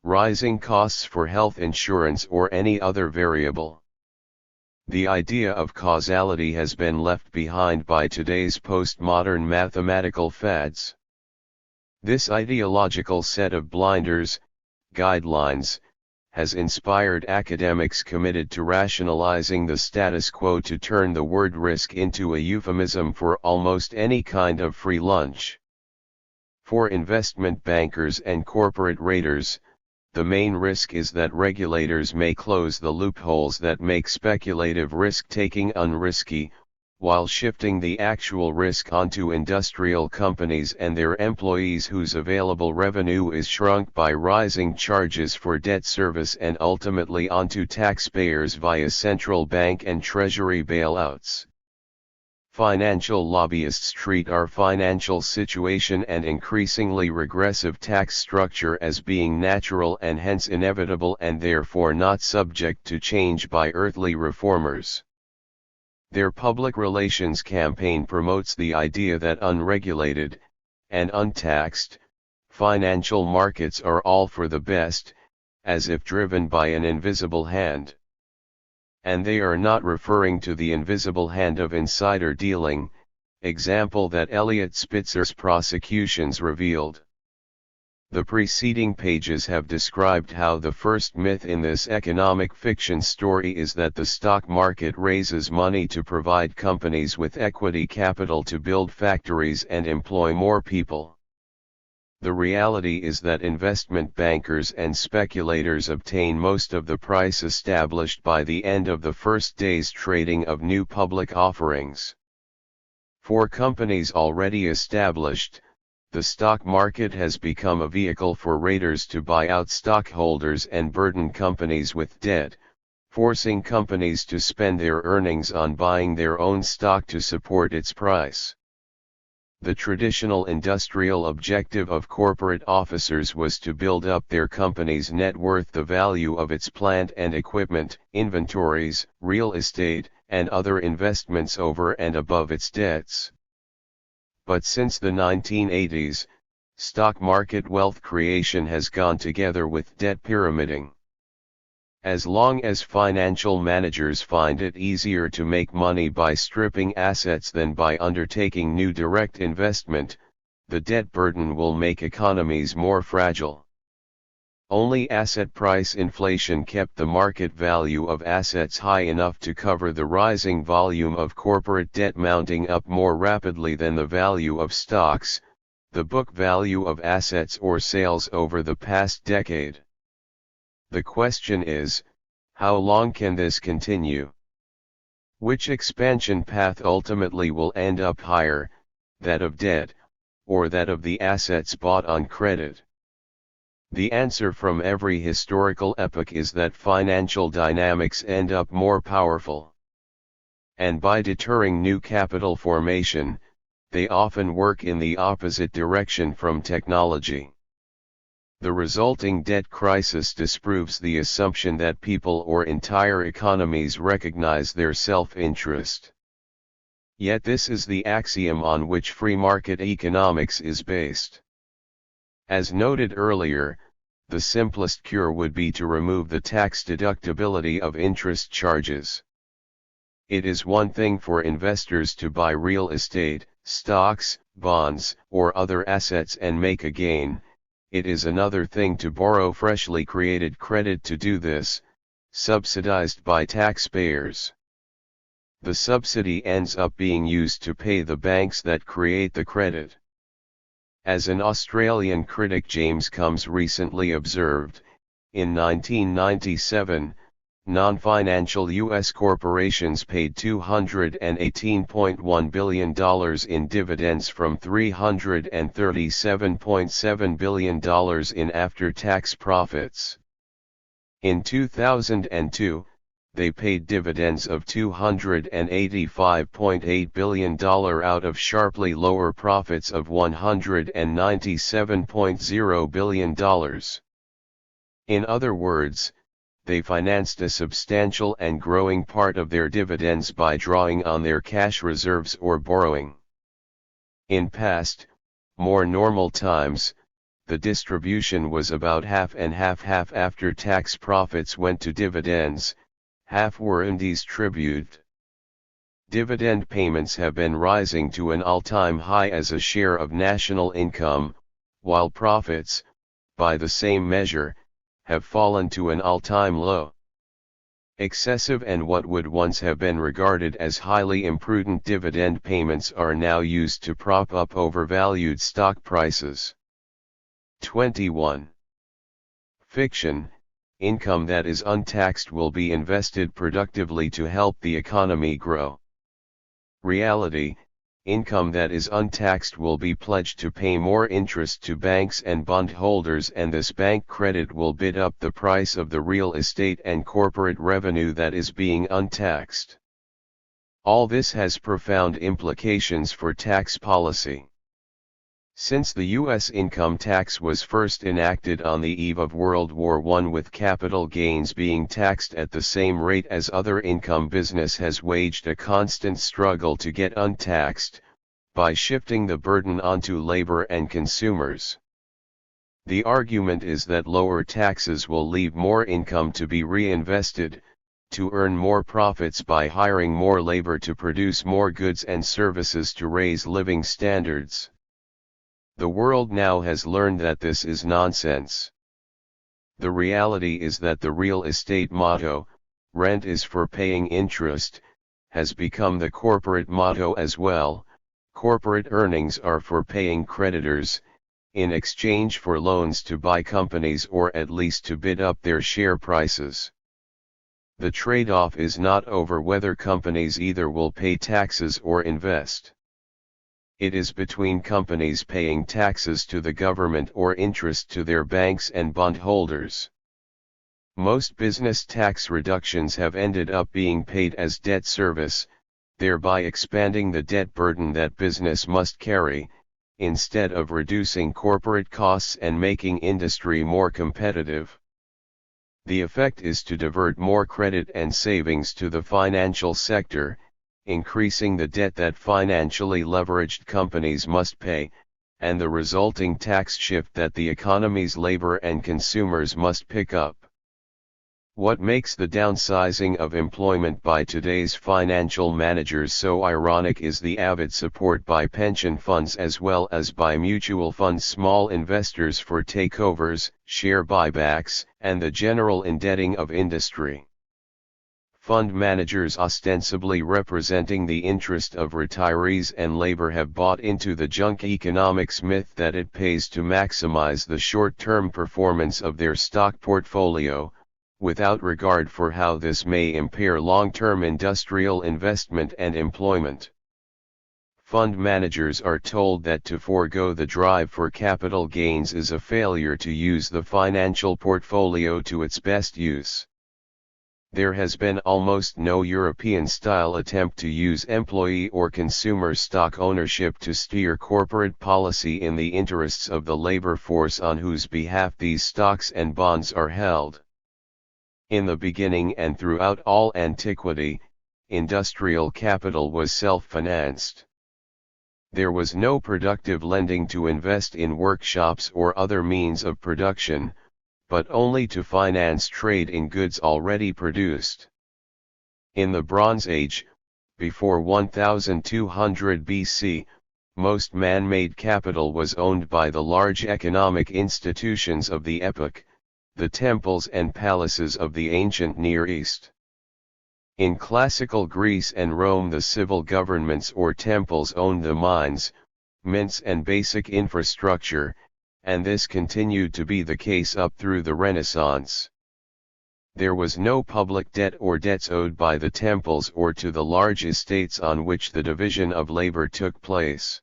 rising costs for health insurance or any other variable. The idea of causality has been left behind by today's postmodern mathematical fads. This ideological set of blinders, guidelines, has inspired academics committed to rationalizing the status quo to turn the word risk into a euphemism for almost any kind of free lunch. For investment bankers and corporate raters, the main risk is that regulators may close the loopholes that make speculative risk-taking unrisky, while shifting the actual risk onto industrial companies and their employees whose available revenue is shrunk by rising charges for debt service and ultimately onto taxpayers via central bank and treasury bailouts. Financial lobbyists treat our financial situation and increasingly regressive tax structure as being natural and hence inevitable and therefore not subject to change by earthly reformers. Their public relations campaign promotes the idea that unregulated, and untaxed, financial markets are all for the best, as if driven by an invisible hand. And they are not referring to the invisible hand of insider dealing, example that Eliot Spitzer's prosecutions revealed. The preceding pages have described how the first myth in this economic fiction story is that the stock market raises money to provide companies with equity capital to build factories and employ more people. The reality is that investment bankers and speculators obtain most of the price established by the end of the first day's trading of new public offerings. For companies already established, the stock market has become a vehicle for raiders to buy out stockholders and burden companies with debt, forcing companies to spend their earnings on buying their own stock to support its price. The traditional industrial objective of corporate officers was to build up their company's net worth, the value of its plant and equipment, inventories, real estate, and other investments over and above its debts. But since the 1980s, stock market wealth creation has gone together with debt pyramiding. As long as financial managers find it easier to make money by stripping assets than by undertaking new direct investment, the debt burden will make economies more fragile. Only asset price inflation kept the market value of assets high enough to cover the rising volume of corporate debt mounting up more rapidly than the value of stocks, the book value of assets or sales over the past decade. The question is, how long can this continue? Which expansion path ultimately will end up higher, that of debt, or that of the assets bought on credit? The answer from every historical epoch is that financial dynamics end up more powerful. And by deterring new capital formation, they often work in the opposite direction from technology. The resulting debt crisis disproves the assumption that people or entire economies recognize their self-interest. Yet this is the axiom on which free market economics is based. As noted earlier, the simplest cure would be to remove the tax deductibility of interest charges. It is one thing for investors to buy real estate, stocks, bonds, or other assets and make a gain. It is another thing to borrow freshly created credit to do this, subsidized by taxpayers. The subsidy ends up being used to pay the banks that create the credit. As an Australian critic James Combs recently observed, in 1997, non-financial U.S. corporations paid $218.1 billion in dividends from $337.7 billion in after-tax profits. In 2002, they paid dividends of $285.8 billion out of sharply lower profits of $197.0 billion. In other words, they financed a substantial and growing part of their dividends by drawing on their cash reserves or borrowing. In past, more normal times, the distribution was about half and half. Half after-tax profits went to dividends, half were undistributed. Dividend payments have been rising to an all-time high as a share of national income, while profits, by the same measure, have fallen to an all-time low. Excessive and what would once have been regarded as highly imprudent dividend payments are now used to prop up overvalued stock prices. 21. Fiction. Income that is untaxed will be invested productively to help the economy grow. Reality. Income that is untaxed will be pledged to pay more interest to banks and bondholders, and this bank credit will bid up the price of the real estate and corporate revenue that is being untaxed. All this has profound implications for tax policy. Since the U.S. income tax was first enacted on the eve of World War I, with capital gains being taxed at the same rate as other income, business has waged a constant struggle to get untaxed, by shifting the burden onto labor and consumers. The argument is that lower taxes will leave more income to be reinvested, to earn more profits by hiring more labor to produce more goods and services to raise living standards. The world now has learned that this is nonsense. The reality is that the real estate motto, "Rent is for paying interest," has become the corporate motto as well. Corporate earnings are for paying creditors, in exchange for loans to buy companies or at least to bid up their share prices. The trade-off is not over whether companies either will pay taxes or invest. It is between companies paying taxes to the government or interest to their banks and bondholders. Most business tax reductions have ended up being paid as debt service, thereby expanding the debt burden that business must carry, instead of reducing corporate costs and making industry more competitive. The effect is to divert more credit and savings to the financial sector, increasing the debt that financially leveraged companies must pay, and the resulting tax shift that the economy's labor and consumers must pick up. What makes the downsizing of employment by today's financial managers so ironic is the avid support by pension funds as well as by mutual funds, small investors for takeovers, share buybacks, and the general indebting of industry. Fund managers ostensibly representing the interest of retirees and labor have bought into the junk economics myth that it pays to maximize the short-term performance of their stock portfolio, without regard for how this may impair long-term industrial investment and employment. Fund managers are told that to forego the drive for capital gains is a failure to use the financial portfolio to its best use. There has been almost no European-style attempt to use employee or consumer stock ownership to steer corporate policy in the interests of the labor force on whose behalf these stocks and bonds are held. In the beginning and throughout all antiquity, industrial capital was self-financed. There was no productive lending to invest in workshops or other means of production, but only to finance trade in goods already produced. In the Bronze Age, before 1200 BC, most man-made capital was owned by the large economic institutions of the epoch, the temples and palaces of the ancient Near East. In classical Greece and Rome, the civil governments or temples owned the mines, mints and basic infrastructure, and this continued to be the case up through the Renaissance. There was no public debt or debts owed by the temples or to the large estates on which the division of labor took place.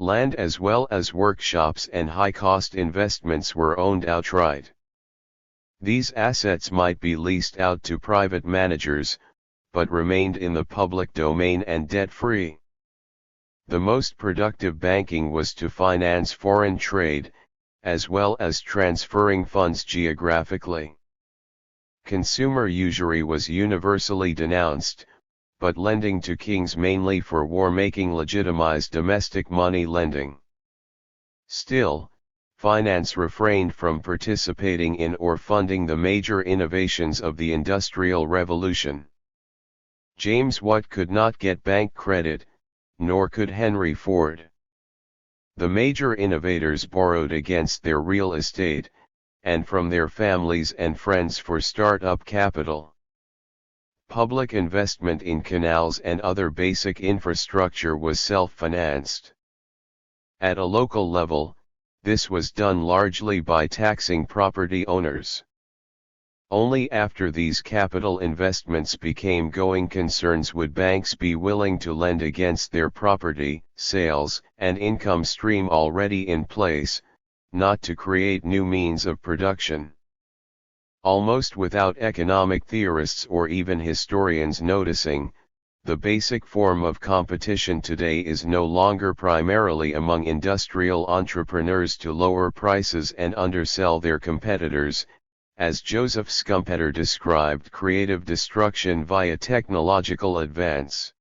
Land as well as workshops and high-cost investments were owned outright. These assets might be leased out to private managers, but remained in the public domain and debt-free. The most productive banking was to finance foreign trade, as well as transferring funds geographically. Consumer usury was universally denounced, but lending to kings mainly for war-making legitimized domestic money lending. Still, finance refrained from participating in or funding the major innovations of the Industrial Revolution. James Watt could not get bank credit, nor could Henry Ford. The major innovators borrowed against their real estate, and from their families and friends for start-up capital. Public investment in canals and other basic infrastructure was self-financed. At a local level, this was done largely by taxing property owners. Only after these capital investments became going concerns would banks be willing to lend against their property, sales, and income stream already in place, not to create new means of production. Almost without economic theorists or even historians noticing, the basic form of competition today is no longer primarily among industrial entrepreneurs to lower prices and undersell their competitors, as Joseph Schumpeter described creative destruction via technological advance.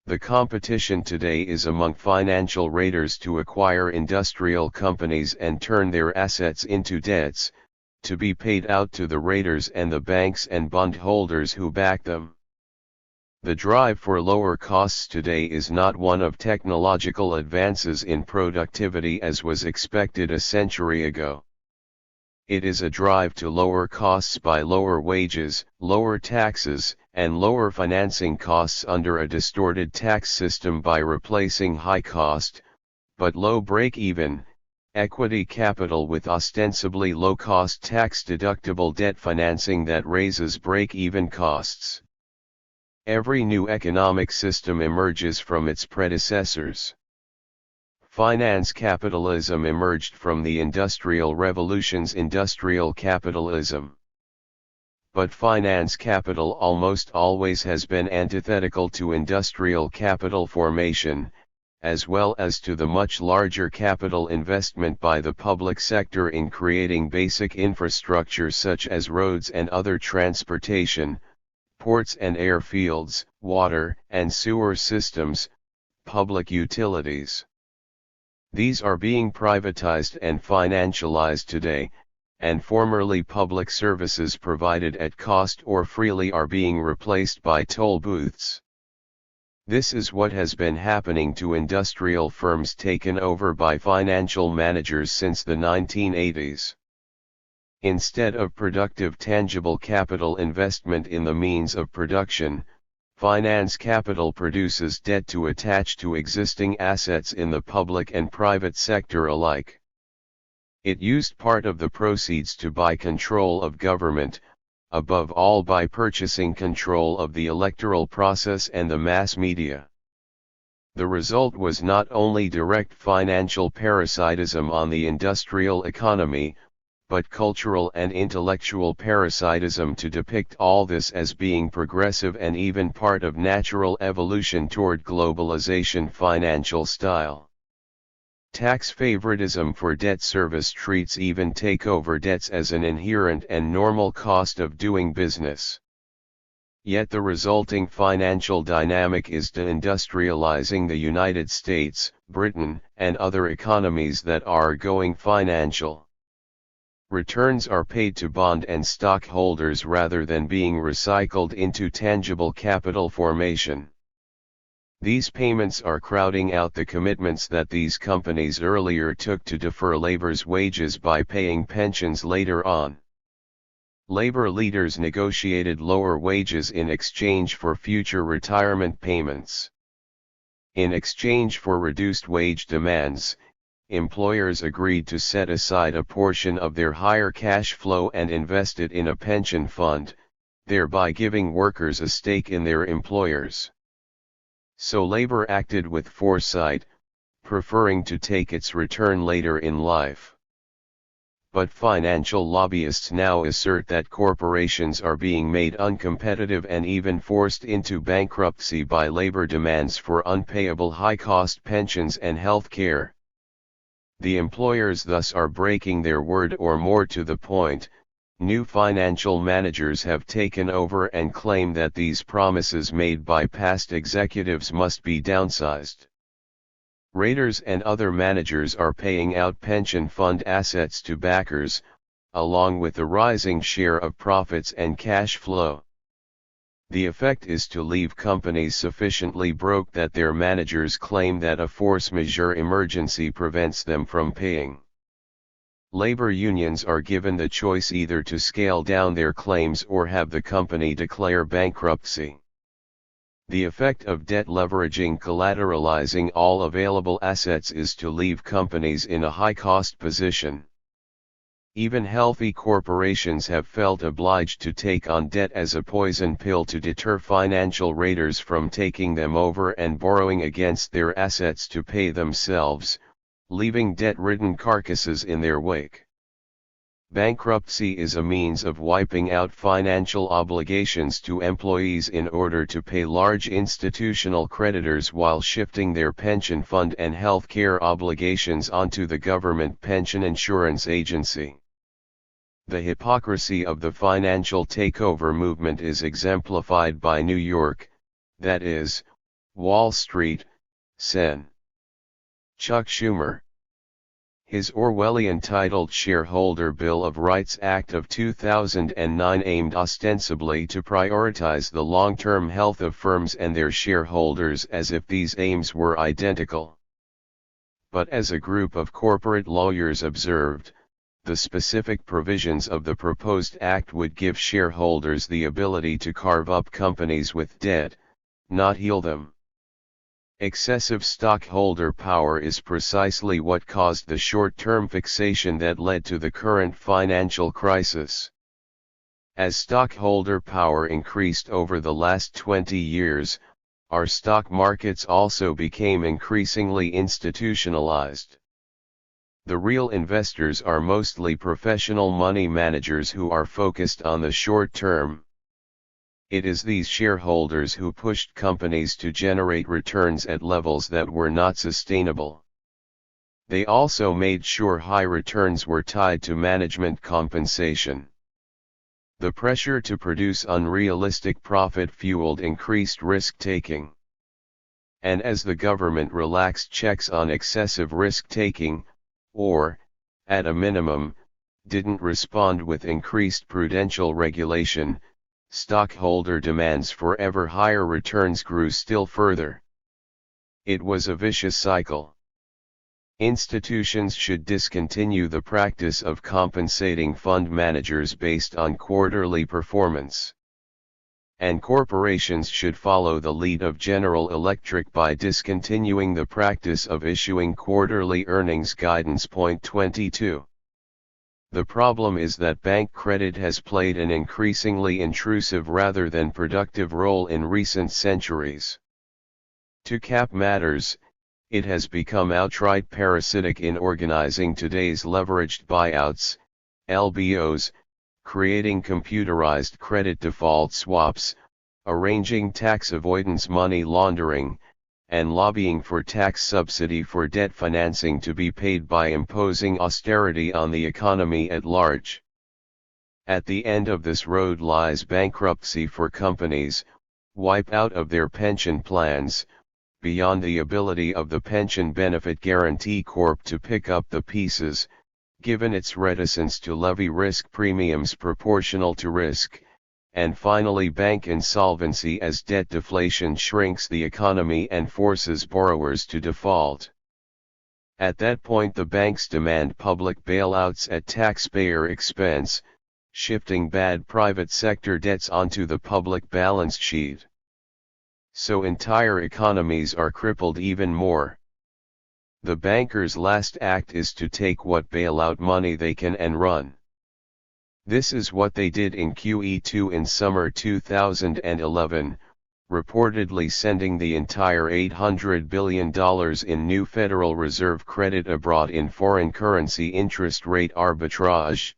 The competition today is among financial raiders to acquire industrial companies and turn their assets into debts, to be paid out to the raiders and the banks and bondholders who back them. The drive for lower costs today is not one of technological advances in productivity as was expected a century ago. It is a drive to lower costs by lower wages, lower taxes, and lower financing costs under a distorted tax system by replacing high-cost, but low break-even, equity capital with ostensibly low-cost tax-deductible debt financing that raises break-even costs. Every new economic system emerges from its predecessors. Finance capitalism emerged from the Industrial Revolution's industrial capitalism. But finance capital almost always has been antithetical to industrial capital formation, as well as to the much larger capital investment by the public sector in creating basic infrastructure such as roads and other transportation, ports and airfields, water and sewer systems, public utilities. These are being privatized and financialized today, and formerly public services provided at cost or freely are being replaced by toll booths. This is what has been happening to industrial firms taken over by financial managers since the 1980s. Instead of productive tangible capital investment in the means of production, finance capital produces debt to attach to existing assets in the public and private sector alike. It used part of the proceeds to buy control of government, above all by purchasing control of the electoral process and the mass media. The result was not only direct financial parasitism on the industrial economy, but cultural and intellectual parasitism to depict all this as being progressive and even part of natural evolution toward globalization financial style. Tax favoritism for debt service treats even takeover debts as an inherent and normal cost of doing business. Yet the resulting financial dynamic is deindustrializing the United States, Britain, and other economies that are going financial. Returns are paid to bond and stockholders rather than being recycled into tangible capital formation. These payments are crowding out the commitments that these companies earlier took to defer labor's wages by paying pensions later on. Labor leaders negotiated lower wages in exchange for future retirement payments. In exchange for reduced wage demands, employers agreed to set aside a portion of their higher cash flow and invest it in a pension fund, thereby giving workers a stake in their employers. So labor acted with foresight, preferring to take its return later in life. But financial lobbyists now assert that corporations are being made uncompetitive and even forced into bankruptcy by labor demands for unpayable high-cost pensions and health care. The employers thus are breaking their word, or more to the point, new financial managers have taken over and claim that these promises made by past executives must be downsized. Raiders and other managers are paying out pension fund assets to backers, along with the rising share of profits and cash flow. The effect is to leave companies sufficiently broke that their managers claim that a force majeure emergency prevents them from paying. Labor unions are given the choice either to scale down their claims or have the company declare bankruptcy. The effect of debt leveraging collateralizing all available assets is to leave companies in a high-cost position. Even healthy corporations have felt obliged to take on debt as a poison pill to deter financial raiders from taking them over and borrowing against their assets to pay themselves, leaving debt-ridden carcasses in their wake. Bankruptcy is a means of wiping out financial obligations to employees in order to pay large institutional creditors while shifting their pension fund and health care obligations onto the government pension insurance agency. The hypocrisy of the financial takeover movement is exemplified by New York, that is, Wall Street, Sen. Chuck Schumer. His Orwellian titled Shareholder Bill of Rights Act of 2009 aimed ostensibly to prioritize the long-term health of firms and their shareholders as if these aims were identical. But as a group of corporate lawyers observed, the specific provisions of the proposed act would give shareholders the ability to carve up companies with debt, not heal them. Excessive stockholder power is precisely what caused the short-term fixation that led to the current financial crisis. As stockholder power increased over the last 20 years, our stock markets also became increasingly institutionalized. The real investors are mostly professional money managers who are focused on the short term. It is these shareholders who pushed companies to generate returns at levels that were not sustainable. They also made sure high returns were tied to management compensation. The pressure to produce unrealistic profit fueled increased risk-taking. And as the government relaxed checks on excessive risk-taking, or, at a minimum, didn't respond with increased prudential regulation, stockholder demands for ever higher returns grew still further. It was a vicious cycle. Institutions should discontinue the practice of compensating fund managers based on quarterly performance. And corporations should follow the lead of General Electric by discontinuing the practice of issuing quarterly earnings guidance. Point 22. The problem is that bank credit has played an increasingly intrusive rather than productive role in recent centuries. To cap matters, it has become outright parasitic in organizing today's leveraged buyouts, LBOs, creating computerized credit default swaps, arranging tax avoidance money laundering, and lobbying for tax subsidy for debt financing to be paid by imposing austerity on the economy at large. At the end of this road lies bankruptcy for companies, wipeout of their pension plans, beyond the ability of the Pension Benefit Guarantee Corp to pick up the pieces, given its reticence to levy risk premiums proportional to risk, and finally bank insolvency as debt deflation shrinks the economy and forces borrowers to default. At that point the banks demand public bailouts at taxpayer expense, shifting bad private sector debts onto the public balance sheet. So entire economies are crippled even more. The bankers' last act is to take what bailout money they can and run. This is what they did in QE2 in summer 2011, reportedly sending the entire $800 billion in new Federal Reserve credit abroad in foreign currency interest rate arbitrage.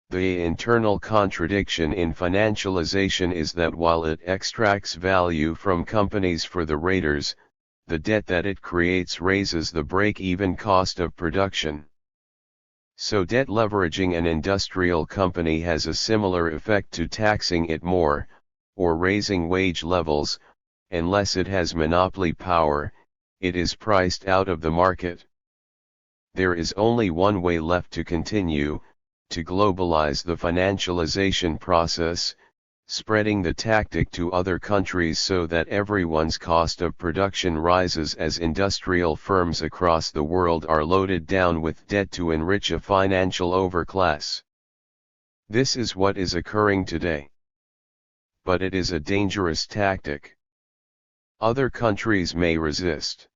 The internal contradiction in financialization is that while it extracts value from companies for the raters, the debt that it creates raises the break-even cost of production. So debt leveraging an industrial company has a similar effect to taxing it more, or raising wage levels. Unless it has monopoly power, it is priced out of the market. There is only one way left to continue, to globalize the financialization process, spreading the tactic to other countries so that everyone's cost of production rises as industrial firms across the world are loaded down with debt to enrich a financial overclass. This is what is occurring today. But it is a dangerous tactic. Other countries may resist.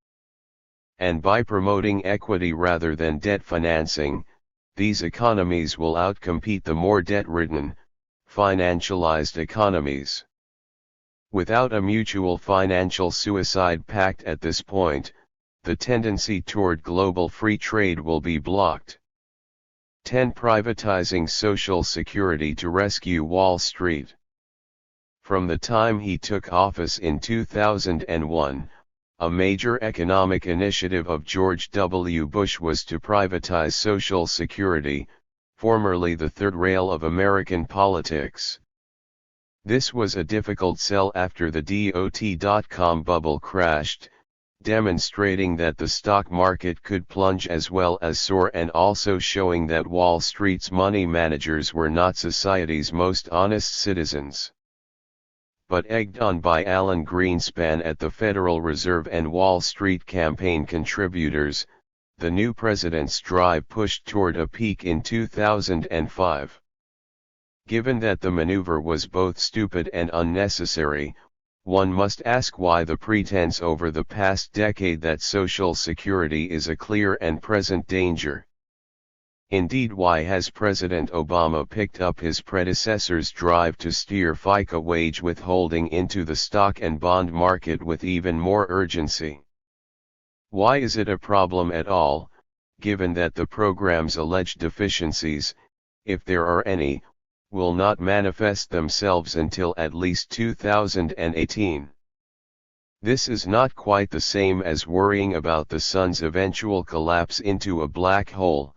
And by promoting equity rather than debt financing, these economies will outcompete the more debt-ridden, financialized economies. Without a mutual financial suicide pact at this point, the tendency toward global free trade will be blocked. 10. Privatizing Social Security to rescue Wall Street. From the time he took office in 2001, a major economic initiative of George W. Bush was to privatize Social Security, formerly the third rail of American politics. This was a difficult sell after the dot-com bubble crashed, demonstrating that the stock market could plunge as well as soar, and also showing that Wall Street's money managers were not society's most honest citizens. But egged on by Alan Greenspan at the Federal Reserve and Wall Street campaign contributors, the new president's drive pushed toward a peak in 2005. Given that the maneuver was both stupid and unnecessary, one must ask why the pretense over the past decade that Social Security is a clear and present danger. Indeed, why has President Obama picked up his predecessor's drive to steer FICA wage withholding into the stock and bond market with even more urgency? Why is it a problem at all, given that the program's alleged deficiencies, if there are any, will not manifest themselves until at least 2018? This is not quite the same as worrying about the sun's eventual collapse into a black hole,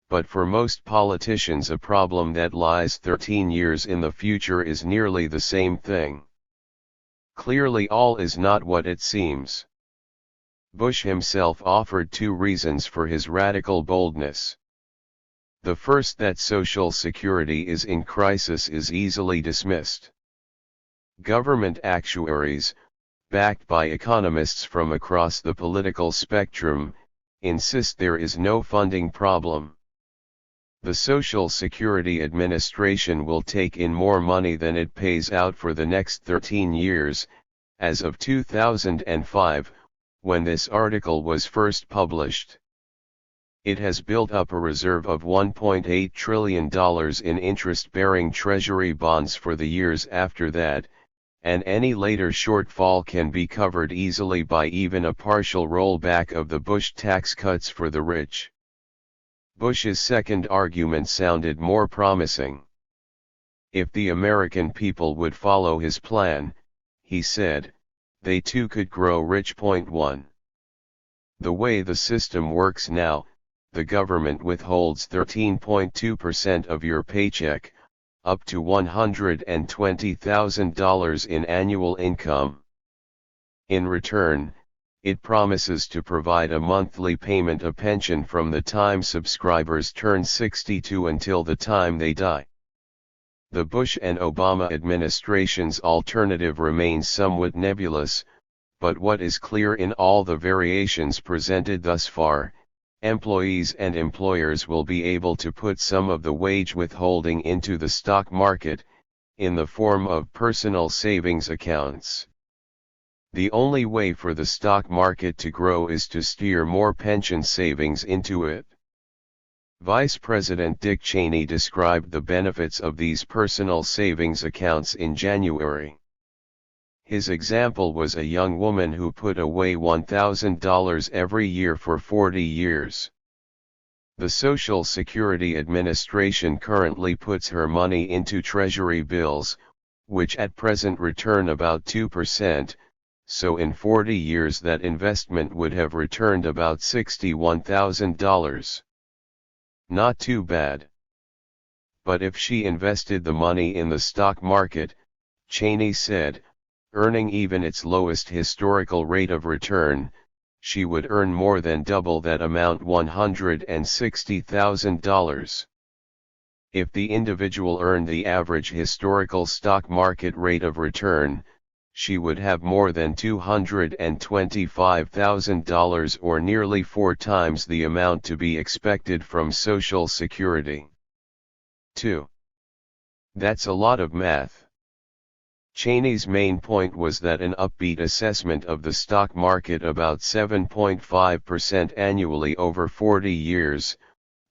but for most politicians a problem that lies 13 years in the future is nearly the same thing. Clearly all is not what it seems. Bush himself offered two reasons for his radical boldness. The first, that Social Security is in crisis, is easily dismissed. Government actuaries, backed by economists from across the political spectrum, insist there is no funding problem. The Social Security Administration will take in more money than it pays out for the next 13 years, as of 2005, when this article was first published. It has built up a reserve of $1.8 trillion in interest-bearing Treasury bonds for the years after that, and any later shortfall can be covered easily by even a partial rollback of the Bush tax cuts for the rich. Bush's second argument sounded more promising. If the American people would follow his plan, he said, they too could grow rich. 1. The way the system works now, the government withholds 13.2% of your paycheck, up to $120,000 in annual income. In return, it promises to provide a monthly payment, a pension, from the time subscribers turn 62 until the time they die. The Bush and Obama administration's alternative remains somewhat nebulous, but what is clear in all the variations presented thus far, employees and employers will be able to put some of the wage withholding into the stock market, in the form of personal savings accounts. The only way for the stock market to grow is to steer more pension savings into it. Vice President Dick Cheney described the benefits of these personal savings accounts in January. His example was a young woman who put away $1,000 every year for 40 years. The Social Security Administration currently puts her money into Treasury bills, which at present return about 2%, so in 40 years that investment would have returned about $61,000. Not too bad. But if she invested the money in the stock market, Cheney said, earning even its lowest historical rate of return, she would earn more than double that amount, $160,000. If the individual earned the average historical stock market rate of return, she would have more than $225,000, or nearly 4 times the amount to be expected from Social Security. 2. That's a lot of math. Cheney's main point was that an upbeat assessment of the stock market, about 7.5% annually over 40 years,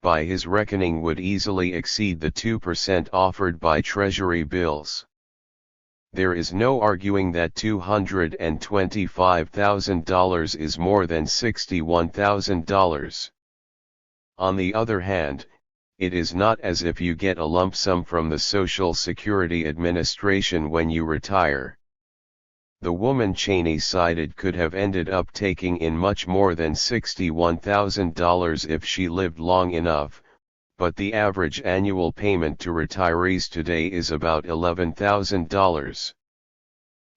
by his reckoning would easily exceed the 2% offered by Treasury bills. There is no arguing that $225,000 is more than $61,000. On the other hand, it is not as if you get a lump sum from the Social Security Administration when you retire. The woman Cheney cited could have ended up taking in much more than $61,000 if she lived long enough, but the average annual payment to retirees today is about $11,000.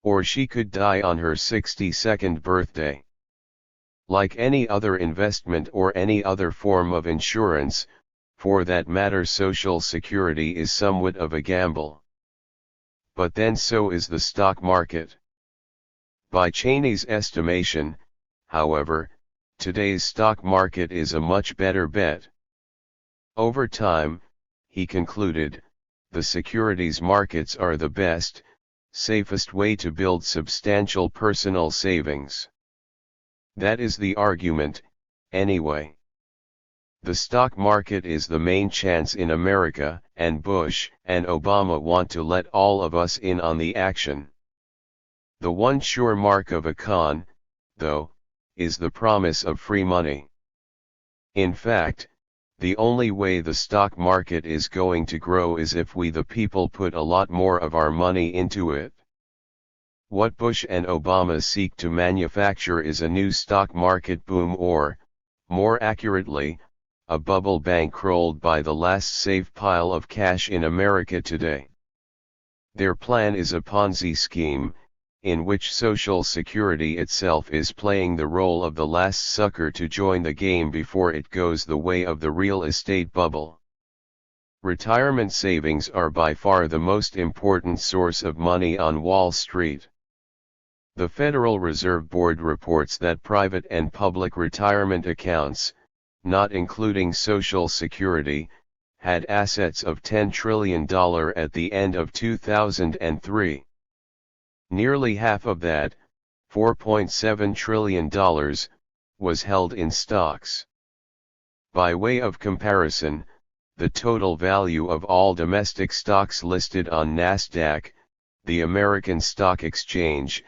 Or she could die on her 62nd birthday. Like any other investment or any other form of insurance, for that matter Social Security is somewhat of a gamble. But then so is the stock market. By Cheney's estimation, however, today's stock market is a much better bet. Over time, he concluded, the securities markets are the best, safest way to build substantial personal savings. That is the argument, anyway. The stock market is the main chance in America, and Bush and Obama want to let all of us in on the action. The one sure mark of a con, though, is the promise of free money. In fact, the only way the stock market is going to grow is if we the people put a lot more of our money into it. What Bush and Obama seek to manufacture is a new stock market boom or, more accurately, a bubble bankrolled by the last safe pile of cash in America today. Their plan is a Ponzi scheme, in which Social Security itself is playing the role of the last sucker to join the game before it goes the way of the real estate bubble. Retirement savings are by far the most important source of money on Wall Street. The Federal Reserve Board reports that private and public retirement accounts, not including Social Security, had assets of $10 trillion at the end of 2003. Nearly half of that, $4.7 trillion, was held in stocks. By way of comparison, the total value of all domestic stocks listed on NASDAQ, the American Stock Exchange,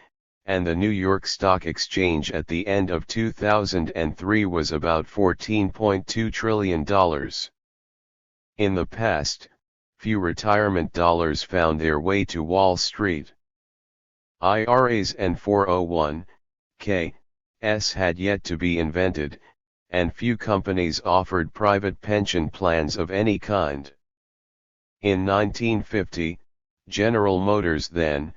and the New York Stock Exchange at the end of 2003 was about $14.2 trillion. In the past, few retirement dollars found their way to Wall Street. IRAs and 401(k)s had yet to be invented, and few companies offered private pension plans of any kind. In 1950, General Motors then,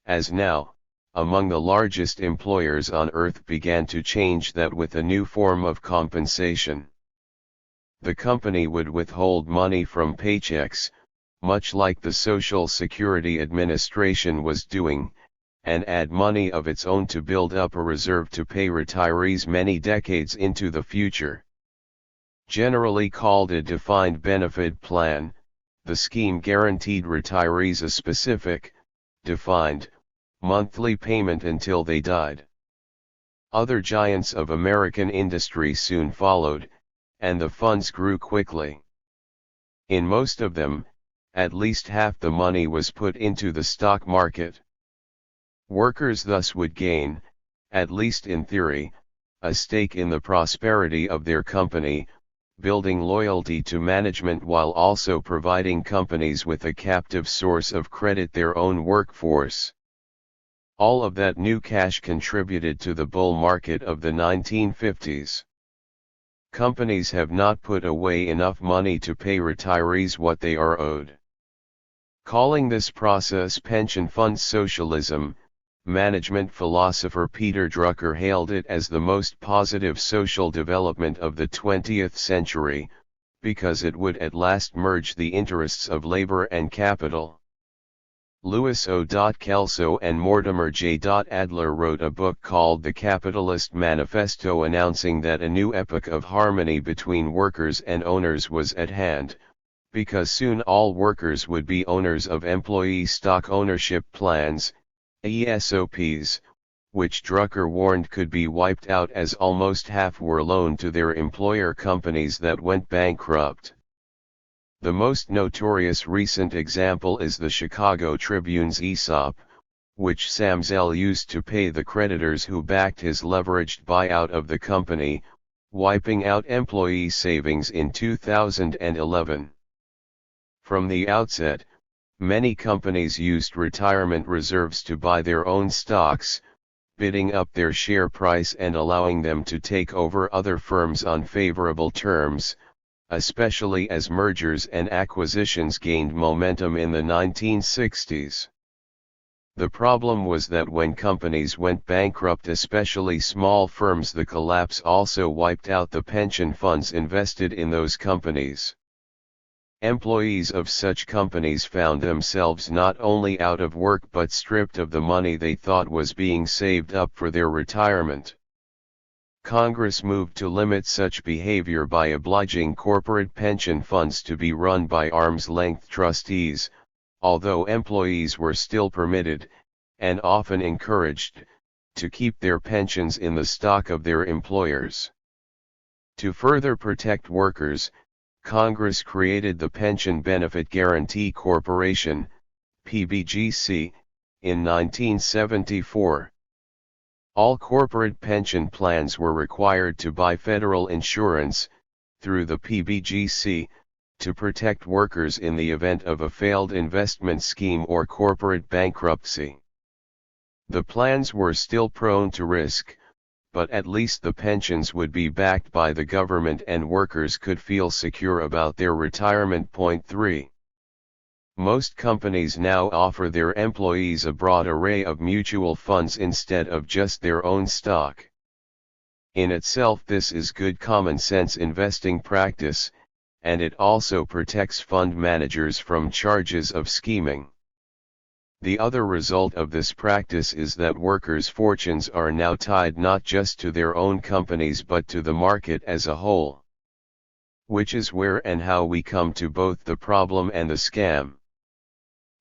as now, among the largest employers on earth began to change that with a new form of compensation. The company would withhold money from paychecks, much like the Social Security Administration was doing, and add money of its own to build up a reserve to pay retirees many decades into the future. Generally called a defined benefit plan, the scheme guaranteed retirees a specific, defined, monthly payment until they died. Other giants of American industry soon followed, and the funds grew quickly. In most of them, at least half the money was put into the stock market. Workers thus would gain, at least in theory, a stake in the prosperity of their company, building loyalty to management while also providing companies with a captive source of credit, their own workforce. All of that new cash contributed to the bull market of the 1950s. Companies have not put away enough money to pay retirees what they are owed. Calling this process pension fund socialism, management philosopher Peter Drucker hailed it as the most positive social development of the 20th century, because it would at last merge the interests of labor and capital. Louis O. Kelso and Mortimer J. Adler wrote a book called The Capitalist Manifesto, announcing that a new epoch of harmony between workers and owners was at hand, because soon all workers would be owners of employee stock ownership plans, ESOPs, which Drucker warned could be wiped out as almost half were loaned to their employer companies that went bankrupt. The most notorious recent example is the Chicago Tribune's ESOP, which Sam Zell used to pay the creditors who backed his leveraged buyout of the company, wiping out employee savings in 2011. From the outset, many companies used retirement reserves to buy their own stocks, bidding up their share price and allowing them to take over other firms on favorable terms, especially as mergers and acquisitions gained momentum in the 1960s. The problem was that when companies went bankrupt, especially small firms, the collapse also wiped out the pension funds invested in those companies. Employees of such companies found themselves not only out of work but stripped of the money they thought was being saved up for their retirement. Congress moved to limit such behavior by obliging corporate pension funds to be run by arm's-length trustees, although employees were still permitted, and often encouraged, to keep their pensions in the stock of their employers. To further protect workers, Congress created the Pension Benefit Guaranty Corporation, PBGC, in 1974. All corporate pension plans were required to buy federal insurance, through the PBGC, to protect workers in the event of a failed investment scheme or corporate bankruptcy. The plans were still prone to risk, but at least the pensions would be backed by the government and workers could feel secure about their retirement. Point 3. Most companies now offer their employees a broad array of mutual funds instead of just their own stock. In itself, this is good common sense investing practice, and it also protects fund managers from charges of scheming. The other result of this practice is that workers' fortunes are now tied not just to their own companies but to the market as a whole. Which is where and how we come to both the problem and the scam.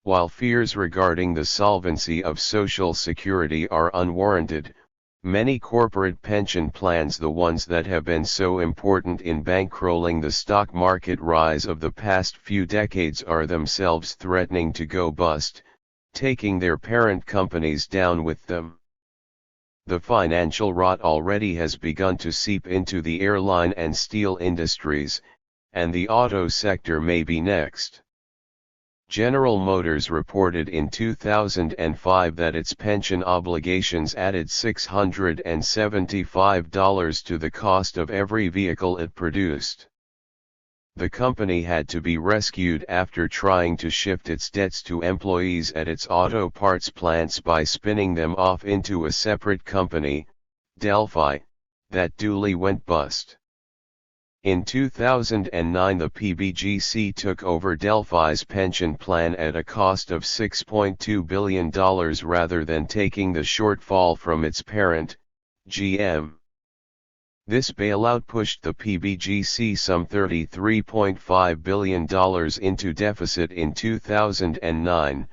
While fears regarding the solvency of Social Security are unwarranted, many corporate pension plans, the ones that have been so important in bankrolling the stock market rise of the past few decades, are themselves threatening to go bust, taking their parent companies down with them. The financial rot already has begun to seep into the airline and steel industries, and the auto sector may be next. General Motors reported in 2005 that its pension obligations added $675 to the cost of every vehicle it produced. The company had to be rescued after trying to shift its debts to employees at its auto parts plants by spinning them off into a separate company, Delphi, that duly went bust. In 2009, the PBGC took over Delphi's pension plan at a cost of $6.2 billion rather than taking the shortfall from its parent, GM. This bailout pushed the PBGC some $33.5 billion into deficit in 2009,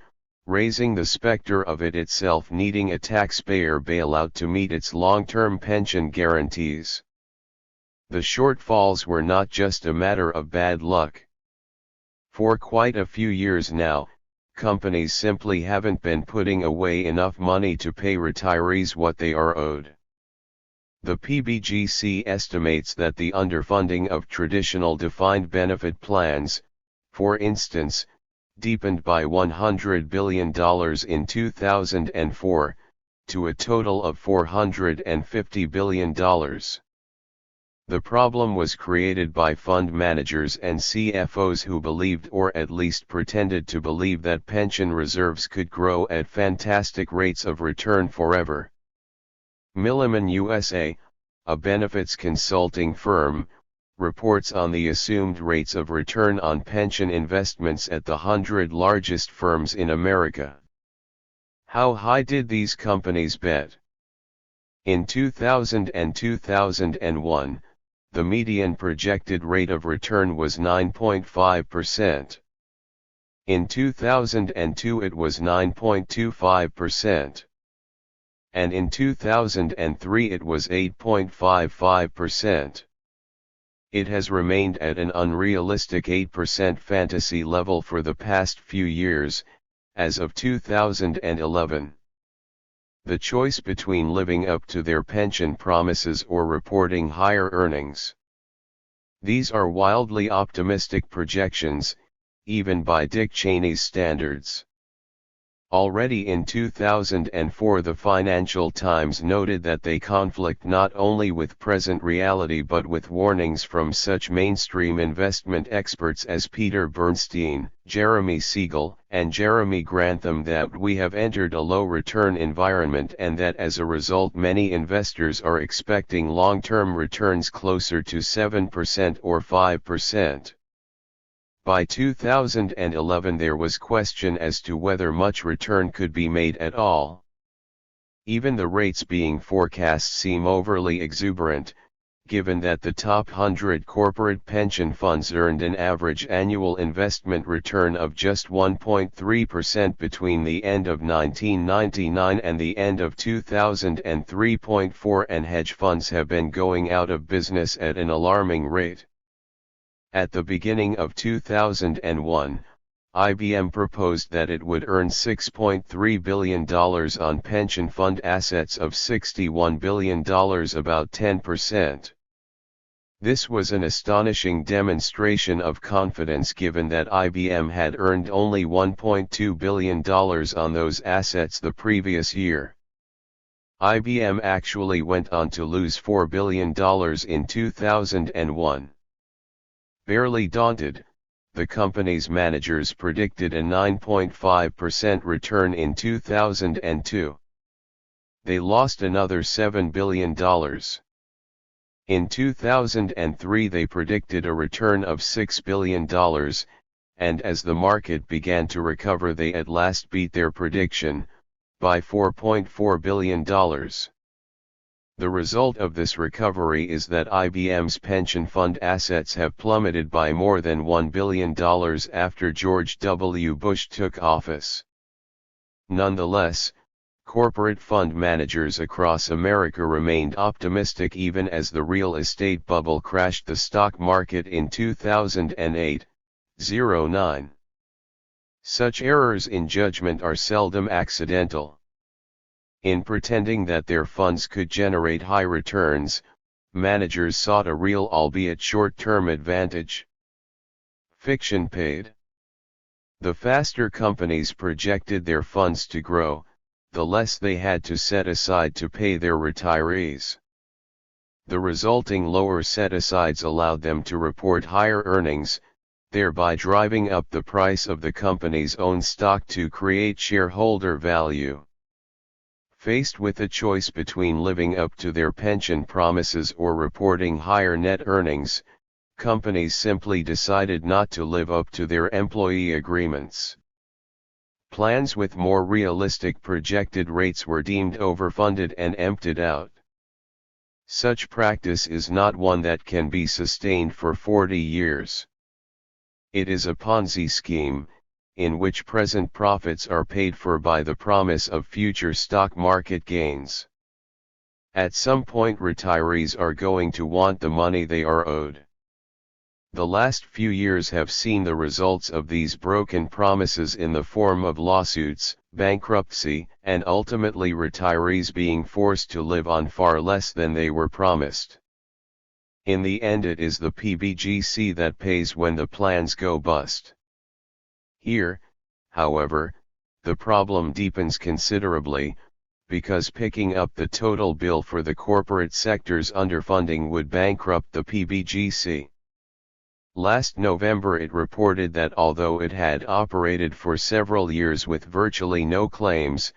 raising the specter of it itself needing a taxpayer bailout to meet its long-term pension guarantees. The shortfalls were not just a matter of bad luck. For quite a few years now, companies simply haven't been putting away enough money to pay retirees what they are owed. The PBGC estimates that the underfunding of traditional defined benefit plans, for instance, deepened by $100 billion in 2004, to a total of $450 billion. The problem was created by fund managers and CFOs who believed, or at least pretended to believe, that pension reserves could grow at fantastic rates of return forever. Milliman USA, a benefits consulting firm, reports on the assumed rates of return on pension investments at the 100 largest firms in America. How high did these companies bet? In 2000 and 2001, the median projected rate of return was 9.5%. In 2002 it was 9.25%. And in 2003 it was 8.55%. It has remained at an unrealistic 8% fantasy level for the past few years, as of 2011. The choice between living up to their pension promises or reporting higher earnings. These are wildly optimistic projections, even by Dick Cheney's standards. Already in 2004 the Financial Times noted that they conflict not only with present reality but with warnings from such mainstream investment experts as Peter Bernstein, Jeremy Siegel, and Jeremy Grantham that we have entered a low-return environment and that as a result many investors are expecting long-term returns closer to 7% or 5%. By 2011 there was question as to whether much return could be made at all. Even the rates being forecast seem overly exuberant, given that the top 100 corporate pension funds earned an average annual investment return of just 1.3% between the end of 1999 and the end of 2003.4, and hedge funds have been going out of business at an alarming rate. At the beginning of 2001, IBM proposed that it would earn $6.3 billion on pension fund assets of $61 billion, about 10%. This was an astonishing demonstration of confidence given that IBM had earned only $1.2 billion on those assets the previous year. IBM actually went on to lose $4 billion in 2001. Barely daunted, the company's managers predicted a 9.5% return in 2002. They lost another $7 billion. In 2003 they predicted a return of $6 billion, and as the market began to recover they at last beat their prediction, by $4.4 billion. The result of this recovery is that IBM's pension fund assets have plummeted by more than $1 billion after George W. Bush took office. Nonetheless, corporate fund managers across America remained optimistic even as the real estate bubble crashed the stock market in 2008-09. Such errors in judgment are seldom accidental. In pretending that their funds could generate high returns, managers sought a real albeit short-term advantage. Fiction paid. The faster companies projected their funds to grow, the less they had to set aside to pay their retirees. The resulting lower set-asides allowed them to report higher earnings, thereby driving up the price of the company's own stock to create shareholder value. Faced with a choice between living up to their pension promises or reporting higher net earnings, companies simply decided not to live up to their employee agreements. Plans with more realistic projected rates were deemed overfunded and emptied out. Such practice is not one that can be sustained for 40 years. It is a Ponzi scheme, in which present profits are paid for by the promise of future stock market gains. At some point retirees are going to want the money they are owed. The last few years have seen the results of these broken promises in the form of lawsuits, bankruptcy, and ultimately retirees being forced to live on far less than they were promised. In the end it is the PBGC that pays when the plans go bust. Here, however, the problem deepens considerably, because picking up the total bill for the corporate sector's underfunding would bankrupt the PBGC. Last November it reported that although it had operated for several years with virtually no claims,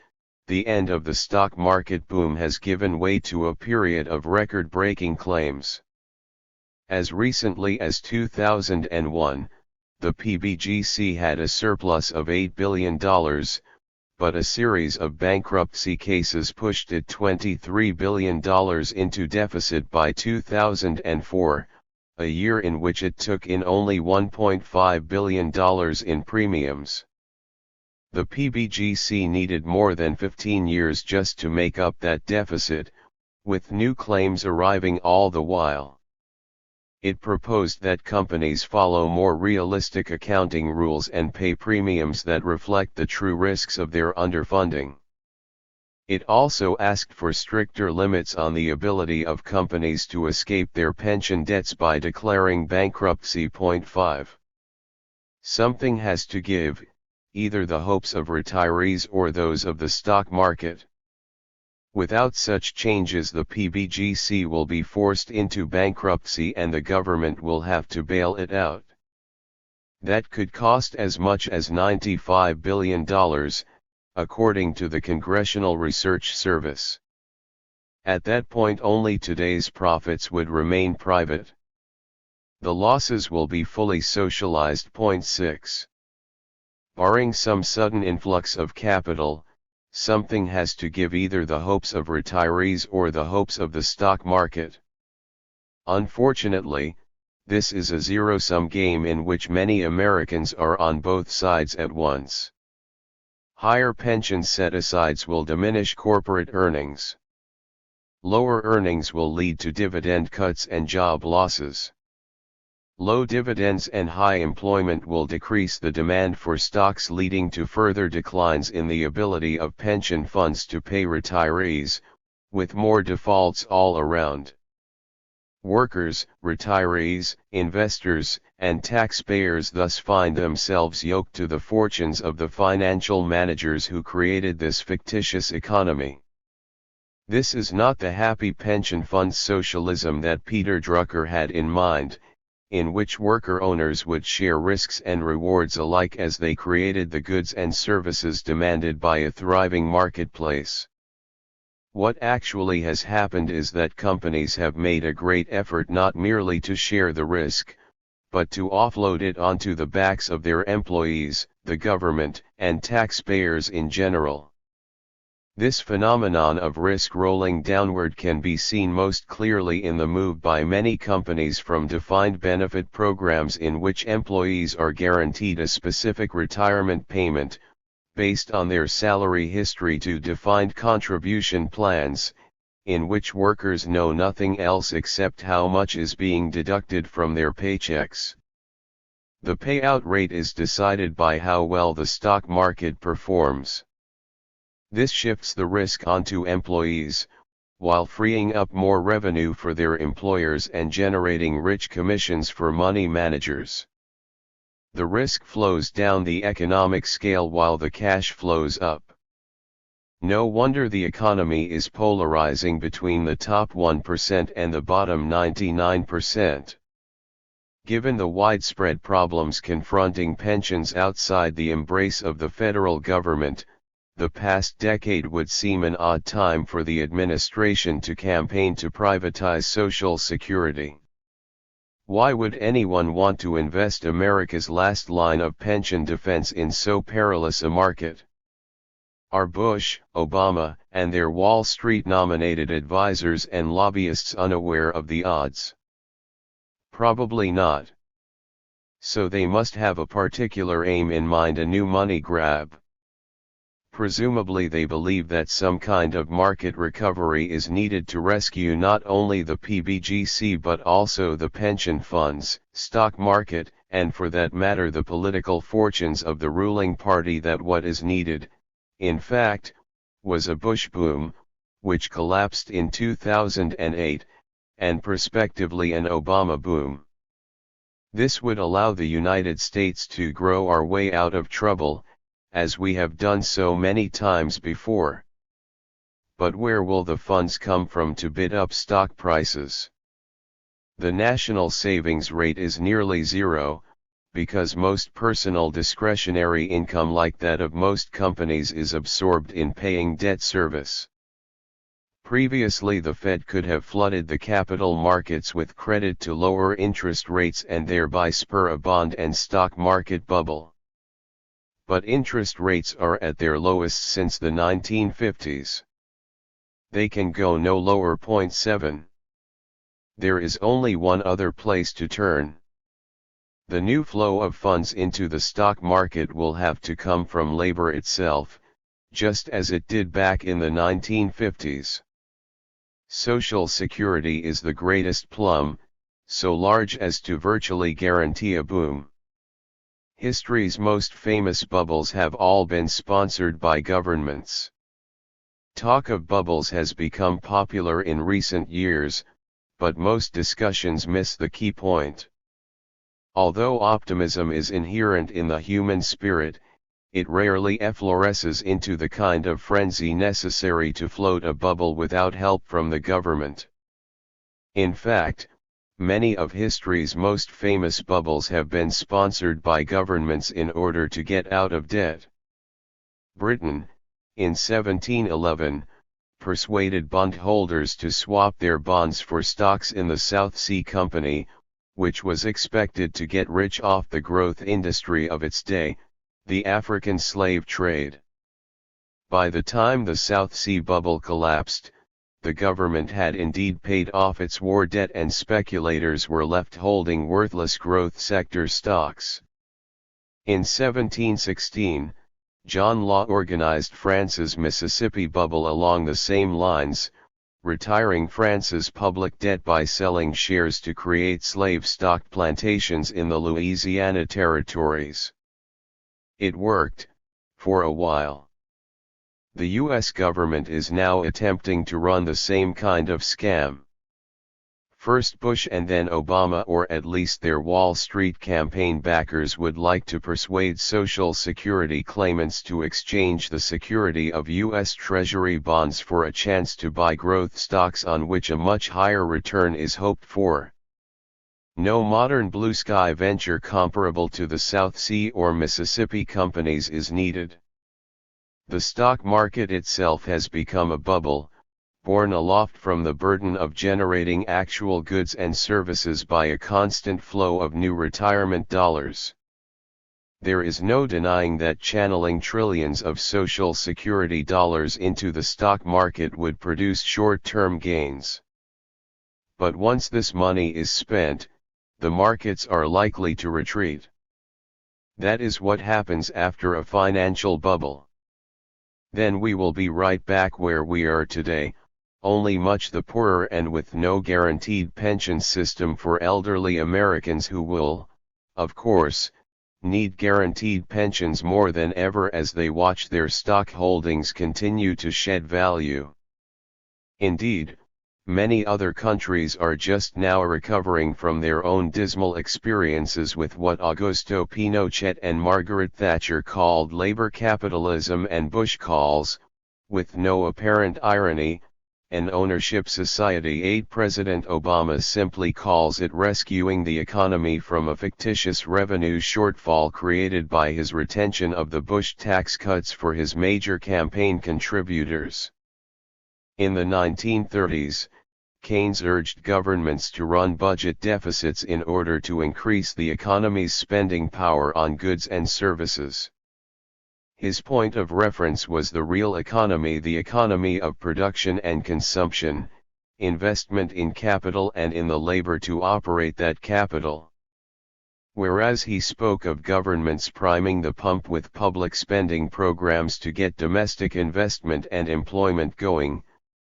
the end of the stock market boom has given way to a period of record-breaking claims. As recently as 2001, the PBGC had a surplus of $8 billion, but a series of bankruptcy cases pushed it $23 billion into deficit by 2004, a year in which it took in only $1.5 billion in premiums. The PBGC needed more than 15 years just to make up that deficit, with new claims arriving all the while. It proposed that companies follow more realistic accounting rules and pay premiums that reflect the true risks of their underfunding. It also asked for stricter limits on the ability of companies to escape their pension debts by declaring bankruptcy. 5. Something has to give, either the hopes of retirees or those of the stock market. Without such changes, the PBGC will be forced into bankruptcy and the government will have to bail it out. That could cost as much as $95 billion, according to the Congressional Research Service. At that point, only today's profits would remain private. The losses will be fully socialized. 6. Barring some sudden influx of capital, something has to give, either the hopes of retirees or the hopes of the stock market. Unfortunately, this is a zero-sum game in which many Americans are on both sides at once. Higher pension set-asides will diminish corporate earnings. Lower earnings will lead to dividend cuts and job losses. Low dividends and high employment will decrease the demand for stocks, leading to further declines in the ability of pension funds to pay retirees, with more defaults all around. Workers, retirees, investors, and taxpayers thus find themselves yoked to the fortunes of the financial managers who created this fictitious economy. This is not the happy pension fund socialism that Peter Drucker had in mind, in which worker owners would share risks and rewards alike as they created the goods and services demanded by a thriving marketplace. What actually has happened is that companies have made a great effort not merely to share the risk, but to offload it onto the backs of their employees, the government, and taxpayers in general. This phenomenon of risk rolling downward can be seen most clearly in the move by many companies from defined benefit programs in which employees are guaranteed a specific retirement payment, based on their salary history, to defined contribution plans, in which workers know nothing else except how much is being deducted from their paychecks. The payout rate is decided by how well the stock market performs. This shifts the risk onto employees, while freeing up more revenue for their employers and generating rich commissions for money managers. The risk flows down the economic scale while the cash flows up. No wonder the economy is polarizing between the top 1% and the bottom 99%. Given the widespread problems confronting pensions outside the embrace of the federal government, the past decade would seem an odd time for the administration to campaign to privatize Social Security. Why would anyone want to invest America's last line of pension defense in so perilous a market? Are Bush, Obama, and their Wall Street-nominated advisors and lobbyists unaware of the odds? Probably not. So they must have a particular aim in mind, a new money grab. Presumably they believe that some kind of market recovery is needed to rescue not only the PBGC but also the pension funds, stock market, and for that matter the political fortunes of the ruling party. That what is needed, in fact, was a Bush boom, which collapsed in 2008, and prospectively an Obama boom. This would allow the United States to grow our way out of trouble, as we have done so many times before. But where will the funds come from to bid up stock prices? The national savings rate is nearly zero, because most personal discretionary income, like that of most companies, is absorbed in paying debt service. Previously, the Fed could have flooded the capital markets with credit to lower interest rates and thereby spur a bond and stock market bubble. But interest rates are at their lowest since the 1950s. They can go no lower. 7. There is only one other place to turn. The new flow of funds into the stock market will have to come from labor itself, just as it did back in the 1950s. Social Security is the greatest plum, so large as to virtually guarantee a boom. History's most famous bubbles have all been sponsored by governments. Talk of bubbles has become popular in recent years, but most discussions miss the key point. Although optimism is inherent in the human spirit, it rarely effloresces into the kind of frenzy necessary to float a bubble without help from the government. In fact, many of history's most famous bubbles have been sponsored by governments in order to get out of debt. Britain, in 1711, persuaded bondholders to swap their bonds for stocks in the South Sea Company, which was expected to get rich off the growth industry of its day, the African slave trade. By the time the South Sea bubble collapsed, the government had indeed paid off its war debt and speculators were left holding worthless growth sector stocks. In 1716, John Law organized France's Mississippi bubble along the same lines, retiring France's public debt by selling shares to create slave-stock plantations in the Louisiana territories. It worked, for a while. The U.S. government is now attempting to run the same kind of scam. First Bush and then Obama, or at least their Wall Street campaign backers, would like to persuade Social Security claimants to exchange the security of U.S. Treasury bonds for a chance to buy growth stocks on which a much higher return is hoped for. No modern blue sky venture comparable to the South Sea or Mississippi companies is needed. The stock market itself has become a bubble, borne aloft from the burden of generating actual goods and services by a constant flow of new retirement dollars. There is no denying that channeling trillions of Social Security dollars into the stock market would produce short-term gains. But once this money is spent, the markets are likely to retreat. That is what happens after a financial bubble. Then we will be right back where we are today, only much the poorer and with no guaranteed pension system for elderly Americans who will, of course, need guaranteed pensions more than ever as they watch their stock holdings continue to shed value. Indeed, many other countries are just now recovering from their own dismal experiences with what Augusto Pinochet and Margaret Thatcher called labor capitalism and Bush calls, with no apparent irony, an ownership society. President Obama simply calls it rescuing the economy from a fictitious revenue shortfall created by his retention of the Bush tax cuts for his major campaign contributors. In the 1930s, Keynes urged governments to run budget deficits in order to increase the economy's spending power on goods and services. His point of reference was the real economy, the economy of production and consumption, investment in capital and in the labor to operate that capital. Whereas he spoke of governments priming the pump with public spending programs to get domestic investment and employment going,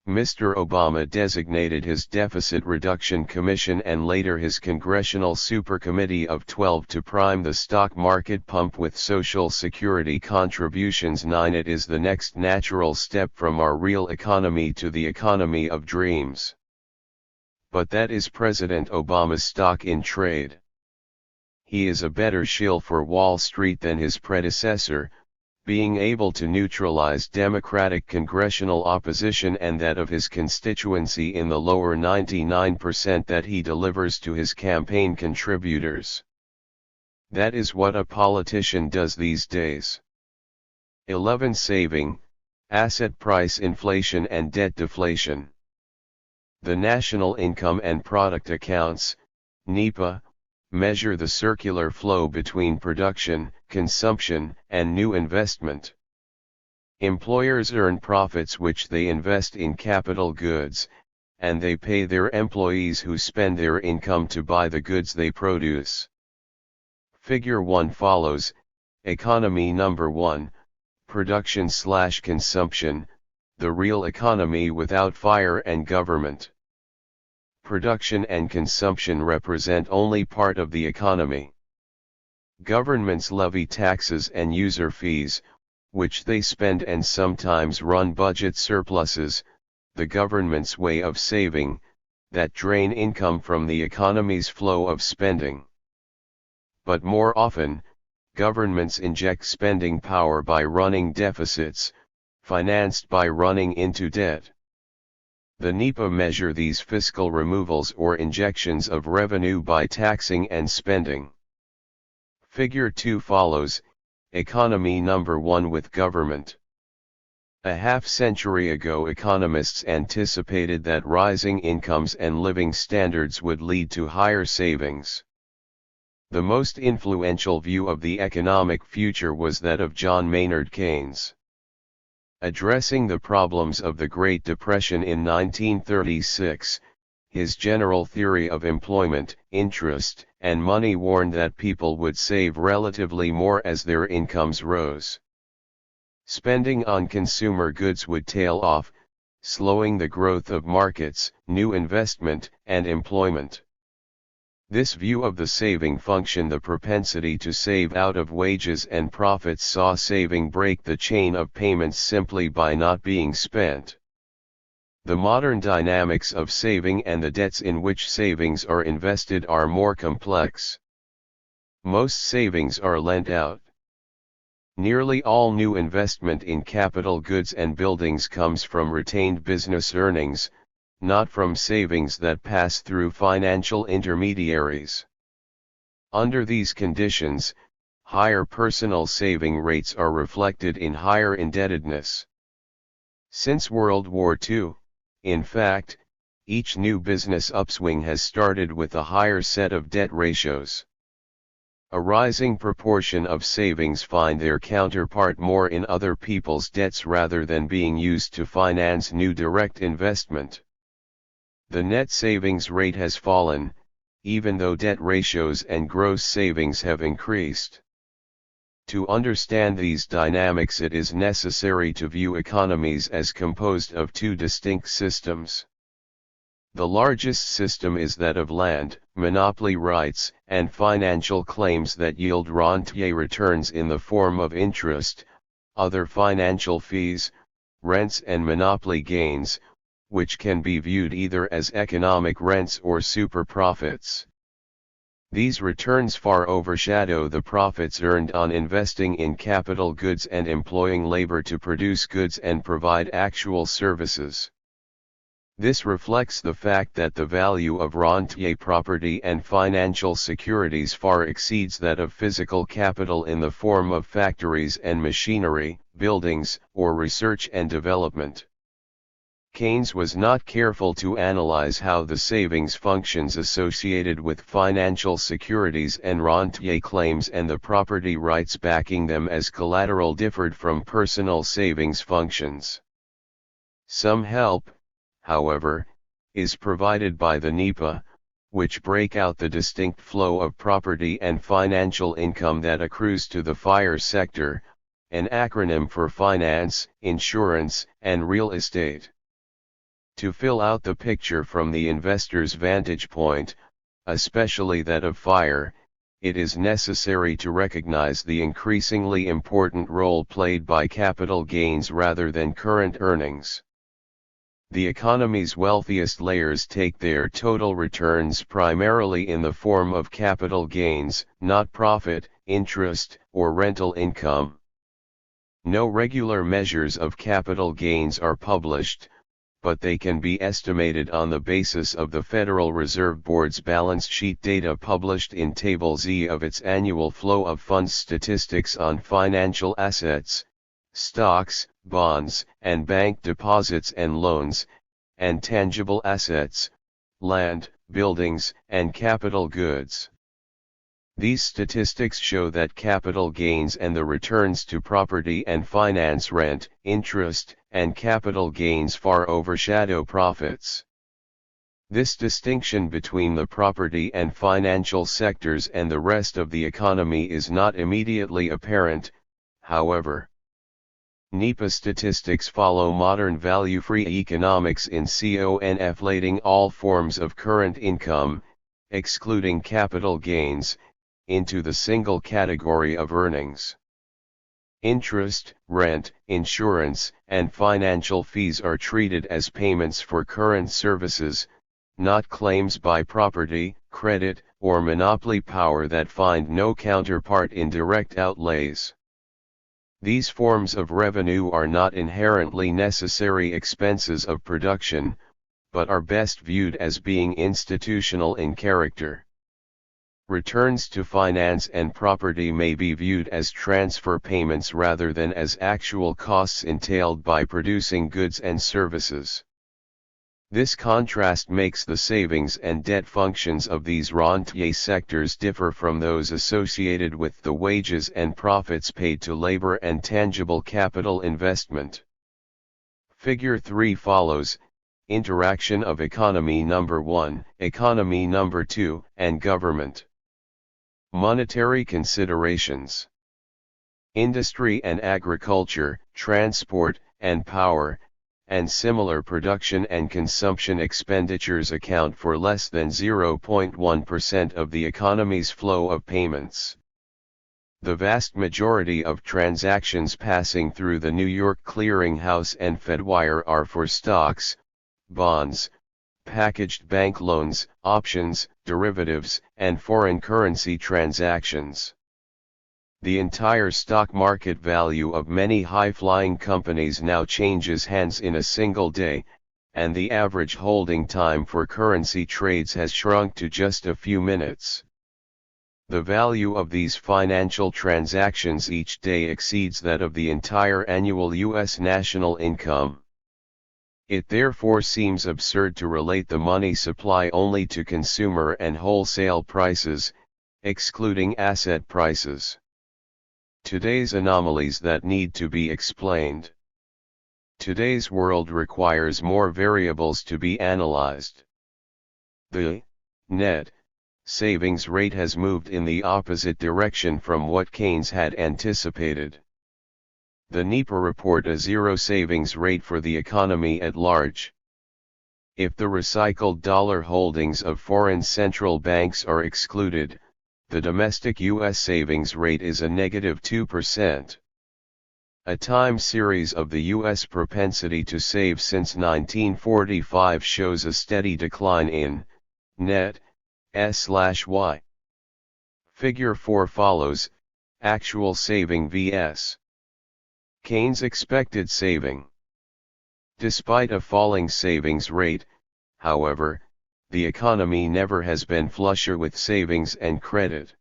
Mr. Obama designated his Deficit Reduction Commission and later his Congressional Super Committee of 12 to prime the stock market pump with Social Security contributions. 9. It is the next natural step from our real economy to the economy of dreams. But that is President Obama's stock in trade. He is a better shill for Wall Street than his predecessor, being able to neutralize Democratic congressional opposition and that of his constituency in the lower 99% that he delivers to his campaign contributors. That is what a politician does these days. 11. Saving, asset price inflation and debt deflation. The National Income and Product Accounts, NIPA, measure the circular flow between production, consumption, and new investment. Employers earn profits which they invest in capital goods, and they pay their employees who spend their income to buy the goods they produce. Figure 1 follows, Economy Number 1, Production/Consumption, the real economy without fire and government. Production and consumption represent only part of the economy. Governments levy taxes and user fees, which they spend and sometimes run budget surpluses, the government's way of saving, that drain income from the economy's flow of spending. But more often, Governments inject spending power by running deficits, financed by running into debt. The NEPA measure these fiscal removals or injections of revenue by taxing and spending. Figure 2 follows, economy number 1 with government. A half-century ago economists anticipated that rising incomes and living standards would lead to higher savings. The most influential view of the economic future was that of John Maynard Keynes. Addressing the problems of the Great Depression in 1936, his general theory of employment, interest, and money warned that people would save relatively more as their incomes rose. Spending on consumer goods would tail off, slowing the growth of markets, new investment, and employment. This view of the saving function, the propensity to save out of wages and profits, saw saving break the chain of payments simply by not being spent. The modern dynamics of saving and the debts in which savings are invested are more complex. Most savings are lent out. Nearly all new investment in capital goods and buildings comes from retained business earnings, not from savings that pass through financial intermediaries. Under these conditions, higher personal saving rates are reflected in higher indebtedness. Since World War II, in fact, each new business upswing has started with a higher set of debt ratios. A rising proportion of savings find their counterpart more in other people's debts rather than being used to finance new direct investment. The net savings rate has fallen, even though debt ratios and gross savings have increased. To understand these dynamics, it is necessary to view economies as composed of two distinct systems. The largest system is that of land, monopoly rights, and financial claims that yield rentier returns in the form of interest, other financial fees, rents and monopoly gains, which can be viewed either as economic rents or super profits. These returns far overshadow the profits earned on investing in capital goods and employing labor to produce goods and provide actual services. This reflects the fact that the value of rentier property and financial securities far exceeds that of physical capital in the form of factories and machinery, buildings, or research and development. Keynes was not careful to analyze how the savings functions associated with financial securities and rentier claims and the property rights backing them as collateral differed from personal savings functions. Some help, however, is provided by the NEPA, which break out the distinct flow of property and financial income that accrues to the FIRE sector, an acronym for finance, insurance, and real estate. To fill out the picture from the investor's vantage point, especially that of FIRE, it is necessary to recognize the increasingly important role played by capital gains rather than current earnings. The economy's wealthiest layers take their total returns primarily in the form of capital gains, not profit, interest, or rental income. No regular measures of capital gains are published, but they can be estimated on the basis of the Federal Reserve Board's balance sheet data published in Table Z of its annual flow of funds statistics on financial assets, stocks, bonds, and bank deposits and loans, and tangible assets, land, buildings, and capital goods. These statistics show that capital gains and the returns to property and finance rent, interest, and capital gains far overshadow profits. This distinction between the property and financial sectors and the rest of the economy is not immediately apparent, however. NEPA statistics follow modern value-free economics in conflating all forms of current income, excluding capital gains, into the single category of earnings. Interest, rent, insurance, and financial fees are treated as payments for current services, not claims by property, credit, or monopoly power that find no counterpart in direct outlays. These forms of revenue are not inherently necessary expenses of production, but are best viewed as being institutional in character. Returns to finance and property may be viewed as transfer payments rather than as actual costs entailed by producing goods and services. This contrast makes the savings and debt functions of these rentier sectors differ from those associated with the wages and profits paid to labor and tangible capital investment. Figure 3 follows: interaction of economy number 1, economy number 2, and government. Monetary considerations. Industry and agriculture, transport, and power, and similar production and consumption expenditures account for less than 0.1% of the economy's flow of payments. The vast majority of transactions passing through the New York Clearing House and Fedwire are for stocks, bonds, packaged bank loans, options, derivatives, and foreign currency transactions. The entire stock market value of many high-flying companies now changes hands in a single day, and the average holding time for currency trades has shrunk to just a few minutes. The value of these financial transactions each day exceeds that of the entire annual U.S. national income. It therefore seems absurd to relate the money supply only to consumer and wholesale prices, excluding asset prices. Today's anomalies that need to be explained. Today's world requires more variables to be analyzed. The net savings rate has moved in the opposite direction from what Keynes had anticipated. The NEPA report a zero savings rate for the economy at large. If the recycled dollar holdings of foreign central banks are excluded, the domestic U.S. savings rate is a negative 2%. A time series of the U.S. propensity to save since 1945 shows a steady decline in net S/Y. Figure 4 follows: actual saving vs. Keynes' expected saving. Despite a falling savings rate, however, the economy never has been flusher with savings and credit.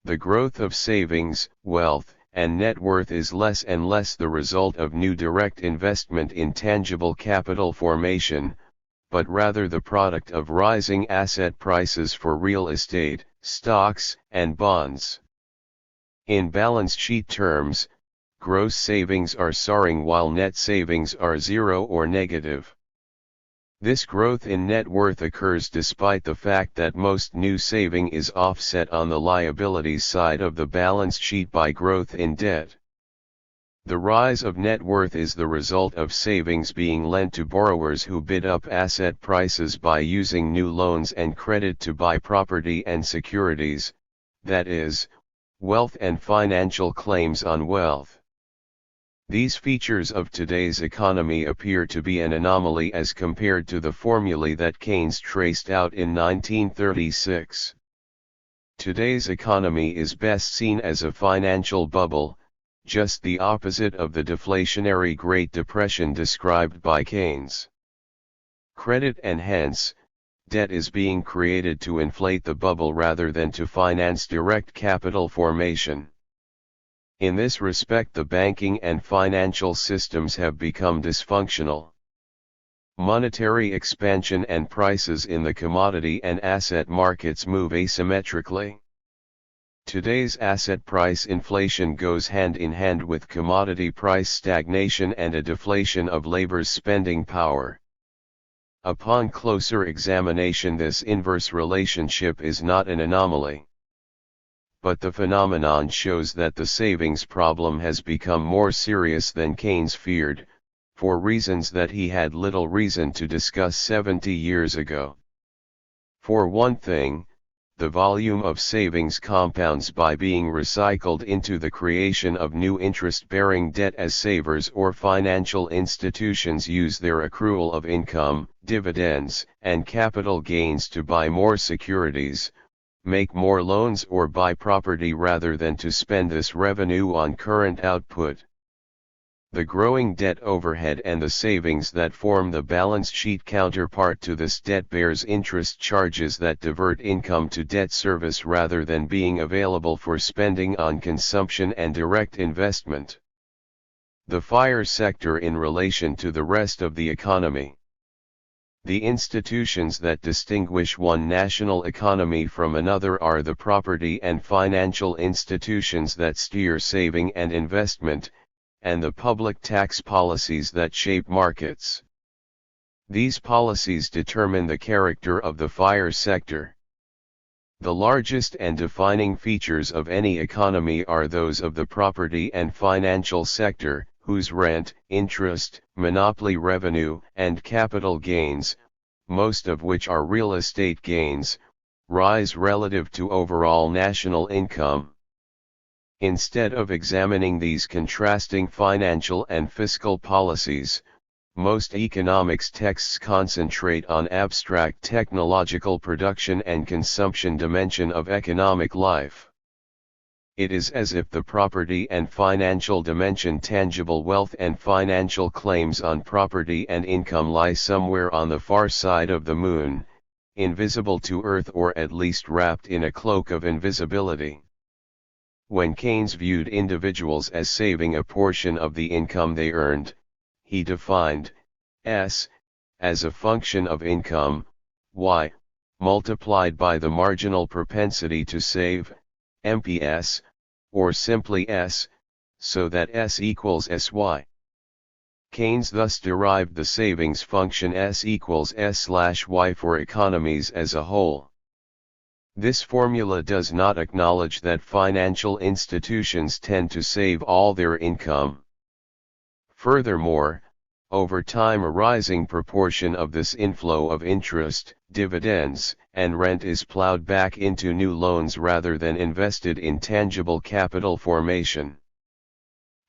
The growth of savings, wealth, and net worth is less and less the result of new direct investment in tangible capital formation, but rather the product of rising asset prices for real estate, stocks, and bonds. In balance sheet terms, gross savings are soaring while net savings are zero or negative. This growth in net worth occurs despite the fact that most new saving is offset on the liabilities side of the balance sheet by growth in debt. The rise of net worth is the result of savings being lent to borrowers who bid up asset prices by using new loans and credit to buy property and securities, that is, wealth and financial claims on wealth. These features of today's economy appear to be an anomaly as compared to the formulae that Keynes traced out in 1936. Today's economy is best seen as a financial bubble, just the opposite of the deflationary Great Depression described by Keynes. Credit and hence, debt is being created to inflate the bubble rather than to finance direct capital formation. In this respect, the banking and financial systems have become dysfunctional. Monetary expansion and prices in the commodity and asset markets move asymmetrically. Today's asset price inflation goes hand in hand with commodity price stagnation and a deflation of labor's spending power. Upon closer examination, this inverse relationship is not an anomaly. But the phenomenon shows that the savings problem has become more serious than Keynes feared, for reasons that he had little reason to discuss 70 years ago. For one thing, the volume of savings compounds by being recycled into the creation of new interest-bearing debt as savers or financial institutions use their accrual of income, dividends, and capital gains to buy more securities, make more loans or buy property rather than to spend this revenue on current output. The growing debt overhead and the savings that form the balance sheet counterpart to this debt bears interest charges that divert income to debt service rather than being available for spending on consumption and direct investment. The FIRE sector in relation to the rest of the economy. The institutions that distinguish one national economy from another are the property and financial institutions that steer saving and investment, and the public tax policies that shape markets. These policies determine the character of the FIRE sector. The largest and defining features of any economy are those of the property and financial sector, whose rent, interest, monopoly revenue, and capital gains, most of which are real estate gains, rise relative to overall national income. Instead of examining these contrasting financial and fiscal policies, most economics texts concentrate on abstract technological production and consumption dimension of economic life. It is as if the property and financial dimension, tangible wealth and financial claims on property and income, lie somewhere on the far side of the moon, invisible to Earth, or at least wrapped in a cloak of invisibility. When Keynes viewed individuals as saving a portion of the income they earned, he defined S as a function of income, Y, multiplied by the marginal propensity to save, MPS, or simply S, so that S equals SY. Keynes thus derived the savings function S equals S/Y for economies as a whole. This formula does not acknowledge that financial institutions tend to save all their income. Furthermore, over time a rising proportion of this inflow of interest, dividends, and rent is plowed back into new loans rather than invested in tangible capital formation.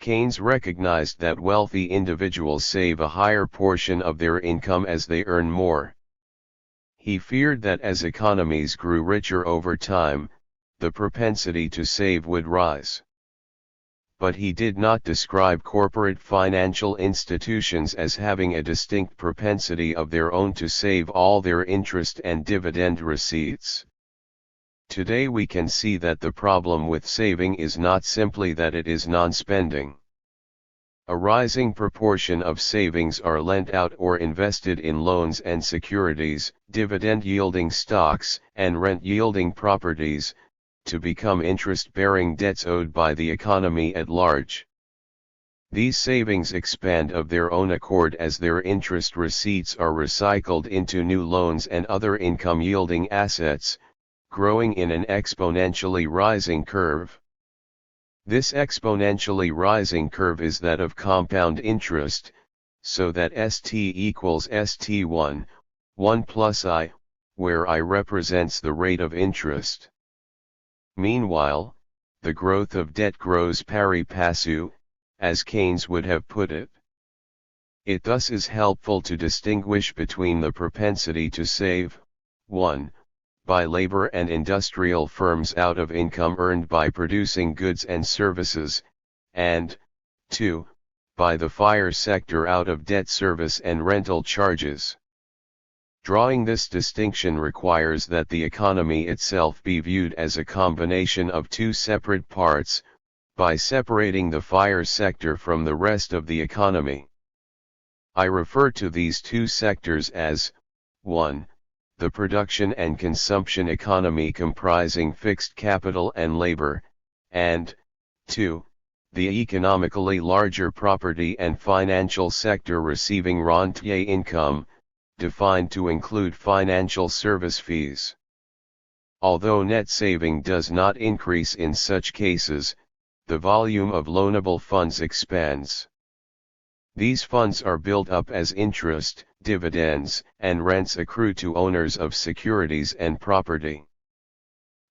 Keynes recognized that wealthy individuals save a higher portion of their income as they earn more. He feared that as economies grew richer over time, the propensity to save would rise. But he did not describe corporate financial institutions as having a distinct propensity of their own to save all their interest and dividend receipts. Today we can see that the problem with saving is not simply that it is non-spending. A rising proportion of savings are lent out or invested in loans and securities, dividend-yielding stocks, and rent-yielding properties, to become interest-bearing debts owed by the economy at large. These savings expand of their own accord as their interest receipts are recycled into new loans and other income-yielding assets, growing in an exponentially rising curve. This exponentially rising curve is that of compound interest, so that ST equals ST1, 1 plus I, where I represents the rate of interest. Meanwhile, the growth of debt grows pari passu, as Keynes would have put it. It thus is helpful to distinguish between the propensity to save, 1. by labor and industrial firms out of income earned by producing goods and services, and 2. by the FIRE sector out of debt service and rental charges. Drawing this distinction requires that the economy itself be viewed as a combination of two separate parts, by separating the FIRE sector from the rest of the economy. I refer to these two sectors as 1. the production and consumption economy comprising fixed capital and labor, and 2. the economically larger property and financial sector receiving rentier income, defined to include financial service fees. Although net saving does not increase in such cases, the volume of loanable funds expands. These funds are built up as interest, dividends, and rents accrue to owners of securities and property.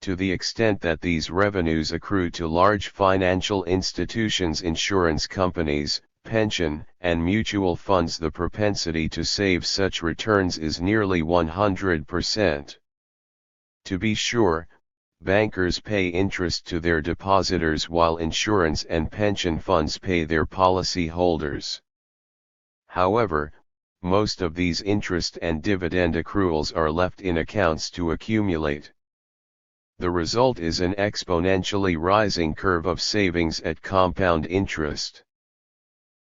To the extent that these revenues accrue to large financial institutions, insurance companies, pension and mutual funds, the propensity to save such returns is nearly 100%. To be sure, bankers pay interest to their depositors while insurance and pension funds pay their policy holders. However, most of these interest and dividend accruals are left in accounts to accumulate. The result is an exponentially rising curve of savings at compound interest.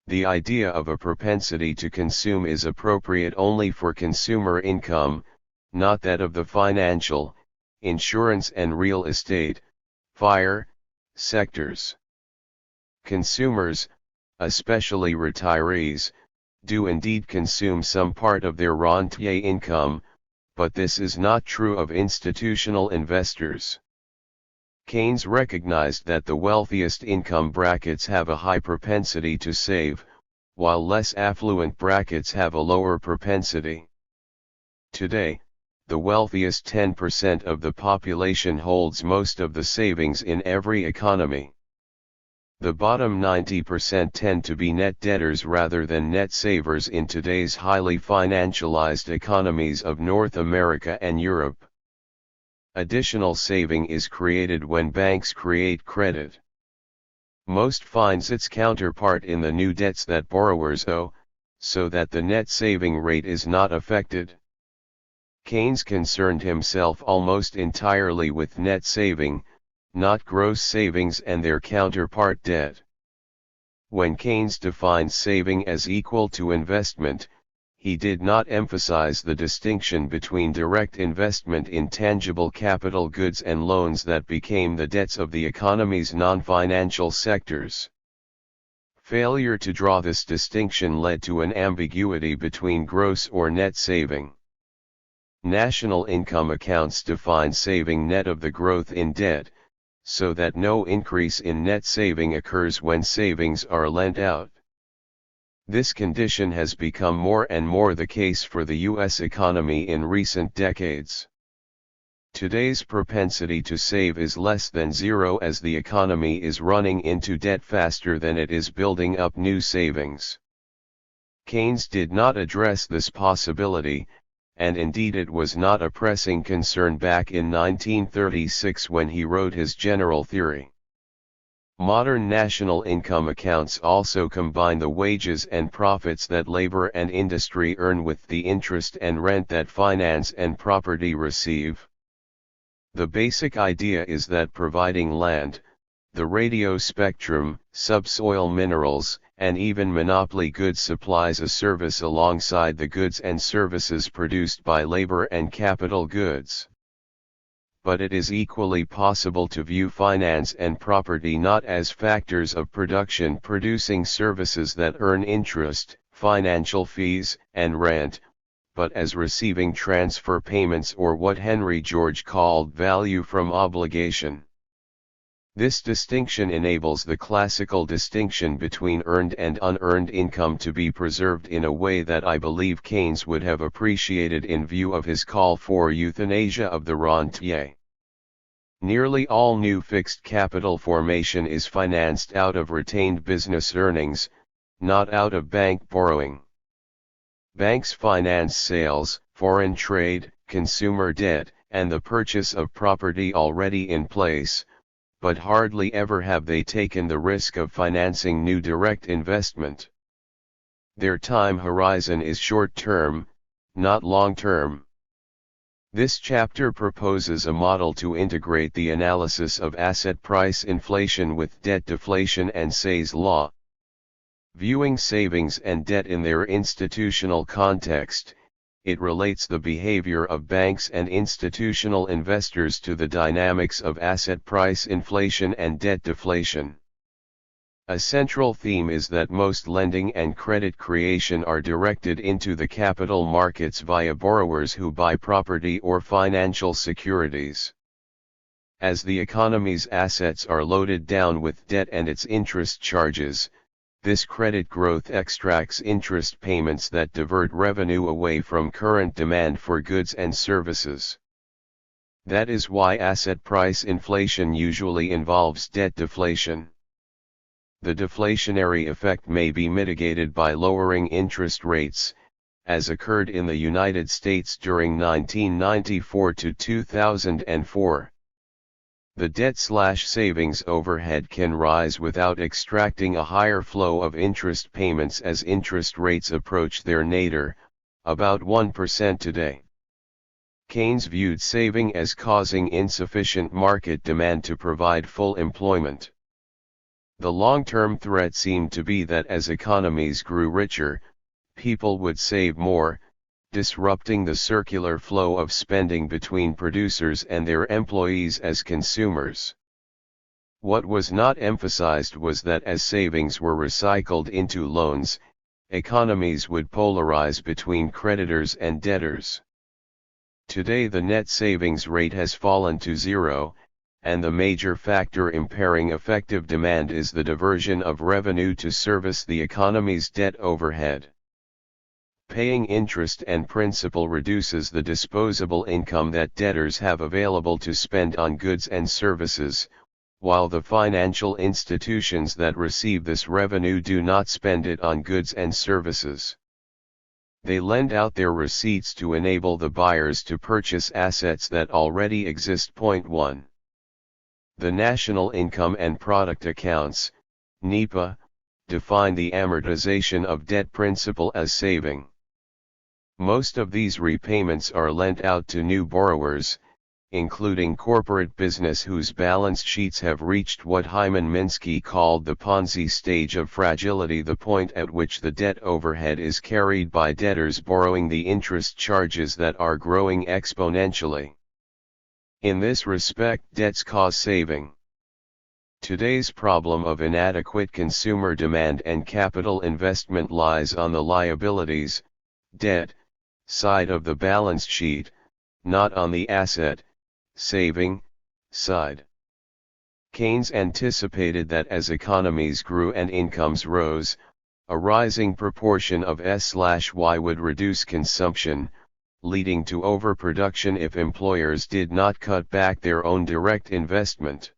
The idea of a propensity to consume is appropriate only for consumer income, not that of the financial, insurance and real estate, FIRE, sectors. Consumers, especially retirees, do indeed consume some part of their rentier income, but this is not true of institutional investors. Keynes recognized that the wealthiest income brackets have a high propensity to save, while less affluent brackets have a lower propensity. Today, the wealthiest 10% of the population holds most of the savings in every economy. The bottom 90% tend to be net debtors rather than net savers in today's highly financialized economies of North America and Europe. Additional saving is created when banks create credit. Most finds its counterpart in the new debts that borrowers owe, so that the net saving rate is not affected. Keynes concerned himself almost entirely with net saving, not gross savings and their counterpart debt. When Keynes defined saving as equal to investment, he did not emphasize the distinction between direct investment in tangible capital goods and loans that became the debts of the economy's non-financial sectors. Failure to draw this distinction led to an ambiguity between gross or net saving. National income accounts define saving net of the growth in debt, so that no increase in net saving occurs when savings are lent out. This condition has become more and more the case for the U.S. economy in recent decades. Today's propensity to save is less than zero as the economy is running into debt faster than it is building up new savings. Keynes did not address this possibility, and indeed it was not a pressing concern back in 1936 when he wrote his general theory. Modern national income accounts also combine the wages and profits that labor and industry earn with the interest and rent that finance and property receive. The basic idea is that providing land, the radio spectrum, subsoil minerals, and even monopoly goods supplies a service alongside the goods and services produced by labor and capital goods. But it is equally possible to view finance and property not as factors of production producing services that earn interest, financial fees, and rent, but as receiving transfer payments or what Henry George called value from obligation. This distinction enables the classical distinction between earned and unearned income to be preserved in a way that I believe Keynes would have appreciated in view of his call for euthanasia of the rentier. Nearly all new fixed capital formation is financed out of retained business earnings, not out of bank borrowing. Banks finance sales, foreign trade, consumer debt, and the purchase of property already in place, but hardly ever have they taken the risk of financing new direct investment. Their time horizon is short-term, not long-term. This chapter proposes a model to integrate the analysis of asset price inflation with debt deflation and Say's law. Viewing savings and debt in their institutional context, it relates the behavior of banks and institutional investors to the dynamics of asset price inflation and debt deflation. A central theme is that most lending and credit creation are directed into the capital markets via borrowers who buy property or financial securities. As the economy's assets are loaded down with debt and its interest charges, this credit growth extracts interest payments that divert revenue away from current demand for goods and services. That is why asset price inflation usually involves debt deflation. The deflationary effect may be mitigated by lowering interest rates, as occurred in the United States during 1994 to 2004. the debt/savings overhead can rise without extracting a higher flow of interest payments as interest rates approach their nadir, about 1% today. Keynes viewed saving as causing insufficient market demand to provide full employment. The long-term threat seemed to be that as economies grew richer, people would save more, disrupting the circular flow of spending between producers and their employees as consumers. What was not emphasized was that as savings were recycled into loans, economies would polarize between creditors and debtors. Today the net savings rate has fallen to zero, and the major factor impairing effective demand is the diversion of revenue to service the economy's debt overhead. Paying interest and principal reduces the disposable income that debtors have available to spend on goods and services, while the financial institutions that receive this revenue do not spend it on goods and services. They lend out their receipts to enable the buyers to purchase assets that already exist. 1. The National Income and Product Accounts, NIPA, define the amortization of debt principal as saving. Most of these repayments are lent out to new borrowers, including corporate business whose balance sheets have reached what Hyman Minsky called the Ponzi stage of fragility, the point at which the debt overhead is carried by debtors borrowing the interest charges that are growing exponentially. In this respect, debts cause saving. Today's problem of inadequate consumer demand and capital investment lies on the liabilities, debt, side of the balance sheet, not on the asset, saving, side. Keynes anticipated that as economies grew and incomes rose, a rising proportion of S/Y would reduce consumption, leading to overproduction if employers did not cut back their own direct investment.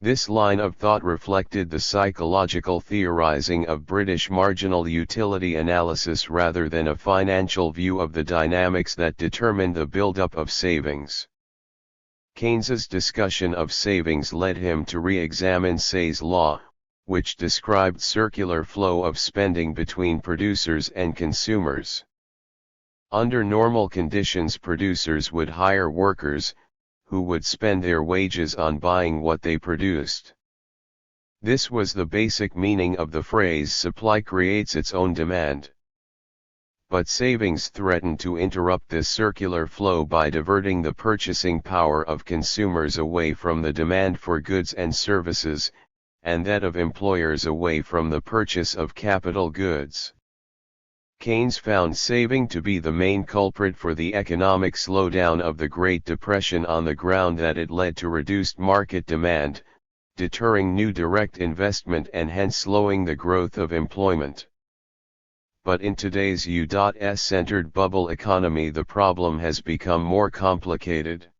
This line of thought reflected the psychological theorizing of British marginal utility analysis rather than a financial view of the dynamics that determine the buildup of savings. Keynes's discussion of savings led him to re-examine Say's law, which described circular flow of spending between producers and consumers. Under normal conditions, producers would hire workers, who would spend their wages on buying what they produced. This was the basic meaning of the phrase "supply creates its own demand." But savings threatened to interrupt this circular flow by diverting the purchasing power of consumers away from the demand for goods and services, and that of employers away from the purchase of capital goods. Keynes found saving to be the main culprit for the economic slowdown of the Great Depression on the ground that it led to reduced market demand, deterring new direct investment and hence slowing the growth of employment. But in today's U.S.-centered bubble economy, the problem has become more complicated.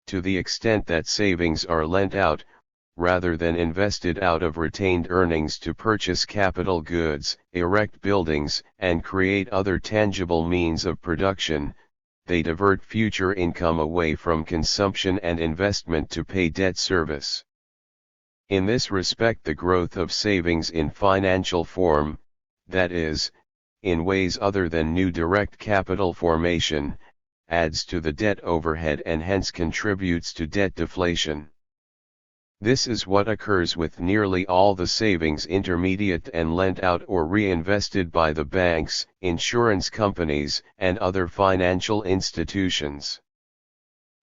To the extent that savings are lent out, rather than invested out of retained earnings to purchase capital goods, erect buildings, and create other tangible means of production, they divert future income away from consumption and investment to pay debt service. In this respect, the growth of savings in financial form, that is, in ways other than new direct capital formation, adds to the debt overhead and hence contributes to debt deflation. This is what occurs with nearly all the savings intermediate and lent out or reinvested by the banks, insurance companies, and other financial institutions.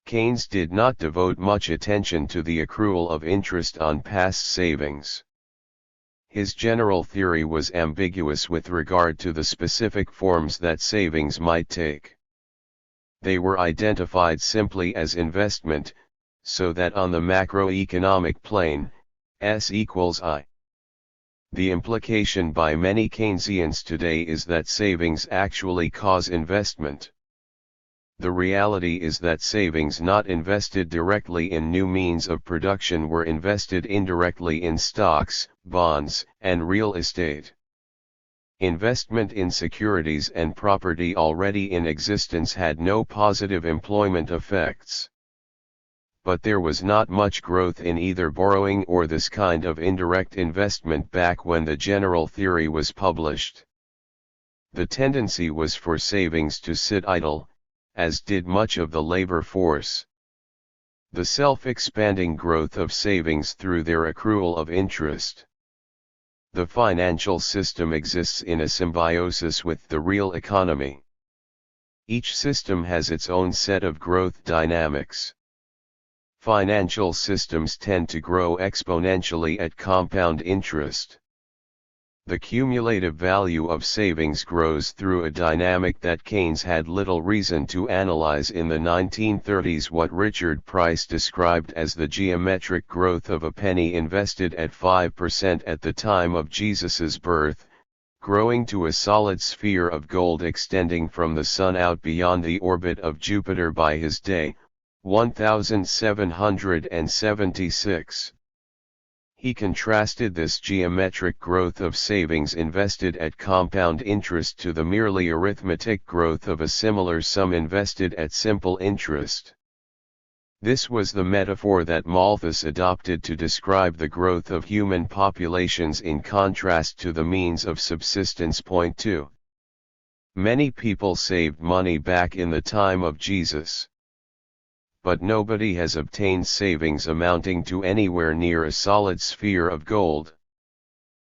Keynes did not devote much attention to the accrual of interest on past savings. His general theory was ambiguous with regard to the specific forms that savings might take. They were identified simply as investment, so that on the macroeconomic plane, S equals I. The implication by many Keynesians today is that savings actually cause investment. The reality is that savings not invested directly in new means of production were invested indirectly in stocks, bonds, and real estate. Investment in securities and property already in existence had no positive employment effects. but there was not much growth in either borrowing or this kind of indirect investment back when the general theory was published. The tendency was for savings to sit idle, as did much of the labor force. The self-expanding growth of savings through their accrual of interest. The financial system exists in a symbiosis with the real economy. Each system has its own set of growth dynamics. Financial systems tend to grow exponentially at compound interest. The cumulative value of savings grows through a dynamic that Keynes had little reason to analyze in the 1930s, what Richard Price described as the geometric growth of a penny invested at 5% at the time of Jesus's birth, growing to a solid sphere of gold extending from the sun out beyond the orbit of Jupiter by his day, 1776. He contrasted this geometric growth of savings invested at compound interest to the merely arithmetic growth of a similar sum invested at simple interest. This was the metaphor that Malthus adopted to describe the growth of human populations in contrast to the means of subsistence. Point 2. Many people saved money back in the time of Jesus. But nobody has obtained savings amounting to anywhere near a solid sphere of gold.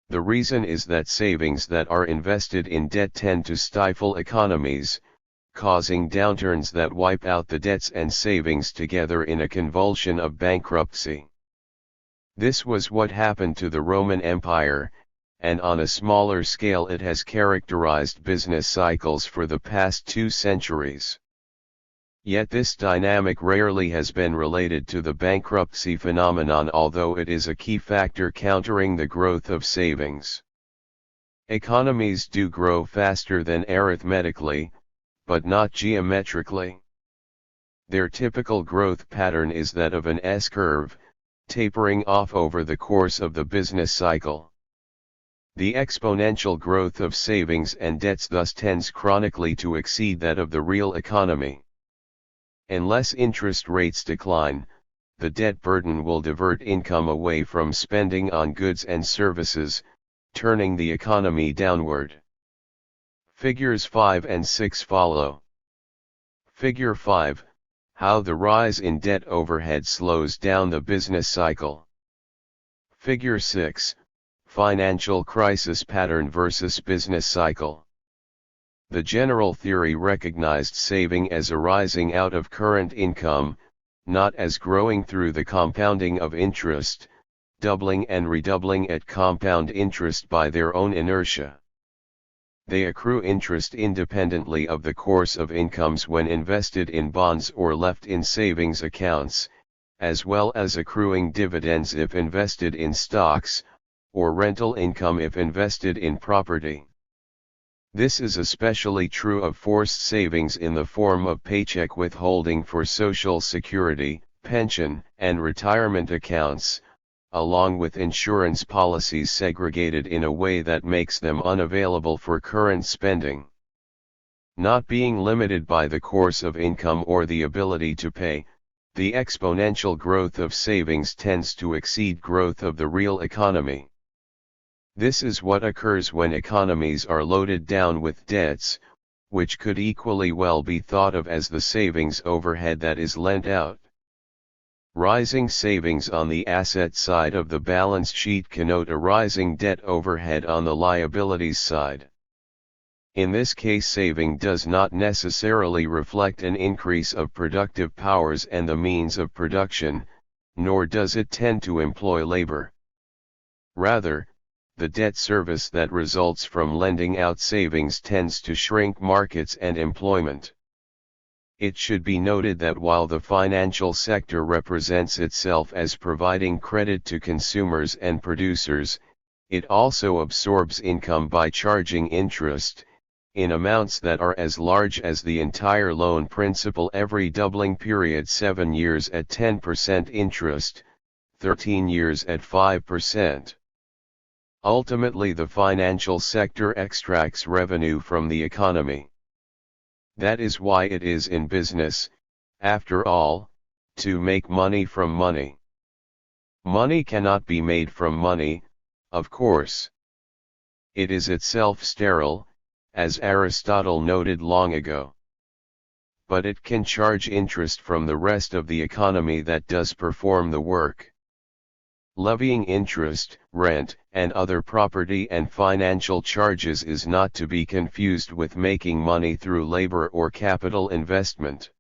The reason is that savings that are invested in debt tend to stifle economies, causing downturns that wipe out the debts and savings together in a convulsion of bankruptcy. This was what happened to the Roman Empire, and on a smaller scale it has characterized business cycles for the past 2 centuries. Yet this dynamic rarely has been related to the bankruptcy phenomenon, although it is a key factor countering the growth of savings. Economies do grow faster than arithmetically, but not geometrically. Their typical growth pattern is that of an S-curve, tapering off over the course of the business cycle. The exponential growth of savings and debts thus tends chronically to exceed that of the real economy. Unless interest rates decline, the debt burden will divert income away from spending on goods and services, turning the economy downward. Figures 5 and 6 follow. Figure 5, how the rise in debt overhead slows down the business cycle. Figure 6, financial crisis pattern versus business cycle. The general theory recognized saving as arising out of current income, not as growing through the compounding of interest, doubling and redoubling at compound interest by their own inertia. They accrue interest independently of the course of incomes when invested in bonds or left in savings accounts, as well as accruing dividends if invested in stocks, or rental income if invested in property. This is especially true of forced savings in the form of paycheck withholding for Social Security, pension, and retirement accounts, along with insurance policies segregated in a way that makes them unavailable for current spending. Not being limited by the course of income or the ability to pay, the exponential growth of savings tends to exceed growth of the real economy. This is what occurs when economies are loaded down with debts, which could equally well be thought of as the savings overhead that is lent out. Rising savings on the asset side of the balance sheet connote a rising debt overhead on the liabilities side. In this case, saving does not necessarily reflect an increase of productive powers and the means of production, nor does it tend to employ labor. Rather, the debt service that results from lending out savings tends to shrink markets and employment. It should be noted that while the financial sector represents itself as providing credit to consumers and producers, it also absorbs income by charging interest, in amounts that are as large as the entire loan principal every doubling period: 7 years at 10% interest, 13 years at 5%. Ultimately, the financial sector extracts revenue from the economy. That is why it is in business, after all, To make money from money. Money cannot be made from money, of course. It is itself sterile, as Aristotle noted long ago. But it can charge interest from the rest of the economy that does perform the work. Levying interest, rent, and other property and financial charges is not to be confused with making money through labor or capital investment.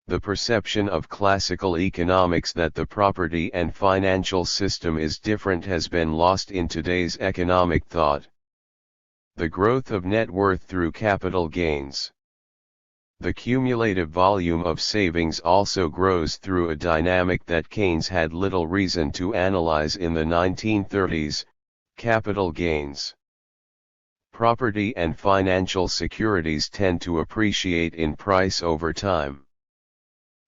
The perception of classical economics that the property and financial system is different has been lost in today's economic thought. The growth of net worth through capital gains. The cumulative volume of savings also grows through a dynamic that Keynes had little reason to analyze in the 1930s, capital gains. Property and financial securities tend to appreciate in price over time.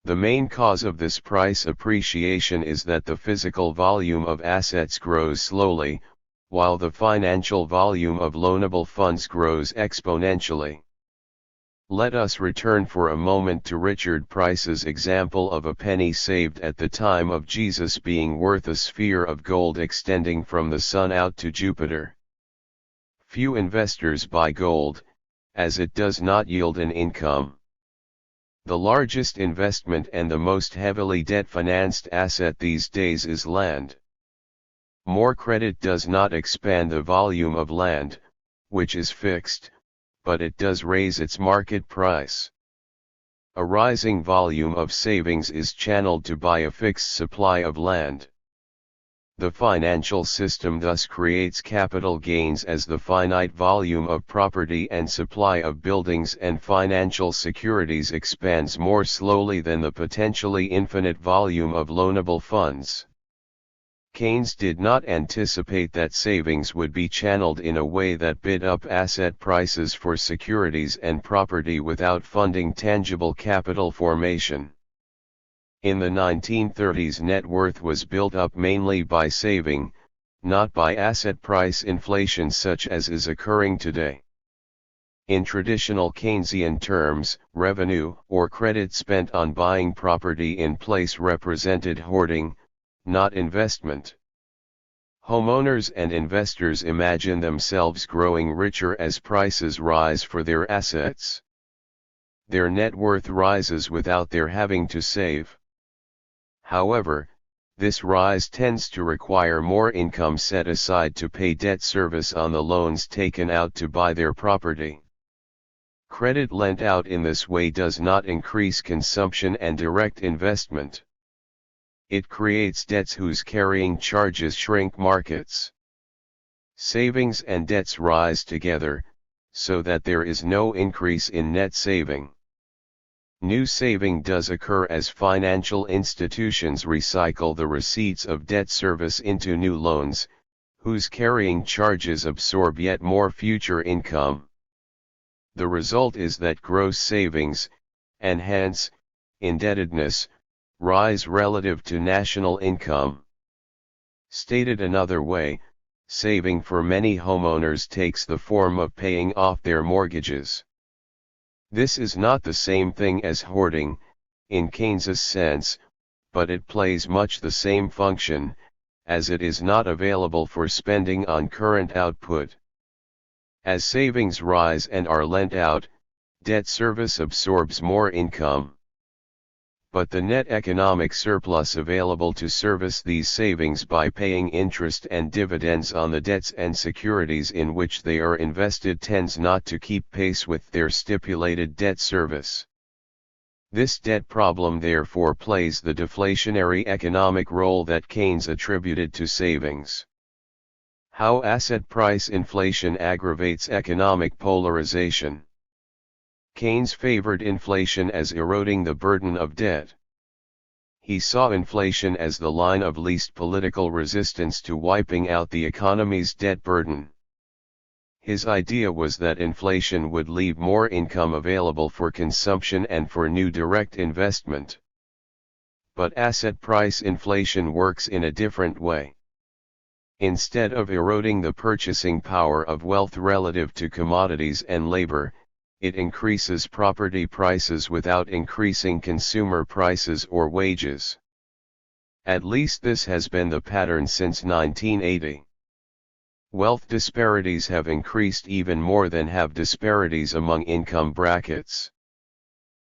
The main cause of this price appreciation is that the physical volume of assets grows slowly, while the financial volume of loanable funds grows exponentially. Let us return for a moment to Richard Price's example of a penny saved at the time of Jesus being worth a sphere of gold extending from the sun out to Jupiter. Few investors buy gold, as it does not yield an income. The largest investment and the most heavily debt-financed asset these days is land. More credit does not expand the volume of land, which is fixed, but it does raise its market price. A rising volume of savings is channeled to buy a fixed supply of land. The financial system thus creates capital gains as the finite volume of property and supply of buildings and financial securities expands more slowly than the potentially infinite volume of loanable funds. Keynes did not anticipate that savings would be channeled in a way that bid up asset prices for securities and property without funding tangible capital formation. In the 1930s, net worth was built up mainly by saving, not by asset price inflation such as is occurring today. In traditional Keynesian terms, revenue or credit spent on buying property in place represented hoarding, not investment. Homeowners and investors imagine themselves growing richer as prices rise for their assets. Their net worth rises without their having to save. However, this rise tends to require more income set aside to pay debt service on the loans taken out to buy their property. Credit lent out in this way does not increase consumption and direct investment. It creates debts whose carrying charges shrink markets. Savings and debts rise together, so that there is no increase in net saving. New saving does occur as financial institutions recycle the receipts of debt service into new loans, whose carrying charges absorb yet more future income. The result is that gross savings, and hence, indebtedness, rise relative to national income. Stated another way, saving for many homeowners takes the form of paying off their mortgages. This is not the same thing as hoarding, in Keynes's sense, but it plays much the same function, as it is not available for spending on current output. As savings rise and are lent out, debt service absorbs more income. But the net economic surplus available to service these savings by paying interest and dividends on the debts and securities in which they are invested tends not to keep pace with their stipulated debt service. This debt problem therefore plays the deflationary economic role that Keynes attributed to savings. How asset price inflation aggravates economic polarization. Keynes favored inflation as eroding the burden of debt. He saw inflation as the line of least political resistance to wiping out the economy's debt burden. His idea was that inflation would leave more income available for consumption and for new direct investment. But asset price inflation works in a different way. Instead of eroding the purchasing power of wealth relative to commodities and labor, it increases property prices without increasing consumer prices or wages. At least this has been the pattern since 1980. Wealth disparities have increased even more than have disparities among income brackets.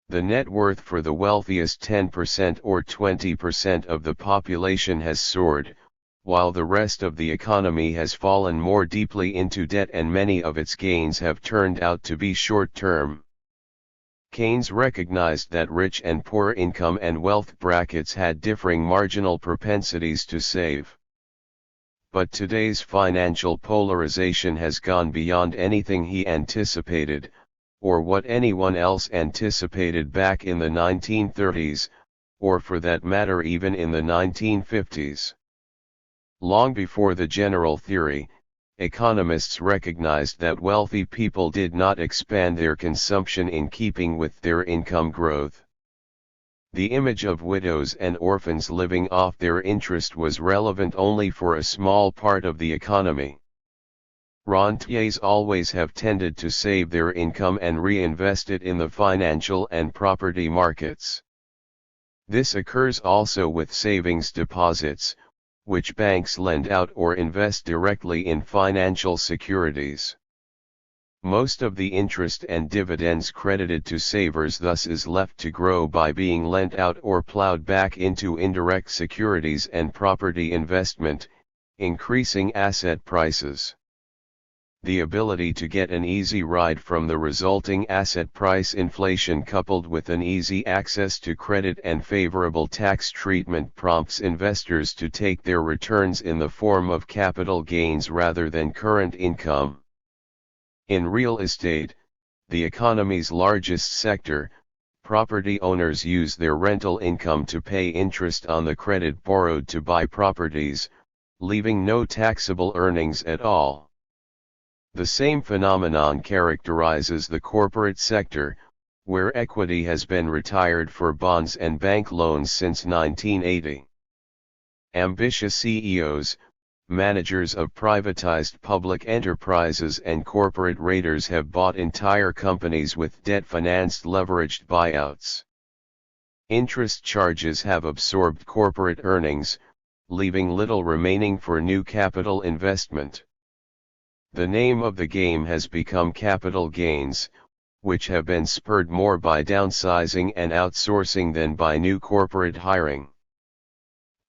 The net worth for the wealthiest 10% or 20% of the population has soared, while the rest of the economy has fallen more deeply into debt, and many of its gains have turned out to be short-term. Keynes recognized that rich and poor income and wealth brackets had differing marginal propensities to save. But today's financial polarization has gone beyond anything he anticipated, or what anyone else anticipated back in the 1930s, or for that matter even in the 1950s. Long before the general theory, economists recognized that wealthy people did not expand their consumption in keeping with their income growth. The image of widows and orphans living off their interest was relevant only for a small part of the economy. Rentiers always have tended to save their income and reinvest it in the financial and property markets. This occurs also with savings deposits, which banks lend out or invest directly in financial securities. Most of the interest and dividends credited to savers thus is left to grow by being lent out or plowed back into indirect securities and property investment, increasing asset prices. The ability to get an easy ride from the resulting asset price inflation coupled with an easy access to credit and favorable tax treatment prompts investors to take their returns in the form of capital gains rather than current income. In real estate, the economy's largest sector, property owners use their rental income to pay interest on the credit borrowed to buy properties, leaving no taxable earnings at all. The same phenomenon characterizes the corporate sector, where equity has been retired for bonds and bank loans since 1980. Ambitious CEOs, managers of privatized public enterprises and corporate raiders have bought entire companies with debt-financed leveraged buyouts. Interest charges have absorbed corporate earnings, leaving little remaining for new capital investment. The name of the game has become capital gains, which have been spurred more by downsizing and outsourcing than by new corporate hiring.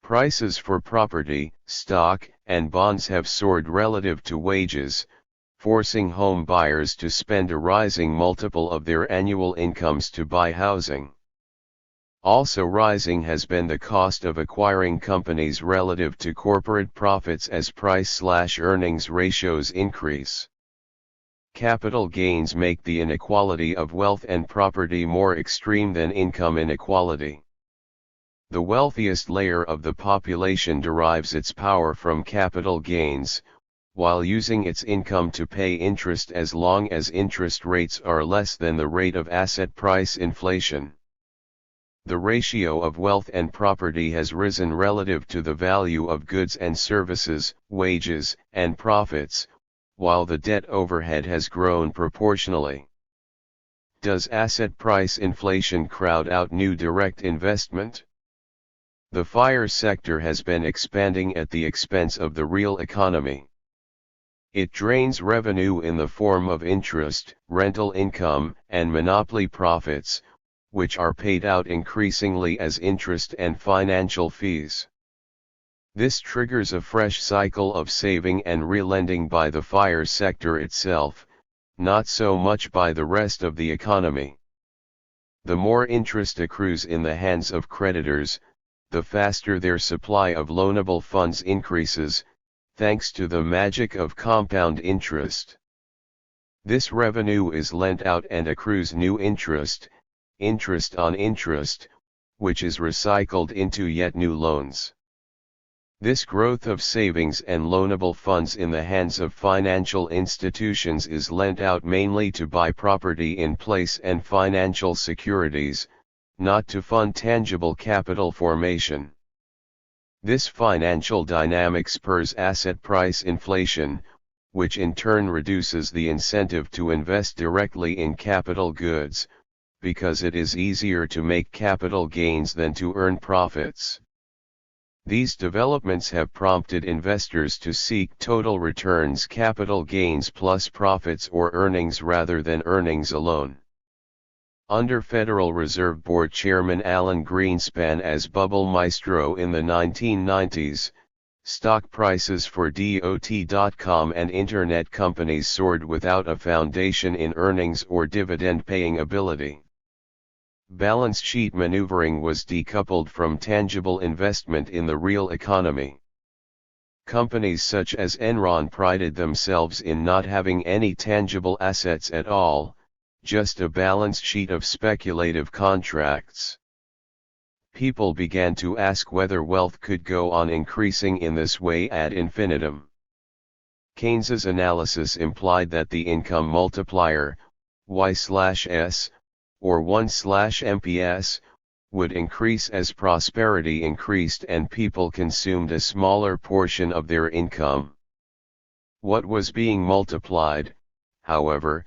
Prices for property, stock, and bonds have soared relative to wages, forcing home buyers to spend a rising multiple of their annual incomes to buy housing. Also rising has been the cost of acquiring companies relative to corporate profits as price/earnings ratios increase. Capital gains make the inequality of wealth and property more extreme than income inequality. The wealthiest layer of the population derives its power from capital gains, while using its income to pay interest as long as interest rates are less than the rate of asset price inflation. The ratio of wealth and property has risen relative to the value of goods and services, wages, and profits, while the debt overhead has grown proportionally. Does asset price inflation crowd out new direct investment? The FIRE sector has been expanding at the expense of the real economy. It drains revenue in the form of interest, rental income, and monopoly profits, which are paid out increasingly as interest and financial fees. This triggers a fresh cycle of saving and relending by the FIRE sector itself, not so much by the rest of the economy. The more interest accrues in the hands of creditors, the faster their supply of loanable funds increases, thanks to the magic of compound interest. This revenue is lent out and accrues new interest, interest on interest, which is recycled into yet new loans. This growth of savings and loanable funds in the hands of financial institutions is lent out mainly to buy property in place and financial securities, not to fund tangible capital formation. This financial dynamic spurs asset price inflation, which in turn reduces the incentive to invest directly in capital goods, because it is easier to make capital gains than to earn profits. These developments have prompted investors to seek total returns, capital gains plus profits or earnings rather than earnings alone. Under Federal Reserve Board Chairman Alan Greenspan as bubble maestro in the 1990s, stock prices for dot-com and internet companies soared without a foundation in earnings or dividend-paying ability. Balance sheet maneuvering was decoupled from tangible investment in the real economy. Companies such as Enron prided themselves in not having any tangible assets at all, just a balance sheet of speculative contracts. People began to ask whether wealth could go on increasing in this way ad infinitum. Keynes's analysis implied that the income multiplier, Y/S, or 1/MPS, would increase as prosperity increased and people consumed a smaller portion of their income. What was being multiplied, however,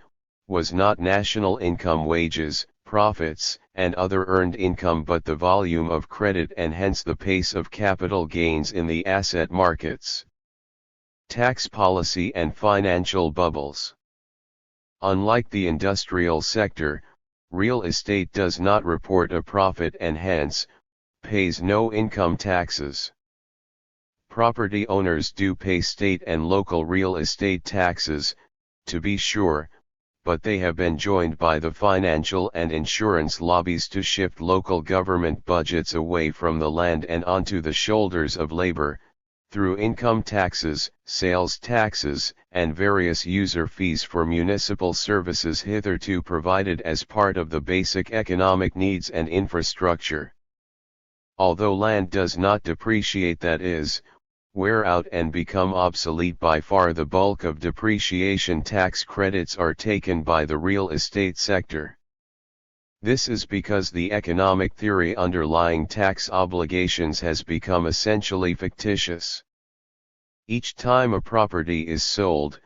was not national income, wages, profits, and other earned income, but the volume of credit and hence the pace of capital gains in the asset markets. Tax policy and financial bubbles. Unlike the industrial sector, real estate does not report a profit and hence, pays no income taxes. Property owners do pay state and local real estate taxes, to be sure, but they have been joined by the financial and insurance lobbies to shift local government budgets away from the land and onto the shoulders of labor, through income taxes, sales taxes, and various user fees for municipal services hitherto provided as part of the basic economic needs and infrastructure. Although land does not depreciate, that is, wear out and become obsolete, by far the bulk of depreciation tax credits are taken by the real estate sector. This is because the economic theory underlying tax obligations has become essentially fictitious. Each time a property is sold,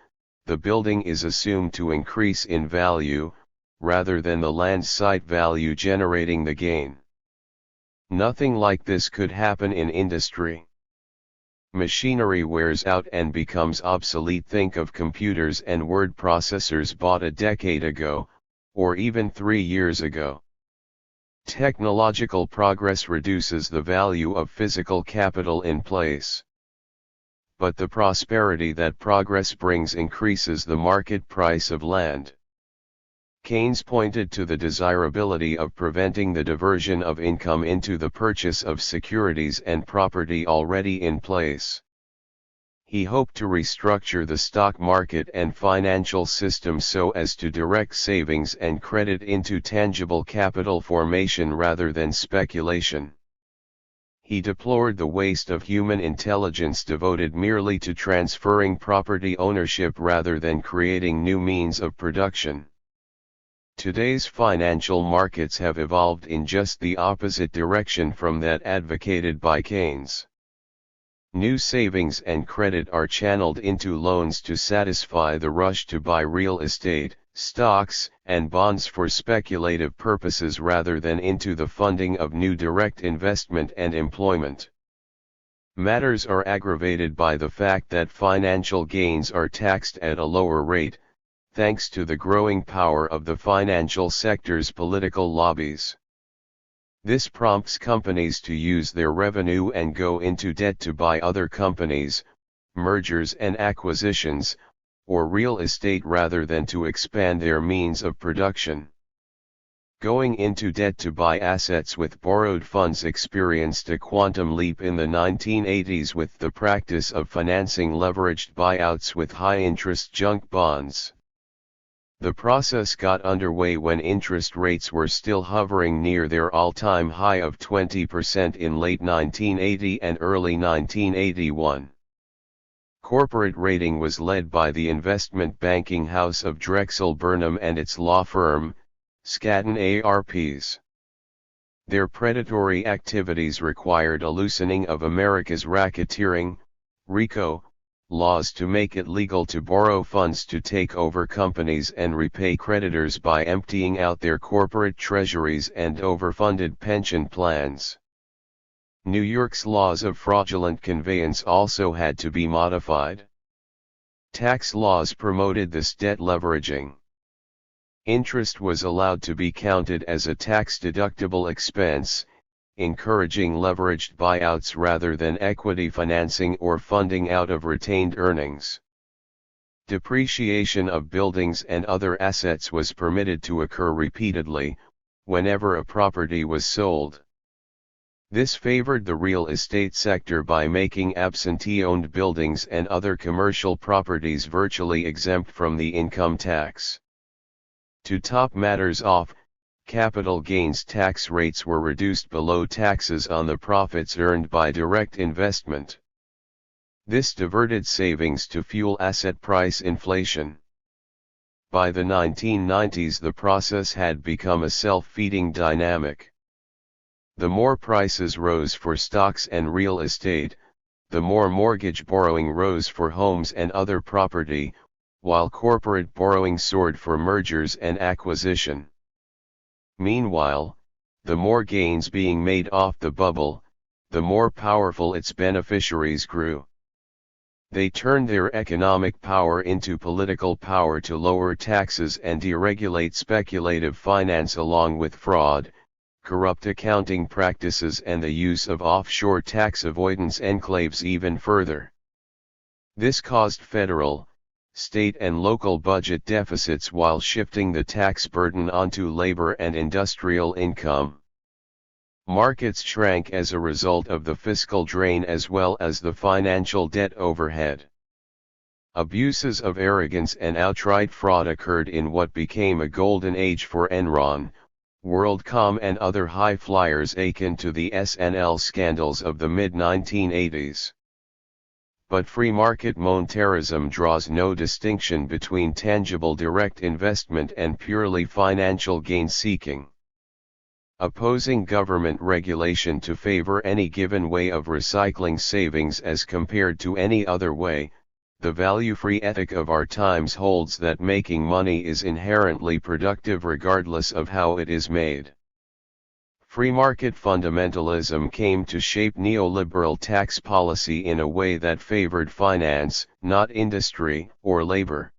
the building is assumed to increase in value, rather than the land site value generating the gain. Nothing like this could happen in industry. Machinery wears out and becomes obsolete. Think of computers and word processors bought a decade ago, or even 3 years ago. Technological progress reduces the value of physical capital in place. But the prosperity that progress brings increases the market price of land. Keynes pointed to the desirability of preventing the diversion of income into the purchase of securities and property already in place. He hoped to restructure the stock market and financial system so as to direct savings and credit into tangible capital formation rather than speculation. He deplored the waste of human intelligence devoted merely to transferring property ownership rather than creating new means of production. Today's financial markets have evolved in just the opposite direction from that advocated by Keynes. New savings and credit are channeled into loans to satisfy the rush to buy real estate, stocks, and bonds for speculative purposes rather than into the funding of new direct investment and employment. Matters are aggravated by the fact that financial gains are taxed at a lower rate, thanks to the growing power of the financial sector's political lobbies. This prompts companies to use their revenue and go into debt to buy other companies, mergers and acquisitions, or real estate rather than to expand their means of production. Going into debt to buy assets with borrowed funds experienced a quantum leap in the 1980s with the practice of financing leveraged buyouts with high-interest junk bonds. The process got underway when interest rates were still hovering near their all-time high of 20% in late 1980 and early 1981. Corporate rating was led by the investment banking house of Drexel Burnham and its law firm, Skadden ARPs. Their predatory activities required a loosening of America's racketeering, RICO, laws to make it legal to borrow funds to take over companies and repay creditors by emptying out their corporate treasuries and overfunded pension plans. New York's laws of fraudulent conveyance also had to be modified. Tax laws promoted this debt leveraging. Interest was allowed to be counted as a tax-deductible expense, encouraging leveraged buyouts rather than equity financing or funding out of retained earnings. Depreciation of buildings and other assets was permitted to occur repeatedly, whenever a property was sold. This favored the real estate sector by making absentee-owned buildings and other commercial properties virtually exempt from the income tax. To top matters off, capital gains tax rates were reduced below taxes on the profits earned by direct investment. This diverted savings to fuel asset price inflation. By the 1990s, the process had become a self-feeding dynamic. The more prices rose for stocks and real estate, the more mortgage borrowing rose for homes and other property, while corporate borrowing soared for mergers and acquisition. Meanwhile, the more gains being made off the bubble, the more powerful its beneficiaries grew. They turned their economic power into political power to lower taxes and deregulate speculative finance along with fraud, corrupt accounting practices and the use of offshore tax avoidance enclaves even further. This caused federal, state and local budget deficits while shifting the tax burden onto labor and industrial income. Markets shrank as a result of the fiscal drain as well as the financial debt overhead. Abuses of arrogance and outright fraud occurred in what became a golden age for Enron, WorldCom and other high flyers akin to the S&L scandals of the mid-1980s. But free market monetarism draws no distinction between tangible direct investment and purely financial gain seeking. Opposing government regulation to favor any given way of recycling savings as compared to any other way, the value-free ethic of our times holds that making money is inherently productive regardless of how it is made. Free market fundamentalism came to shape neoliberal tax policy in a way that favored finance, not industry or labor.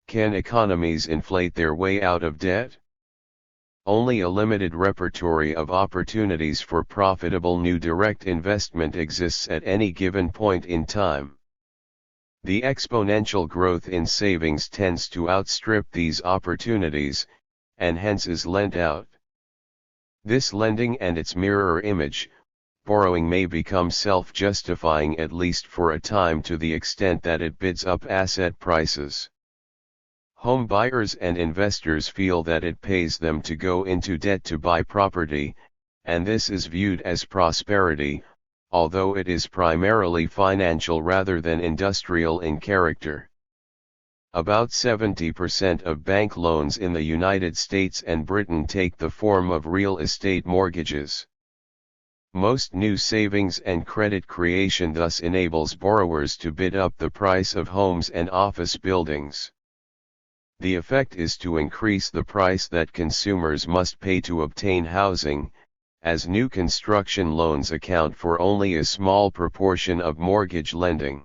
Can economies inflate their way out of debt? Only a limited repertory of opportunities for profitable new direct investment exists at any given point in time. The exponential growth in savings tends to outstrip these opportunities, and hence is lent out. This lending and its mirror image, borrowing may become self-justifying at least for a time to the extent that it bids up asset prices. Home buyers and investors feel that it pays them to go into debt to buy property, and this is viewed as prosperity, although it is primarily financial rather than industrial in character. About 70% of bank loans in the United States and Britain take the form of real estate mortgages. Most new savings and credit creation thus enables borrowers to bid up the price of homes and office buildings. The effect is to increase the price that consumers must pay to obtain housing, as new construction loans account for only a small proportion of mortgage lending.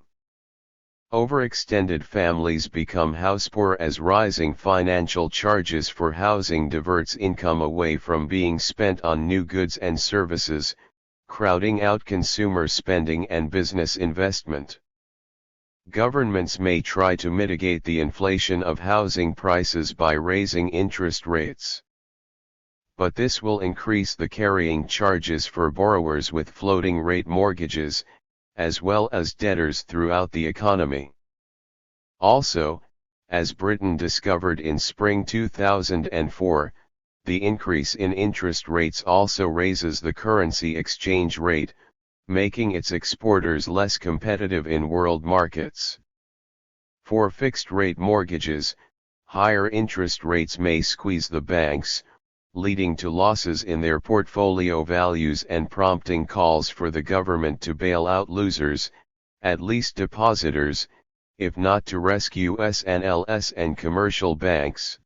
Overextended families become housepoor as rising financial charges for housing diverts income away from being spent on new goods and services, crowding out consumer spending and business investment. Governments may try to mitigate the inflation of housing prices by raising interest rates. But this will increase the carrying charges for borrowers with floating rate mortgages, as well as debtors throughout the economy. Also, as Britain discovered in spring 2004, the increase in interest rates also raises the currency exchange rate, making its exporters less competitive in world markets. For fixed-rate mortgages, higher interest rates may squeeze the banks, leading to losses in their portfolio values and prompting calls for the government to bail out losers, at least depositors, if not to rescue SNLs and commercial banks.